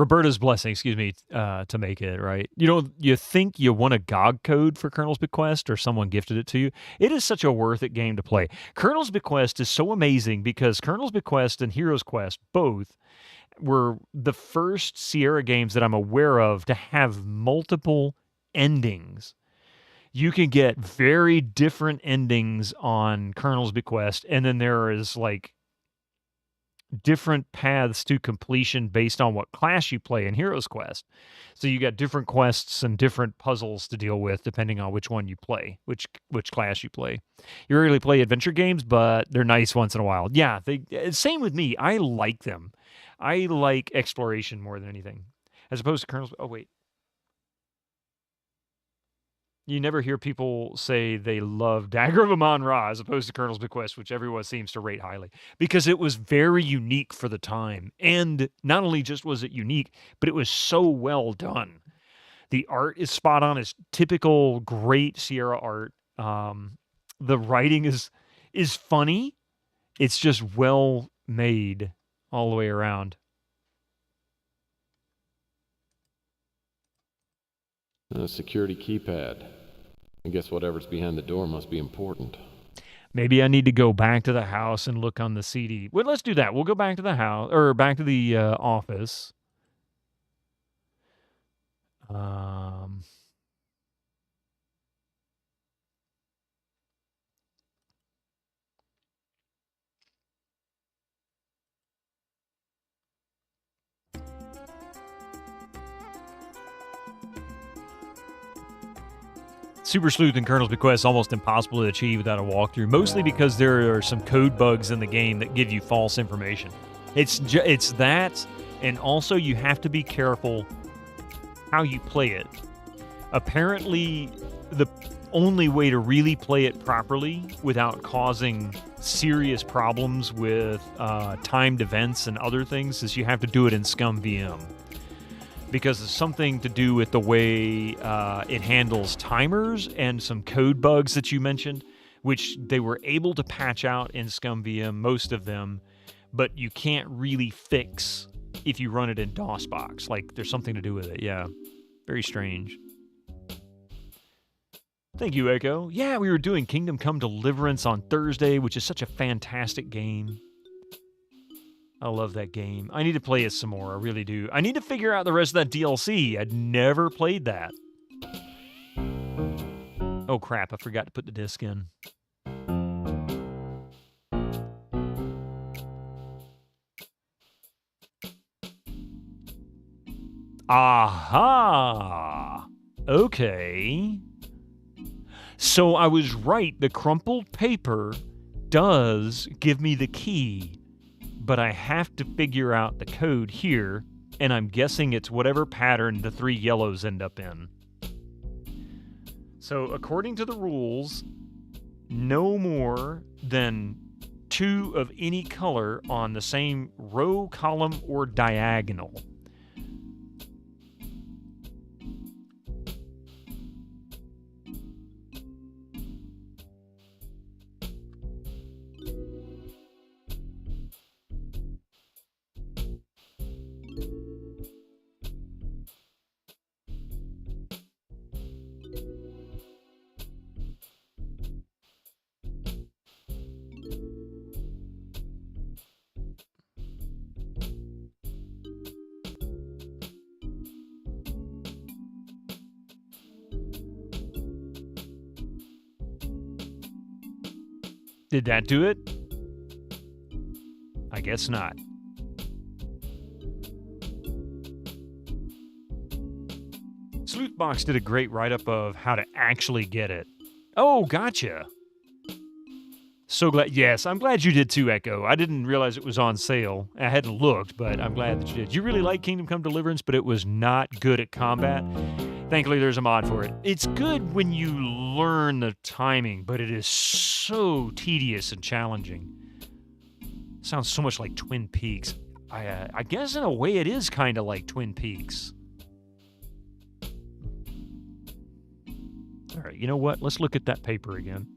make it, right? You think you won a GOG code for Colonel's Bequest or someone gifted it to you. It is such a worth it game to play. Colonel's Bequest is so amazing because Colonel's Bequest and Hero's Quest both were the first Sierra games that I'm aware of to have multiple endings. You can get very different endings on Colonel's Bequest, and then there is, like, different paths to completion based on what class you play in Hero's Quest. So you got different quests and different puzzles to deal with depending on which one you play, which class you play. You rarely play adventure games, but they're nice once in a while. Yeah, same with me. I like them. I like exploration more than anything. As opposed to Colonel's... Oh, wait. You never hear people say they love Dagger of Amon-Ra as opposed to Colonel's Bequest, which everyone seems to rate highly, because it was very unique for the time. And not only just was it unique, but it was so well done. The art is spot on. It's typical great Sierra art. The writing is funny. It's just well made all the way around. A security keypad. I guess whatever's behind the door must be important. Maybe I need to go back to the house and look on the CD. Well, let's do that. We'll go back to the house, or back to the office. Super Sleuth and Colonel's Bequest almost impossible to achieve without a walkthrough, mostly because there are some code bugs in the game that give you false information. It's that, and also you have to be careful how you play it. Apparently, the only way to really play it properly without causing serious problems with timed events and other things is you have to do it in Scum VM. Because it's something to do with the way it handles timers and some code bugs that you mentioned, which they were able to patch out in Scum VM, most of them, but you can't really fix if you run it in DOSBox. Like, there's something to do with it, yeah. Very strange. Thank you, Echo. Yeah, we were doing Kingdom Come Deliverance on Thursday, which is such a fantastic game. I love that game. I need to play it some more. I really do. I need to figure out the rest of that DLC. I'd never played that. Oh, crap. I forgot to put the disc in. Aha! Okay. So I was right. The crumpled paper does give me the key, but I have to figure out the code here, and I'm guessing it's whatever pattern the three yellows end up in. So according to the rules, no more than 2 of any color on the same row, column, or diagonal. Did that do it? I guess not. Sleuthbox did a great write-up of how to actually get it. Oh, gotcha. So glad. Yes, I'm glad you did too, Echo. I didn't realize it was on sale. I hadn't looked, but I'm glad that you did. You really like Kingdom Come Deliverance, but it was not good at combat. Thankfully, there's a mod for it. It's good when you learn the timing, but it is so tedious and challenging. Sounds so much like Twin Peaks. I guess in a way it is kind of like Twin Peaks. All right, you know what? Let's look at that paper again.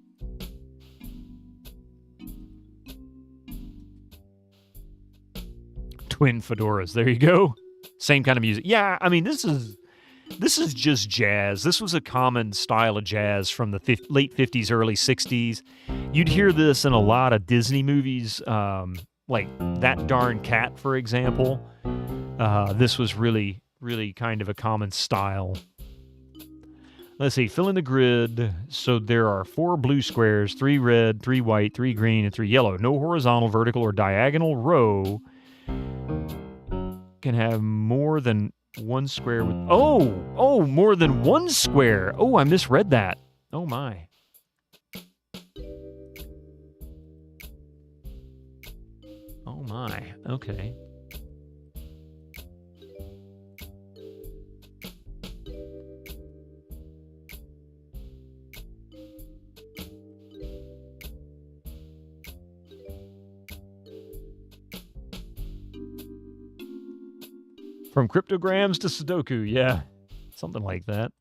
Twin fedoras. There you go. Same kind of music. Yeah, I mean, this is just jazz. This was a common style of jazz from the late 50s, early 60s. You'd hear this in a lot of Disney movies, like That Darn Cat, for example. This was really, really kind of a common style. Let's see, fill in the grid. So there are 4 blue squares, 3 red, 3 white, 3 green, and 3 yellow. No horizontal, vertical, or diagonal row can have more than one square with... Oh, more than one square. Oh, I misread that. Oh, my. Oh, my. Okay. From cryptograms to Sudoku, yeah. Something like that.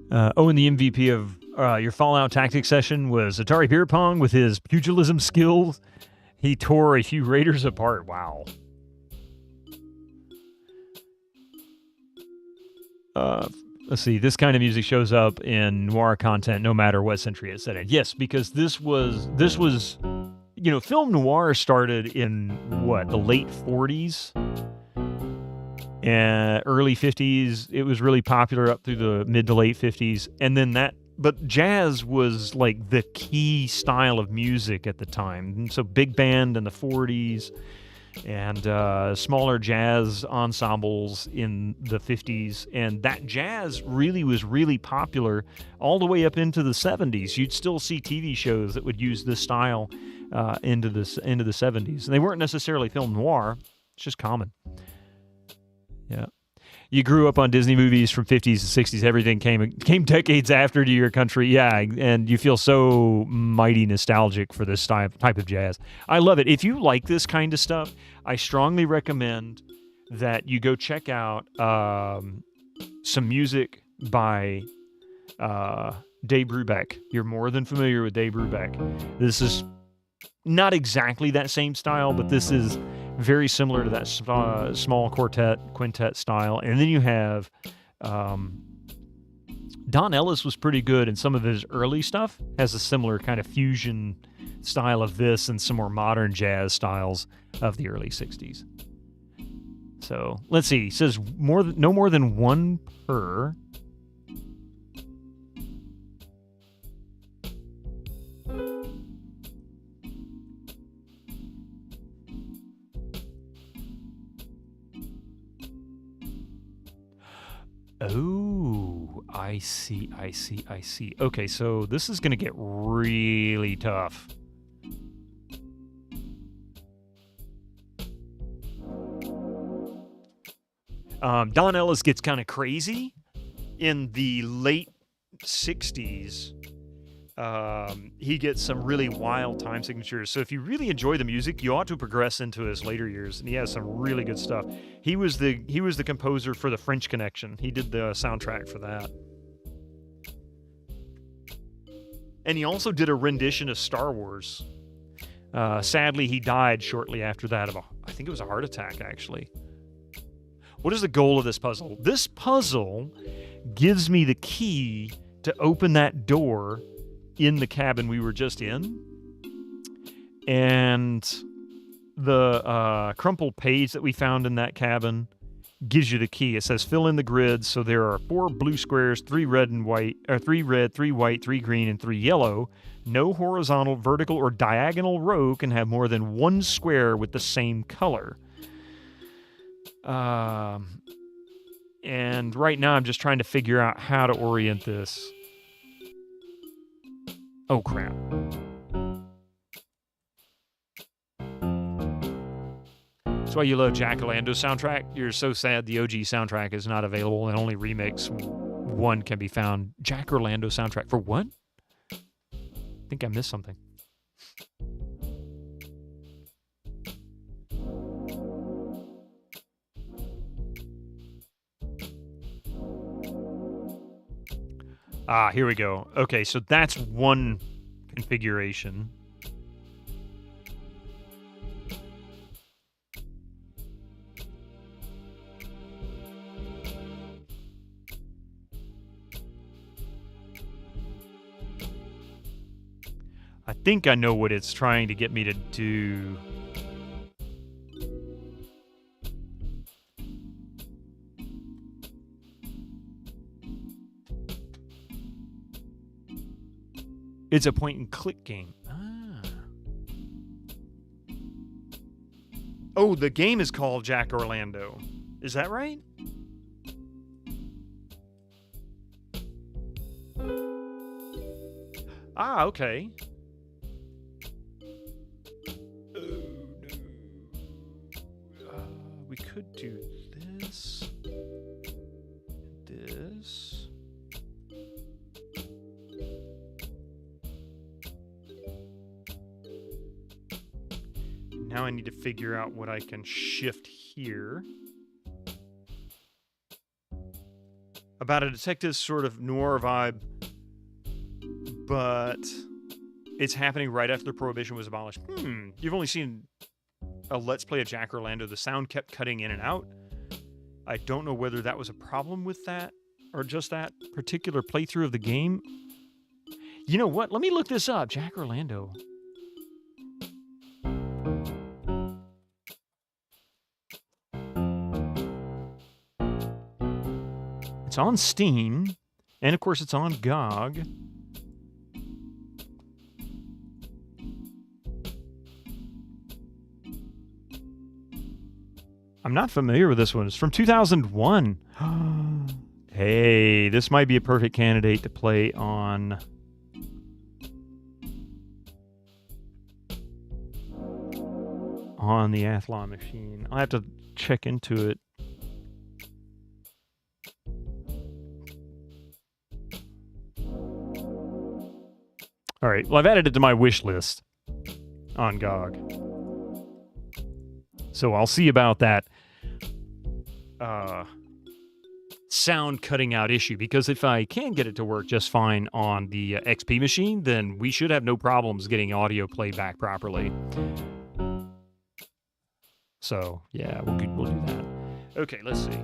And the MVP of your Fallout Tactics session was Atari Beer Pong with his pugilism skills. He tore a few raiders apart. Wow. Let's see. This kind of music shows up in noir content no matter what century it's set in. Yes, because this was... You know, film noir started in, the late 40s? And early 50s. It was really popular up through the mid to late 50s. And then but jazz was like the key style of music at the time. And so big band in the 40s and smaller jazz ensembles in the 50s. And that jazz really was really popular all the way up into the 70s. You'd still see TV shows that would use this style into the 70s. And they weren't necessarily film noir. It's just common. Yeah. You grew up on Disney movies from 50s to 60s. Everything came decades after to your country. Yeah, and you feel so mighty nostalgic for this type of jazz. I love it. If you like this kind of stuff, I strongly recommend that you go check out some music by Dave Brubeck. You're more than familiar with Dave Brubeck. This is not exactly that same style, but this is very similar to that small quintet style. And then you have Don Ellis was pretty good, and some of his early stuff has a similar kind of fusion style of this and some more modern jazz styles of the early 60s. So let's see. It says no more than one per. Oh, I see. Okay, so this is going to get really tough. Don Ellis gets kind of crazy in the late 60s. He gets some really wild time signatures. So if you really enjoy the music, you ought to progress into his later years, and he has some really good stuff. He was the composer for the French Connection. He did the soundtrack for that. And he also did a rendition of Star Wars. Sadly, he died shortly after that I think it was a heart attack, actually. What is the goal of this puzzle? This puzzle gives me the key to open that door in the cabin we were just in. And the crumpled page that we found in that cabin gives you the key. It says fill in the grid. So there are 4 blue squares, 3 red and white, or 3 red, 3 white, 3 green, and 3 yellow. No horizontal, vertical, or diagonal row can have more than 1 square with the same color. And right now I'm just trying to figure out how to orient this. Oh, crap. That's why you love Jack Orlando's soundtrack. You're so sad the OG soundtrack is not available and only remix 1 can be found. Jack Orlando soundtrack. For what? I think I missed something. Ah, here we go. Okay, so that's one configuration. I think I know what it's trying to get me to do. It's a point-and-click game. Ah. Oh, the game is called Jack Orlando. Is that right? Ah, okay. We could do this. This. Now I need to figure out what I can shift here. About a detective sort of noir vibe, but it's happening right after Prohibition was abolished. You've only seen a Let's Play of Jack Orlando. The sound kept cutting in and out. I don't know whether that was a problem with that or just that particular playthrough of the game. You know what? Let me look this up. Jack Orlando. It's on Steam, and of course it's on GOG. I'm not familiar with this one. It's from 2001. Hey, this might be a perfect candidate to play on the Athlon machine. I'll have to check into it. All right, well, I've added it to my wish list on GOG. So I'll see about that sound cutting out issue, because if I can get it to work just fine on the XP machine, then we should have no problems getting audio played back properly. So, yeah, we'll do that. Okay, let's see.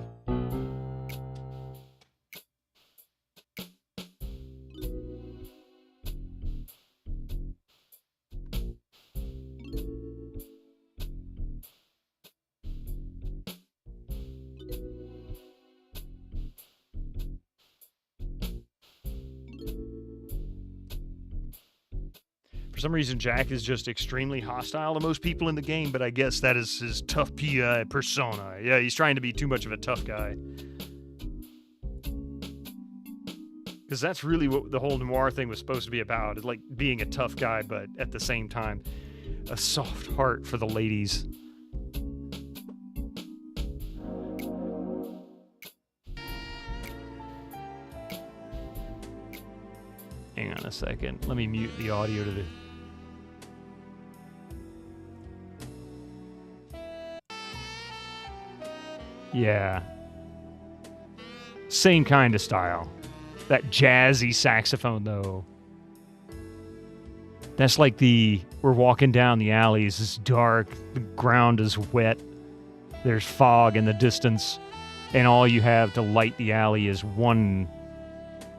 For some reason, Jack is just extremely hostile to most people in the game, but I guess that is his tough PI persona. Yeah, he's trying to be too much of a tough guy. Because that's really what the whole Noir thing was supposed to be about. It's like being a tough guy, but at the same time, a soft heart for the ladies. Hang on a second. Let me mute the audio to the... Yeah. Same kind of style. That jazzy saxophone, though. That's like we're walking down the alleys. It's dark. The ground is wet. There's fog in the distance. And all you have to light the alley is one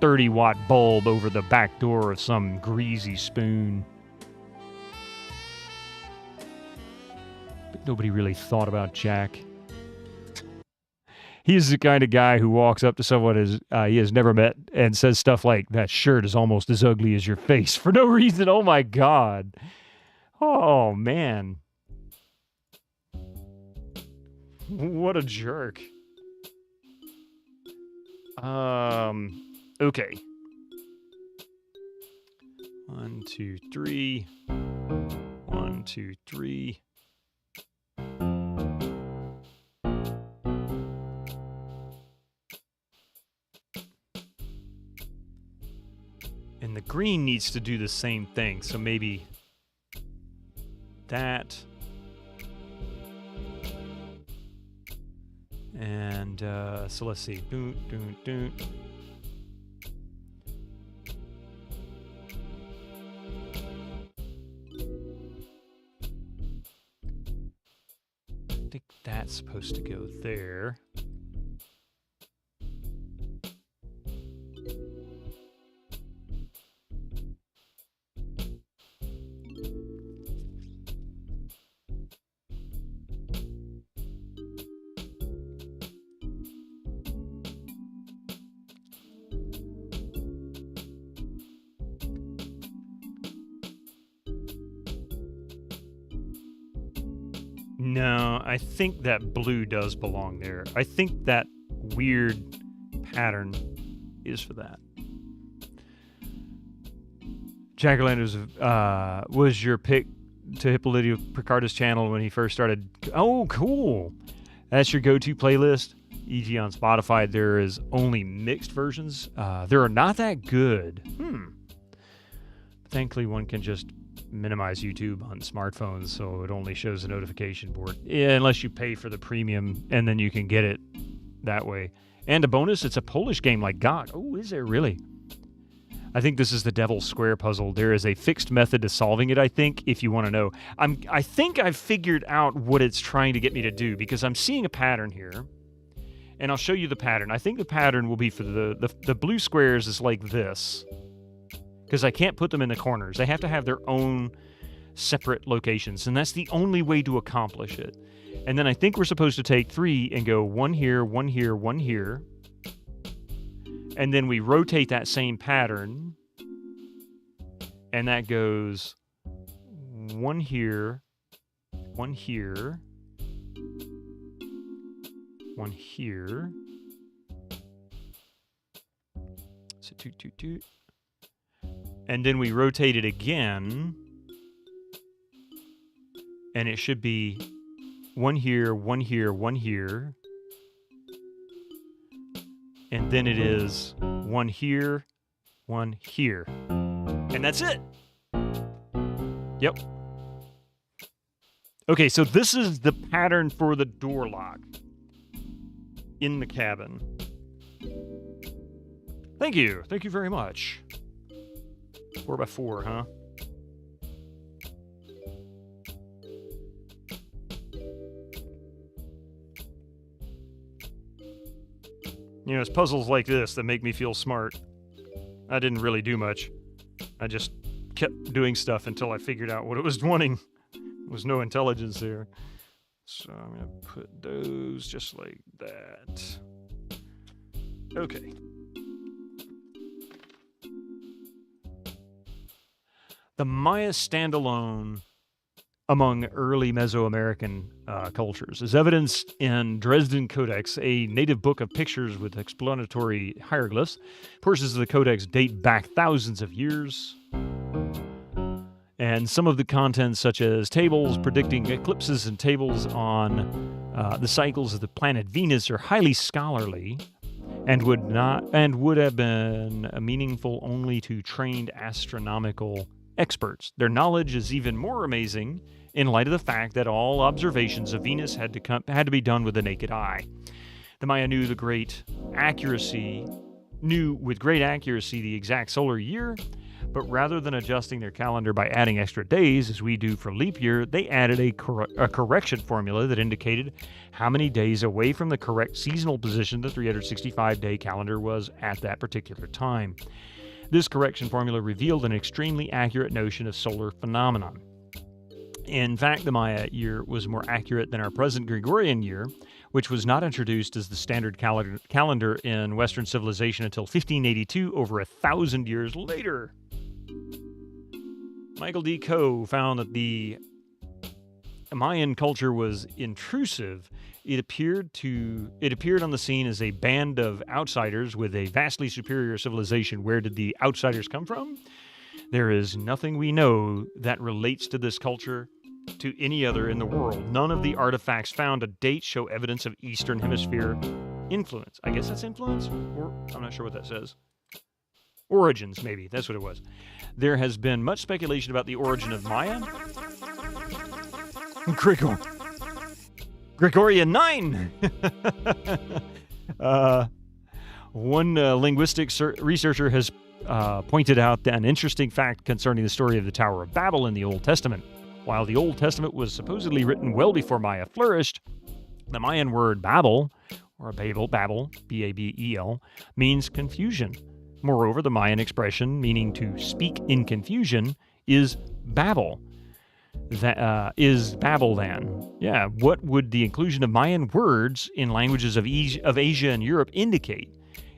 30-watt bulb over the back door of some greasy spoon. But nobody really thought about Jack. He's the kind of guy who walks up to someone he has never met and says stuff like, "That shirt is almost as ugly as your face," for no reason. Oh, my God. Oh, man. What a jerk. Okay. 1, 2, 3. 1, 2, 3. And the green needs to do the same thing, so maybe that. And so let's see. Doot, doot, doot. I think that's supposed to go there. No, I think that blue does belong there. I think that weird pattern is for that. Jack-o'-lanterns was your pick to Hippolyto Picardo's channel when he first started. Oh, cool. That's your go-to playlist. E.g. on Spotify, there is only mixed versions. There are not that good. Thankfully, one can just minimize YouTube on smartphones, so it only shows the notification board. Yeah, unless you pay for the premium, and then you can get it that way. And a bonus, it's a Polish game like God. Oh, is there really? I think this is the Devil's Square puzzle. There is a fixed method to solving it, I think, if you want to know. I think I've figured out what it's trying to get me to do, because I'm seeing a pattern here, and I'll show you the pattern. I think the pattern will be for the blue squares is like this, because I can't put them in the corners. They have to have their own separate locations, and that's the only way to accomplish it. And then I think we're supposed to take 3 and go 1 here, 1 here, 1 here. And then we rotate that same pattern, and that goes 1 here, 1 here, 1 here. So 2, 2, 2. And then we rotate it again, and it should be 1 here, 1 here, 1 here. And then it is 1 here, 1 here. And that's it. Yep. Okay, so this is the pattern for the door lock in the cabin. Thank you. Thank you very much. 4x4, huh? You know, it's puzzles like this that make me feel smart. I didn't really do much. I just kept doing stuff until I figured out what it was wanting. There was no intelligence there. So I'm going to put those just like that. Okay. The Maya standalone among early Mesoamerican cultures is evidenced in Dresden Codex, a native book of pictures with explanatory hieroglyphs. Portions of the codex date back thousands of years. And some of the contents, such as tables predicting eclipses and tables on the cycles of the planet Venus, are highly scholarly and would have been meaningful only to trained astronomical experts. Their knowledge is even more amazing in light of the fact that all observations of Venus had to be done with the naked eye. The Maya knew with great accuracy the exact solar year, but rather than adjusting their calendar by adding extra days, as we do for leap year, they added a correction formula that indicated how many days away from the correct seasonal position the 365-day calendar was at that particular time. This correction formula revealed an extremely accurate notion of solar phenomenon. In fact, the Maya year was more accurate than our present Gregorian year, which was not introduced as the standard calendar in Western civilization until 1582, over 1,000 years later. Michael D. Coe found that the Mayan culture was intrusive. It appeared on the scene as a band of outsiders with a vastly superior civilization. Where did the outsiders come from? There is nothing we know that relates to this culture to any other in the world. None of the artifacts found to date show evidence of Eastern Hemisphere influence. I guess that's influence? Or I'm not sure what that says. Origins, maybe. That's what it was. There has been much speculation about the origin of Maya. Gregorian 9! One linguistic researcher has pointed out an interesting fact concerning the story of the Tower of Babel in the Old Testament. While the Old Testament was supposedly written well before Maya flourished, the Mayan word Babel, or Babel, B-A-B-E-L, means confusion. Moreover, the Mayan expression meaning to speak in confusion is Babel. That is Babel then. Yeah, what would the inclusion of Mayan words in languages of Asia and Europe indicate?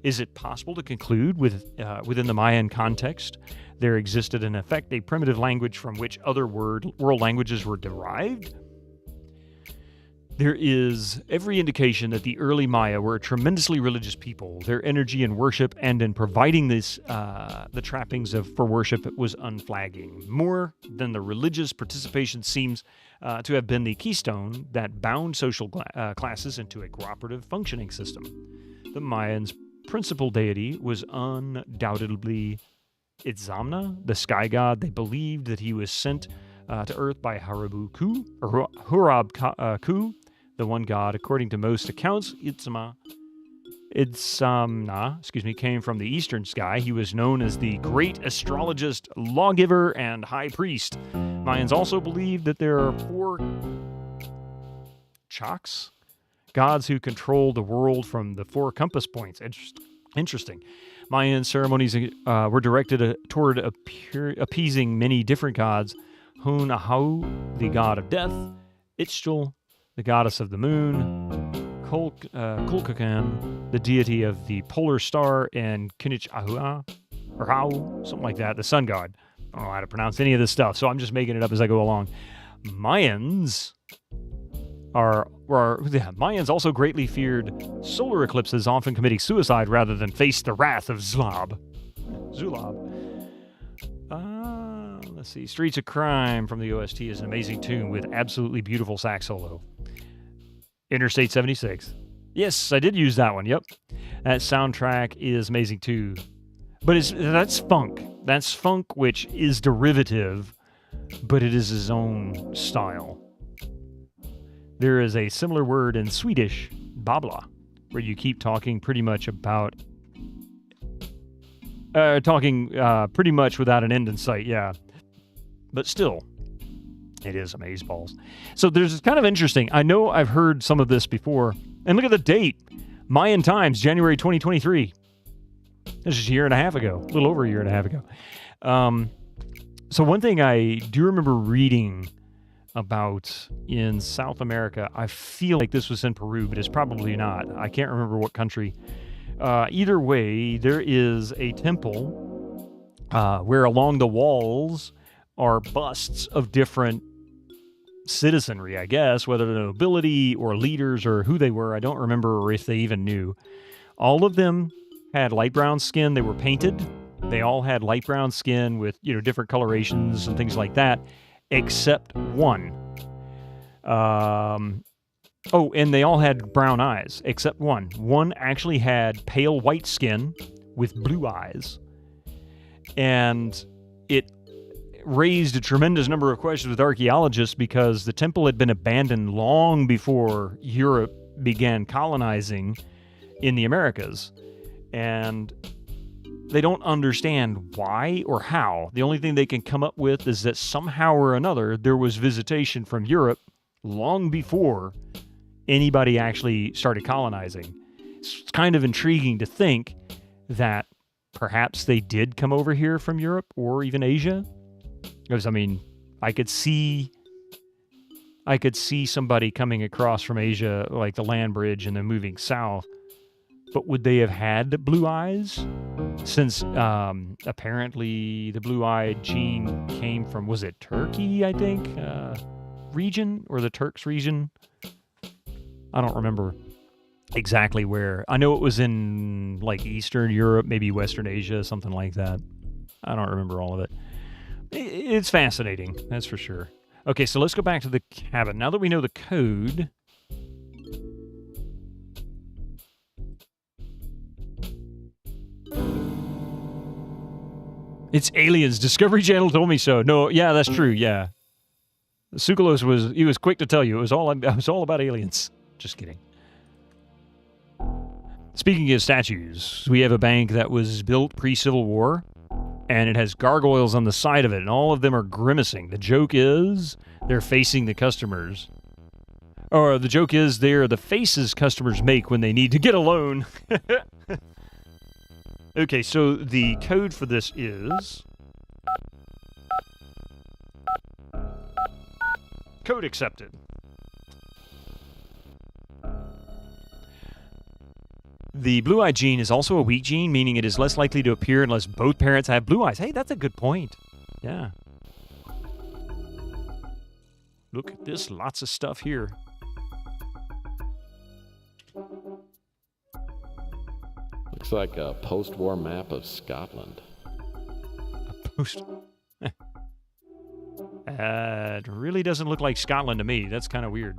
Is it possible to conclude within the Mayan context there existed in effect a primitive language from which other world languages were derived? There is every indication that the early Maya were a tremendously religious people. Their energy in worship and in providing the trappings for worship was unflagging. More than the religious participation seems to have been the keystone that bound social classes into a cooperative functioning system. The Mayans' principal deity was undoubtedly Itzamna, the sky god. They believed that he was sent to Earth by Hurab Ku, the one god. According to most accounts, Itzamna, came from the eastern sky. He was known as the great astrologist, lawgiver, and high priest. Mayans also believed that there are 4 Chaks, gods who control the world from the 4 compass points. Interesting. Mayan ceremonies were directed toward appeasing many different gods. Hunahau, the god of death. Itzchel, the goddess of the moon. Kulkakan, the deity of the polar star. And Kinich Ahua, or Hau, something like that, the sun god. I don't know how to pronounce any of this stuff, so I'm just making it up as I go along. Mayans also greatly feared solar eclipses, often committing suicide rather than face the wrath of Zulab. Let's see. Streets of Crime from the OST is an amazing tune with absolutely beautiful sax solo. Interstate 76. Yes, I did use that one. Yep. That soundtrack is amazing too. But that's funk. That's funk, which is derivative, but it is his own style. There is a similar word in Swedish, babla, where you keep talking pretty much about... pretty much without an end in sight, yeah. But still, it is amazeballs. So there's kind of interesting. I know I've heard some of this before. And look at the date. Mayan Times, January 2023. This is a year and a half ago. A little over a year and a half ago. So one thing I do remember reading about in South America, I feel like this was in Peru, but it's probably not. I can't remember what country. Either way, there is a temple where along the walls are busts of different citizenry, I guess, whether the nobility or leaders or who they were. I don't remember or if they even knew. All of them had light brown skin. They were painted. They all had light brown skin with, different colorations and things like that, except one. And they all had brown eyes, except one. One actually had pale white skin with blue eyes. And it raised a tremendous number of questions with archaeologists because the temple had been abandoned long before Europe began colonizing in the Americas. And they don't understand why or how. The only thing they can come up with is that somehow or another there was visitation from Europe long before anybody actually started colonizing. It's kind of intriguing to think that perhaps they did come over here from Europe or even Asia. Because, I could see I could see somebody coming across from Asia, like the land bridge, and then moving south. But would they have had blue eyes? Since apparently the blue-eyed gene came from, was it Turkey, I think? Region? Or the Turks region? I don't remember exactly where. I know it was in, like, Eastern Europe, maybe Western Asia, something like that. I don't remember all of it. It's fascinating, that's for sure. Okay, so let's go back to the cabin. Now that we know the code... It's aliens. Discovery Channel told me so. No, yeah, that's true, yeah. Sukalos was quick to tell you. It was all about aliens. Just kidding. Speaking of statues, we have a bank that was built pre-Civil War, and it has gargoyles on the side of it, and all of them are grimacing. The joke is they're facing the customers. Or the joke is they're the faces customers make when they need to get a loan. Okay, so the code for this is... Code accepted. The blue-eye gene is also a weak gene, meaning it is less likely to appear unless both parents have blue eyes. Hey, that's a good point. Yeah. Look at this, lots of stuff here. Looks like a post-war map of Scotland. A post... It really doesn't look like Scotland to me. That's kind of weird.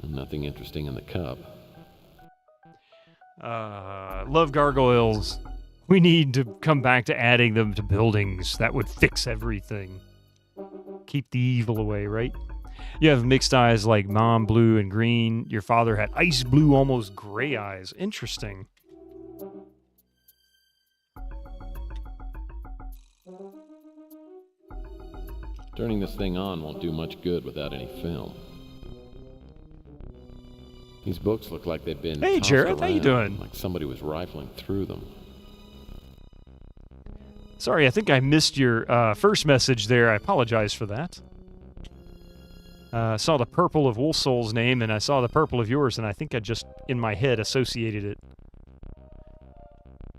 Nothing interesting in the cup. Love gargoyles. We need to come back to adding them to buildings. That would fix everything. Keep the evil away, right? You have mixed eyes like mom blue and green. Your father had ice blue, almost gray eyes. Interesting. Turning this thing on won't do much good without any film. These books look like they've been Hey, tossed Jared, how you around, doing? like somebody was rifling through them. Sorry, I think I missed your first message there. I apologize for that. I saw the purple of Wolf Soul's name, and I saw the purple of yours, and I think I just, in my head, associated it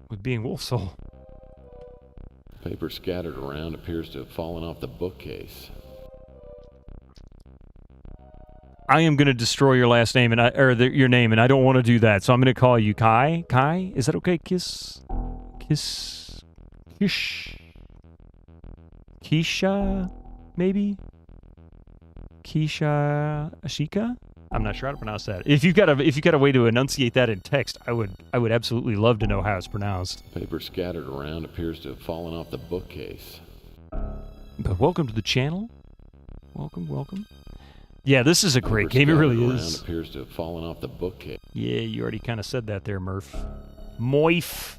with being Wolf Soul. Paper scattered around appears to have fallen off the bookcase. I am going to destroy your last name, your name, and I don't want to do that, so I'm going to call you Kai. Kai? Is that okay? Kish? Keisha? Maybe? Keisha Ashika? I'm not sure how to pronounce that. If you've got a way to enunciate that in text, I would absolutely love to know how it's pronounced. Paper scattered around appears to have fallen off the bookcase. But welcome to the channel. Welcome. Yeah, this is a great Paper game. It really scattered is. around appears to have fallen off the bookcase. Yeah, you already kind of said that there, Murph. Moif.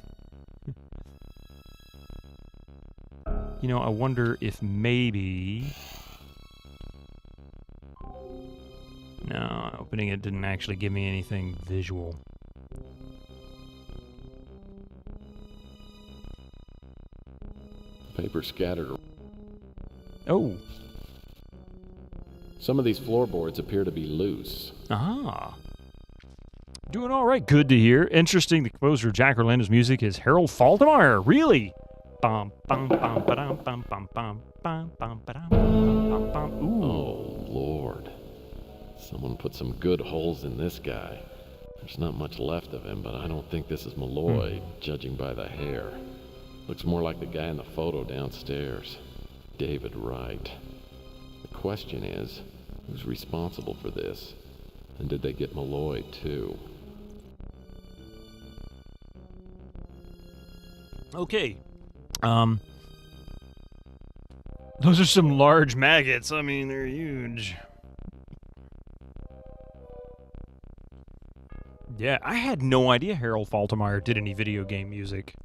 You know, I wonder if maybe... No, opening it didn't actually give me anything visual. Paper scattered. Oh. Some of these floorboards appear to be loose. Ah. Doing all right. Good to hear. Interesting. The composer of Jack Orlando's music is Harold Faltermeyer. Really? Bum, bum, bum, ba-dum, bum, bum, bum, bum, bum, ba-dum, bum, bum. Ooh. Oh, Lord. Someone put some good holes in this guy. There's not much left of him, but I don't think this is Malloy, judging by the hair. Looks more like the guy in the photo downstairs. David Wright. The question is, who's responsible for this? And did they get Malloy, too? Okay. Those are some large maggots. I mean, they're huge. Yeah, I had no idea Harold Faltermeyer did any video game music.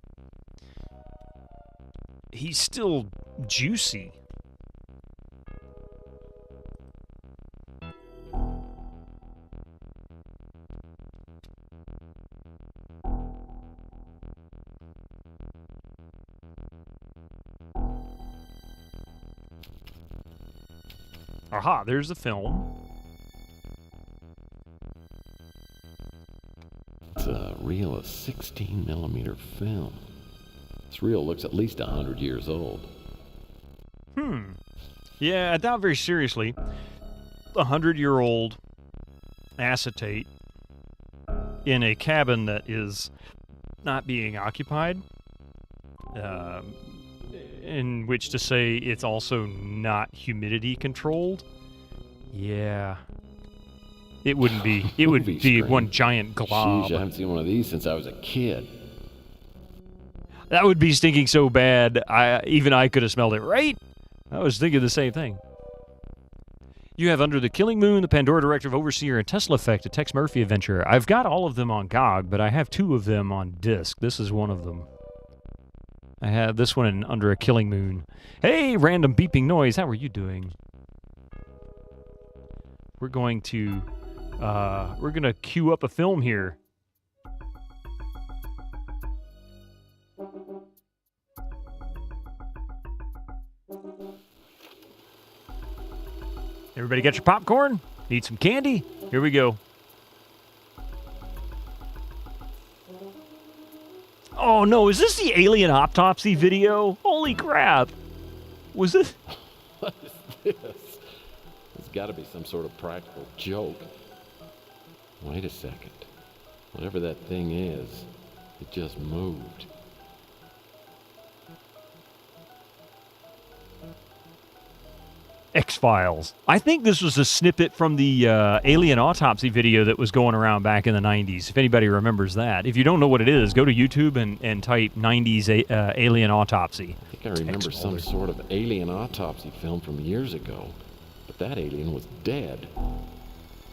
he's still juicy. Aha, there's the film. It's a reel of 16mm film. This reel looks at least 100 years old. Yeah, I doubt very seriously. 100-year-old acetate in a cabin that is not being occupied. In which to say it's also not humidity controlled. Yeah. It wouldn't be. It would be one giant glob. Sheesh, I haven't seen one of these since I was a kid. That would be stinking so bad, even I could have smelled it, right? I was thinking the same thing. You have Under the Killing Moon, the Pandora Directive, Overseer, and Tesla Effect, a Tex Murphy adventure. I've got all of them on GOG, but I have 2 of them on disc. This is one of them. I have this one in Under a Killing Moon. Hey, random beeping noise. How are you doing? We're going to queue up a film here. Everybody got your popcorn? Need some candy? Here we go. Oh no, is this the alien autopsy video? Holy crap. Was it? What is this? It's got to be some sort of practical joke. Wait a second. Whatever that thing is, it just moved. X-Files. I think this was a snippet from the alien autopsy video that was going around back in the 90s, if anybody remembers that. If you don't know what it is, go to YouTube and type 90s alien autopsy. I think I remember some sort of alien autopsy film from years ago, but that alien was dead.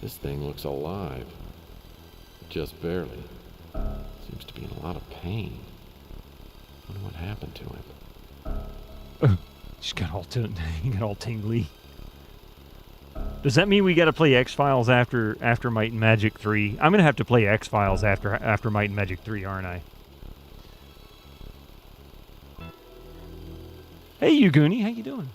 This thing looks alive. Just barely. Seems to be in a lot of pain. I wonder what happened to him. He got all tingly. Does that mean we got to play X-Files after Might and Magic 3? I'm going to have to play X-Files after Might and Magic 3, aren't I? Hey, Yuguni, how you doing?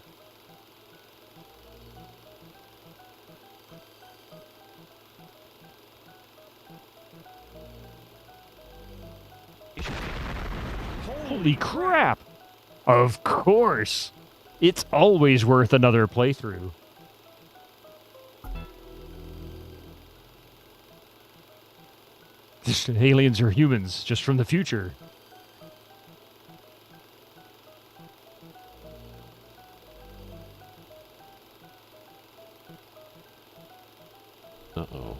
Holy crap! Of course! It's always worth another playthrough. Aliens are humans, just from the future. Uh-oh.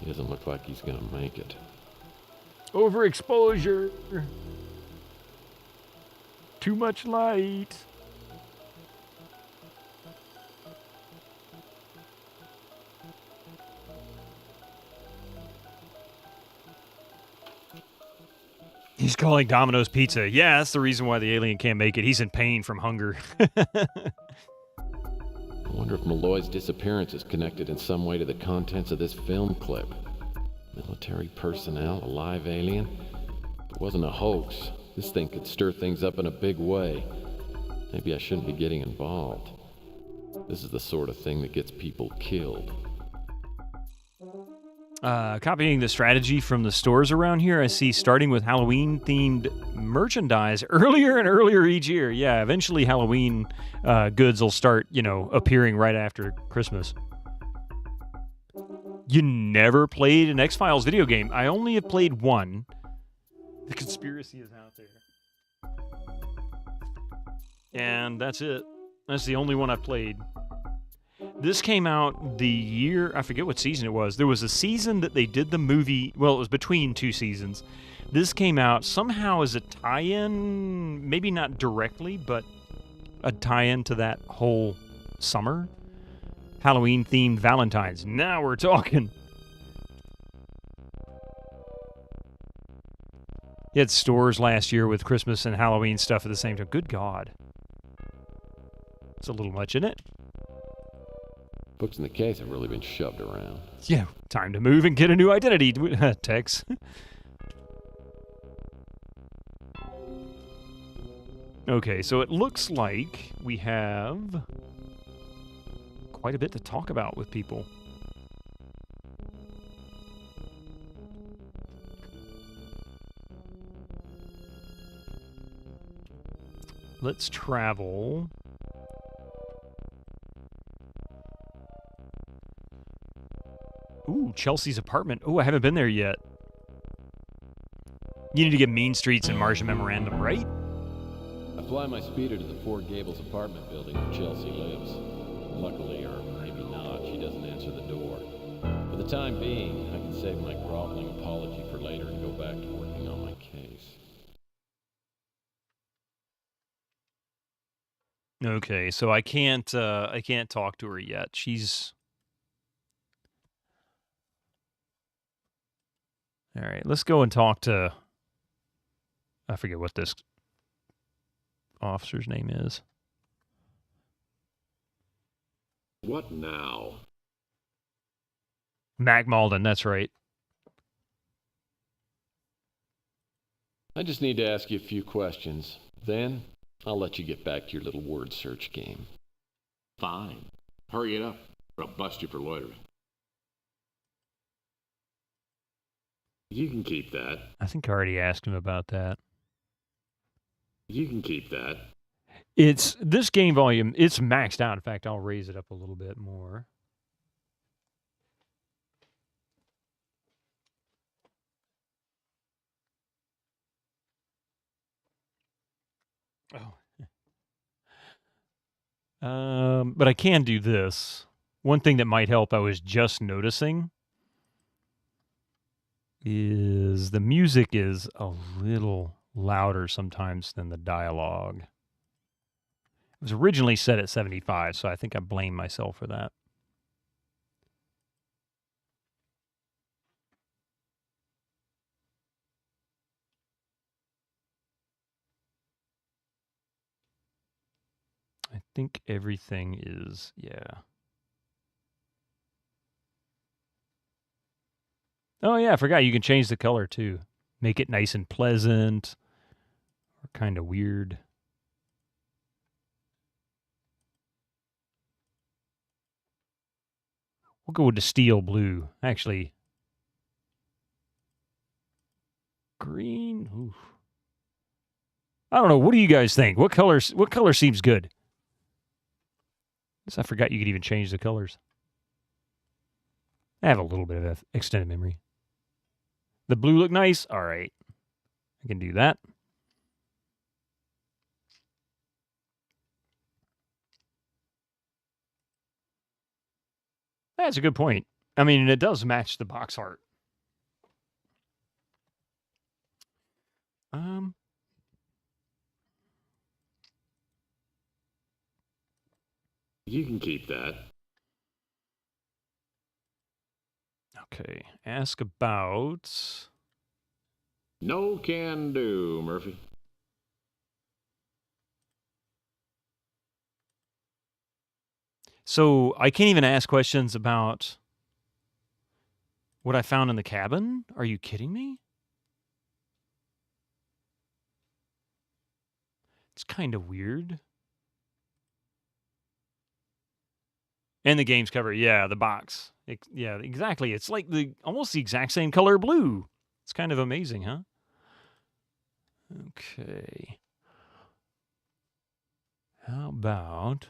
He doesn't look like he's gonna make it. Overexposure! Too much light! He's calling Domino's Pizza. Yeah, that's the reason why the alien can't make it. He's in pain from hunger. I wonder if Malloy's disappearance is connected in some way to the contents of this film clip. Military personnel, a live alien? If it wasn't a hoax, this thing could stir things up in a big way. Maybe I shouldn't be getting involved. This is the sort of thing that gets people killed. Copying the strategy from the stores around here, I see starting with Halloween-themed merchandise earlier and earlier each year. Yeah, eventually Halloween goods will start, appearing right after Christmas. You never played an X-Files video game. I only have played one. The conspiracy is out there. And that's it. That's the only one I've played. This came out the year, I forget what season it was. There was a season that they did the movie, well, it was between two seasons. This came out somehow as a tie-in, maybe not directly, but a tie-in to that whole summer. Halloween-themed Valentine's. Now we're talking. He had stores last year with Christmas and Halloween stuff at the same time. Good God. It's a little much, isn't it? Books in the case have really been shoved around. Yeah, time to move and get a new identity, Tex. Okay, so it looks like we have quite a bit to talk about with people. Let's travel. Ooh, Chelsea's apartment. Ooh, I haven't been there yet. You need to get Mean Streets and Martian Memorandum, right? I fly my speeder to the Four Gables apartment building where Chelsea lives. Luckily, or maybe not, she doesn't answer the door. For the time being, I can save my groveling apology for later and go back to working on my case. Okay, so I can't talk to her yet. She's... All right, let's go and talk to... I forget what this officer's name is. What now? Mac Malden, that's right. I just need to ask you a few questions. Then, I'll let you get back to your little word search game. Fine. Hurry it up, or I'll bust you for loitering. You can keep that. I think I already asked him about that. You can keep that. It's this game volume, it's maxed out. In fact, I'll raise it up a little bit more. But I can do this. One thing that might help, I was just noticing, is the music is a little louder sometimes than the dialogue. It was originally set at 75, so I think I blame myself for that. I think everything is, yeah. Oh, yeah, I forgot you can change the color, too. Make it nice and pleasant, or kind of weird. We'll go with the steel blue. Actually, green. Oof. I don't know. What do you guys think? What color seems good? I forgot you could even change the colors. I have a little bit of extended memory. The blue look nice? All right. I can do that. That's a good point. I mean, it does match the box art. You can keep that. Okay. Ask about... No can do, Murphy. So I can't even ask questions about what I found in the cabin? Are you kidding me? It's kind of weird. And the game's cover, yeah, the box. Yeah, exactly. It's like almost the exact same color blue. It's kind of amazing, huh? Okay. How about...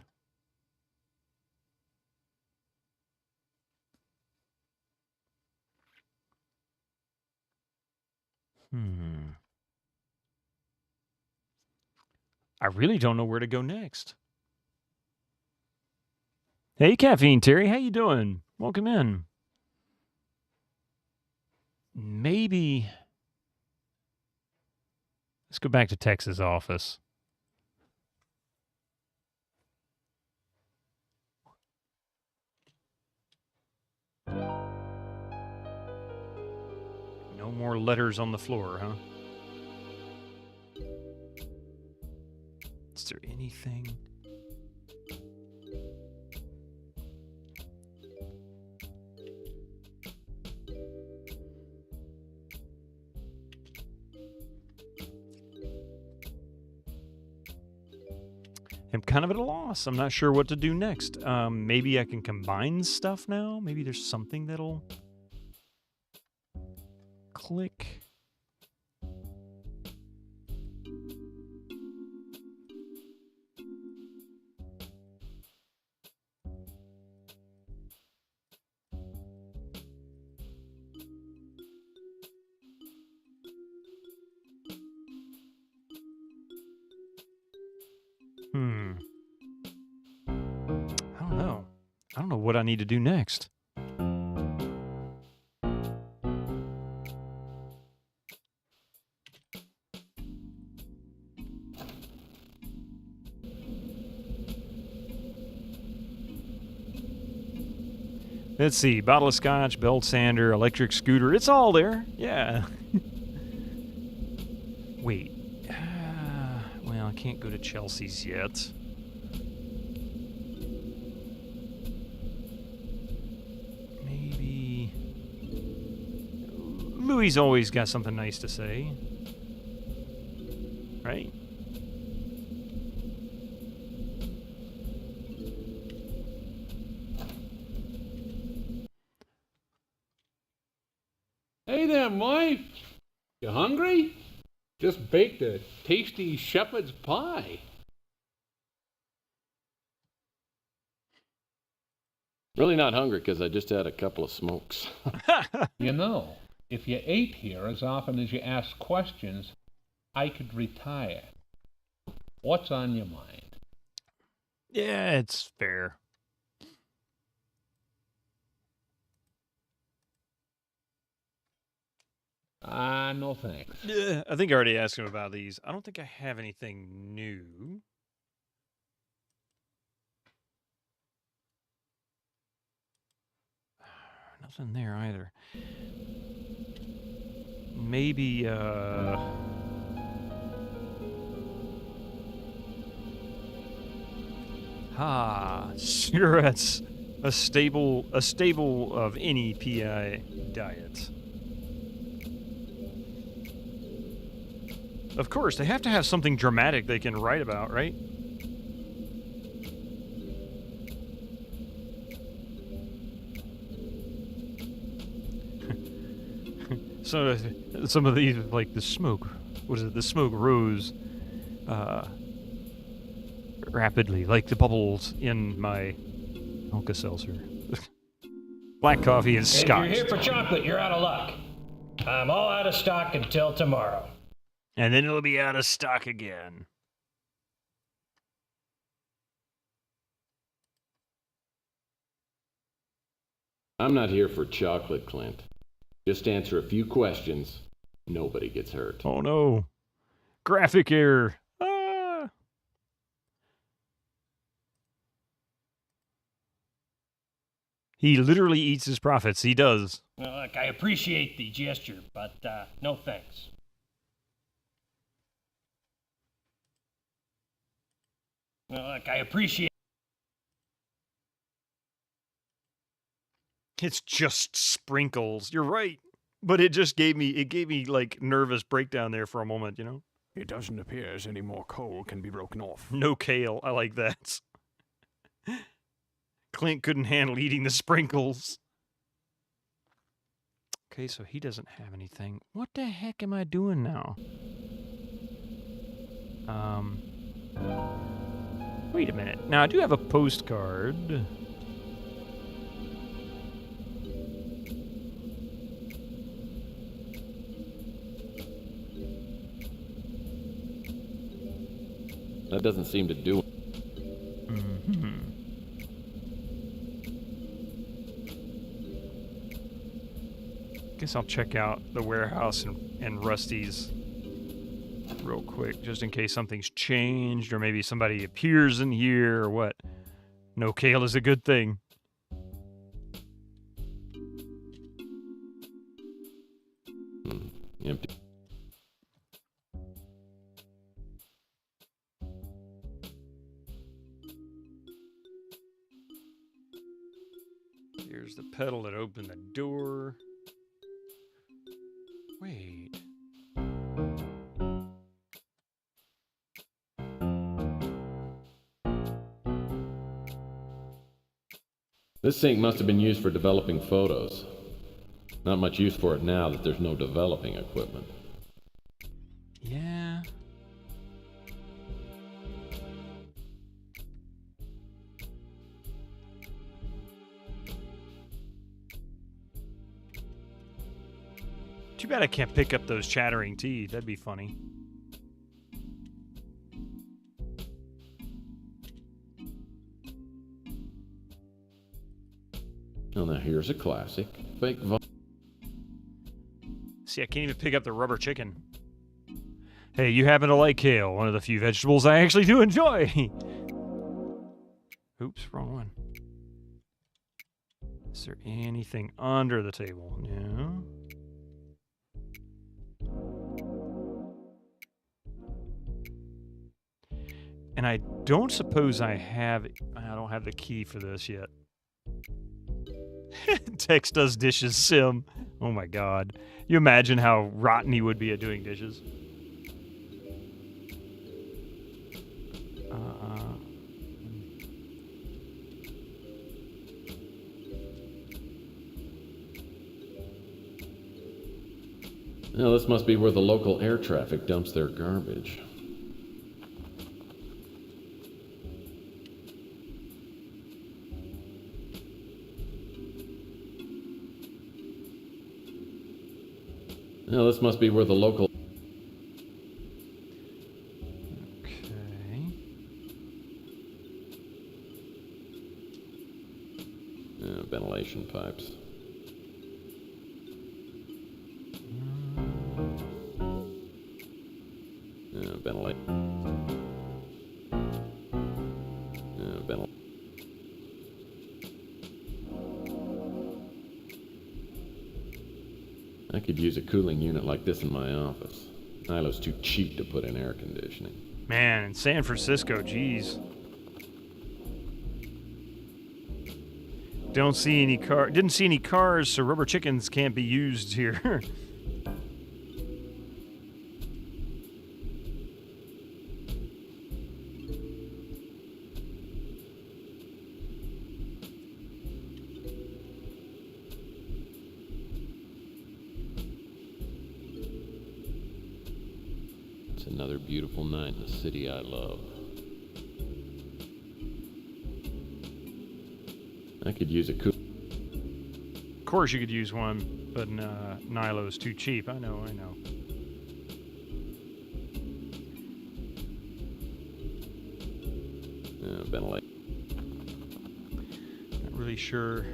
I really don't know where to go next. Hey, Caffeine Terry, how you doing? Welcome in. Maybe... Let's go back to Tex's office. No more letters on the floor, huh? Is there anything? I'm kind of at a loss. I'm not sure what to do next. Maybe I can combine stuff now. Maybe there's something that'll click. I don't know what I need to do next. Let's see. Bottle of scotch, belt sander, electric scooter. It's all there. Yeah. Wait. Well, I can't go to Chelsea's yet. Maybe. Louis always got something nice to say. Right? Hey there, wife. You hungry? Just baked a tasty shepherd's pie. Really not hungry because I just had a couple of smokes. You know, if you ate here as often as you ask questions, I could retire. What's on your mind? Yeah, it's fair. No thanks. Yeah, I think I already asked him about these. I don't think I have anything new. Nothing there either. Maybe, cigarettes. A staple of any PI diet. Of course, they have to have something dramatic they can write about, right? So, some of these, like the smoke, what is it? The smoke rose rapidly, like the bubbles in my Alka-Seltzer. Black coffee and scotch. If you're here for chocolate, you're out of luck. I'm all out of stock until tomorrow. And then it'll be out of stock again. I'm not here for chocolate, Clint. Just answer a few questions. Nobody gets hurt. Oh no. Graphic error. Ah. He literally eats his profits. He does. Well, look, I appreciate the gesture, but no thanks. Well, look, I appreciate. It's just sprinkles. You're right. But it just gave me like nervous breakdown there for a moment, you know? It doesn't appear as any more coal can be broken off. No kale. I like that. Clint couldn't handle eating the sprinkles. Okay, so he doesn't have anything. What the heck am I doing now? Wait a minute. Now, I do have a postcard. That doesn't seem to do it. Guess I'll check out the warehouse and Rusty's real quick, just in case something's changed or maybe somebody appears in here or what. No kale is a good thing. Empty. There's the pedal that opened the door. Wait. This sink must have been used for developing photos. Not much use for it now that there's no developing equipment. Yeah. Too bad I can't pick up those chattering teeth. That'd be funny. Oh, now here's a classic. Fake See, I can't even pick up the rubber chicken. Hey, you happen to like kale, one of the few vegetables I actually do enjoy. Oops, wrong one. Is there anything under the table? No. And I don't suppose I don't have the key for this yet. Tex does dishes, Sim. Oh my god. You imagine how rotten he would be at doing dishes. Now this must be where the local air traffic dumps their garbage. Now this must be where the local... Okay. Ventilation pipes. I could use a cooling unit like this in my office. Nilo's too cheap to put in air conditioning. Man, in San Francisco, geez. Didn't see any cars, so rubber chickens can't be used here. Another beautiful night in the city I love. I could use a Of course you could use one, but Nilo's too cheap. I know. Ventilate. Not really sure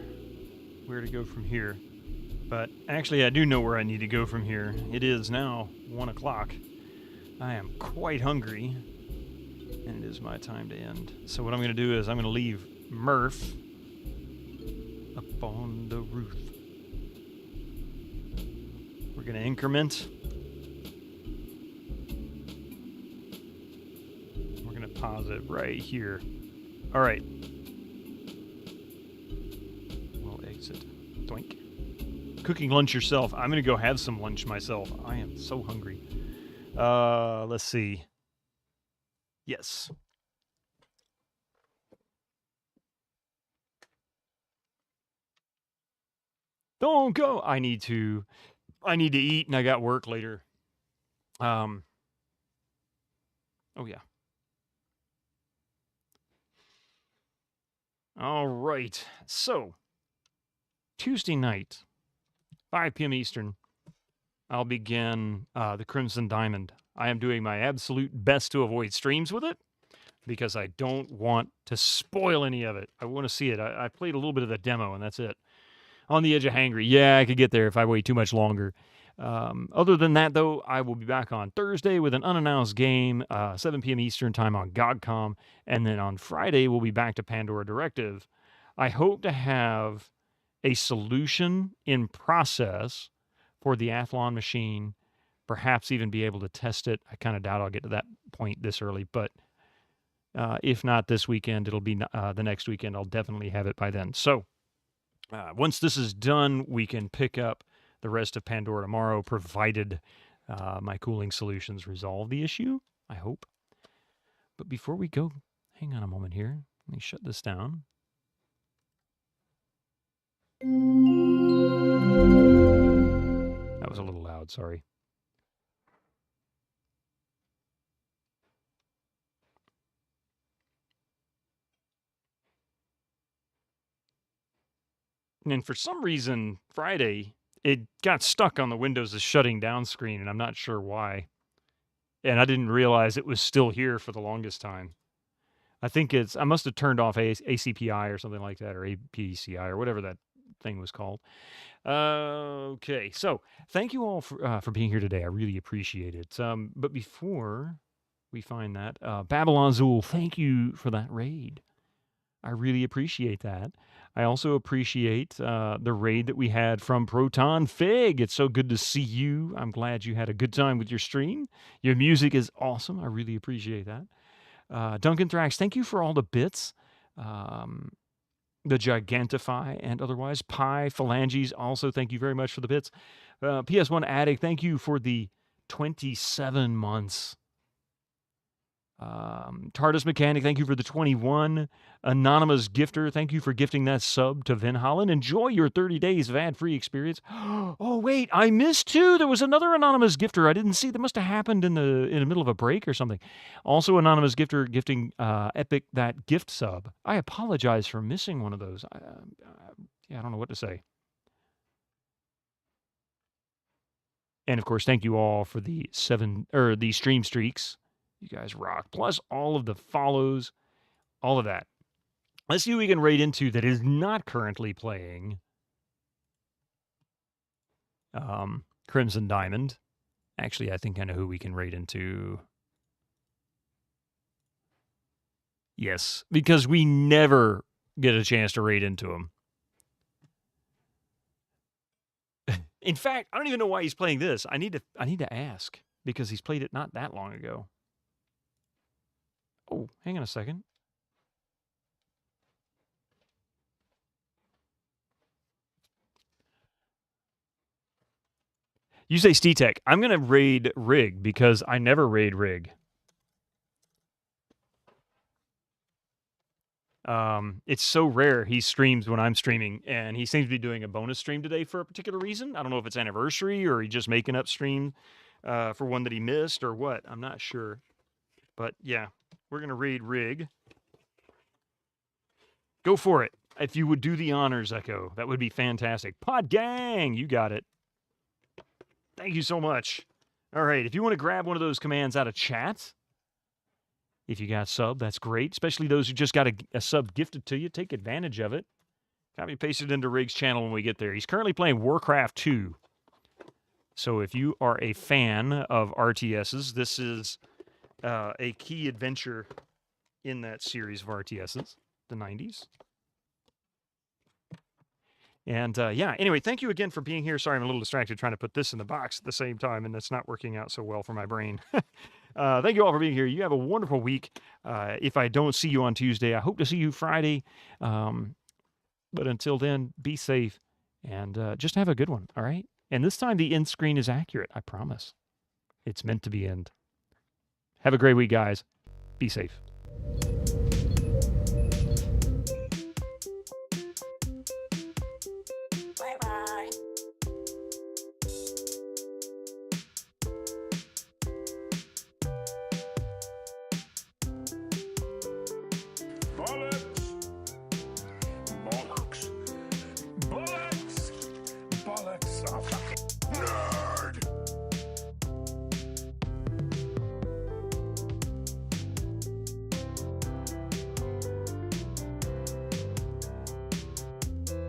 where to go from here. But actually I do know where I need to go from here. It is now 1 o'clock. I am quite hungry, and it is my time to end. So what I'm going to do is I'm going to leave Murph up on the roof. We're going to increment. We're going to pause it right here. All right. We'll exit. Doink. Cooking lunch yourself. I'm going to go have some lunch myself. I am so hungry. Let's see. Yes. Don't go. I need to eat, and I got work later. Oh yeah. All right. So, Tuesday night, 5 p.m. Eastern, I'll begin the Crimson Diamond. I am doing my absolute best to avoid streams with it because I don't want to spoil any of it. I want to see it. I played a little bit of the demo, and that's it. On the edge of hangry. Yeah, I could get there if I wait too much longer. Other than that, though, I will be back on Thursday with an unannounced game, 7 p.m. Eastern time on GOGCOM, and then on Friday, we'll be back to Pandora Directive. I hope to have a solution in process for the Athlon machine, perhaps even be able to test it. I kind of doubt I'll get to that point this early, but if not this weekend, it'll be the next weekend. I'll definitely have it by then. So Once this is done, we can pick up the rest of Pandora tomorrow, provided my cooling solutions resolve the issue, I hope. But before we go, hang on a moment here. Let me shut this down. That was a little loud, sorry. And for some reason, Friday, it got stuck on the Windows is shutting down screen, and I'm not sure why. And I didn't realize it was still here for the longest time. I think I must have turned off ACPI or something like that, or APCI, or whatever that thing was called. Okay, so thank you all for being here today. I really appreciate it. But before we find that, Babylon Zool, thank you for that raid. I really appreciate that. I also appreciate the raid that we had from Proton Fig. It's so good to see you. I'm glad you had a good time with your stream. Your music is awesome. I really appreciate that. Duncan Thrax, thank you for all the bits. The Gigantify and otherwise. Pi Phalanges, also thank you very much for the bits. PS1 Addict, thank you for the 27 months. TARDIS Mechanic, thank you for the 21. Anonymous Gifter, thank you for gifting that sub to Vin Holland. Enjoy your 30 days of ad-free experience. Oh, wait, I missed too. There was another Anonymous Gifter I didn't see. That must have happened in the middle of a break or something. Also, Anonymous Gifter gifting Epic that gift sub. I apologize for missing one of those. I don't know what to say. And of course, thank you all for the stream streaks. You guys rock. Plus all of the follows, all of that. Let's see who we can raid into that is not currently playing Crimson Diamond. Actually, I think I know who we can raid into. Yes, because we never get a chance to raid into him. In fact, I don't even know why he's playing this. I need to ask, because he's played it not that long ago. Oh, hang on a second. You say SteTech. I'm going to raid Rig because I never raid Rig. It's so rare he streams when I'm streaming, and he seems to be doing a bonus stream today for a particular reason. I don't know if it's anniversary or he's just making up stream for one that he missed or what. I'm not sure. But yeah, we're going to raid Rig. Go for it. If you would do the honors, Echo, that would be fantastic. Pod Gang, you got it. Thank you so much. All right, if you want to grab one of those commands out of chat, if you got sub, that's great. Especially those who just got a sub gifted to you. Take advantage of it. Copy paste it into Rig's channel when we get there. He's currently playing Warcraft 2. So if you are a fan of RTSs, this is a key adventure in that series of RTSs, the 90s. And yeah, anyway, thank you again for being here. Sorry, I'm a little distracted trying to put this in the box at the same time, and that's not working out so well for my brain. Thank you all for being here. You have a wonderful week. If I don't see you on Tuesday, I hope to see you Friday. But until then, be safe and just have a good one, all right? And this time the end screen is accurate, I promise. It's meant to be end. Have a great week, guys. Be safe.